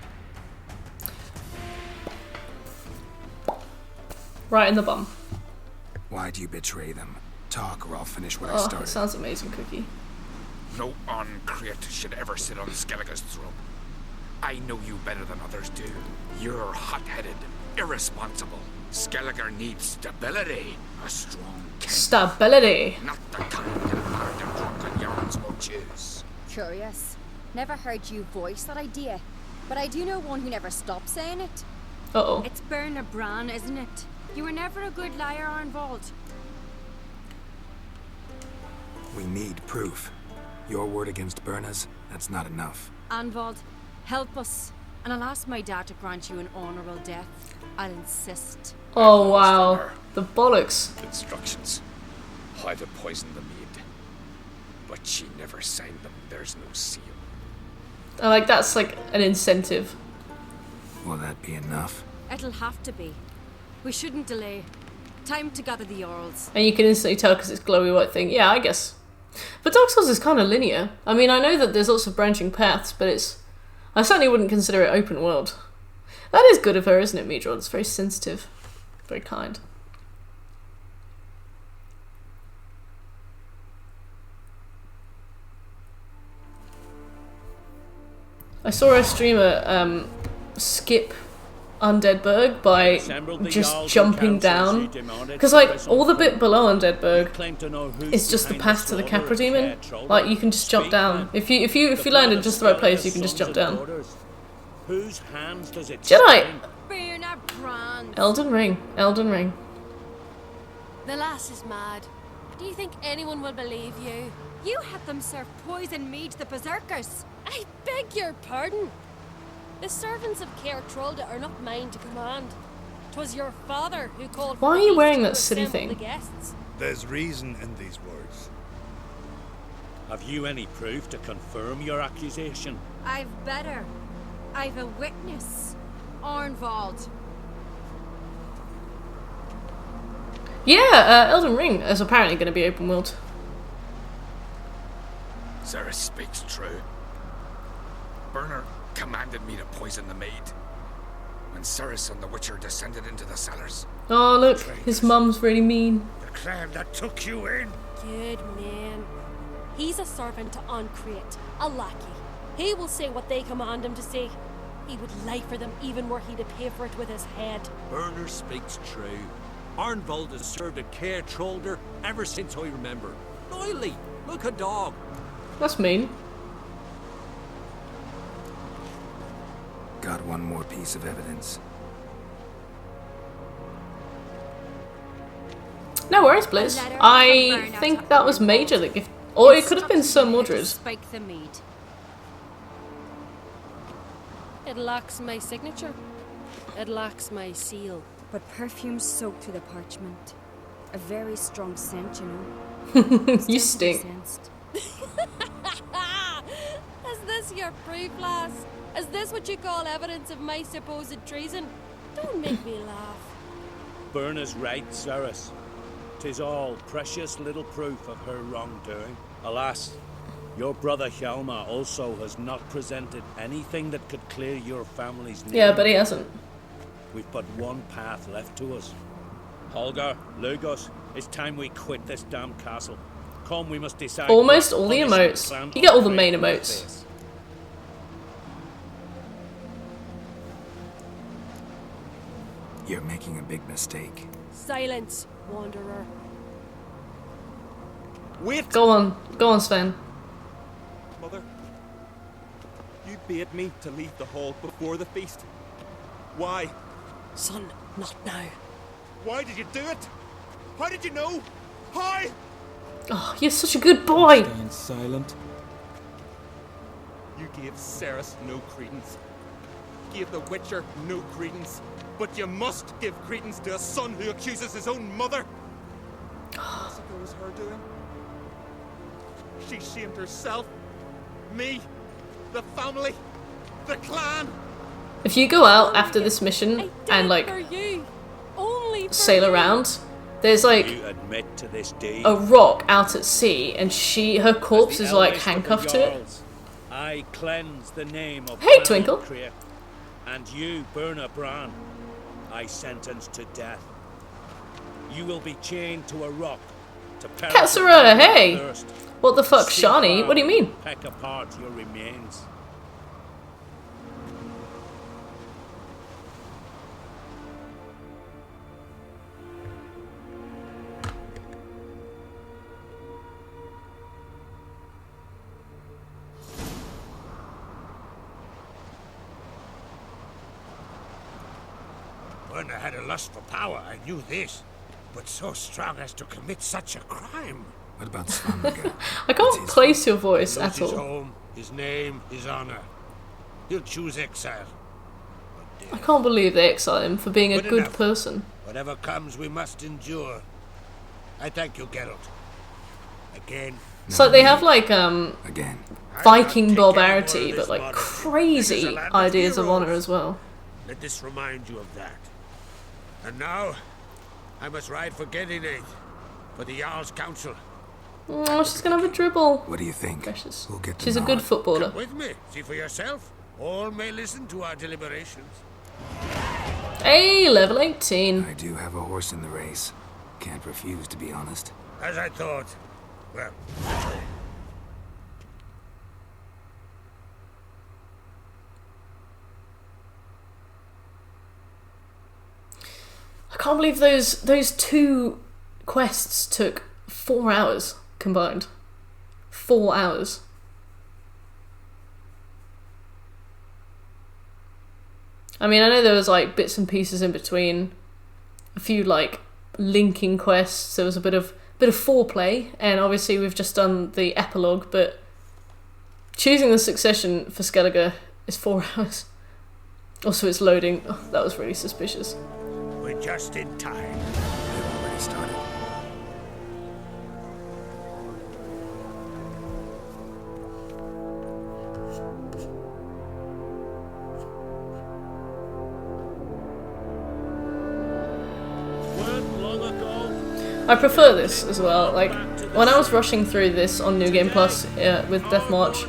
Right in the bum. Why do you betray them? Talk or I'll finish what I Oh, started. that sounds amazing, Cookie. No Uncreate should ever sit on Skellige's throne. I know you better than others do. You're hot-headed, irresponsible. Skellige needs stability. A strong king. Stability. Not the kind that hard and drunken yarns will choose. Curious. Never heard you voice that idea. But I do know one who never stops saying it. Uh-oh. It's Berna Bran, isn't it? You were never a good liar, Arnvald. We need proof. Your word against Berna's, that's not enough. Arnvald, help us. And I'll ask my dad to grant you an honorable death. I'll insist. Oh wow, the bollocks. Instructions. How to poison the mead. But she never signed them. There's no seal. I like that's like an incentive. Will that be enough? It'll have to be. We shouldn't delay. Time to gather the Jarls. And you can instantly tell because it's glowy white thing. Yeah, I guess. But Dark Souls is kind of linear. I mean, I know that there's lots of branching paths, but it's... I certainly wouldn't consider it open world. That is good of her, isn't it, Midrod? It's very sensitive. Very kind. I saw a streamer skip Undeadburg by just jumping down, because like all the bit below Undeadburg is just the path to the Capra Demon. Like you can just jump down if you land in just the right place. You can just jump down. Whose hands does it Jedi. Berna Bran. Elden Ring. Elden Ring. The lass is mad. Do you think anyone will believe you? You had them serve poison mead to the berserkers. I beg your pardon. The servants of Caer Trolda are not mine to command. 'Twas your father who called. Why are you wearing that silly assemble thing? The guests. There's reason in these words. Have you any proof to confirm your accusation? I've better. I've a witness. Arnvald. Yeah, Elden Ring is apparently going to be open world. Sarah speaks true. Berner commanded me to poison the maid. When Ceres and the Witcher descended into the cellars. Oh look, his mum's really mean. The clan that took you in. Good man. He's a servant to Uncreate, a lackey. He will say what they command him to say. He would lie for them even were he to pay for it with his head. Berner speaks true. Arnvald has served a Caer Trolder ever since I remember. Loyally, look a dog. That's mean. got one more piece of evidence. No worries, Bliss. I think that was Major that gifted, or it could have been Sir Mordred. Spike the mead. It lacks my signature. It lacks my seal. But perfume soaked through the parchment. A very strong scent, you know. You stink. Is this your proof, lass? Is this what you call evidence of my supposed treason? Don't make me laugh. Berna's right, Ceres. 'Tis all precious little proof of her wrongdoing. Alas, your brother Hjalmar also has not presented anything that could clear your family's name. Yeah, but he hasn't. We've but one path left to us. Holger, Lugos, it's time we quit this damn castle. Come, we must decide. Almost all the emotes. You get all the main emotes. You're making a big mistake. Silence, wanderer. Wait! Go on, Sven. Mother, you bade me to leave the hall before the feast. Why? Son, not now. Why did you do it? How did you know? How? Oh, you're such a good boy. Stand silent. You gave Ceres no credence. Gave the Witcher no credence. But you must give credence to a son who accuses his own mother. Massacre was her doing. She shamed herself, me, the family, the clan. If you go out after this mission and like sail around, there's like You admit to this deed. a rock out at sea, and her corpse is like handcuffed to it. I cleanse the name of Hey, Twinkle. Crete, and you, Berna Bran, I sentence to death. You will be chained to a rock to perish Katsura, of hey! thirst. What the fuck, See Shani? far, What do you mean? Peck apart your remains. When I had a lust for power, I knew this. But so strong as to commit such a crime. What about Svanberger? I can't place your voice He knows at his all. home, his name, his honor. He'll choose exile. I can't believe they exile him for being a Good good enough. person. Whatever comes, we must endure. I thank you, Geralt. Again. It's like they have like Again. Viking barbarity, but like crazy ideas of honor as well. Let this remind you of that. And now, I must ride for Gedinate, for the Jarl's Council. Oh, she's gonna have a dribble. What do you think? Precious. We'll get the She's a nod. good footballer. Come with me, see for yourself. All may listen to our deliberations. Hey, level 18. I do have a horse in the race. Can't refuse, to be honest. As I thought. Well, I can't believe those two quests took 4 hours combined. 4 hours. I mean, I know there was like bits and pieces in between, a few like linking quests. There was a bit of foreplay, and obviously we've just done the epilogue. But choosing the succession for Skellige is 4 hours. Also, it's loading. Oh, that was really suspicious. we're just in time. They've already started. I prefer this as well. Like, when I was rushing through this on New Game Plus with Death March,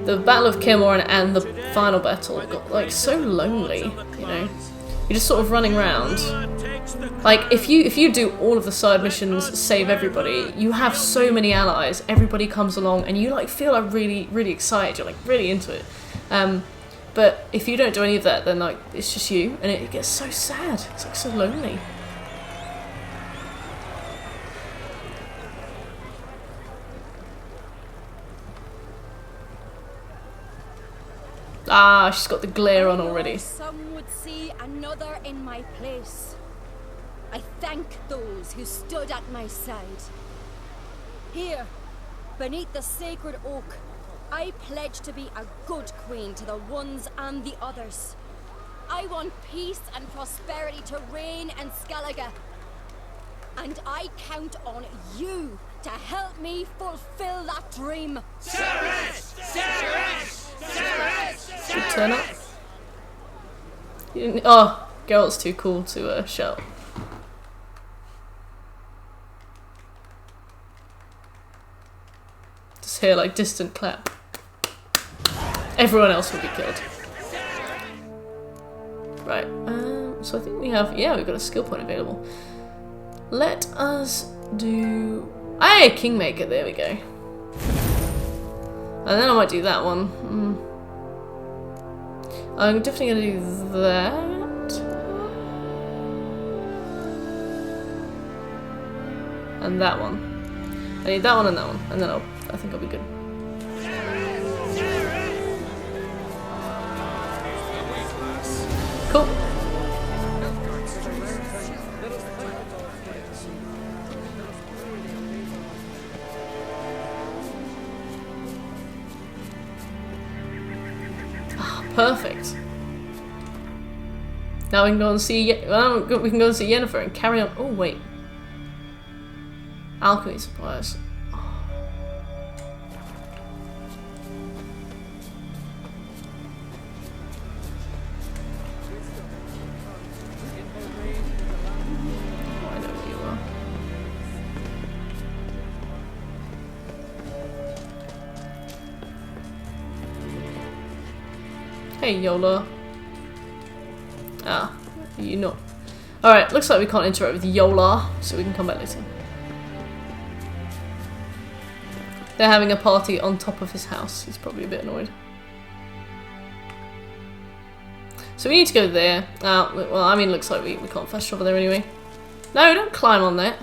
the Battle of Kaer Morhen and the final battle got like so lonely. You know, you're just sort of running around. Like, if you do all of the side missions, save everybody, you have so many allies. Everybody comes along, and you like feel like really excited. You're like really into it. But if you don't do any of that, then like it's just you, and it gets so sad. It's like so lonely. Ah, she's got the glare on already. Some would see another in my place. I thank those who stood at my side. Here, beneath the sacred oak, I pledge to be a good queen to the ones and the others. I want peace and prosperity to reign in Skellige. And I count on you to help me fulfill that dream. Ceres! Ceres! Ceres! Good turn up. Oh, Geralt's too cool to shout. Just hear like distant clap. Everyone else will be killed. Right, so I think we have, yeah, we've got a skill point available. Let us do, hey, Kingmaker, there we go. And then I might do that one. I'm definitely going to do that. And that one. I need that one and that one, and then I think I'll be good. Cool. Perfect. Now we can go and see. Well, we can go and see Yennefer and carry on. Oh wait, alchemy supplies. I know where you are. Hey, Yola. Ah, you not. Alright, looks like we can't interact with Yola, so we can come back later. They're having a party on top of his house. He's probably a bit annoyed. So we need to go there. Well, I mean, looks like we can't fast travel there anyway. No, don't climb on that.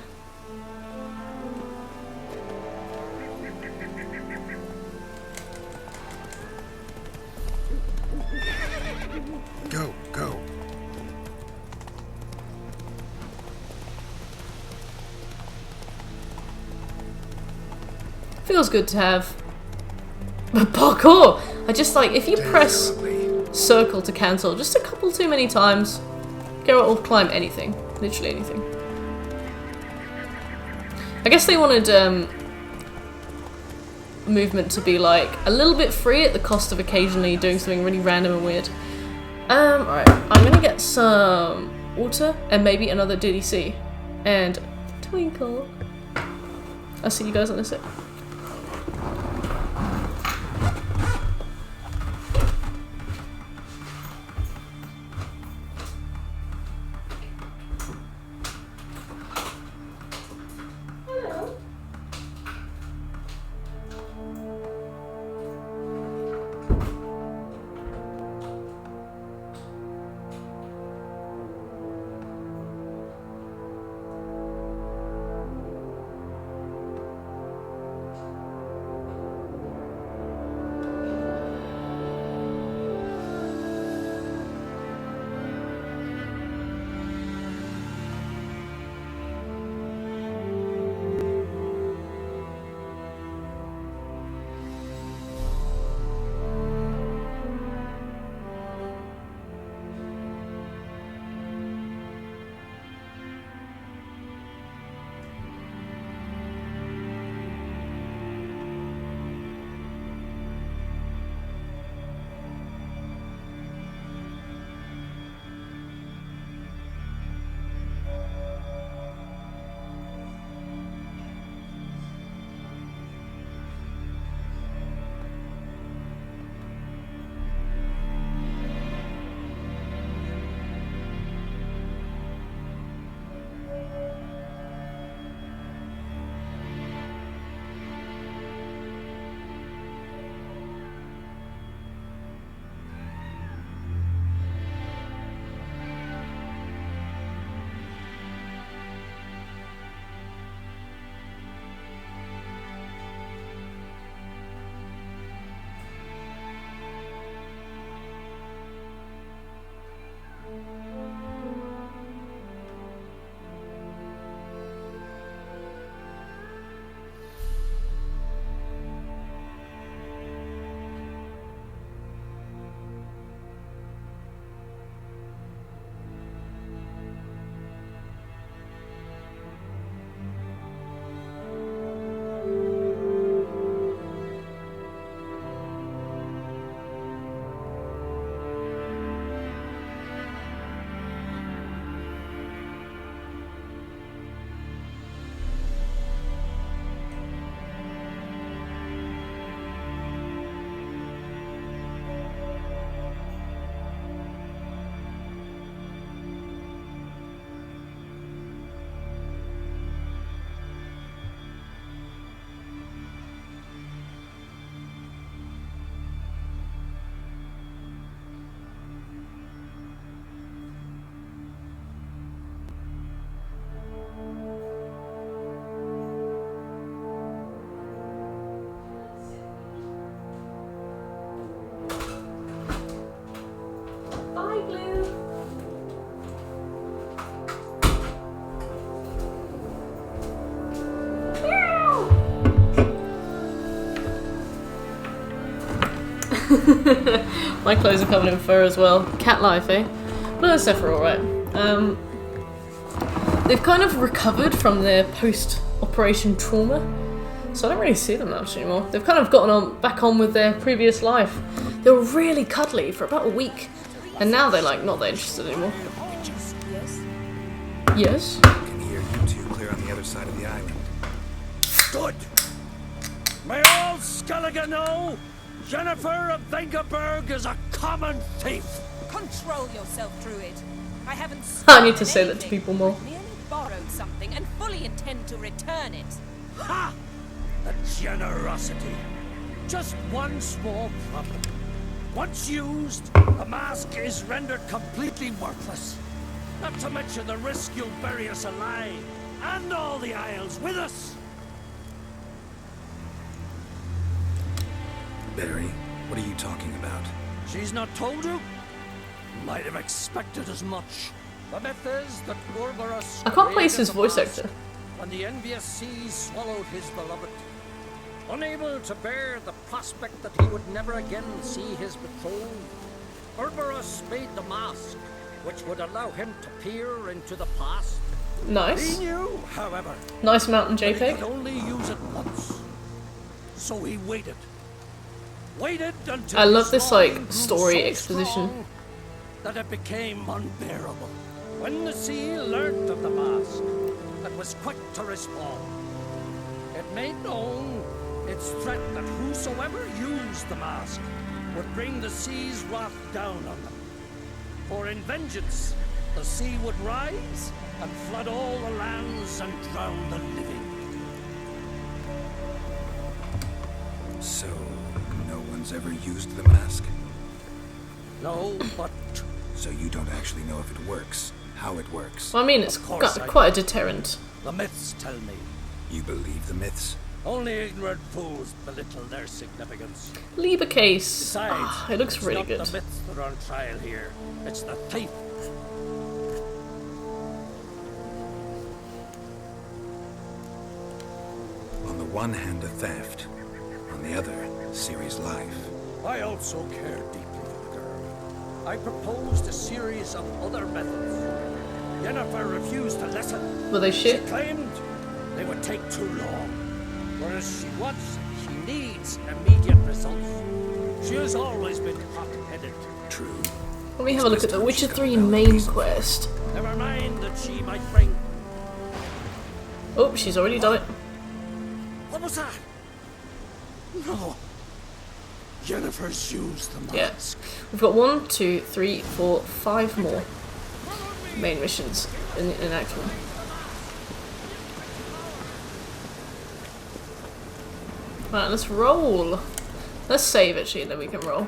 Go, go. Feels good to have parkour. I just like, if you press circle to cancel just a couple too many times, Geralt will climb anything, literally anything. I guess they wanted movement to be like a little bit free at the cost of occasionally doing something really random and weird. Alright, I'm gonna get some water and maybe another DDC and Twinkle. I'll see you guys in a sec. My clothes are covered in fur as well. Cat life, eh? But those stuff are alright. They've kind of recovered from their post-operation trauma, so I don't really see them much anymore. They've kind of gotten back on with their previous life. They were really cuddly for about a week, and now they're like not that interested anymore. Yes? I can hear you two clear on the other side of the island. Good. May all Skellige know Jennifer of Vengerberg is a common thief. Control yourself, Druid. I haven't I need to say that to people more. merely borrowed something and fully intend to return it. Ha! The generosity. Just one small problem. Once used, the mask is rendered completely worthless. Not to mention the risk you'll bury us alive, and all the Isles with us. Barry, what are you talking about? She's not told you? Might have expected as much. The myth is that Ouroboros I can't place created his the voice mask actor. when the envious seas swallowed his beloved. Unable to bear the prospect that he would never again see his betrothed, Ouroboros made the mask, which would allow him to peer into the past. Nice. He knew, however, Nice mountain that he JPEG. could only use it once. So he waited. Waited until I love his this longing like grew story so exposition. strong that it became unbearable. When the sea learnt of the mask, it was quick to respond. It made known its threat that whosoever used the mask would bring the sea's wrath down on them. For in vengeance, the sea would rise and flood all the lands and drown the living. So, no one's ever used the mask? No, but... So you don't actually know if it works, how it works? Well, I mean, it's quite a deterrent. The myths tell me. You believe the myths? Only ignorant fools belittle their significance. Lieber case. Besides, Ah, it looks it's really not good. the myths that are on trial here. It's the thief. On the one hand, a theft. On the other, Ciri's life. I also care deeply for the girl. I proposed a series of other methods. Yennefer refused to listen. Were they shit? She claimed they would take too long. Whereas she needs immediate results. She has always been hot-headed. True. Let me have a look at the Witcher 3 main quest. Never mind that she might bring... Oh, she's already done it. What was that? No. Yennefer's used the mask. Yeah. We've got 1, 2, 3, 4, 5 more main missions in Act 1. Right, let's roll. Let's save actually, and then we can roll.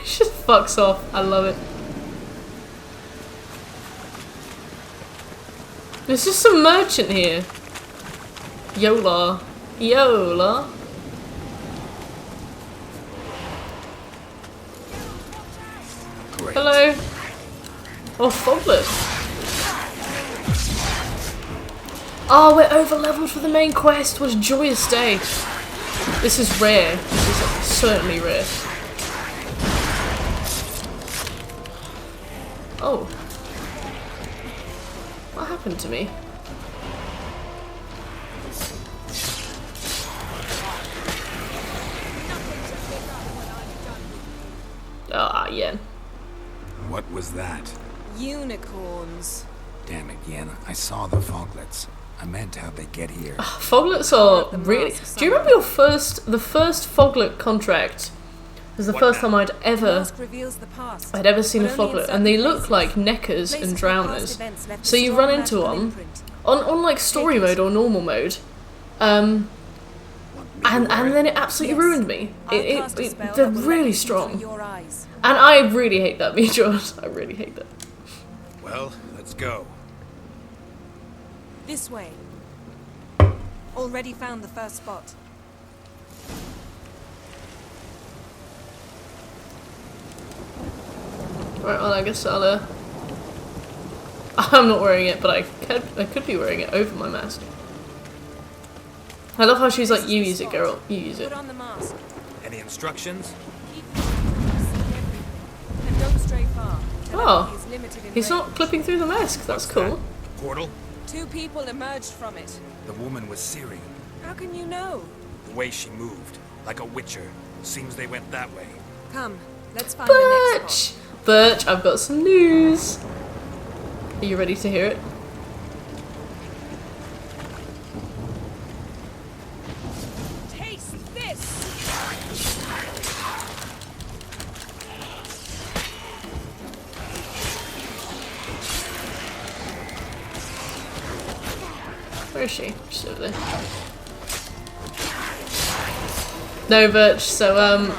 She just fucks off. I love it. There's just some merchant here. Yola. Yola. Great. Hello. Oh, Foglet. Oh, we're over leveled for the main quest. What a joyous day. This is rare. This is certainly rare. Oh. What happened to me? Ah, yeah. What was that? Unicorns. Damn it, Yen. I saw the foglets. I meant how'd they get here. Foglets are really... Do you remember the first Foglet contract? It was the first time I'd ever seen a Foglet, and they look like neckers and drowners. So you run into them on like story mode or normal mode, and then it absolutely ruined me. They're really strong, and I really hate that, me, George. I really hate that. Well, let's go. This way. Already found the first spot. Right, well, I guess I'll, I'm not wearing it, but I could be wearing it over my mask. I love how she's like, you use it, girl. You use it. Put on the mask. instructions? And don't stray far. Oh, he's not clipping through the mask. That's cool. Portal? 2 people emerged from it. The woman was Ciri. How can you know? The way she moved, like a witcher. Seems they went that way. Come, let's find the next spot. Birch, I've got some news. Are you ready to hear it? Taste this! Where is she? She's over there. No, Birch. So,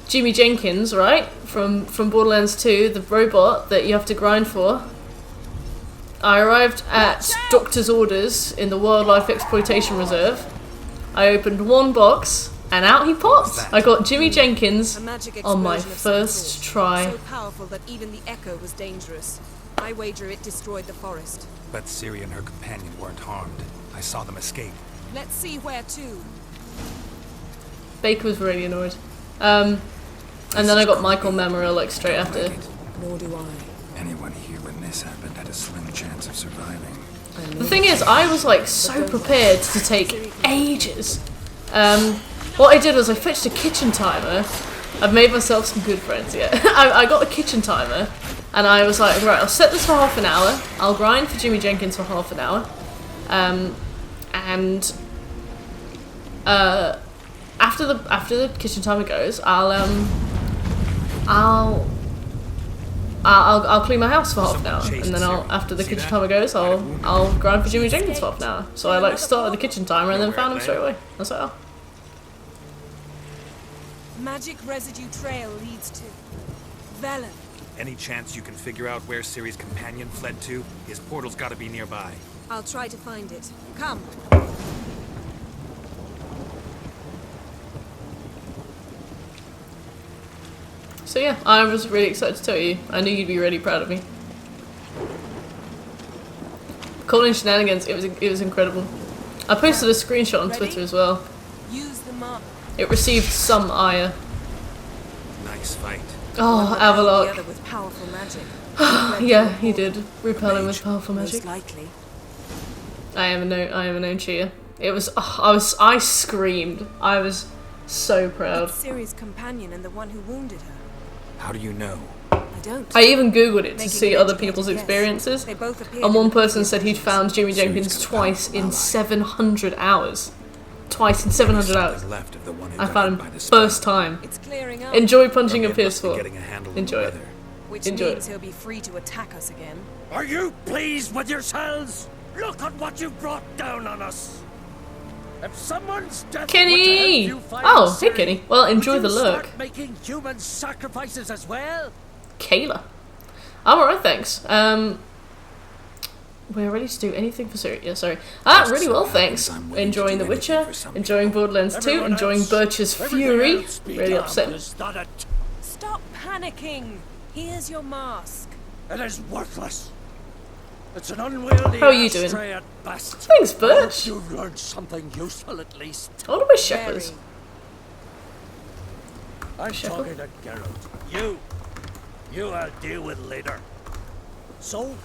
Jimmy Jenkins, right? From Borderlands 2, the robot that you have to grind for. I arrived at Doctor's orders in the Wildlife Exploitation Reserve. I opened one box, and out he popped. I got Jimmy Jenkins on my first try. So powerful that even the echo was dangerous. I wager it destroyed the forest. But Ciri and her companion weren't harmed. I saw them escape. Let's see where to. Baker was really annoyed. And then I got Michael Memorial like straight after. Nor do I. Anyone here when this happened had a slim chance of surviving. The thing is, I was like so prepared to take ages. What I did was I fetched a kitchen timer. I've made myself some good friends, yeah. I got a kitchen timer, and I was like, right, I'll set this for half an hour. I'll grind for Jimmy Jenkins for half an hour. After the kitchen timer goes, I'll clean my house for half an hour, and then after the kitchen timer goes, I'll grind for Jimmy Jenkins for half an hour. So I like started the kitchen timer and then found him straight away. I was like, oh. Magic residue trail leads to Velen. Any chance you can figure out where Ciri's companion fled to? His portal's gotta be nearby. I'll try to find it. Come. So yeah, I was really excited to tell you. I knew you'd be really proud of me. Calling shenanigans, it was incredible. I posted a screenshot on Twitter as well. Use the mark. It received some ire. Nice fight. Oh, Avalok. The other with powerful magic. Yeah, he did. Repel him with powerful magic. Most likely. I am a known cheer. It was. I screamed. I was so proud. It's Ciri's companion and the one who wounded her. How do you know? I don't. I even googled it to see other people's experiences, and one person said he'd found Jimmy Jenkins twice in 700 hours. Twice in 700 hours. I found him first time. It's clearing up. Enjoy punching a PS4. Enjoy it. Which Enjoy means he'll be free to attack us again. Are you pleased with yourselves? Look at what you brought down on us. If someone's death Kenny! were to help you find Oh, hey Ciri, Kenny. Well, enjoy would the you look. start making human sacrifices as well? Kayla. I'm alright, thanks. We're ready to do anything for Ciri. Yeah, sorry. Really well, thanks. Enjoying The Witcher, enjoying Borderlands 2, enjoying Birch's Fury. Really upset. Stop panicking. Here's your mask. It is worthless. It's an unwieldy How are you doing? ashtray at best. Thanks, Birch. You've learned something useful at least. I wonder where Shep is. I'm talking to Geralt. You I'll deal with later. So?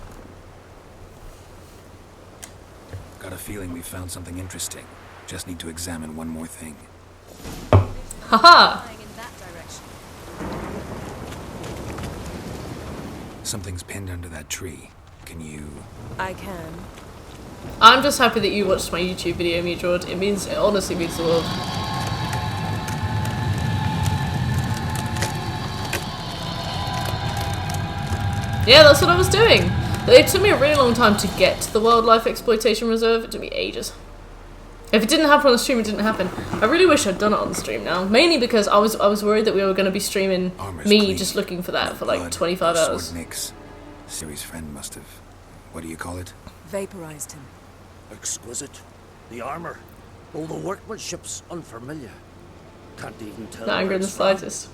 Got a feeling we found something interesting. Just need to examine one more thing. Haha! Something's pinned under that tree. Can you... I can. I'm just happy that you watched my YouTube video, me, George. It honestly means the world. Yeah, that's what I was doing. It took me a really long time to get to the Wildlife Exploitation Reserve. It took me ages. If it didn't happen on the stream, it didn't happen. I really wish I'd done it on the stream now. Mainly because I was worried that we were going to be streaming me just looking for that for like 25 hours. Ciri's friend must have... What do you call it? Vaporized him. Exquisite. The armor. All the workmanship's unfamiliar. Can't even tell. Not angry in the slightest.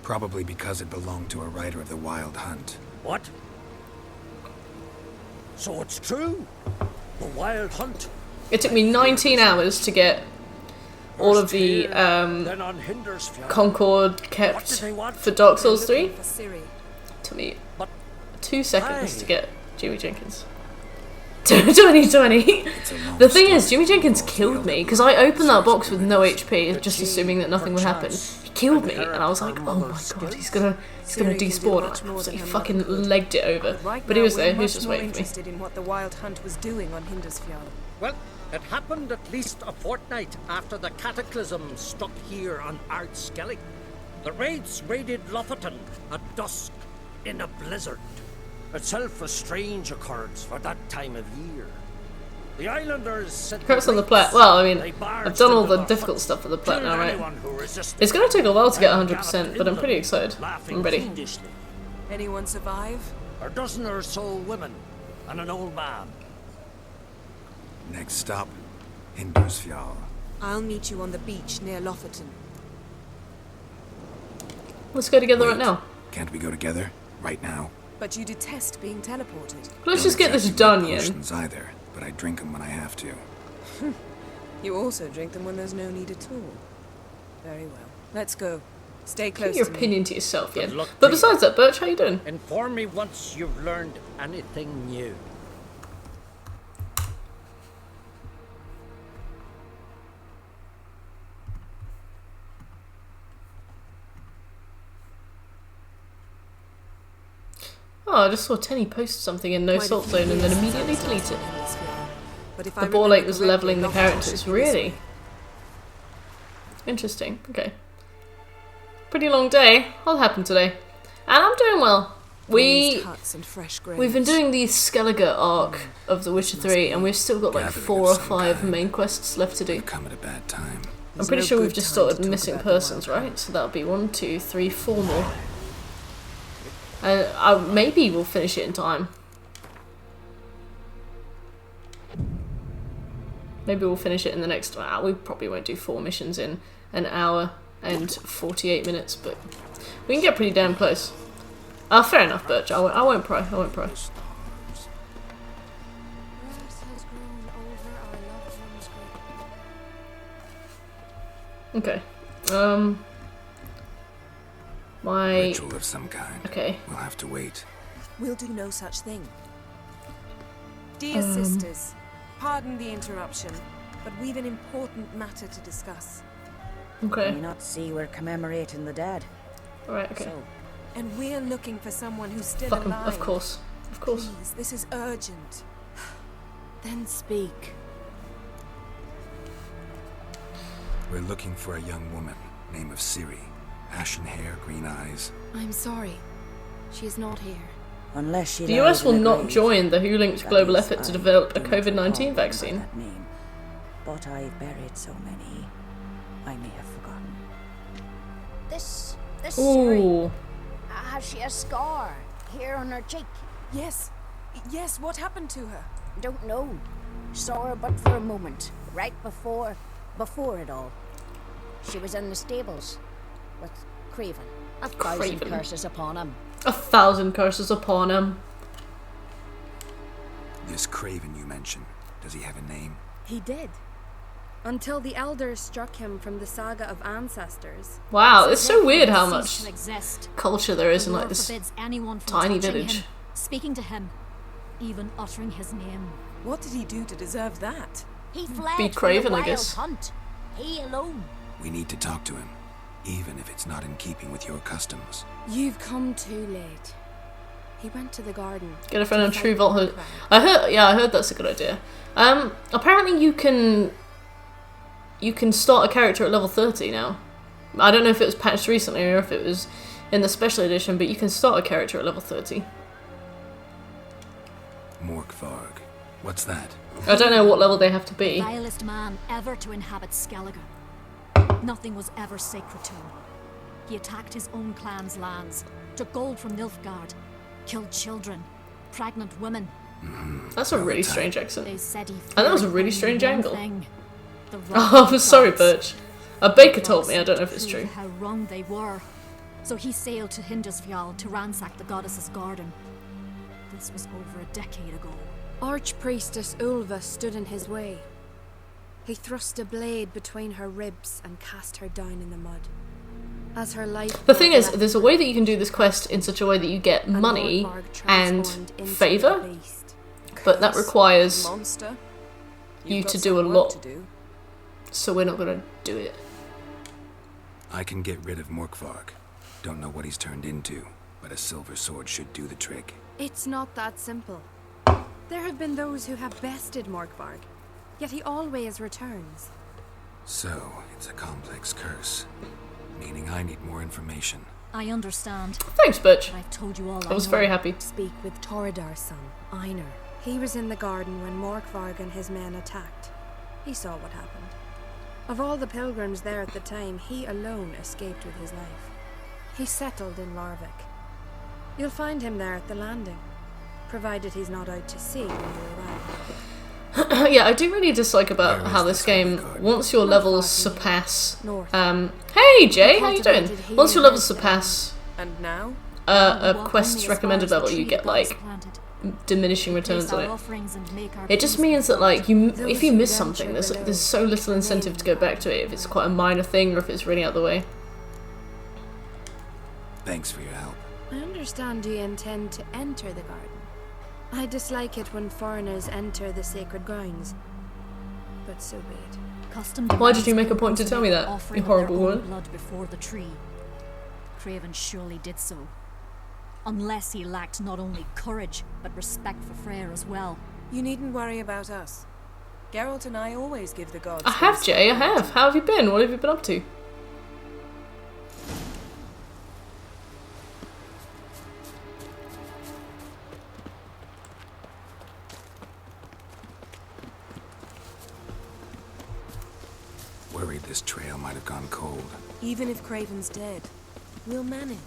Probably because it belonged to a rider of the Wild Hunt. What? So it's true? The Wild Hunt? It took me 19 hours to get all of the Concord kept for Dark Souls 3. Took me 2 seconds to get Jimmy Jenkins. 2020. The thing is, Jimmy Jenkins killed me because I opened that box with no HP, just assuming that nothing would happen. He killed me, and I was like, "Oh my god, he's gonna despawn." I absolutely fucking legged it over, but he was there. He was just waiting for me. Interested in what the Wild Hunt was doing on Hindersfjall. Well, it happened at least a fortnight after the cataclysm struck here on Ardskellig. The raids raided Lofoten at dusk in a blizzard. Itself a strange occurrence for that time of year. The islanders said Congrats on the plat. Well, I mean, I've done all the difficult stuff for the plat now, right? It's going to take a while to get 100%, but I'm pretty excited. I'm ready. Anyone survive? A dozen or so women and an old man. Next stop, Hindersfjall. I'll meet you on the beach near Lofoten. Let's go together right now. Can't we go together right now? But you detest being teleported. Let's just get this done, Yen. Potions either, but I drink them when I have to. You also drink them when there's no need at all. Very well. Let's go. Stay close. Keep your to opinion me. to yourself, Yen. But besides that, Birch, how you doing? Inform me once you've learned anything new. Oh, I just saw Tenny post something in No Salt Zone and then immediately delete it. But if The ball ache was leveling the characters. Really? Interesting. Okay. Pretty long day. What happened today? And I'm doing well. We've been doing the Skellige arc of The Witcher 3, and we've still got like 4 or 5 main quests left to do. Come at a bad time. I'm pretty sure we've just started missing persons, right? So that'll be 1, 2, 3, 4 more. Maybe we'll finish it in time. Maybe we'll finish it in the next hour. We probably won't do 4 missions in an hour and 48 minutes, but we can get pretty damn close. Fair enough, Birch. I won't pry. I won't pry. Okay. My ritual of some kind. Okay. We'll have to wait. We'll do no such thing. Dear sisters, pardon the interruption, but we've an important matter to discuss. Okay. Do you not see we're commemorating the dead? Alright, okay. So, and we're looking for someone who's still Fuck 'em, alive. of course. Of course. Please, this is urgent. then speak. We're looking for a young woman, name of Ciri. Ashen hair, green eyes. I'm sorry. She is not here. Unless she The US will not join the WHO global effort to develop a COVID-19 vaccine. But I've buried so many, I may have forgotten. This Ooh. Ciri, has she a scar here on her cheek? Yes. Yes, what happened to her? Don't know. Saw her but for a moment, right before it all. She was in the stables with Craven. 1,000 curses upon him. 1,000 curses upon him. This Craven you mentioned, does he have a name? He did. Until the elders struck him from the saga of ancestors. Wow, it's so weird how much Cease to exist. culture there is in The like law this forbids anyone from tiny touching village. him, speaking to him, even uttering his name. What did he do to deserve that? He fled Be from Craven, the I wild guess. hunt. He alone. We need to talk to him, even if it's not in keeping with your customs. You've come too late. He went to the garden. Get a friend on True Vault. I heard that's a good idea. Apparently you can start a character at level 30 now. I don't know if it was patched recently or if it was in the special edition, but you can start a character at level 30. Morkvarg. What's that? I don't know what level they have to The be. vilest man ever to inhabit Skellige. Nothing was ever sacred to him. He attacked his own clan's lands, took gold from Nilfgaard, killed children, pregnant women. That's a really strange accent. They said he And that was a feared really only strange one angle. thing, the wrath Oh, of I'm sorry, gods. Birch. A baker told me, I Gods don't know if it's to true. prove how wrong they were. So he sailed to Hindersfjall to ransack the goddess's garden. This was over a decade ago. Archpriestess Ulva stood in his way. He thrust a blade between her ribs and cast her down in the mud. As her life... The thing is, there's a way that you can do this quest in such a way that you get money and favour, but that requires you to do a lot, so we're not going to do it. I can get rid of Morkvarg. Don't know what he's turned into, but a silver sword should do the trick. It's not that simple. There have been those who have bested Morkvarg, yet he always returns. So, it's a complex curse, meaning I need more information. I understand. Thanks, Butch. I've told you all I was very happy. Speak with Toredar's son, Einar. He was in the garden when Morkvarg and his men attacked. He saw what happened. Of all the pilgrims there at the time, he alone escaped with his life. He settled in Larvik. You'll find him there at the landing, provided he's not out to sea when you arrive. Yeah, I do really dislike about how this game, once your levels surpass... hey Jay, how you doing? Once your levels surpass and now? A quest's recommended level, you get like diminishing returns on it. It just means that like if you miss something, there's so little incentive to go back to it if it's quite a minor thing or if it's really out of the way. Thanks for your help. I understand you intend to enter the garden. I dislike it when foreigners enter the sacred grounds, but so be it. Why did you make a point to tell me that, you horrible woman? Blood before the tree. Craven surely did so. Unless he lacked not only courage, but respect for Freyr as well. You needn't worry about us. Geralt and I always give the gods... I have, Jay, I have. How have you been? What have you been up to? Worried this trail might have gone cold. Even if Craven's dead, we'll manage.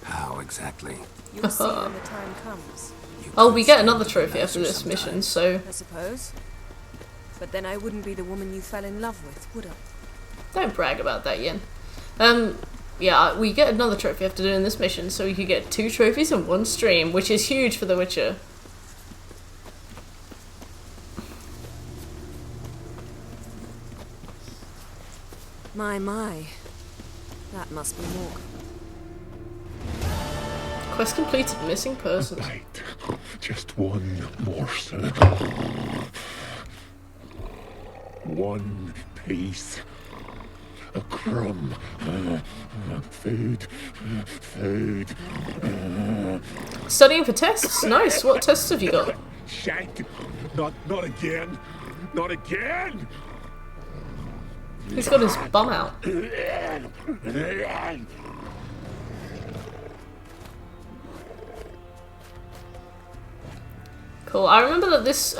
How exactly? You'll see when the time comes. Oh, we get another trophy after this mission, so... I suppose. But then I wouldn't be the woman you fell in love with, would I? Don't brag about that, Yen. Yeah, we get another trophy after doing this mission, so we could get 2 trophies in one stream, which is huge for The Witcher. My. That must be Mork. Quest completed, missing person. Right. Just one morsel. One piece. A crumb. Food. Studying for tests? Nice. What tests have you got? Shank. Not again. Not again. He's got his bum out. Cool. I remember that this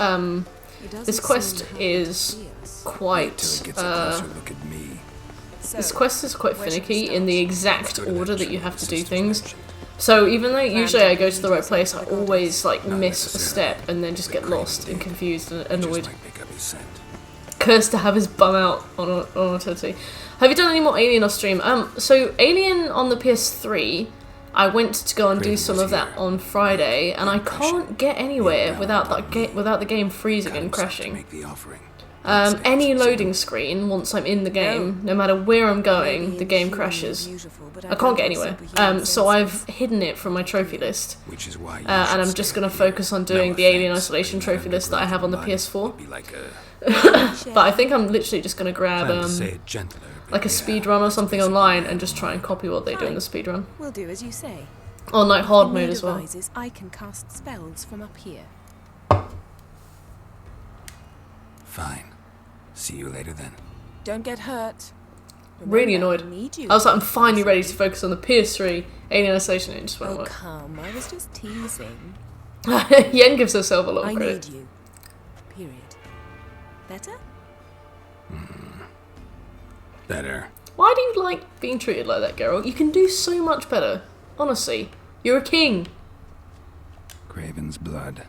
this quest is quite this quest is quite finicky in the exact order that you have to do things. So even though usually I go to the right place, I always like miss a step and then just get lost and confused and annoyed. Cursed to have his bum out on a totally. Have you done any more Alien off stream? So Alien on the PS3, I went to go and do some of that on Friday, and I can't get anywhere without the game freezing and crashing. Any loading screen, once I'm in the game, no matter where I'm going, the game crashes. I can't get anywhere. So I've hidden it from my trophy list. And I'm just going to focus on doing the Alien Isolation trophy list that I have on the PS4. But I think I'm literally just going to grab like a speedrun or something online and just try and copy what they do in the speedrun. We'll do as you say. On like hard mode as well. I can cast spells from up here. Fine. See you later then. Don't get hurt. Really annoyed. I was like, I'm finally ready to focus on the PS3 Alien Isolation. It just won't work. Come, I was just teasing. Yen gives herself a lot of credit. I need you. Period. Better? Better. Why do you like being treated like that, Geralt? You can do so much better. Honestly. You're a king. Craven's blood.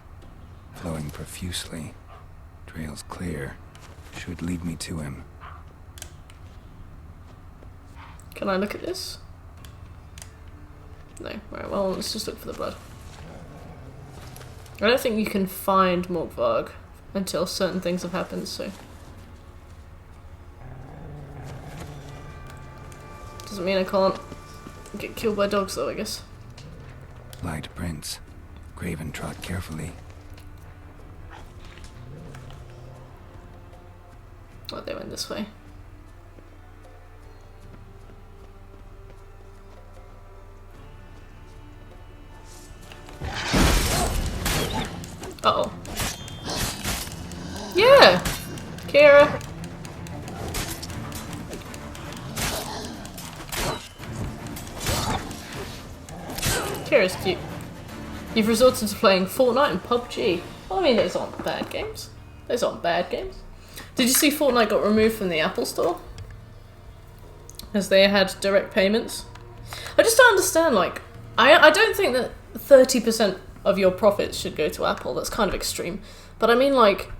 Flowing profusely. Trail's clear. Should lead me to him. Can I look at this? No. Right, well, let's just look for the blood. I don't think you can find Morkvarg until certain things have happened, so... Doesn't mean I can't get killed by dogs though, I guess. Light prints. Craven trod carefully. Oh, they went this way. Uh-oh. Yeah! Kira! Kira's cute. You've resorted to playing Fortnite and PUBG. Well, I mean, those aren't bad games. Those aren't bad games. Did you see Fortnite got removed from the Apple Store? As they had direct payments? I just don't understand, like, I don't think that 30% of your profits should go to Apple. That's kind of extreme. But I mean, like,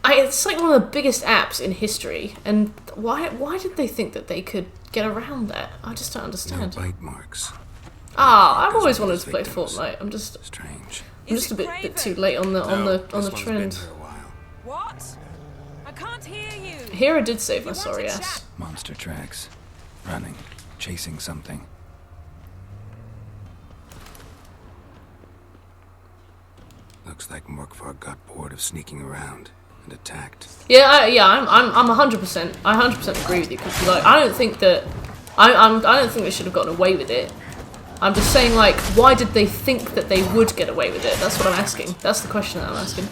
it's like one of the biggest apps in history, and why did they think that they could get around that? I just don't understand. No bite marks. I've always wanted to play Fortnite. I'm just strange. I'm just a bit too late on the trend. What? I can't hear you. Hera did save my sorry ass. Monster tracks. Running. Chasing something. Looks like Morkvarg got bored of sneaking around and attacked. Yeah, I'm 100%. I 100% agree with you because like I don't think that I don't think they should have gotten away with it. I'm just saying, like, why did they think that they would get away with it? That's what I'm asking. That's the question that I'm asking.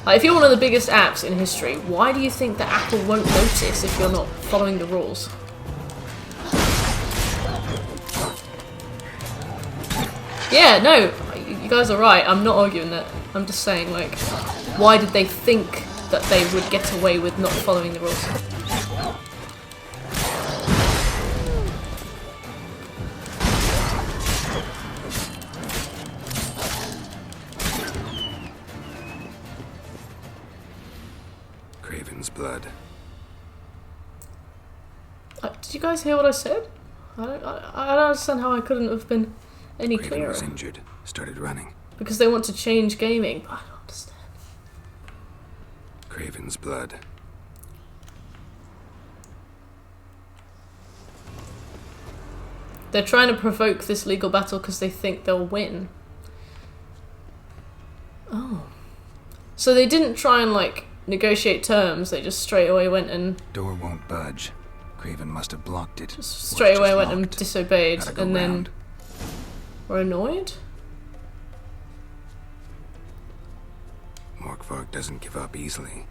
Like, if you're one of the biggest apps in history, why do you think that Apple won't notice if you're not following the rules? Yeah, no, you guys are right. I'm not arguing that. I'm just saying, like, why did they think that they would get away with not following the rules? Craven's blood. Did you guys hear what I said? I don't understand how I couldn't have been any Craven clearer. was injured. Started running. Because they want to change gaming. I don't understand. Craven's blood. They're trying to provoke this legal battle because they think they'll win. Oh. So they didn't try and, like, negotiate terms, they just straight away went and... Door won't budge. Craven must have blocked it. Straight away went and disobeyed, and then... were annoyed? Morkvarg doesn't give up easily.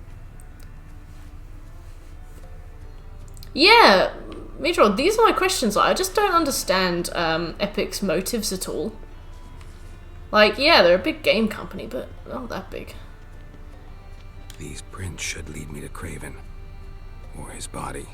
Yeah, Mitchell, these are my questions. I just don't understand Epic's motives at all. Like, yeah, they're a big game company, but not that big. These prints should lead me to Craven. Or his body.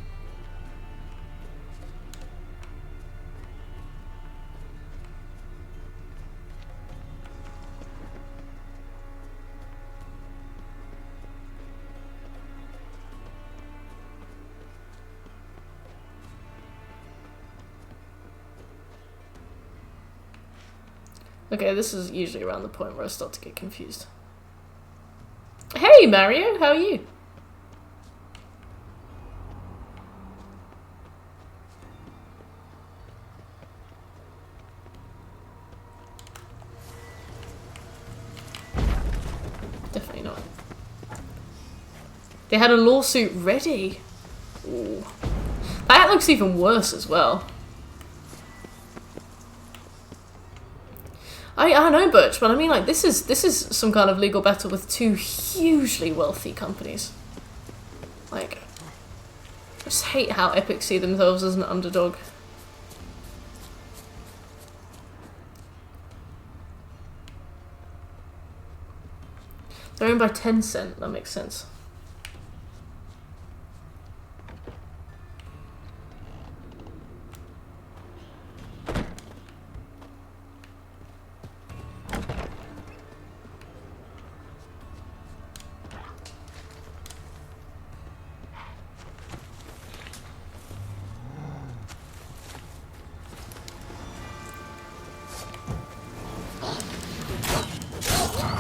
Okay, this is usually around the point where I start to get confused. Hey Mario, how are you? Definitely not. They had a lawsuit ready. Ooh. That looks even worse as well. I know, Butch, but I mean, like, this is some kind of legal battle with two hugely wealthy companies. Like, I just hate how Epic see themselves as an underdog. They're owned by Tencent, that makes sense.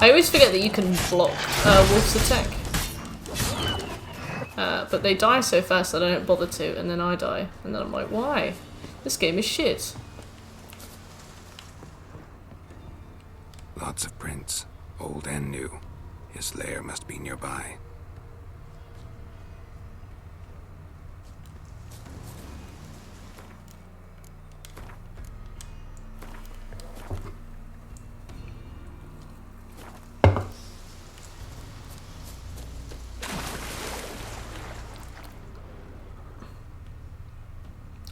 I always forget that you can block Wolf's attack. that, but they die so fast that I don't bother to, and then I die. And then I'm like, why? This game is shit. Lots of prints, old and new. His lair must be nearby.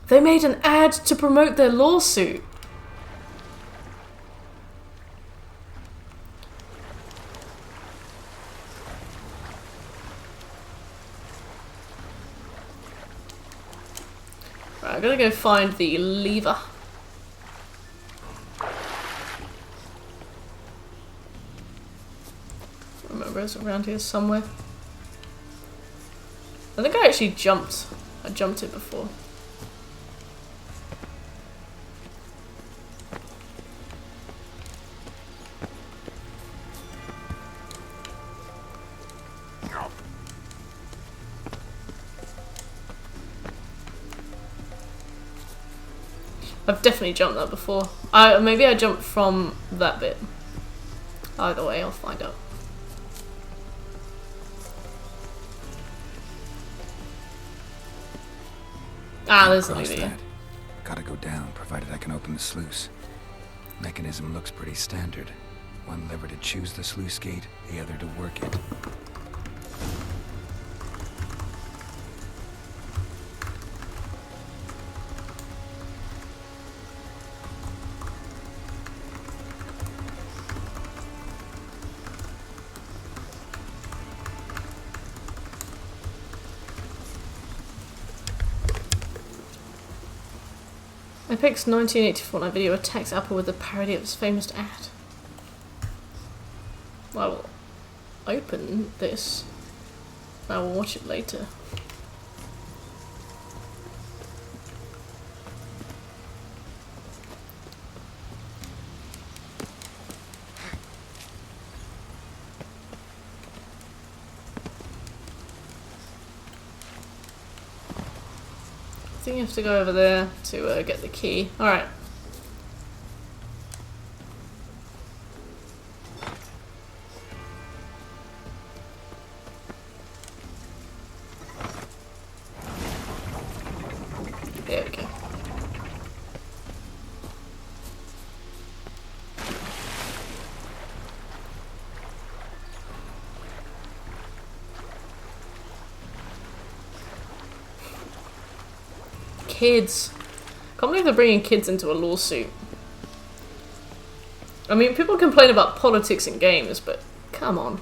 They made an ad to promote their lawsuit. Right, I'm gonna go find the lever. Remember, it's around here somewhere. I think I actually jumped. I jumped it before. I've definitely jumped that before. Maybe I jumped from that bit. Either way, I'll find out. Ah, there's the lever. Gotta go down, provided I can open the sluice. Mechanism looks pretty standard. One lever to choose the sluice gate, the other to work it. Epic's 1984 Fortnite video attacks Apple with a parody of its famous ad. I will open this. I will watch it later. I think you have to go over there to get the key. Alright. There we go. Kids. Can't believe they're bringing kids into a lawsuit. I mean, people complain about politics in games, but come on.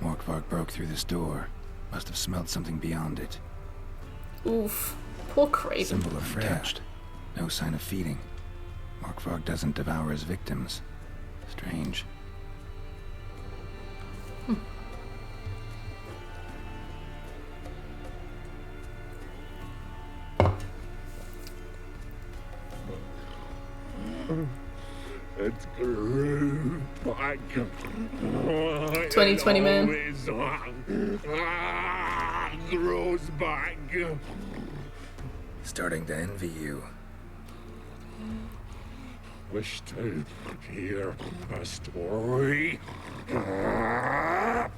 Morkvarg broke through this door. Must have smelled something beyond it. Oof. Poor Craven. Symbol of untouched. No sign of feeding. Morkvarg doesn't devour his victims. Strange. It's grew back. 2020 man. Grows back. Starting to envy you. Wish to hear a story. I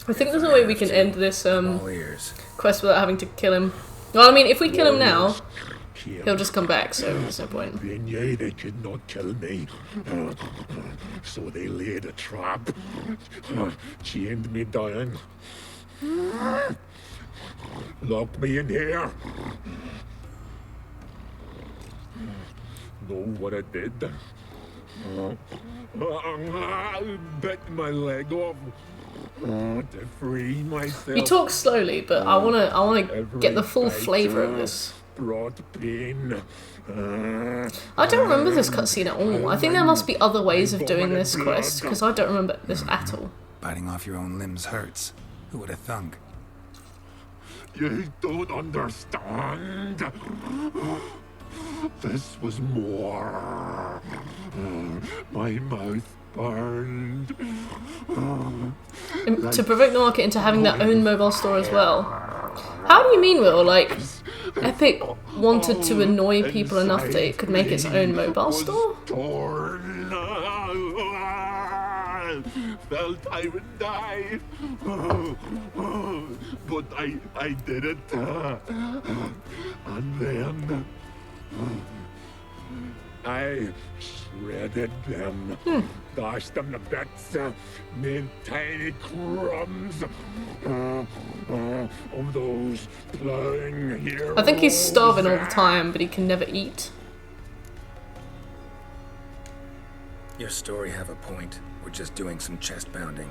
think there's a way we can end this quest without having to kill him. Well, I mean, if we kill him now, he'll just come back, so there's no point. They could not kill me. So they laid a trap. Chained me down. Locked me in here. Know what I did? Bit my leg off. To free myself. You talk slowly, but I wanna get the full flavour of this. brought pain. I don't remember this cutscene at all. I think there must be other ways of doing this quest, because I don't remember this at all. Biting off your own limbs hurts. Who would have thunk? You don't understand. This was more. My mouth burned. To provoke the market into having their own mobile store as well. How do you mean, Will? Like, Epic wanted to annoy people enough that it could make its own mobile store? Felt I would die, but I did it, and then I shredded them, dashed them to bits, made tiny crumbs of those plowing heroes. I think he's starving all the time, but he can never eat. Your story have a point. We're just doing some chest pounding.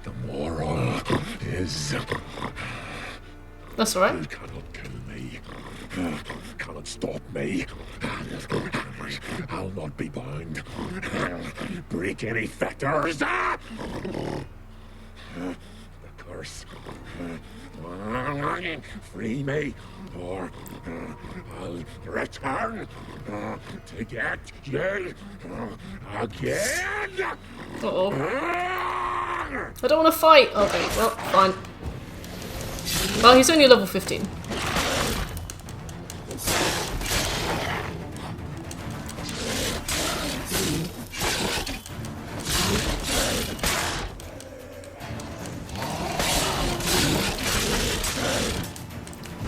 The moral is... That's alright. You cannot kill me. Cannot stop me. I'll not be bound. Break any fetters. The curse. Free me, or I'll return to get you again. Uh-oh. I don't want to fight. Okay, well, fine. Well, he's only level 15.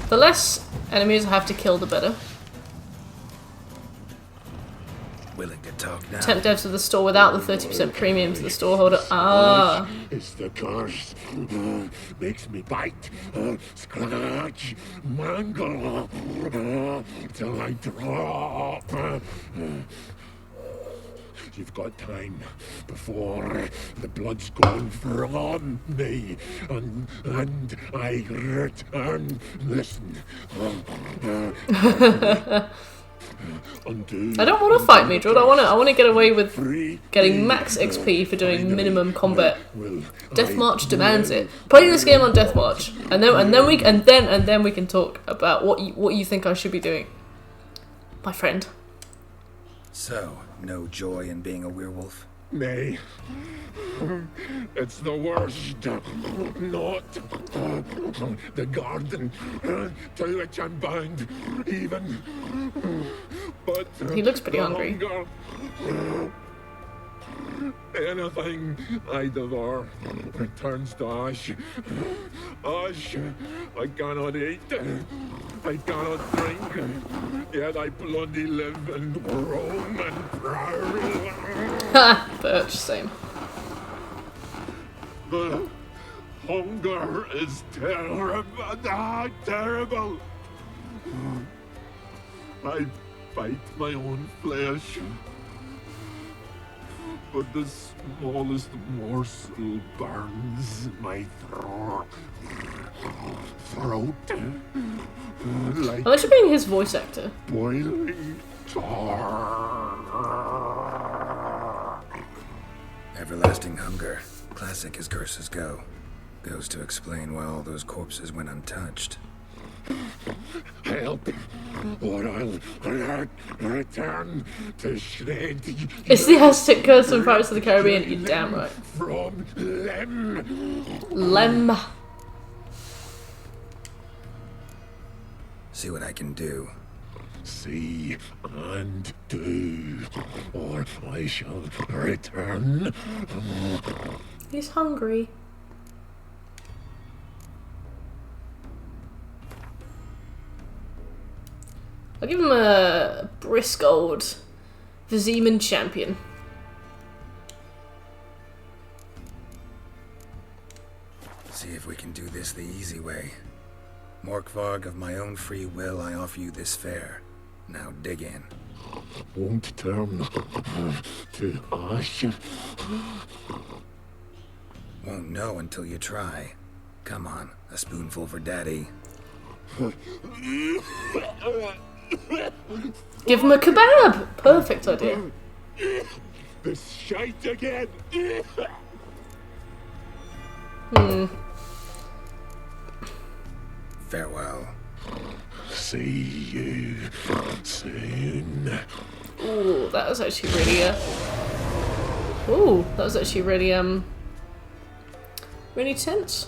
The less enemies I have to kill, the better. Willing to talk now. Temp devs of the store without the 30% premium to the store holder. Ah. It's the curse. Makes me bite, scratch, mangle, till I drop. You've got time before the blood's gone from me, and I return. Listen. I don't want to fight Midred. I want to get away with getting max XP for doing minimum combat. Death March demands it. Play this game on Death March, and then we can talk about what you think I should be doing, my friend. So, no joy in being a werewolf? Nay. It's the worst. Not the garden to which I'm bound, even. But he looks pretty hungry. Anything I devour returns to ash. Ash I cannot eat, I cannot drink, yet I bloody live and roam and prowl. Ha! Birch, same. The hunger is terrible. I bite my own flesh. But the smallest morsel burns my throat. Like Unless you're being his voice actor. Boiling tar. Everlasting hunger. Classic as curses go. Goes to explain why all those corpses went untouched. Help, or I'll return to shred. It's the Aztec curse from Pirates of the Caribbean. You're damn right. From Lem. See what I can do. See and do, or I shall return. He's hungry. I'll give him a brisk old Vizeman champion. See if we can do this the easy way. Morkvarg, of my own free will, I offer you this fare. Now dig in. Won't turn to ash. Won't know until you try. Come on, a spoonful for Daddy. Give him a kebab! Perfect idea. This shite again. Farewell. See you soon. Ooh, that was actually really ooh, that was actually really really tense.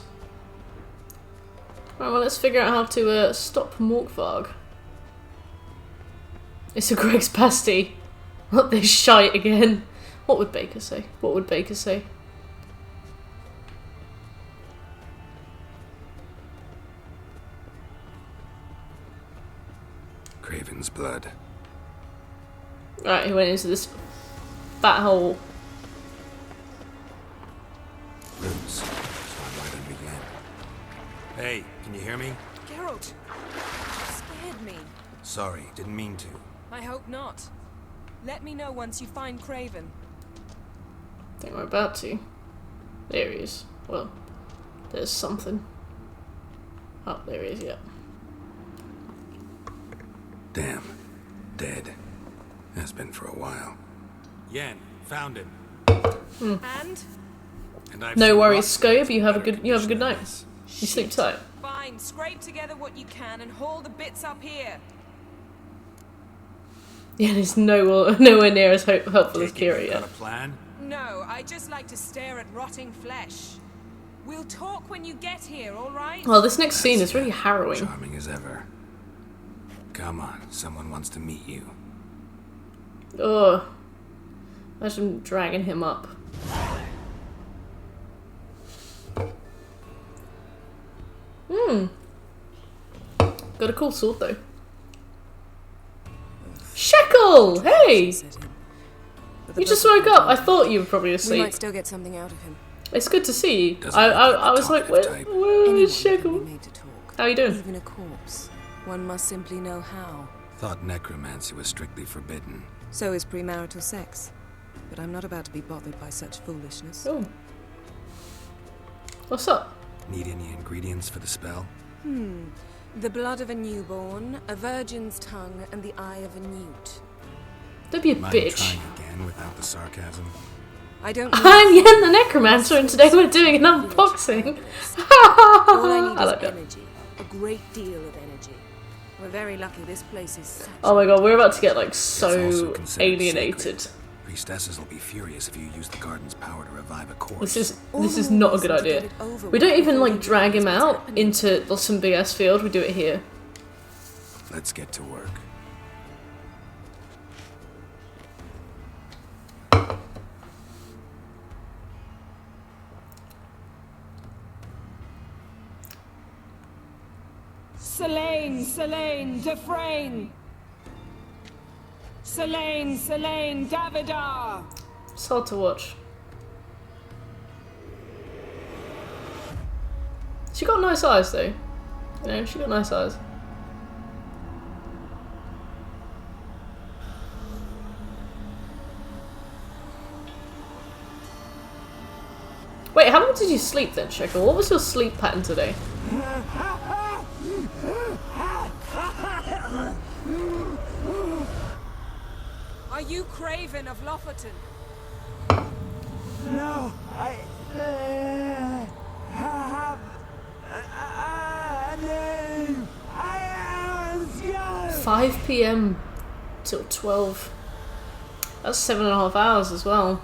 Right, well, let's figure out how to stop Morkvarg. It's a Greg's pasty. Not this shite again. What would Baker say? What would Baker say? Craven's blood. Right, he went into this fat hole. Roots. So I'm right on begin. Hey, can you hear me? Geralt, you scared me. Sorry, didn't mean to. I hope not. Let me know once you find Craven. I think we're about to. There he is. Well, there's something. Oh, there he is, yeah. Damn. Dead. Has been for a while. Yen, found him. And I've no seen worries, lots Scope. You have a good night. You sleep tight. Fine, scrape together what you can and haul the bits up here. Yeah, he's nowhere near as helpful as Kira yet. Got a plan? No, I just like to stare at rotting flesh. We'll talk when you get here, all right? Well, this next scene is really harrowing. Charming as ever. Come on, someone wants to meet you. Ugh. Imagine dragging him up. Got a cool sword though. Shekel! Hey! You just woke up. I thought you were probably We asleep. might still get something out of him. It's good to see you. I was like, where is Shekel? How you doing? Even a corpse. One must simply know how. Thought necromancy was strictly forbidden. So is premarital sex. But I'm not about to be bothered by such foolishness. Oh. What's up? Need any ingredients for the spell? The blood of a newborn, a virgin's tongue, and the eye of a newt. Don't be a Mind bitch. trying again without the sarcasm? I don't. I'm Yen the Necromancer, and today we're doing an unboxing. All I need I is like that. energy. A great deal of energy. We're very lucky this place is such. Oh my god, we're about to get like also so considered alienated. sacred. Priestesses will be furious if you use the garden's power to revive a corpse. This is not a good idea. We don't even like drag him out into some big ass field. We do it here. Let's get to work. Selene, Defrain. Selene, Davidar. It's hard to watch. She got nice eyes though. You know, she got nice eyes. Wait, how long did you sleep then, Shekel? What was your sleep pattern today? Are you Craven of Lofferton? No, I have a name. I am Scar. 5 PM till 12. That's 7.5 hours as well.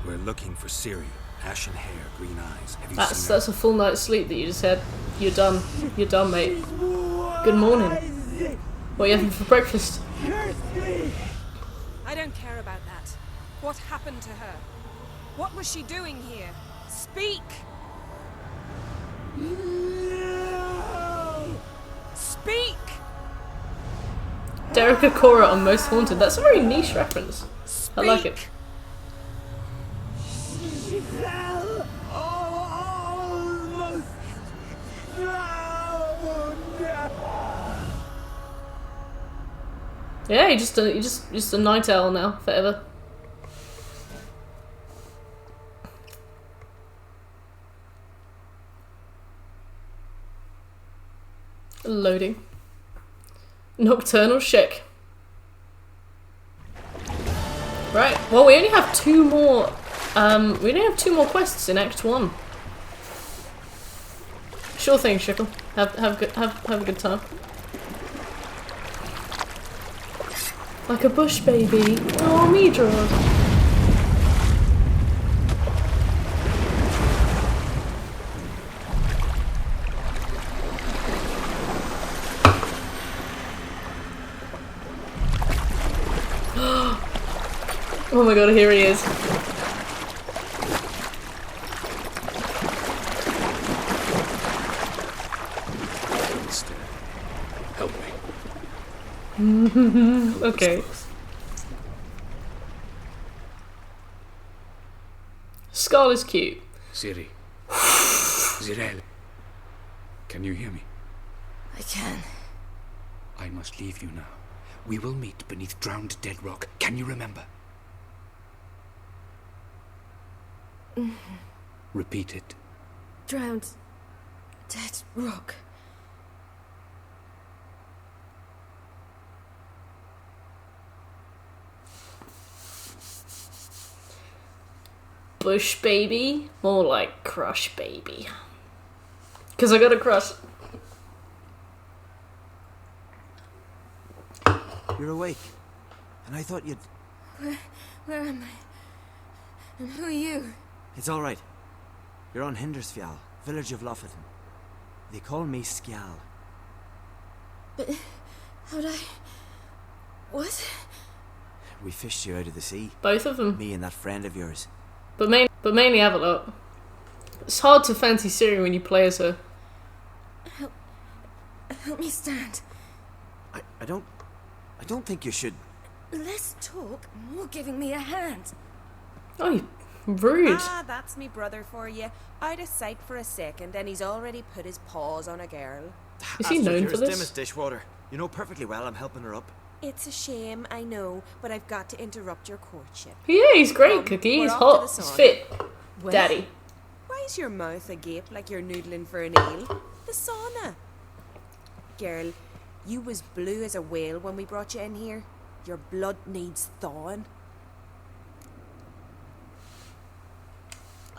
We're looking for Ciri. Ashen hair, green eyes. Have you seen her? That's a full night's sleep that you just had. You're done. You're done, mate. Good morning. What are you having for breakfast? I don't care about that. What happened to her? What was she doing here? Speak! Speak! Derek Akora on Most Haunted. That's a very niche reference. I like it. Yeah, you're just a night owl now, forever. Loading. Nocturnal Chic. Right. Well, we only have 2 more. We only have 2 more quests in Act 1. Sure thing, Shickle. Have a good time. Like a bush baby. Oh, me, George. Oh my god, here he is. Help me. Okay. Skull is cute. Ciri. Zirel. Can you hear me? I can. I must leave you now. We will meet beneath drowned dead rock. Can you remember? Repeat it. Drowned. Dead rock. Bush baby? More like crush baby. Because I got a crush. You're awake. And I thought you'd... Where am I? And who are you? It's all right. You're on Hindersfjall, village of Lofoten. They call me Skjal. But how'd I... What? We fished you out of the sea. Both of them. Me and that friend of yours. But mainly Avalot. It's hard to fancy Ciri when you play as her. Help me stand. I don't think you should... Less talk, more giving me a hand. Oh, you rude. Ah, that's me brother for you. Out of sight for a second, and he's already put his paws on a girl. Is he known for You're as dim this? as dishwater. You know perfectly well I'm helping her up. It's a shame, I know, but I've got to interrupt your courtship. Yeah, he's great, Cookie. we're He's off hot. to the He's sauna. fit. Well, Daddy. Why's your mouth agape like you're noodling for an eel? The sauna. Girl, you was blue as a whale when we brought you in here. Your blood needs thawing.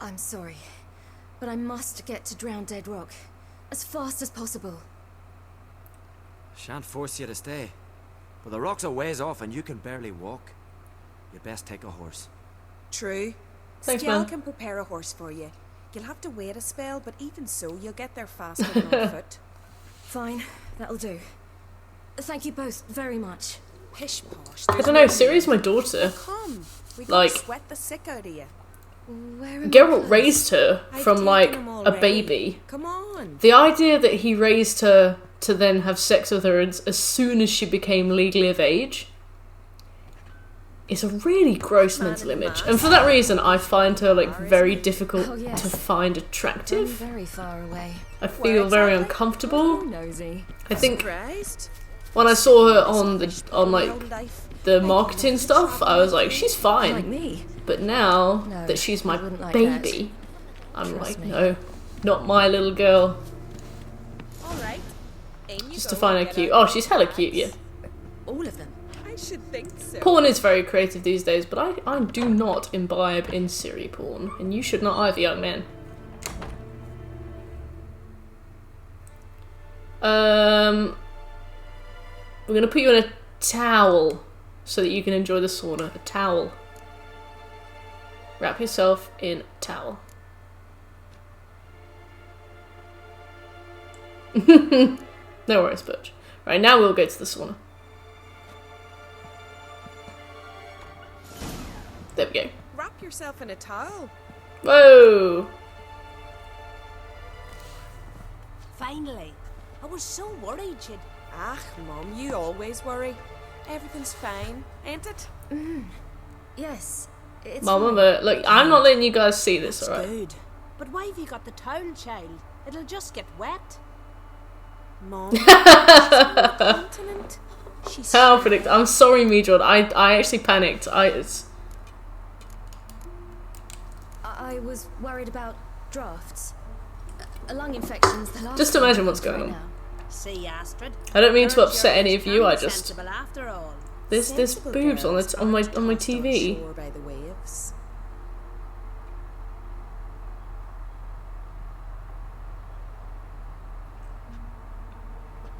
I'm sorry, but I must get to Drowned Dead Rock as fast as possible. Shan't force you to stay. But the rock's a ways off and you can barely walk. You best take a horse. True. Thanks, Skjal man. can prepare a horse for you. You'll have to wait a spell, but even so, you'll get there faster than on foot. Fine, that'll do. Thank you both very much. Pish posh. I don't know, Ciri's my daughter. Come, we can Like, sweat the sick out of you. Where am Geralt I? raised her I've from taken like him a already. baby. Come on. The idea that he raised her to then have sex with her as soon as she became legally of age is a really gross mental image. And for that reason, I find her like very difficult Oh, yes. to find I'm attractive. very far away. I feel very uncomfortable. Nosy. I think Surprised? when I saw her on like Old life. the marketing stuff, I was like, she's fine. Like me. But now No, that she's my I wouldn't like baby, that. I'm Trust like, me. no, not my little girl. All right. In you Just go, to find her get cute. out Oh, the she's hella bags. cute, yeah. All of them. I should think so. Porn is very creative these days, but I do not imbibe in Ciri porn, and you should not either, young man. We're gonna put you in a towel so that you can enjoy the sauna. A towel. Wrap yourself in a towel. No worries, Butch. Right, now we'll go to the sauna. There we go. Wrap yourself in a towel. Whoa! Finally. I was so worried you'd... Ah, Mum, you always worry. Everything's fine, ain't it? Yes. It's Mama, fine. but look, I'm not letting you guys see this, That's alright? good. But why have you got the towel, child? It'll just get wet. Mom, she's on the continent. She's How predictable. I'm sorry, Meadrod. I actually panicked. I was worried about drafts. Lung infections the last Just time imagine I what's was going right on. now. See, Astrid. I don't mean to Girls upset your any age of you. can I be just sensible after all. there's boobs on the on my TV. Shore by the waves.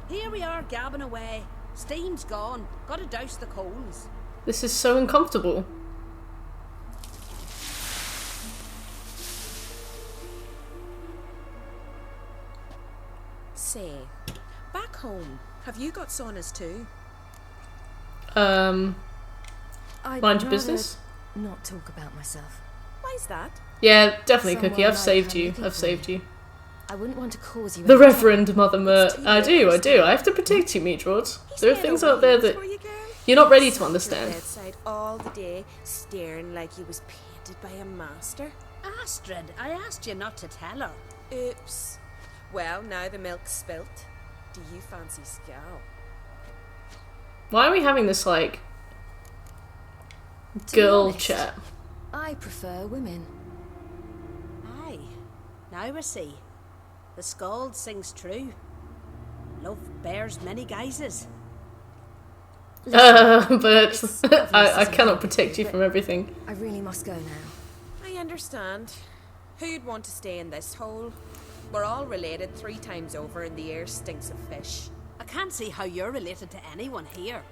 Here we are, gabbing away. Steam's gone. Gotta douse the coals. This is so uncomfortable. Say, back home, have you got saunas too? I'd Mind your rather business. not talk about myself. Why's that? Yeah, definitely, Someone Cookie. I've like saved her you. looking I've for saved me. you. I wouldn't want to cause you The any Reverend Mother Mert. I do. I have to protect you, Meadrod. There are things out there that you're not ready to understand. Bedside all the day, staring like he was painted by a master. Astrid, I asked you not to tell her. Oops. Well, now the milk's spilt. Do you fancy Scal? Why are we having this, like, To be girl honest, chat? I prefer women. Aye. Now we see. The Scald sings true. Love bears many guises. But I cannot protect you from everything. I really must go now. I understand. Who'd want to stay in this hole? We're all related 3 times over and the air stinks of fish. I can't see how you're related to anyone here.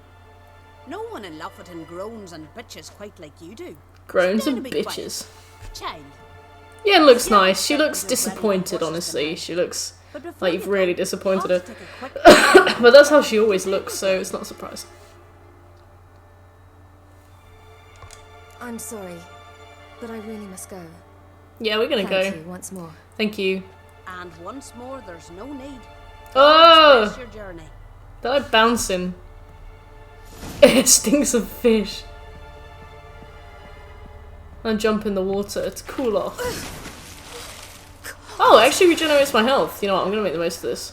No one in Lofferton groans and bitches quite like you do. Groans Sit down and be quiet. bitches. Child, Yeah, it looks nice. She looks disappointed, honestly. She looks like you've really disappointed her. But that's how she always looks, so it's not surprising. I'm sorry, but I really must go. Yeah, we're gonna Thank go. you once more. Thank you. and once more, there's no need. Oh! Bless your journey. They're like bouncing. It stinks of fish. And jump in the water to cool off. Oh, it actually regenerates my health. You know what? I'm gonna make the most of this.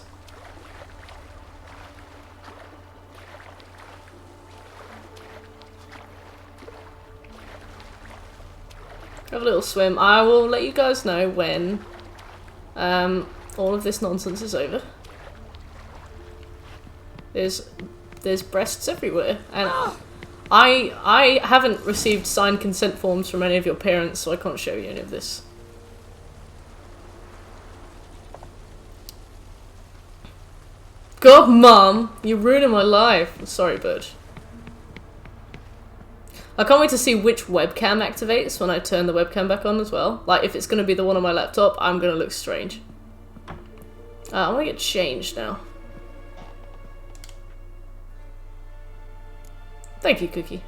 Have a little swim. I will let you guys know when all of this nonsense is over. There's breasts everywhere, and I haven't received signed consent forms from any of your parents, so I can't show you any of this. God, Mum, you're ruining my life. I'm sorry, Bird. I can't wait to see which webcam activates when I turn the webcam back on as well. Like, if it's going to be the one on my laptop, I'm going to look strange. I want to get changed now. Thank you, Cookie.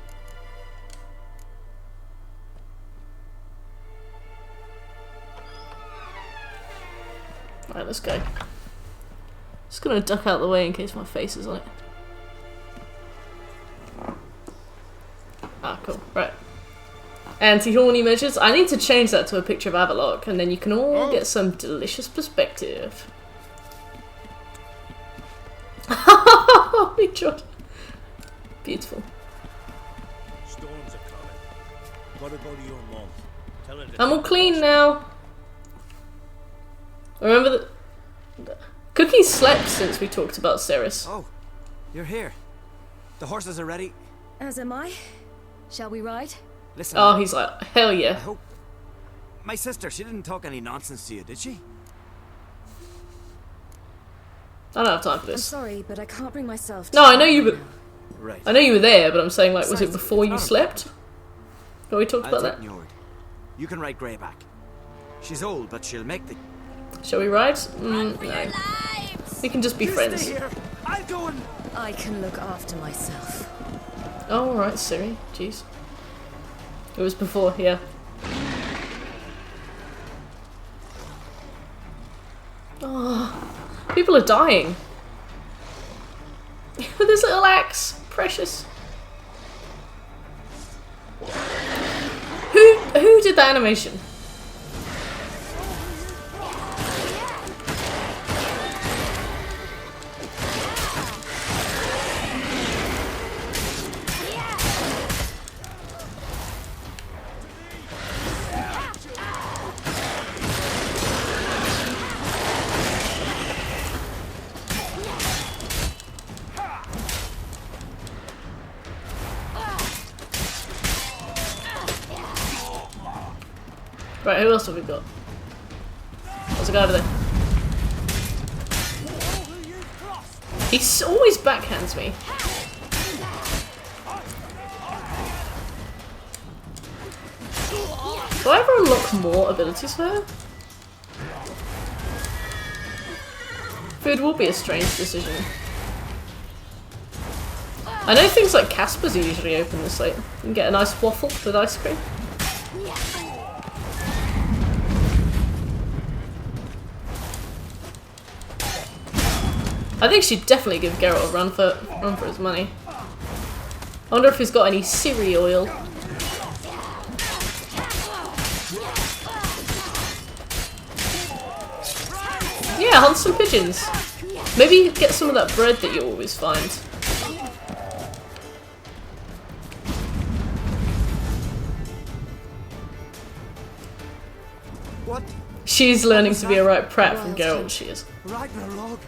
Alright, let's go. Just gonna duck out of the way in case my face is on it. Ah, cool. Right. Anti-horny measures. I need to change that to a picture of Avalok, and then you can all get some delicious perspective. Holy God. Beautiful. Storms are coming. Gotta go to your mom. Tell her to I'm all clean now. Remember that Cookie slept since we talked about Ceres. Oh, you're here. The horses are ready. As am I. Shall we ride? Listen. Oh, he's like, hell yeah. I hope. My sister, she didn't talk any nonsense to you, did she? I don't have time for I'm this. sorry, but I can't bring myself to. No, I know you were. Right. I know you were there, but I'm saying, like, was it before you slept? Oh, we talked about that. Ignored. You can ride Grey back. She's old, but she'll make the. Shall we ride? No. We can just be friends. Stay here. I'll go and. I can look after myself. Oh, alright, Siri. Jeez. It was before, yeah. Oh, people are dying. With this little axe. Precious. Who did that animation? Right, who else have we got? There's a guy over there. He always backhands me. Do I ever unlock more abilities for her? Food will be a strange decision. I know things like Casper's are usually open this late. You can get a nice waffle with ice cream. I think she'd definitely give Geralt a run for his money. I wonder if he's got any Siri oil. Yeah, hunt some pigeons. Maybe get some of that bread that you always find. What? She's learning to be a right prat from Geralt, she is. Ragnarok.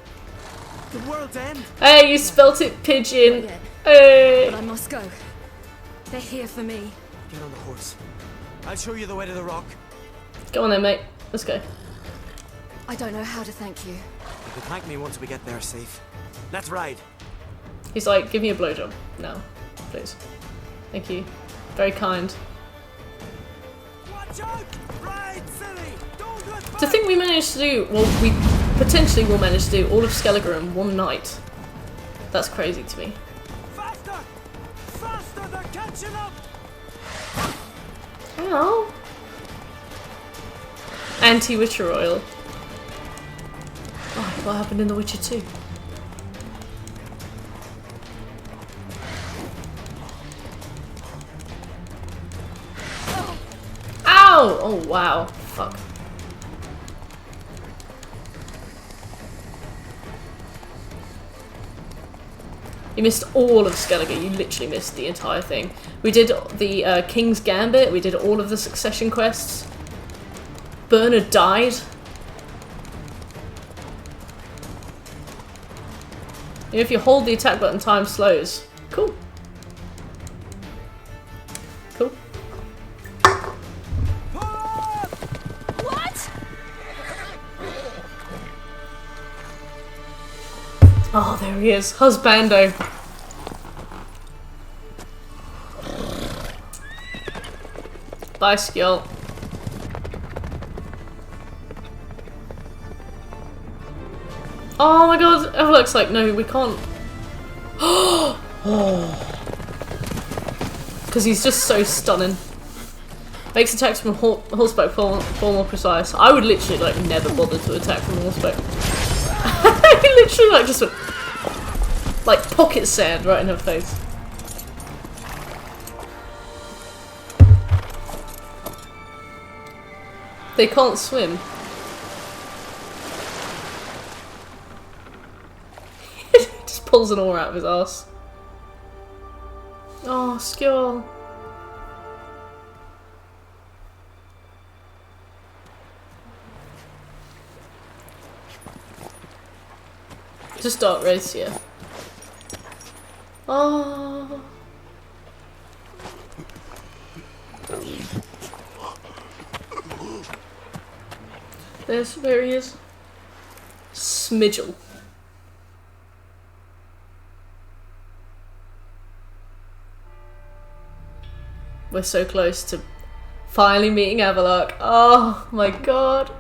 The world's end. Hey, you spelt it pigeon. Hey. But I must go. They're here for me. Get on the horse. I'll show you the way to the rock. Go on then, mate. Let's go. I don't know how to thank you. You can thank me once we get there safe. Let's ride. He's like, give me a blowjob. No, please. Thank you. Very kind. Watch out! Ride, silly! Don't look To think we managed to do, well, we potentially will manage to do all of Skellige in one night. That's crazy to me. faster! Faster! They're catching up! Ow. Anti-Witcher oil. Oh, what happened in The Witcher 2? Ow! Oh wow. Fuck. You missed all of Skellige, you literally missed the entire thing. We did the King's Gambit, we did all of the succession quests. Bernard died. If you hold the attack button, time slows. Cool. Cool. What? Oh, there he is. Husbando. Bye, Skjol. Oh my god, Evelok's like, no, we can't. Because he's just so stunning. Makes attacks from horseback far more precise. I would literally like never bother to attack from horseback. He literally like just went, like pocket sand right in her face. They can't swim. Just pulls an oar out of his ass. Oh, Skjol. Just start race, yeah. Oh. There he is. Smidgel. We're so close to finally meeting Avalok. Oh my god.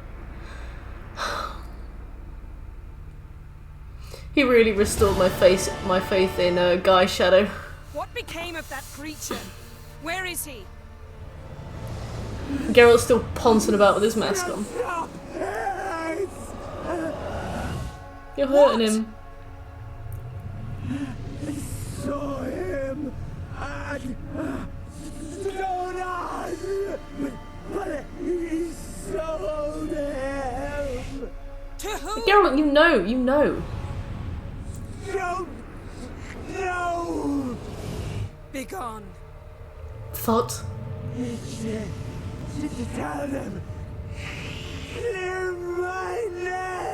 He really restored my faith in Guy Shadow. What became of that creature? Where is he? Geralt's still pouncing about with his mask on. You're hurting him. I saw him and but he sold him. To who? Geralt, you know. Don't know. Begone. Thought. Tell them. Clear my name.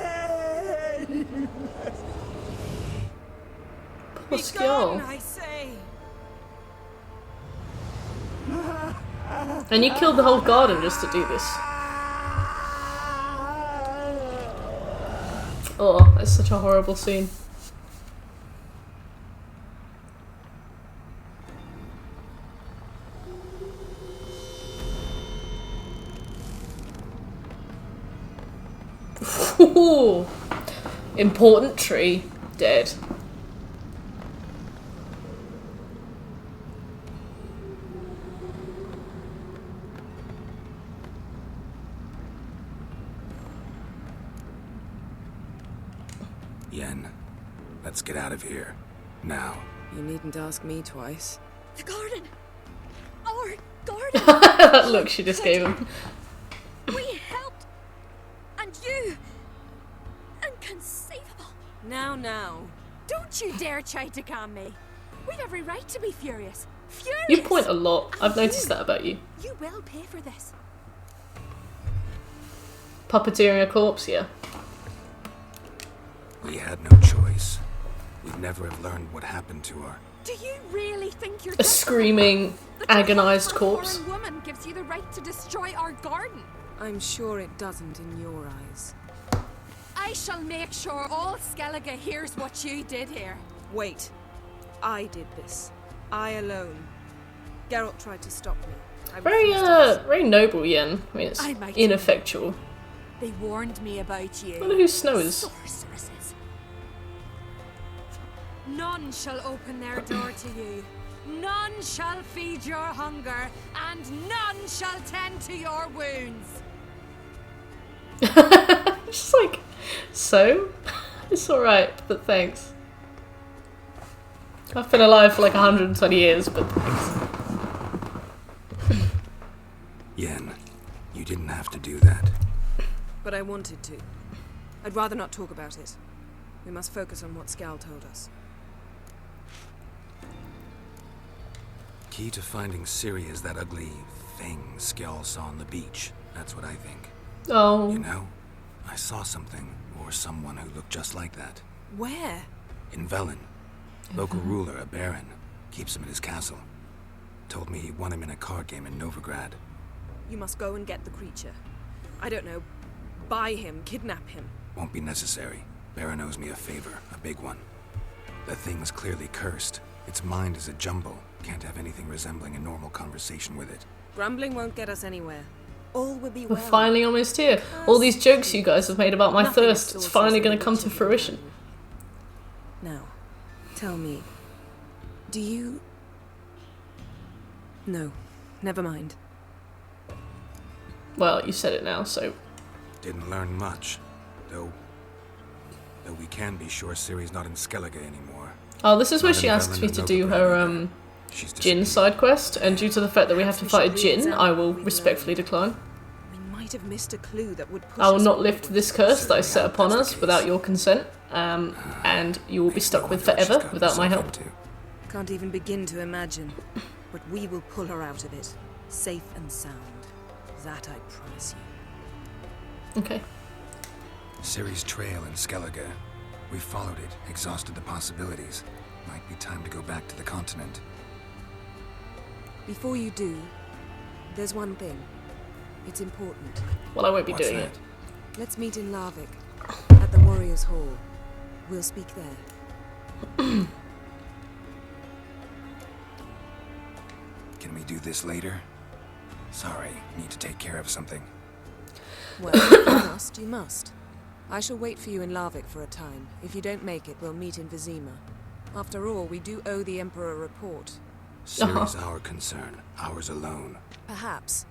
Poor Skjol. I say. And you killed the whole garden just to do this. Oh, that's such a horrible scene. Ooh, important tree. Dead. Yen, let's get out of here. Now. You needn't ask me twice. The garden! Our garden! That look she just gave him. We helped! And you! Inconceivable! Now. Don't you dare try to calm me. We've every right to be furious. Furious! You point a lot. I've noticed that about you. You will pay for this. Puppeteering a corpse, yeah. We had no choice. We'd never have learned what happened to her. Do you really think you're A screaming, agonized corpse. foreign woman gives you the right to destroy our garden? I'm sure it doesn't in your eyes. I shall make sure all Skellige hears what you did here. Wait. I did this. I alone. Geralt tried to stop me. I Very noble, Yen. I mean, it's I might ineffectual. They warned me about you. I wonder who Snow is. Sorceresses. None shall open their door to you. None shall feed your hunger, and none shall tend to your wounds. Just like, so? It's alright, but thanks. I've been alive for like 120 years, but thanks. Yen, you didn't have to do that. But I wanted to. I'd rather not talk about it. We must focus on what Skal told us. Key to finding Ciri is that ugly thing Skjall saw on the beach. That's what I think. Oh. You know, I saw something, or someone who looked just like that. Where? In Velen. Local ruler, a baron, keeps him in his castle. Told me he won him in a card game in Novigrad. You must go and get the creature. I don't know. Buy him, kidnap him. Won't be necessary. Baron owes me a favor, a big one. The thing's clearly cursed. Its mind is a jumble. Can't have anything resembling a normal conversation with it. Grumbling won't get us anywhere. All will be We're well. finally almost here. All these jokes you guys have made about my thirst, it's finally going to come to fruition. Now, tell me, do you... No, never mind. Well, you said it now, so... Didn't learn much, though we can be sure Ciri's not in Skellige anymore. Oh, this is where Not she in asks Velen me and to do Novigrad. her, She's Jinn disappeared. side quest, and due to the fact that we have to fight a Jinn, I will respectfully decline. We might have missed a clue that would push I will us not forward. lift this curse that I set upon us without your consent, and you will be stuck with forever without my help. Can't even begin to imagine. But we will pull her out of it, safe and sound. That I promise you. Okay. Ciri's trail in Skellige. We followed it, exhausted the possibilities. Might be time to go back to the continent. Before you do, there's one thing. It's important. Well, I won't be What's doing that? it. Let's meet in Larvik, at the Warriors' Hall. We'll speak there. Can we do this later? Sorry, need to take care of something. Well, if you must, you must. I shall wait for you in Larvik for a time. If you don't make it, we'll meet in Vizima. After all, we do owe the Emperor a report. Ciri's our concern, ours alone. Perhaps.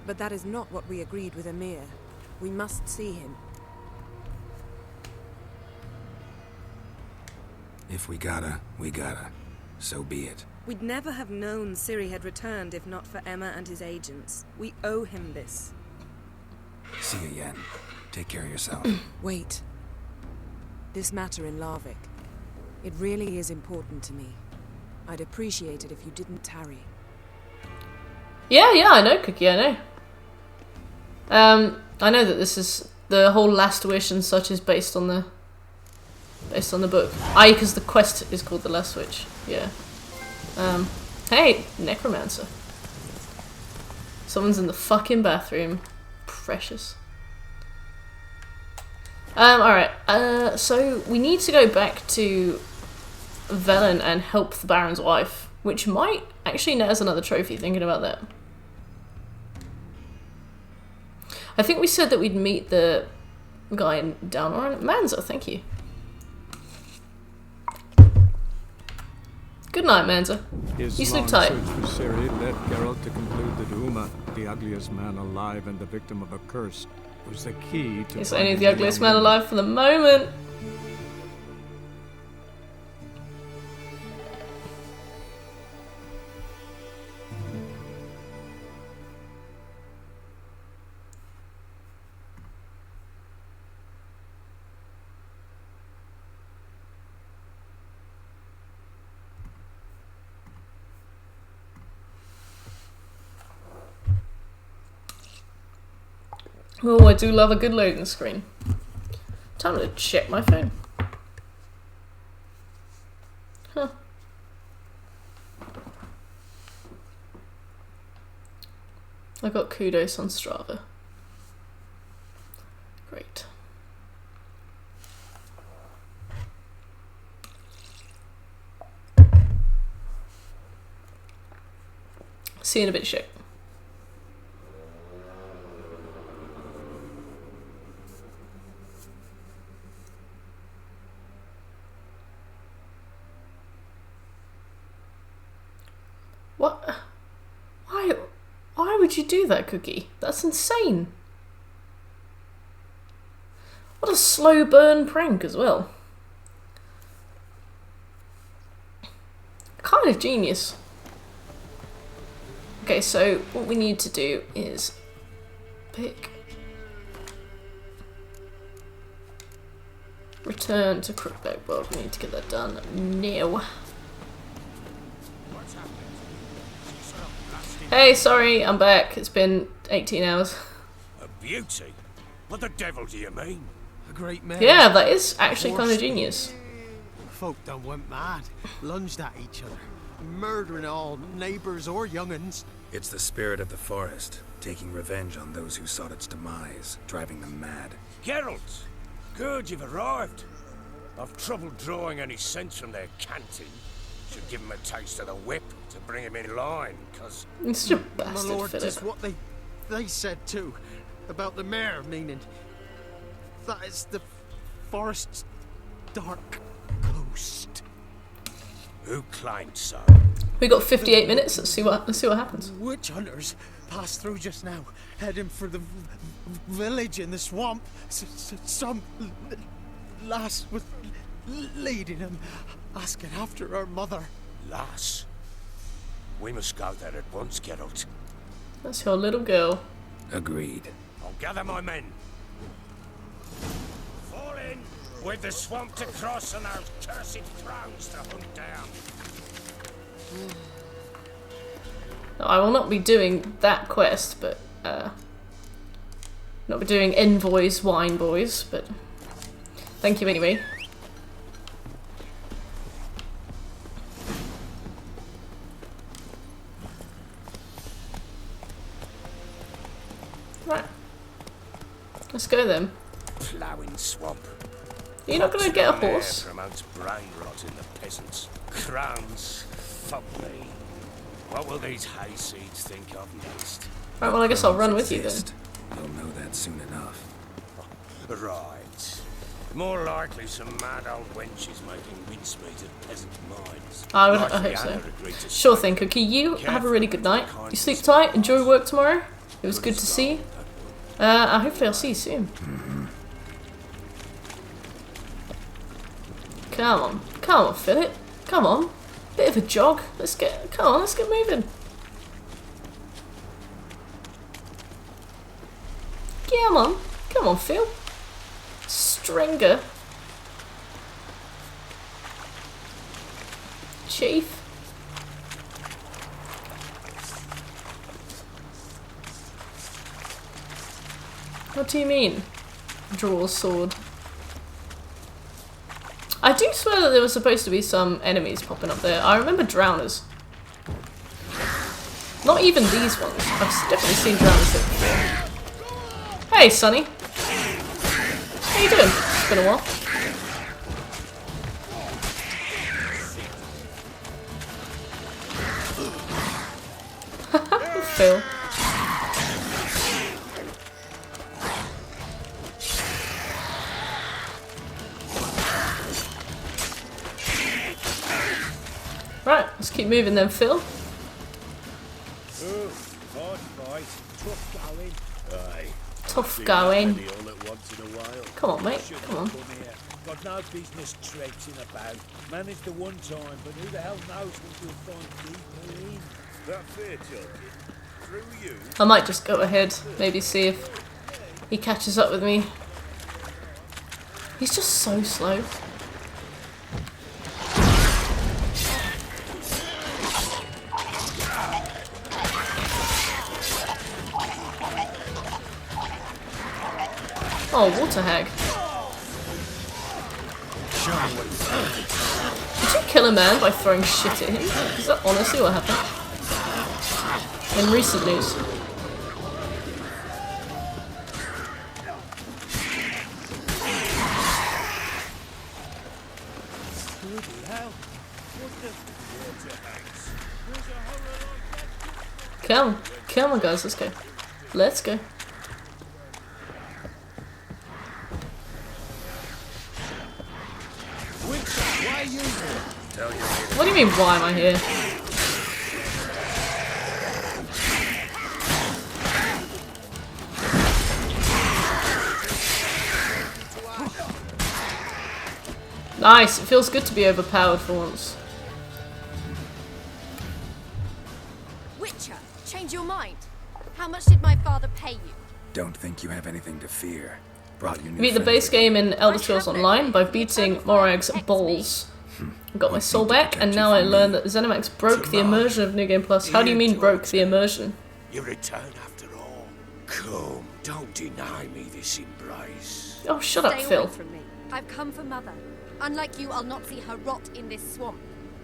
But that is not what we agreed with Emir. We must see him. If we gotta, we gotta. So be it. We'd never have known Ciri had returned if not for Emma and his agents. We owe him this. See you, Yen. Take care of yourself. Wait. This matter in Larvik. It really is important to me. I'd appreciate it if you didn't tarry. Yeah, I know, Cookie, I know. I know that this is the whole Last Wish and such is based on the book. Because the quest is called the Last Wish. Yeah. Hey, Necromancer. Someone's in the fucking bathroom. Precious. Alright, so we need to go back to Velen and help the Baron's wife, which might actually net us another trophy, thinking about that. I think we said that we'd meet the guy in Downor. Manza, thank you. Good night, Manza. You sleep tight. His long search for Ciri led Geralt to conclude that Uma, the ugliest man alive and the victim of a curse, was the key to... He's only the ugliest man alive for the moment. Oh, I do love a good loading screen. Time to check my phone. Huh. I got kudos on Strava. Great. See you in a bit, shit. What? Why would you do that, Cookie? That's insane. What a slow burn prank as well. Kind of genius. Okay, so what we need to do is pick return to Crookback Bog. We need to get that done now. Hey, sorry, I'm back. It's been 18 hours. A beauty? What the devil do you mean? A great man. Yeah, that is actually kind of genius. Folk done went mad, lunged at each other, murdering all neighbours or young'uns. It's the spirit of the forest, taking revenge on those who sought its demise, driving them mad. Geralt! Good you've arrived. I've trouble drawing any sense from their canting. Should give him a taste of the whip to bring him in line, cause... It's just a bastard, my lord, Philip. just what they said too, about the mare, meaning that is the forest's dark ghost. Who claimed so? We got 58 minutes. Let's see what happens. Witch hunters passed through just now, heading for the village in the swamp. Some lass was leading them, asking after her mother. Lass? We must go there at once, Geralt. That's your little girl. Agreed. I'll gather my men. Fall in with the swamp to cross and those cursed thrones to hunt down. No, I will not be doing that quest, but not be doing envoys, wine boys, but thank you anyway. Right. Let's go then. Ploughing swamp. You're not going to get a horse? Promotes brain rot in the peasants. Crowns, fuck me. What will these hayseeds think of next? Right, well I guess I'll run with you then. You'll know that soon enough. Right. More likely some mad old wenches making mincemeat of peasant minds. I hope so. Sure thing, Cookie. You have a really good night. You sleep tight. Enjoy work tomorrow. It was good to see you. Hopefully I'll see you soon. Come on, Philip. Come on. Bit of a jog. Let's get moving. Come on, Phil. Stringer. Chief. What do you mean? Draw a sword. I do swear that there was supposed to be some enemies popping up there. I remember drowners. Not even these ones. I've definitely seen drowners there before. Hey, Sonny. How you doing? It's been a while. Phil. Right, let's keep moving then, Phil. Oh, hard fight. Tough going. Aye. Tough going. All at once in a while. Come on, mate. Should Come on. come here. Got no business traipsing about. Managed the one time, but who the hell knows what you'll find deeper in. That fair, children? Through you? I might just go ahead, maybe see if he catches up with me. He's just so slow. Oh, water hag. Did you kill a man by throwing shit at him? Is that honestly what happened? In recent news. Come on guys, let's go. Let's go. What do you mean, why am I here? Nice, it feels good to be overpowered for once. Witcher, change your mind. How much did my father pay you? Don't think you have anything to fear. Brought your new Beat the friend base with game in Elder Scrolls Online by beating Morag's balls. Got my soul back, and now I learned that ZeniMax broke the immersion of New Game Plus. How do you mean broke the immersion? You return after all. Come, don't deny me this embrace. Oh, shut up, Stay Phil. away from me. I've come for Mother. Unlike you, I'll not see her rot in this swamp.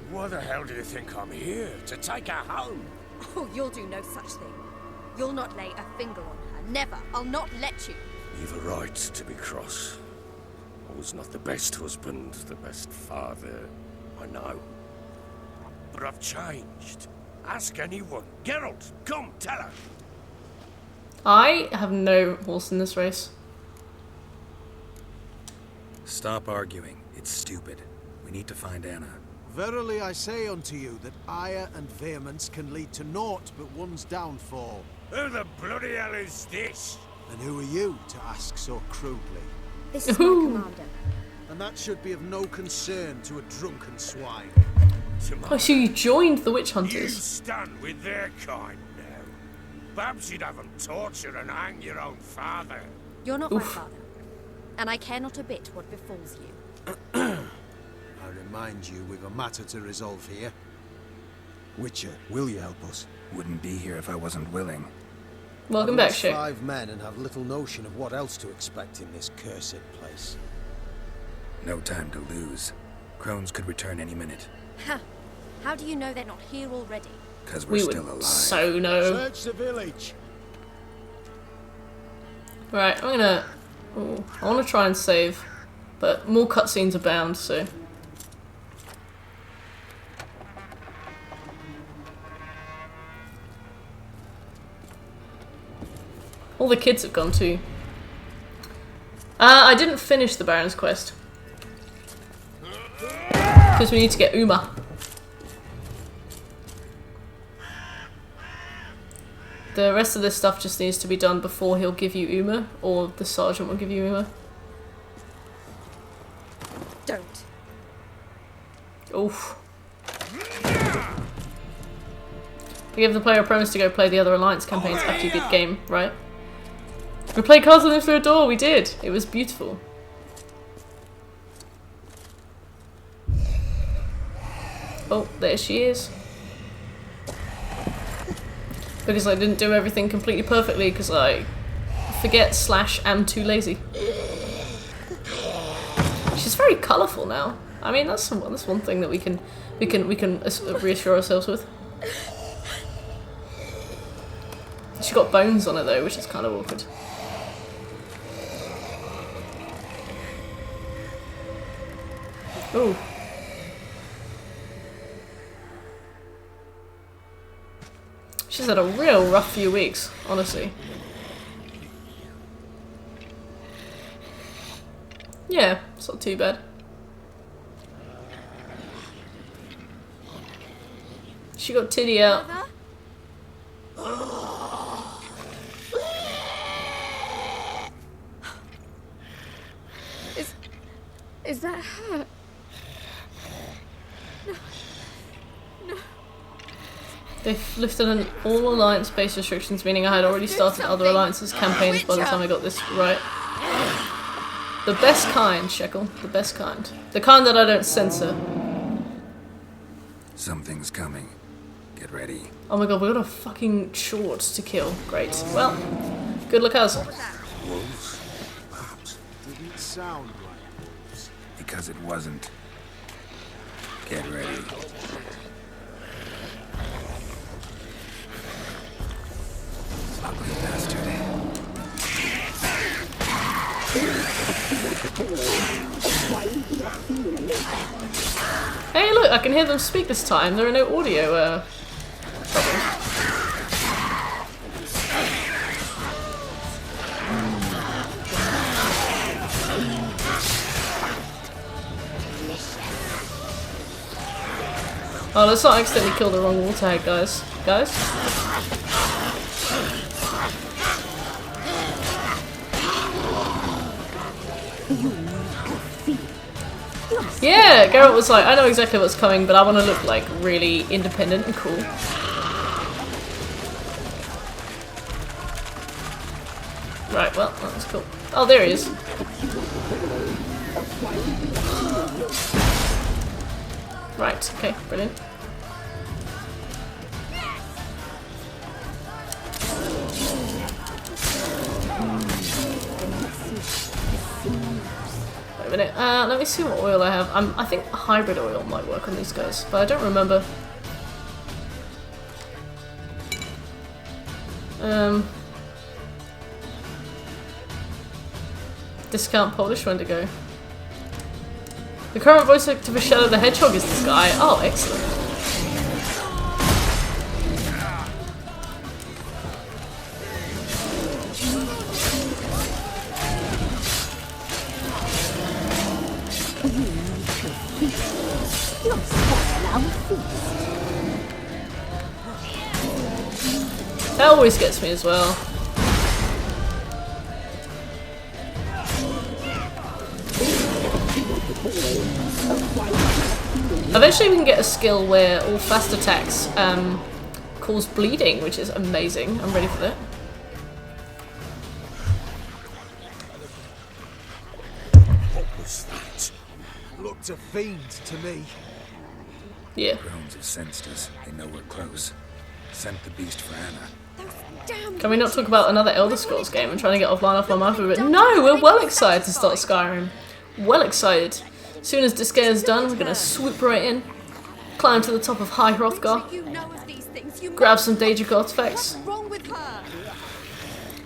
What the hell do you think I'm here? To take her home? Oh, you'll do no such thing. You'll not lay a finger on her. Never. I'll not let you. You've a right to be cross. I was not the best husband, the best father, I know. But I've changed. Ask anyone. Geralt, come, tell her. I have no horse in this race. Stop arguing. It's stupid. We need to find Anna. Verily I say unto you that ire and vehemence can lead to naught but one's downfall. Who the bloody hell is this? And who are you to ask so crudely? This is my commander. And that should be of no concern to a drunken swine. Oh, so you joined the Witch You Hunters. stand with their kind now. Perhaps you'd have them torture and hang your own father. You're not my father. And I care not a bit what befalls you. I remind you we've a matter to resolve here. Witcher, will you help us? Wouldn't be here if I wasn't willing. Welcome I've back, lost Shay. 5 men and have little notion of what else to expect in this cursed place. No time to lose. Crones could return any minute. Ha! How do you know they're not here already? Because we're We still would alive. so know. Search the village. Right, I'm gonna... Ooh, I want to try and save, but more cutscenes abound, so... All the kids have gone too. I didn't finish the Baron's quest. Because we need to get Uma. The rest of this stuff just needs to be done before he'll give you Uma, or the sergeant will give you Uma. Don't. Oof. We give the player a promise to go play the other Alliance campaigns after you beat the game, right? We played Castle Through a Door, we did! It was beautiful. Oh, there she is. Because I didn't do everything completely perfectly, because I forget / am too lazy. She's very colourful now. I mean, that's one thing that we can reassure ourselves with. She's got bones on her though, which is kind of awkward. Ooh. She's had a real rough few weeks, honestly. Yeah, it's not too bad. She got titty out. Is that her? No. They've lifted all alliance-based restrictions, meaning I had already started other alliances campaigns by the time I got this right. The best kind, Shekel. The best kind. The kind that I don't censor. Something's coming. Get ready. Oh my god, we got a fucking short to kill. Great. Well, good luck us. Wolves? Perhaps. Didn't sound like wolves. Because it wasn't. Get ready. Ugly bastard. Hey look, I can hear them speak this time. There are no audio troubles. Oh, let's not accidentally kill the wrong wall tag, guys. Guys? Yeah, Garrett was like, I know exactly what's coming, but I want to look like really independent and cool. Right, well, that's cool. Oh, there he is. Right, okay, brilliant. Wait a minute, let me see what oil I have. I think hybrid oil might work on these guys, but I don't remember. Discount Polish Wendigo. The current voice actor for Shadow the Hedgehog is this guy. Oh, excellent. That always gets me as well. Eventually we can get a skill where all fast attacks cause bleeding, which is amazing. I'm ready for that. What was that? Looked a fiend to me. Yeah. Drones have sensed us. They know we're close. Sent the beast for Anna. Can we not talk about another Elder Scrolls game? I'm trying to get offline off my mouth a bit. No, we're well excited to start Skyrim. Well excited. As soon as Disgaea's done, we're gonna swoop right in, climb to the top of High Hrothgar, grab some Daedric artifacts,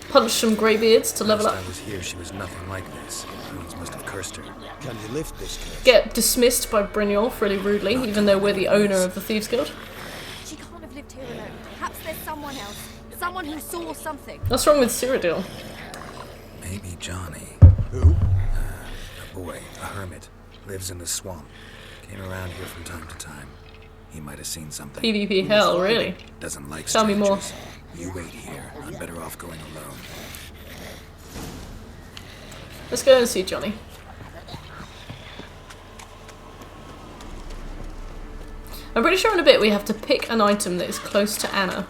punch some greybeards to level up. Last I was here, she was nothing like this. Drones must have cursed her. Can you lift this curse? Get dismissed by Brynjolf really rudely, even though we're the owner of the Thieves Guild. She can't have lived here alone. Perhaps there's someone else. Someone who saw something. What's wrong with Cyrodiil? Maybe Johnny. Who? A boy, a hermit. Lives in the swamp. Came around here from time to time. He might have seen something. PvP hell, really? Doesn't like Tell me more. You wait here. I'm better off going alone. Let's go and see Johnny. I'm pretty sure in a bit we have to pick an item that is close to Anna.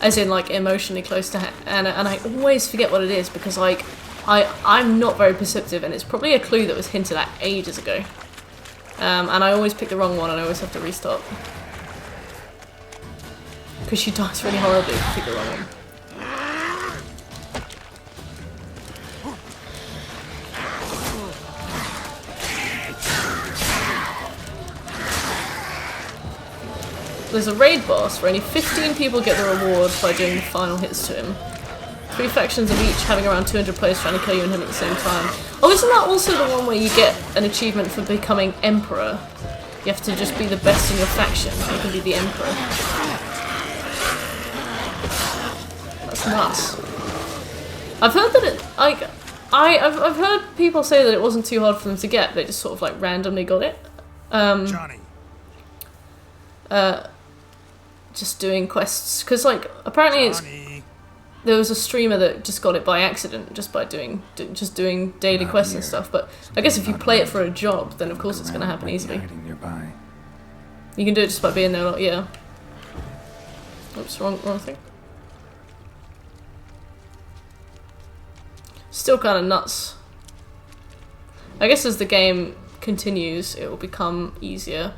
As in, like, emotionally close to Anna, and I always forget what it is because, like, I'm not very perceptive, and it's probably a clue that was hinted at ages ago. And I always pick the wrong one, and I always have to restart. Because she dies really horribly if you pick the wrong one. There's a raid boss where only 15 people get the reward by doing the final hits to him. 3 factions of each having around 200 players trying to kill you and him at the same time. Oh, isn't that also the one where you get an achievement for becoming emperor? You have to just be the best in your faction. You can be the emperor. That's nuts. I've heard that it, like, I've heard people say that it wasn't too hard for them to get. They just sort of like randomly got it. Johnny. Just doing quests, because like apparently there was a streamer that just got it by accident, just by doing daily quests and stuff. But I guess if you play it for a job, then of course it's going to happen easily. You can do it just by being there. Like, yeah. Oops, wrong thing. Still kind of nuts. I guess as the game continues, it will become easier,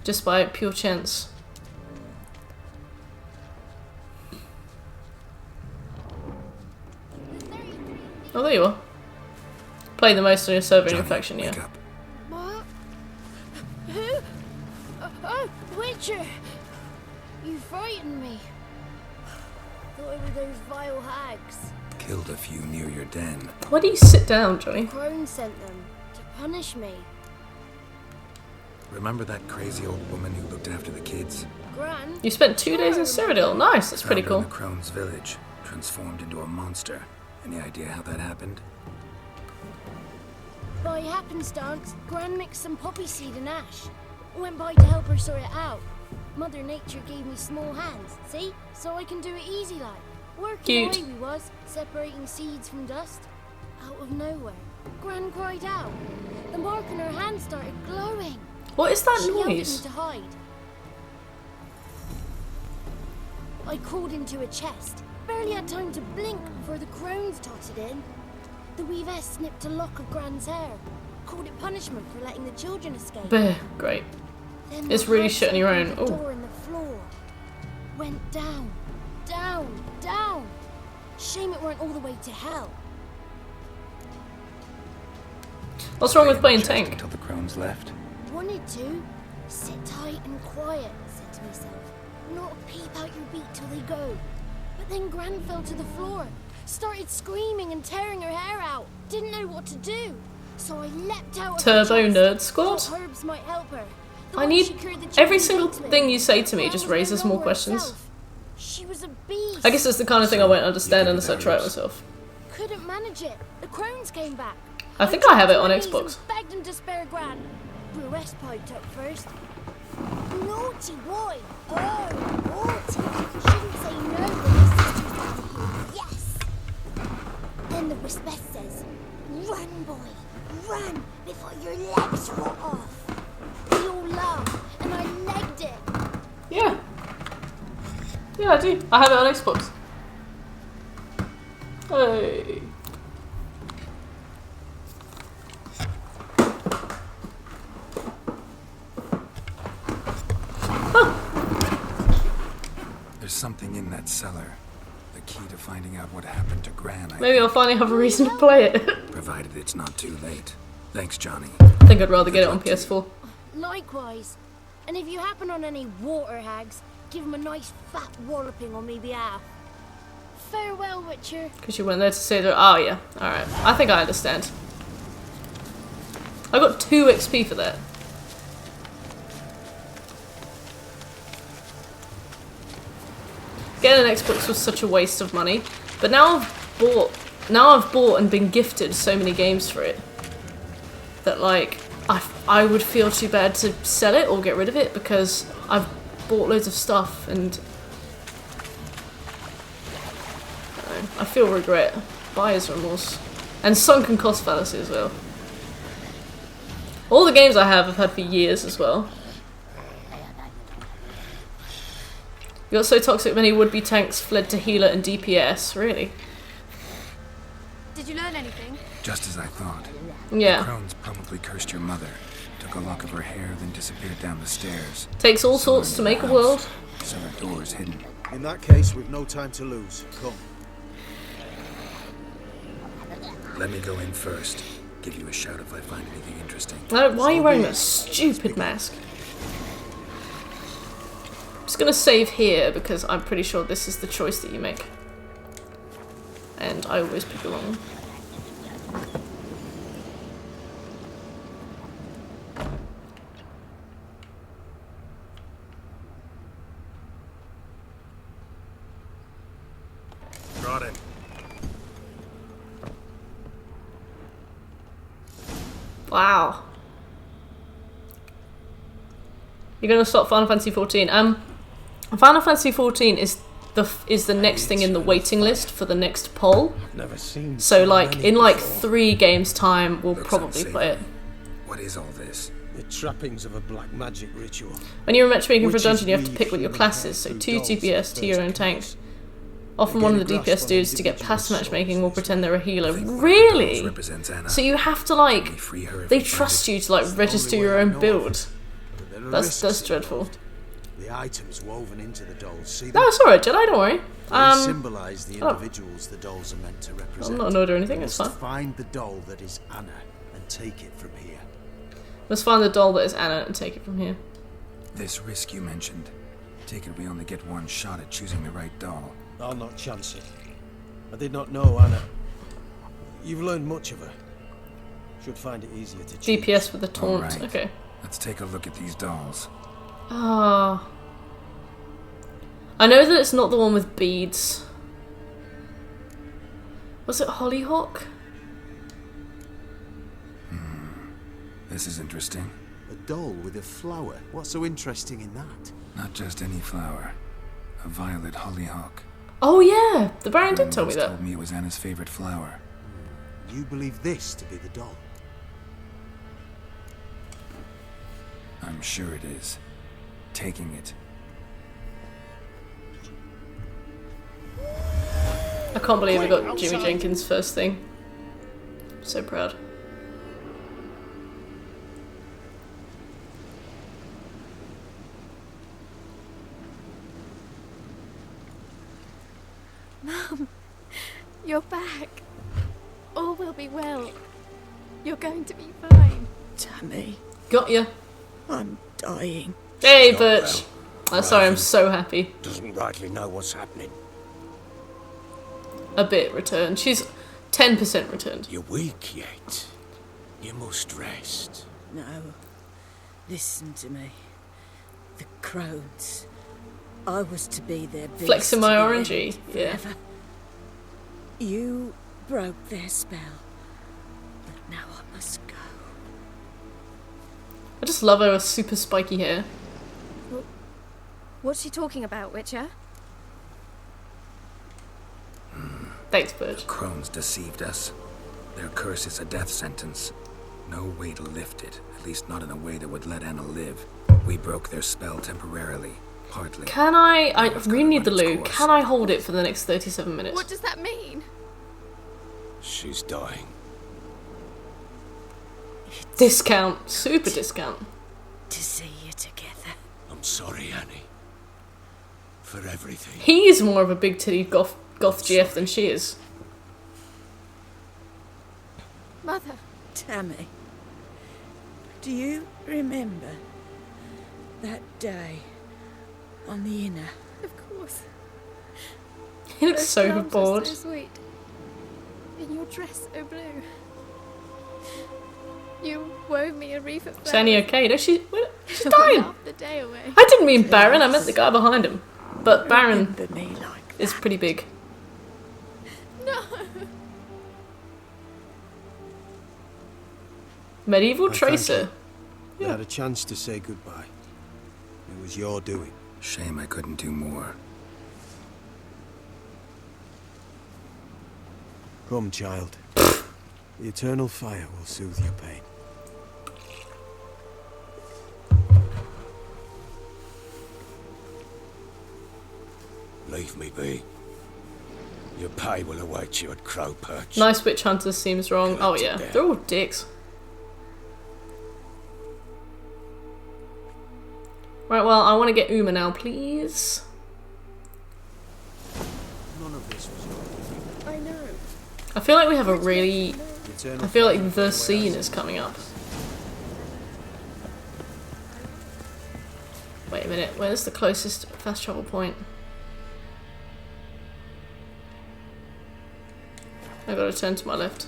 just by pure chance. Oh, there you are. Play the most on your server in your faction, yeah. What? Who? Oh, Witcher! You frightened me. Thought it were those vile hags. Killed a few near your den. Why do you sit down, Johnny? Crone sent them to punish me. Remember that crazy old woman who looked after the kids? Gran? You spent 2 days in Cyrodiil. Nice, that's pretty cool. Found her in the Crone's village, transformed into a monster. Any idea how that happened? By happenstance, Gran mixed some poppy seed and ash. Went by to help her sort it out. Mother Nature gave me small hands, see? So I can do it easy like. Working away we was, separating seeds from dust. Out of nowhere, Gran cried out. The mark on her hand started glowing. What is that She yelled at me noise? to hide. I crawled into a chest. Barely had time to blink before the crones totted in. The weavess snipped a lock of Gran's hair. Called it punishment for letting the children escape. Bleh, great. Then It's the really hand shit on your own. opened the Oh. door in the floor. Went down, down, down. Shame it weren't all the way to hell. What's wrong with playing tank? Until the crones left. Wanted to. Sit tight and quiet, I said to myself. Not peep out your beat till they go. But then Gran fell to the floor. Started screaming and tearing her hair out. Didn't know what to do. So I leapt out of Turbo the chest. Nerd Squad? Thought herbs might help her. I Thought need she cured the every children's single treatment. thing you say to me Gran just was no raises more longer questions. herself. She was a beast. I guess it's the kind of thing I won't understand unless I try it myself. Couldn't manage it. The crones came back. I think I have it on dropped to my Xbox. knees and begged him to spare Gran. Brewess piped up first. Naughty boy. Oh, naughty. Shouldn't say no when your sister's down here. Yes. Then the Brewess says, "Run, boy, run before your legs fall off." We all laughed, and I legged it. Yeah. Yeah, I do. I have it on Xbox. Hey. There's something in that cellar. The key to finding out what happened to Gran. Maybe I'll finally have a reason to play it. Provided it's not too late. Thanks, Johnny. I think I'd rather get it on PS4. Likewise. And if you happen on any water hags, give them a nice fat walloping on me behalf. Farewell, Witcher. Because you went there to say that. Oh, yeah. Alright. I think I understand. I got 2 XP for that. Getting an Xbox was such a waste of money, but now I've bought and been gifted so many games for it that like I would feel too bad to sell it or get rid of it because I've bought loads of stuff and I feel regret, buyer's remorse, and sunken cost fallacy as well. All the games I have I've had for years as well. You got so toxic many would-be tanks fled to healer and DPS, really? Did you learn anything? Just as I thought. Yeah. The crones probably cursed your mother, took a lock of her hair, then disappeared down the stairs. Takes all sorts to make a world. Cellar doors hidden. In that case, we've no time to lose. Come. Let me go in first. Give you a shout if I find anything interesting. Why are you wearing that stupid mask? I'm just gonna save here because I'm pretty sure this is the choice that you make. And I always pick the wrong one. Wow. You're gonna stop Final Fantasy 14. Final Fantasy 14 is the next thing in the waiting list for the next poll. Never seen so like in like 3 games time we'll probably play it. What is all this? The trappings of a black magic ritual. When you're matchmaking for a dungeon, you have to pick what your class is. So 2 DPS to your own tank. Often one of the DPS dudes to get past matchmaking will pretend they're a healer. Really? So you have to like, they trust you to like register your own build. That's dreadful. The items woven into the dolls. See No, it's alright, Jedi, don't worry. They symbolize the individuals the dolls are meant to represent. I'm not annoyed or anything, it's fine. Find the doll that is Anna and take it from here. Let's find the doll that is Anna and take it from here. This risk you mentioned. Take it we only get one shot at choosing the right doll. I'll not chance it. I did not know Anna. You've learned much of her. Should find it easier to choose. DPS with the taunt, Right. okay. Let's take a look at these dolls. Ah. I know that it's not the one with beads. Was it Hollyhock? This is interesting. A doll with a flower. What's so interesting in that? Not just any flower. A violet hollyhock. Oh yeah, the Baron did tell me that. Told me it was Anna's favorite flower. You believe this to be the doll? I'm sure it is. Taking it. I can't believe I got Jimmy Jenkins first thing. I'm so proud. Mum, you're back. All will be well. You're going to be fine. Tammy. Got ya. I'm dying. Hey, Birch. I'm sorry, I'm so happy. Doesn't rightly know what's happening. A bit returned. She's 10% returned. You're weak yet. You must rest. No. Listen to me. The crones. I was to be their beast. Flexing my orangey. Yeah. Forever. You broke their spell. But now I must go. I just love her with super spiky hair. What's she talking about, Witcher? Thanks, Birch. The crones deceived us. Their curse is a death sentence. No way to lift it, at least not in a way that would let Anna live. We broke their spell temporarily, partly. Can I really need the loo. Can I hold it for the next 37 minutes? What does that mean? She's dying. Discount. Super discount. To see you together. I'm sorry, Annie. For everything. He is more of a big titty goth GF than she is. Mother. Tammy. Do you remember that day on the inner? Of course. He looks so bored. So sweet. In your dress so blue. You wove me a wreath of flowers. Is Annie okay? No, she's dying. Laughed the day away. I didn't mean Baron, I meant the guy behind him. But Baron is pretty big. No. Medieval I Tracer. You had a chance to say goodbye. It was your doing. Shame I couldn't do more. Come, child. The eternal fire will soothe your pain. Leave me be. Your pay will await you at Crow Perch. Nice Witch Hunters seems wrong. Oh yeah, they're all dicks. Right, well, I want to get Uma now, please. None of this was your I know. I feel like we have a really... I feel like the scene is coming up. Wait a minute, where's the closest fast travel point? I gotta turn to my left.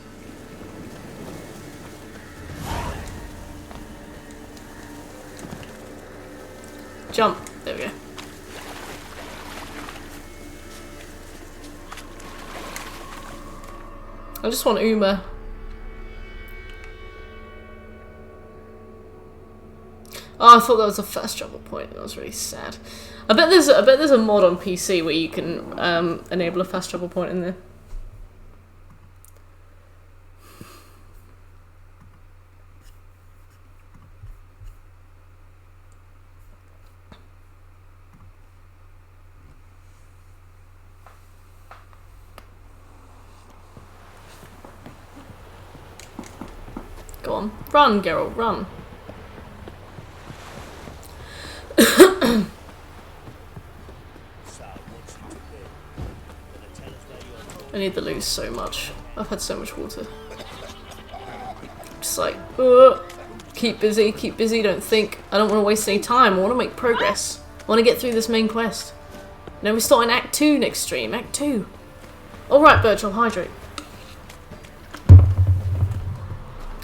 Jump. There we go. I just want Uma. Oh, I thought that was a fast travel point. That was really sad. I bet there's a mod on PC where you can enable a fast travel point in there. Go on. Run, Geralt, run. I need the loot so much. I've had so much water. Just like, keep busy, don't think. I don't want to waste any time. I want to make progress. I want to get through this main quest. Now we're starting Act 2 next stream. Act 2. Alright, Birch, I'll hydrate.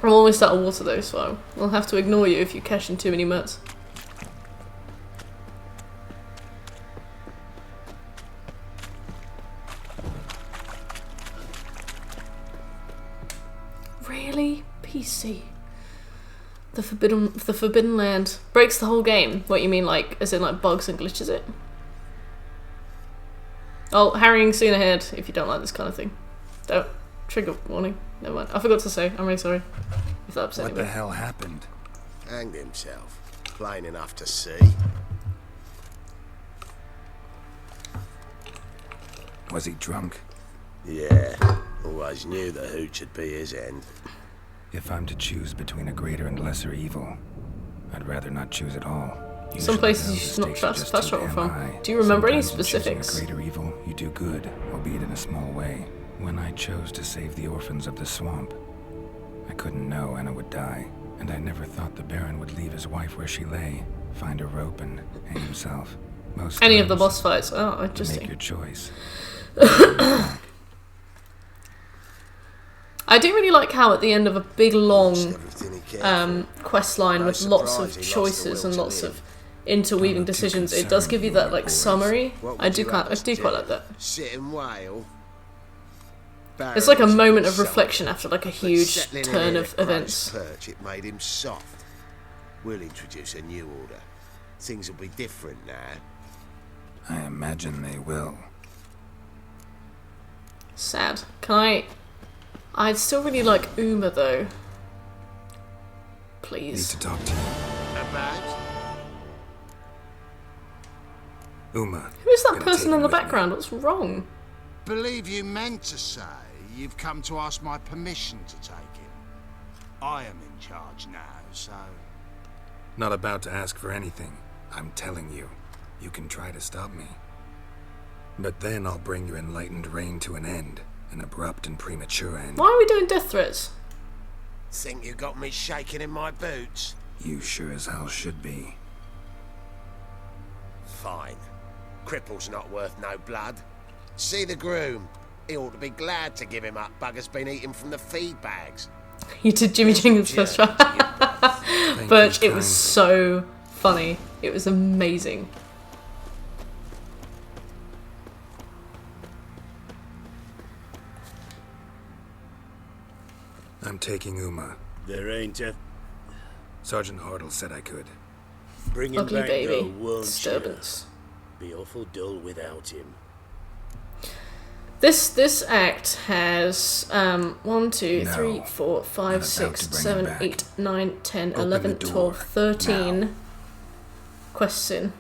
I'm almost out of water though, so I'll have to ignore you if you cash in too many merts. Really? PC. The Forbidden Land breaks the whole game. What you mean, like, as in like bugs and glitches it? Oh, harrying soon ahead if you don't like this kind of thing. Don't. Trigger warning. Never mind. I forgot to say. I'm really sorry. If that upset anybody. What the hell happened? Hanged himself. Plain enough to see. Was he drunk? Yeah. Always knew the hooch would be his end. If I'm to choose between a greater and lesser evil, I'd rather not choose at all. Some places you should not trust fast travel from. Do you remember any specifics? In a greater evil, you do good, albeit in a small way. When I chose to save the orphans of the swamp, I couldn't know Anna would die, and I never thought the Baron would leave his wife where she lay, find a rope and hang himself. Most any of the boss fights? Oh, interesting. Make your choice. I do really like how at the end of a big long quest line with lots of choices and lots of interweaving decisions, it does give you that like summary. I do quite like that. Sit and wail. It's like a moment of reflection after like a huge turn of events. Perch, it made him soft. We'll introduce a new order. Things will be different now. I imagine they will. Sad. I'd still really like Uma though. Please. Need to talk to you. About? Uma. Who is that person in the background? What's wrong? Believe you meant to say you've come to ask my permission to take him. I am in charge now, so... Not about to ask for anything. I'm telling you. You can try to stop me. But then I'll bring your enlightened reign to an end. An abrupt and premature end. Why are we doing death threats? Think you got me shaking in my boots? You sure as hell should be. Fine. Cripple's not worth no blood. See the groom. He ought to be glad to give him up. Bugger's been eating from the feed bags. You did Jimmy Jenkins' first try. Birch, it was so funny. It was amazing. I'm taking Uma. There ain't a... Sergeant Hartle said I could. Bring him Ugly back baby. though, won't Disturbance. You? Be awful dull without him. This act has 1, 2, 3, 4, 5, 6, 7, 8, 9, 10, 11, 12, 13 quests in.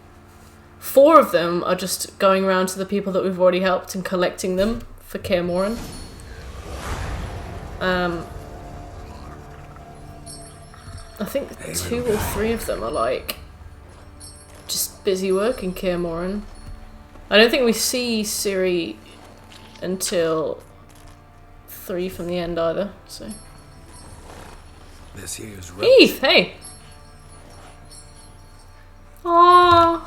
4 of them are just going around to the people that we've already helped and collecting them for Kaer Morhen. I think 2 or 3 of them are like just busy working Kaer Morhen. I don't think we see Ciri until 3 from the end either, so. This here's Eve, hey! Aww.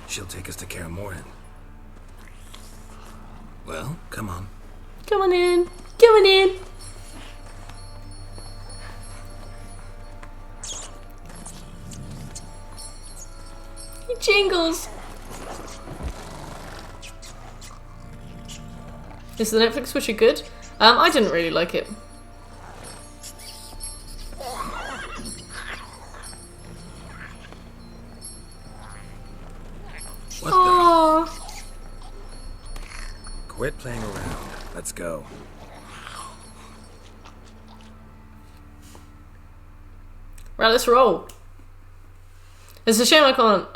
She'll take us to Kaer Morhen. Well, come on. Come on in. Come on in. He jingles. Is the Netflix switcher good? I didn't really like it. What Aww. the? Quit playing around. Let's go. Right, let's roll. It's a shame I can't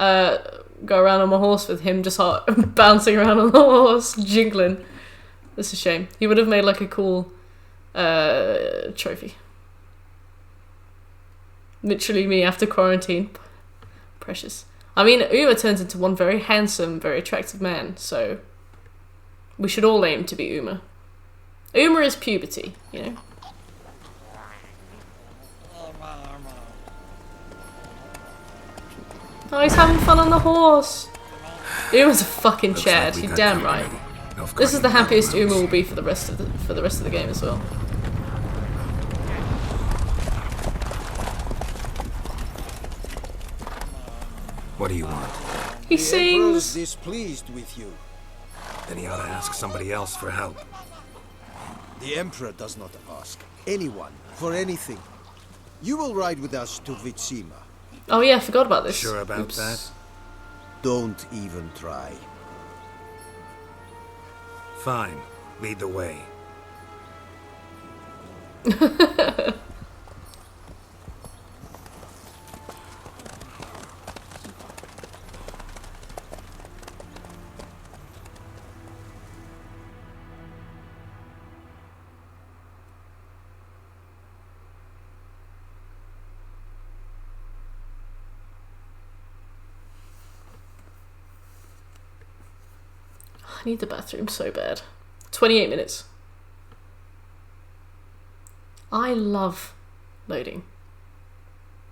go around on my horse with him just bouncing around on the horse, jiggling. It's a shame. He would have made like a cool trophy. Literally me after quarantine. Precious. I mean, Uma turns into one very handsome, very attractive man, so we should all aim to be Uma. Uma is puberty, you know? Oh, he's having fun on the horse. Uma's a fucking Chad. You're damn right. This is the happiest Uma will be for the rest of the game as well. What do you want? He sings. Displeased with you. Then he ought to ask somebody else for help. The Emperor does not ask anyone for anything. You will ride with us to Vitsima. Oh yeah, I forgot about this. Sure about that? Don't even try. Fine. Lead the way. I need the bathroom so bad. 28 minutes. I love loading.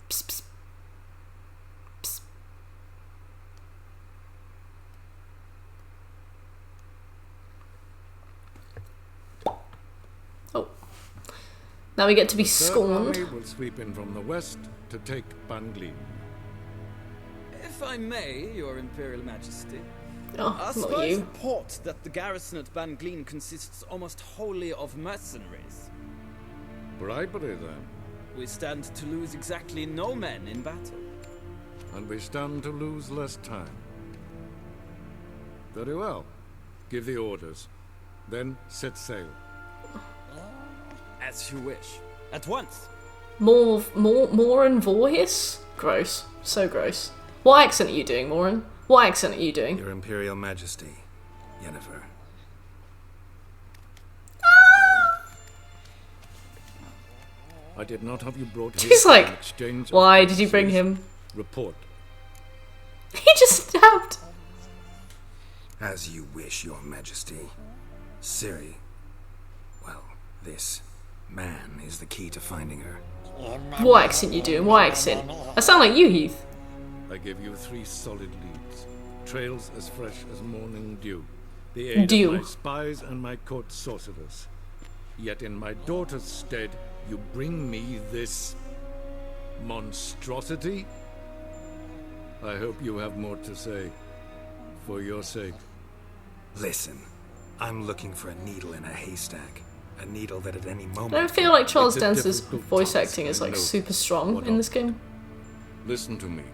Psst, psst. Psst. Oh. Now we get to be scorned. The will sweep in from the west to take Banglin. If I may, Your Imperial Majesty. Oh, Our not spies you. report that the garrison at Banglin consists almost wholly of mercenaries. Bribery, then. We stand to lose exactly no men in battle. And we stand to lose less time. Very well. Give the orders. Then set sail. As you wish. At once. Morin Voorhis? Gross. So gross. What accent are you doing, Morin? What accent are you doing? Your Imperial Majesty, Yennefer. I did not have you brought here He's for like, an exchange of why did you bring courtesies. him? Report. He just stabbed. As you wish, Your Majesty. Ciri. Well, this man is the key to finding her. What accent you doing? What accent? I sound like you, Heath. I give you 3 solid leads. Trails as fresh as morning dew. The aid Dew. of my spies and my court sorcerers. Yet in my daughter's stead, you bring me this monstrosity? I hope you have more to say. For your sake. Listen, I'm looking for a needle in a haystack. A needle that at any moment... I don't feel like Charles It's a Dance's difficult voice task, acting is I like know. super strong What in of this game. Listen to me.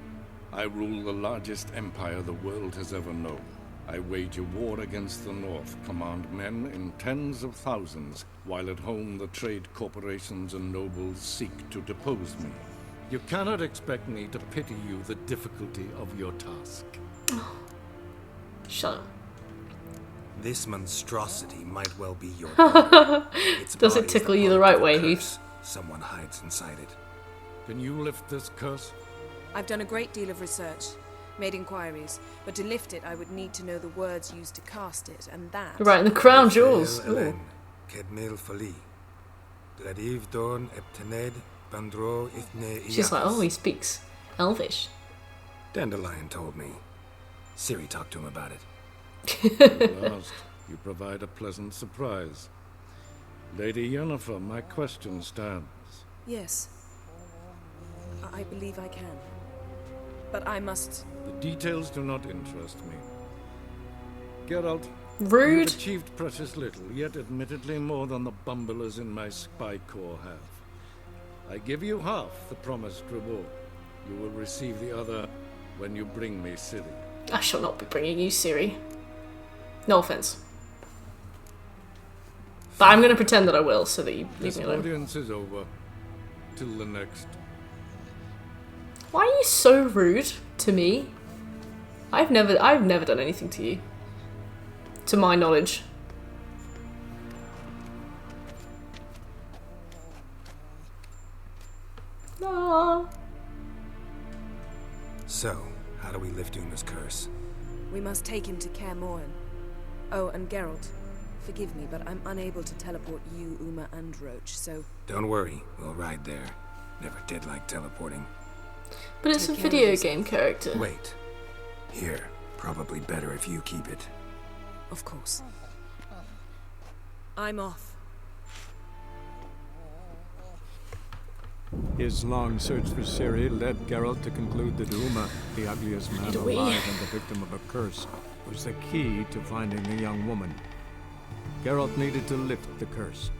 I rule the largest empire the world has ever known. I wage a war against the North, command men in tens of thousands, while at home the trade corporations and nobles seek to depose me. You cannot expect me to pity you the difficulty of your task. Shut up. This monstrosity might well be your daughter. Its Does it body is tickle you the product right of a way, curse Heath? Someone hides inside it. Can you lift this curse? I've done a great deal of research, made inquiries, but to lift it I would need to know the words used to cast it, and that... Right, and the crown jewels. Ooh. Kedmil Fali. Gladiv Dorn Eptened Bandro Ithne She's like, oh, he speaks Elvish. Dandelion told me. Ciri talked to him about it. At last, you provide a pleasant surprise. Lady Yennefer, my question stands. Yes. I believe I can. But I must... The details do not interest me. Geralt, Rude. you've achieved precious little, yet admittedly more than the bumblers in my spy corps have. I give you half the promised reward. You will receive the other when you bring me Ciri. I shall not be bringing you Ciri. No offense. But I'm going to pretend that I will, so that you leave This me alone. audience is over. Till the next. Why are you so rude to me? I've never done anything to you. To my knowledge. No. So, how do we lift Uma's curse? We must take him to Kaer Morhen. Oh, and Geralt, forgive me, but I'm unable to teleport you, Uma, and Roach, so... Don't worry, we'll ride there. Never did like teleporting. But it's a video game character. Wait. Here. Probably better if you keep it. Of course. I'm off. His long search for Ciri led Geralt to conclude that Uma, the ugliest man alive and the victim of a curse, was the key to finding the young woman. Geralt needed to lift the curse,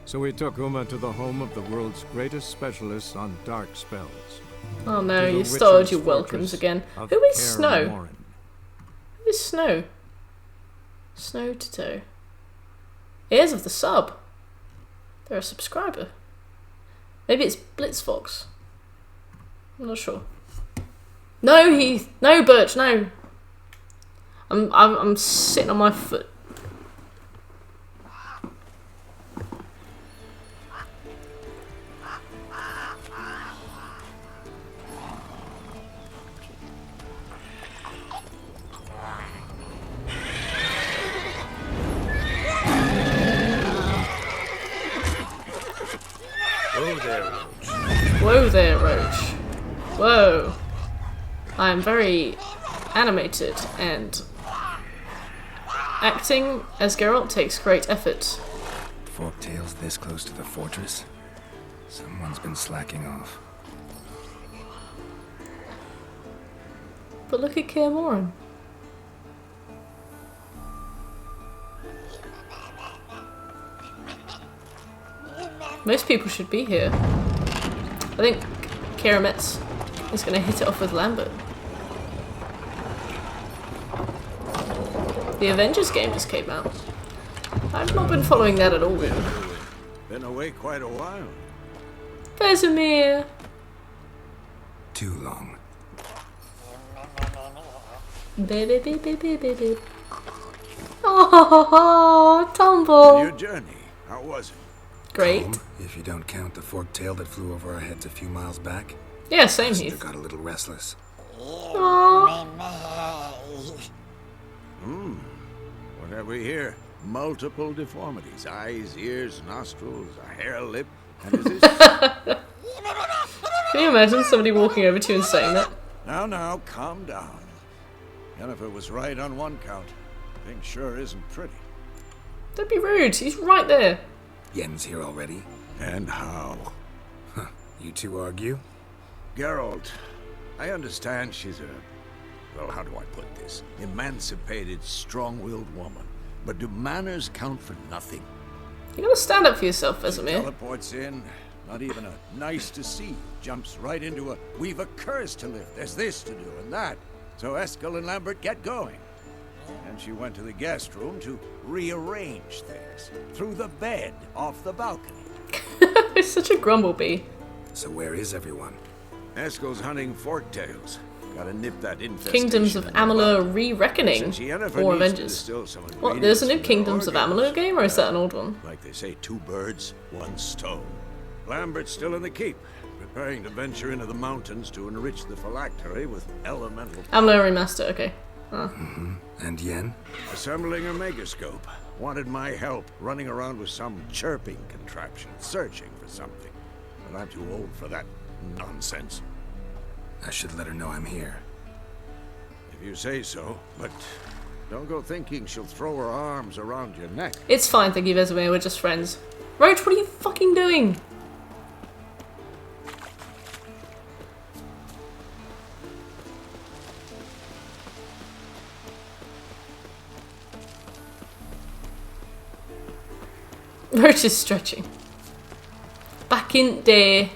so he took Uma to the home of the world's greatest specialists on dark spells. Oh no, you started your welcomes again. Who is Snow? Who is Snow? Snow to toe. Ears of the sub. They're a subscriber. Maybe it's Blitzfox. I'm not sure. No, Heath. No, Birch. No. I'm sitting on my foot. Whoa there, Roach. Whoa. I am very animated, and acting as Geralt takes great effort. Forktail's this close to the fortress? Someone's been slacking off. But look at Kaer Morhen. Most people should be here. I think Karametz is going to hit it off with Lambert. The Avengers game just came out. I've not been following that at all. Been away quite a while. Vesemir! Too long. Baby. Oh, Tumble! Your journey, how was it? Great. Calm, if you don't count the forktail that flew over our heads a few miles back. Yeah, same Heath. Got a little restless. What have we here? Multiple deformities. Eyes, ears, nostrils, a hair lip. And is this... Can you imagine somebody walking over to you and saying that? Now, calm down. Yennefer was right on one count. Thing sure isn't pretty. Don't be rude. He's right there. Yen's here already. And how? Huh. You two argue? Geralt, I understand she's a... well, how do I put this? Emancipated, strong-willed woman. But do manners count for nothing? You gotta stand up for yourself, Vesemir. Teleports in, not even a nice to see. Jumps right into a, we've a curse to lift. There's this to do and that. So Eskel and Lambert get going. And she went to the guest room to rearrange things. Through the bed, off the balcony. He's such a grumblebee. So where is everyone? Eskel's hunting forktails. Gotta nip that infestation. Kingdoms of Amalur Re-Reckoning. Or Avengers. What, there's a new Kingdoms of Amalur game, or is that an old one? Like they say, 2 birds, 1 stone. Lambert's still in the keep, preparing to venture into the mountains to enrich the phylactery with elemental... Amalur Remaster, okay. Huh. And Yen? Assembling a megascope. Wanted my help running around with some chirping contraption, searching for something. But I'm too old for that nonsense. I should let her know I'm here. If you say so, but don't go thinking she'll throw her arms around your neck. It's fine, thank you, Vesemir. We're just friends. Roach, what are you fucking doing? Roach is stretching. Back in there.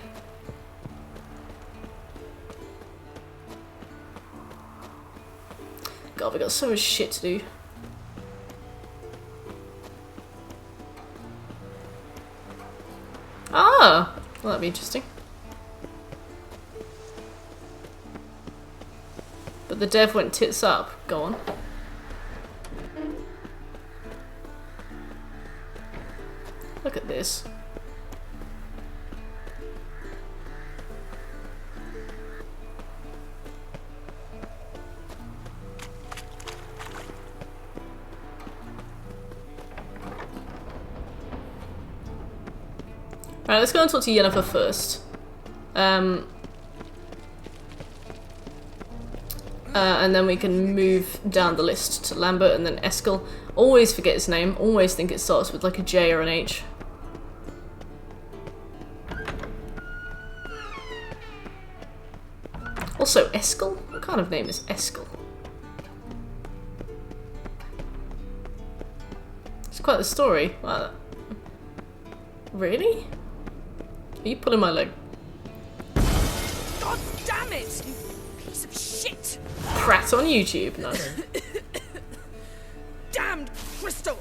God, we got so much shit to do. Ah! Well, that'd be interesting. But the dev went tits up. Go on. Look at this. Alright, let's go and talk to Yennefer first. And then we can move down the list to Lambert and then Eskel. Always forget his name. Always think it starts with like a J or an H. Also, Eskel? What kind of name is Eskel? It's quite the story. Wow. Really? Are you pulling my leg? God damn it, you piece of shit! Prat on YouTube? No. Damned crystal!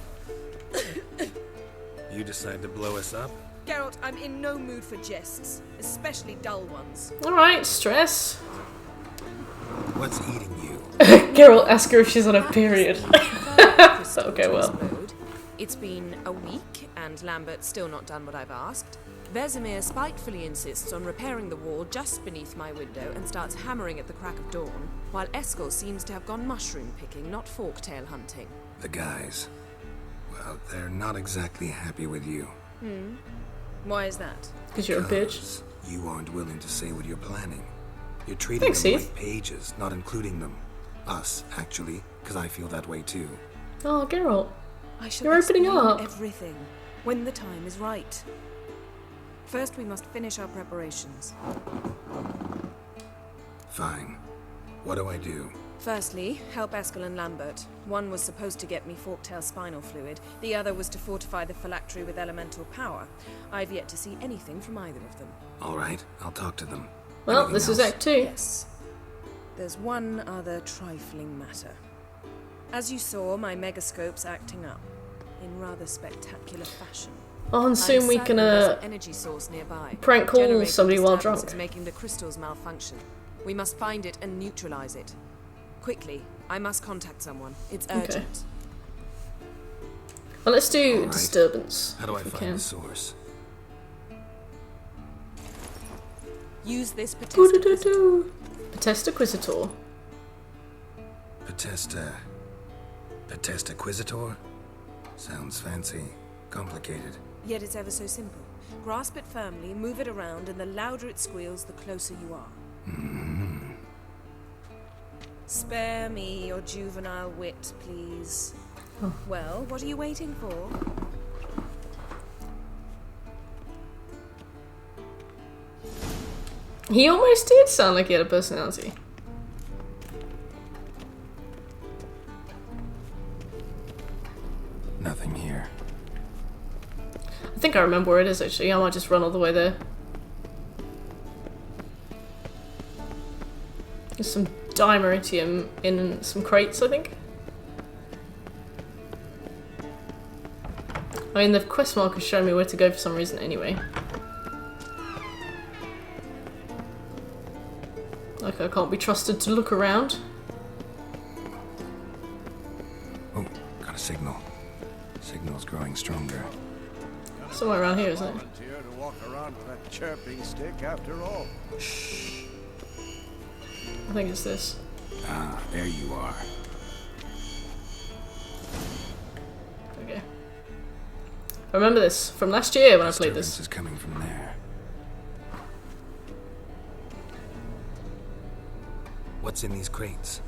You decide to blow us up? Geralt, I'm in no mood for jests, especially dull ones. Alright, stress. What's eating you? Geralt, ask her if she's on a period. Okay, well. It's been a week, and Lambert's still not done what I've asked. Vesemir spitefully insists on repairing the wall just beneath my window and starts hammering at the crack of dawn, while Eskel seems to have gone mushroom picking, not forktail hunting. The guys. Well, they're not exactly happy with you. Why is that? Because you're a bitch. You aren't willing to say what you're planning. You're treating them like pages, not including them. Us, actually, because I feel that way too. Oh, Geralt. You're opening up. Everything, when the time is right. First, we must finish our preparations. Fine. What do I do? Firstly, help Eskel and Lambert. One was supposed to get me forktail spinal fluid. The other was to fortify the phylactery with elemental power. I've yet to see anything from either of them. All right, I'll talk to them. Well, this is Act 2. Yes. There's one other trifling matter. As you saw, my megascope's acting up in rather spectacular fashion. Oh, and soon we can energy source nearby. prank call Generating somebody while disturbance drunk. is making the crystals malfunction. We must find it and neutralize it. Quickly, I must contact someone. It's urgent. Well, let's do disturbance. How do I find the source? Use this Potesta Quisitor. Potesta Quisitor? Sounds fancy. Complicated. Yet it's ever so simple. Grasp it firmly, move it around, and the louder it squeals, the closer you are. Spare me your juvenile wit, please. Oh. Well, what are you waiting for? He almost did sound like he had a personality. Nothing here. I think I remember where it is actually. I might just run all the way there. There's some dimeritium in some crates, I think. I mean, the quest markers show me where to go for some reason anyway. Like, I can't be trusted to look around. Oh, got a signal. Signal's growing stronger. Somewhere around here, isn't it? Volunteer to walk around with that chirping stick after all. Shh. I think it's this. Ah, there you are. Okay. I remember this from last year when I played this. Disturbance is coming from there. What's in these crates?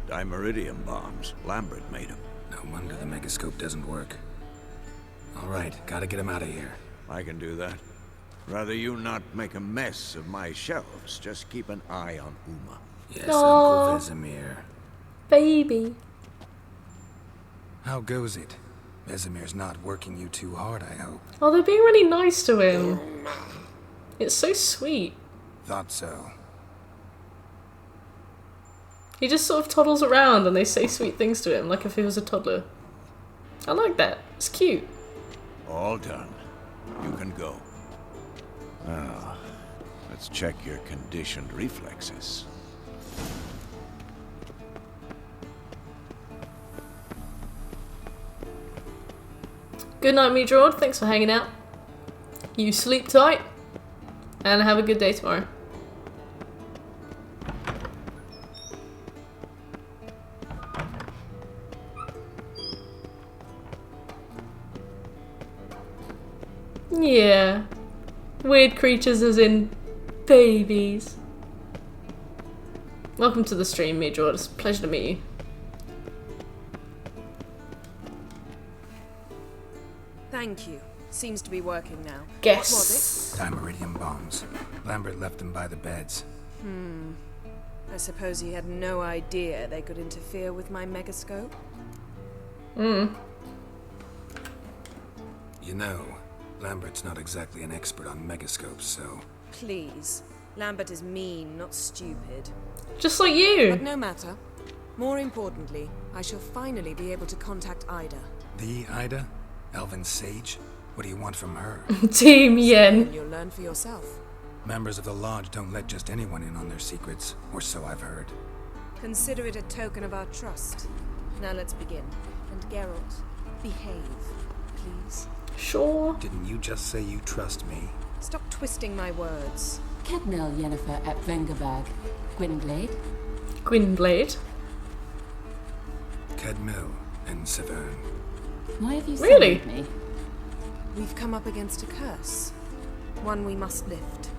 Dimeridium bombs. Lambert made them. No wonder the megascope doesn't work. All right, gotta get him out of here. I can do that. Rather you not make a mess of my shelves. Just keep an eye on Uma. Yes, Aww. Uncle Vesemir. Baby. How goes it? Vesemir's not working you too hard, I hope. Oh, they're being really nice to him. It's so sweet. Thought so. He just sort of toddles around and they say sweet things to him, like if he was a toddler. I like that. It's cute. All done. You can go. Now, let's check your conditioned reflexes. Good night, Meadrod. Thanks for hanging out. You sleep tight, and have a good day tomorrow. Yeah. Weird creatures as in babies. Welcome to the stream, Meadrod. It's a pleasure to meet you. Thank you. Seems to be working now. Guess. What was Dimeridium bombs. Lambert left them by the beds. it? I suppose he had no idea they could interfere with my megascope. You know, Lambert's not exactly an expert on megascopes, so... Please. Lambert is mean, not stupid. Just like you. But no matter. More importantly, I shall finally be able to contact Ida. The Ida? Elven Sage? What do you want from her? Team Yen. You'll learn for yourself. Members of the Lodge don't let just anyone in on their secrets, or so I've heard. Consider it a token of our trust. Now let's begin. And Geralt, behave, please. Sure. Didn't you just say you trust me? Stop twisting my words. Kednil Yennefer at Vengerberg. Gwynblade. Gwynblade. Kedmil and Severn. Why have you Really? summoned me? We've come up against a curse. One we must lift.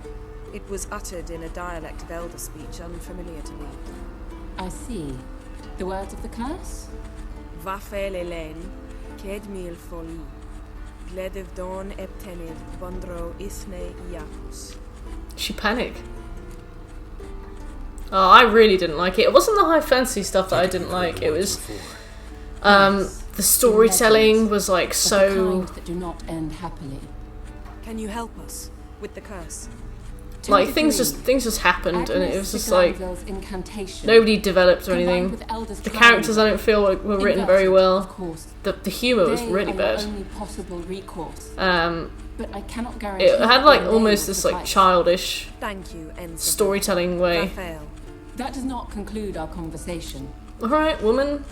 It was uttered in a dialect of Elder speech unfamiliar to me. I see. The words of the curse? Vafel Elaine, Kedmil Foli, Gledev Dawn Eptenid, Bondro Isne Iacus. She panic. Oh, I really didn't like it. It wasn't the high fantasy stuff that I didn't like. It was, the storytelling was like so. The kind that do not end happily. Can you help us with the curse? Like things just happened, and it was just like nobody developed or anything. The characters I don't feel like were written very well. The humor was really bad. But I cannot guarantee it had like almost this like childish storytelling way. That does not conclude our conversation. All right, woman.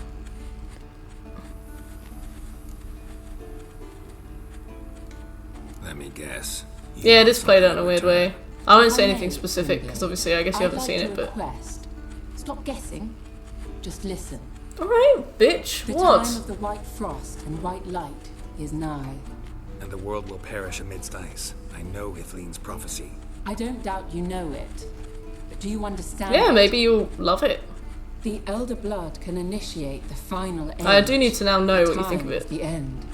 Let me guess. Yeah, it is played out in a weird way. I won't say anything specific because obviously I guess you haven't seen it, but. Stop guessing. Just listen. All right, bitch. The what? time of the white frost and white light is nigh. And the world will perish amidst ice. I know Ithleen's prophecy. I don't doubt you know it. But do you understand? Yeah, maybe you'll love it. The Elder Blood can initiate the final end. I do need to now know what you think of it. The end.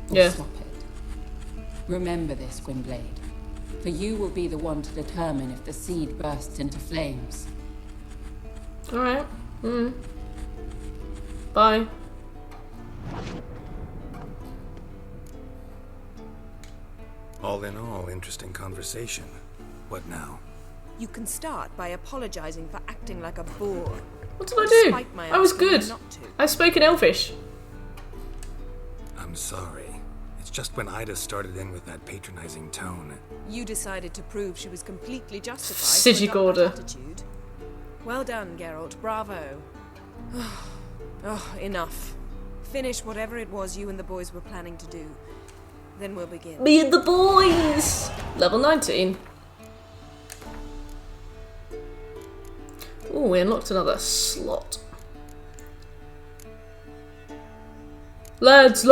Or Yeah. stop it. Remember this, Gwynblade. For you will be the one to determine if the seed bursts into flames. Alright. Bye. All in all, interesting conversation. What now? You can start by apologizing for acting like a boor. What did I do? Despite my I was asking you good. not to. I spoke in Elfish. I'm sorry. It's just when Ida started in with that patronizing tone. You decided to prove she was completely justified. Sigil for that Gorda. attitude. Well done, Geralt. Bravo. Enough. Finish whatever it was you and the boys were planning to do. Then we'll begin. Me and the boys! Level 19. Ooh, we unlocked another slot. Lads!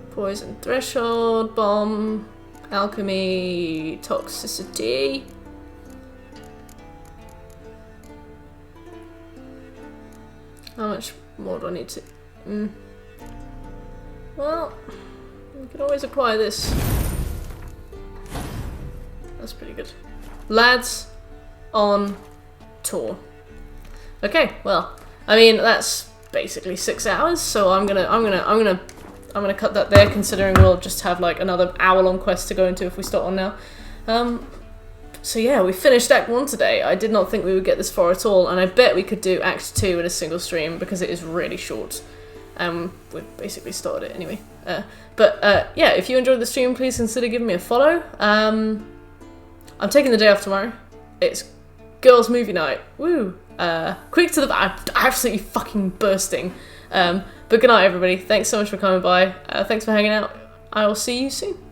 Poison threshold, bomb, alchemy, toxicity. How much more do I need to... Well, we can always acquire this. That's pretty good. Lads on tour. Okay, well, I mean that's basically 6 hours, so I'm gonna cut that there, considering we'll just have like another hour-long quest to go into if we start on now. So yeah, we finished Act 1 today. I did not think we would get this far at all, and I bet we could do Act 2 in a single stream because it is really short. We've basically started it anyway. Yeah, if you enjoyed the stream, please consider giving me a follow. I'm taking the day off tomorrow. It's girls' movie night. Woo! Quick to the... I'm absolutely fucking bursting. But good night, everybody. Thanks so much for coming by. Thanks for hanging out. I will see you soon.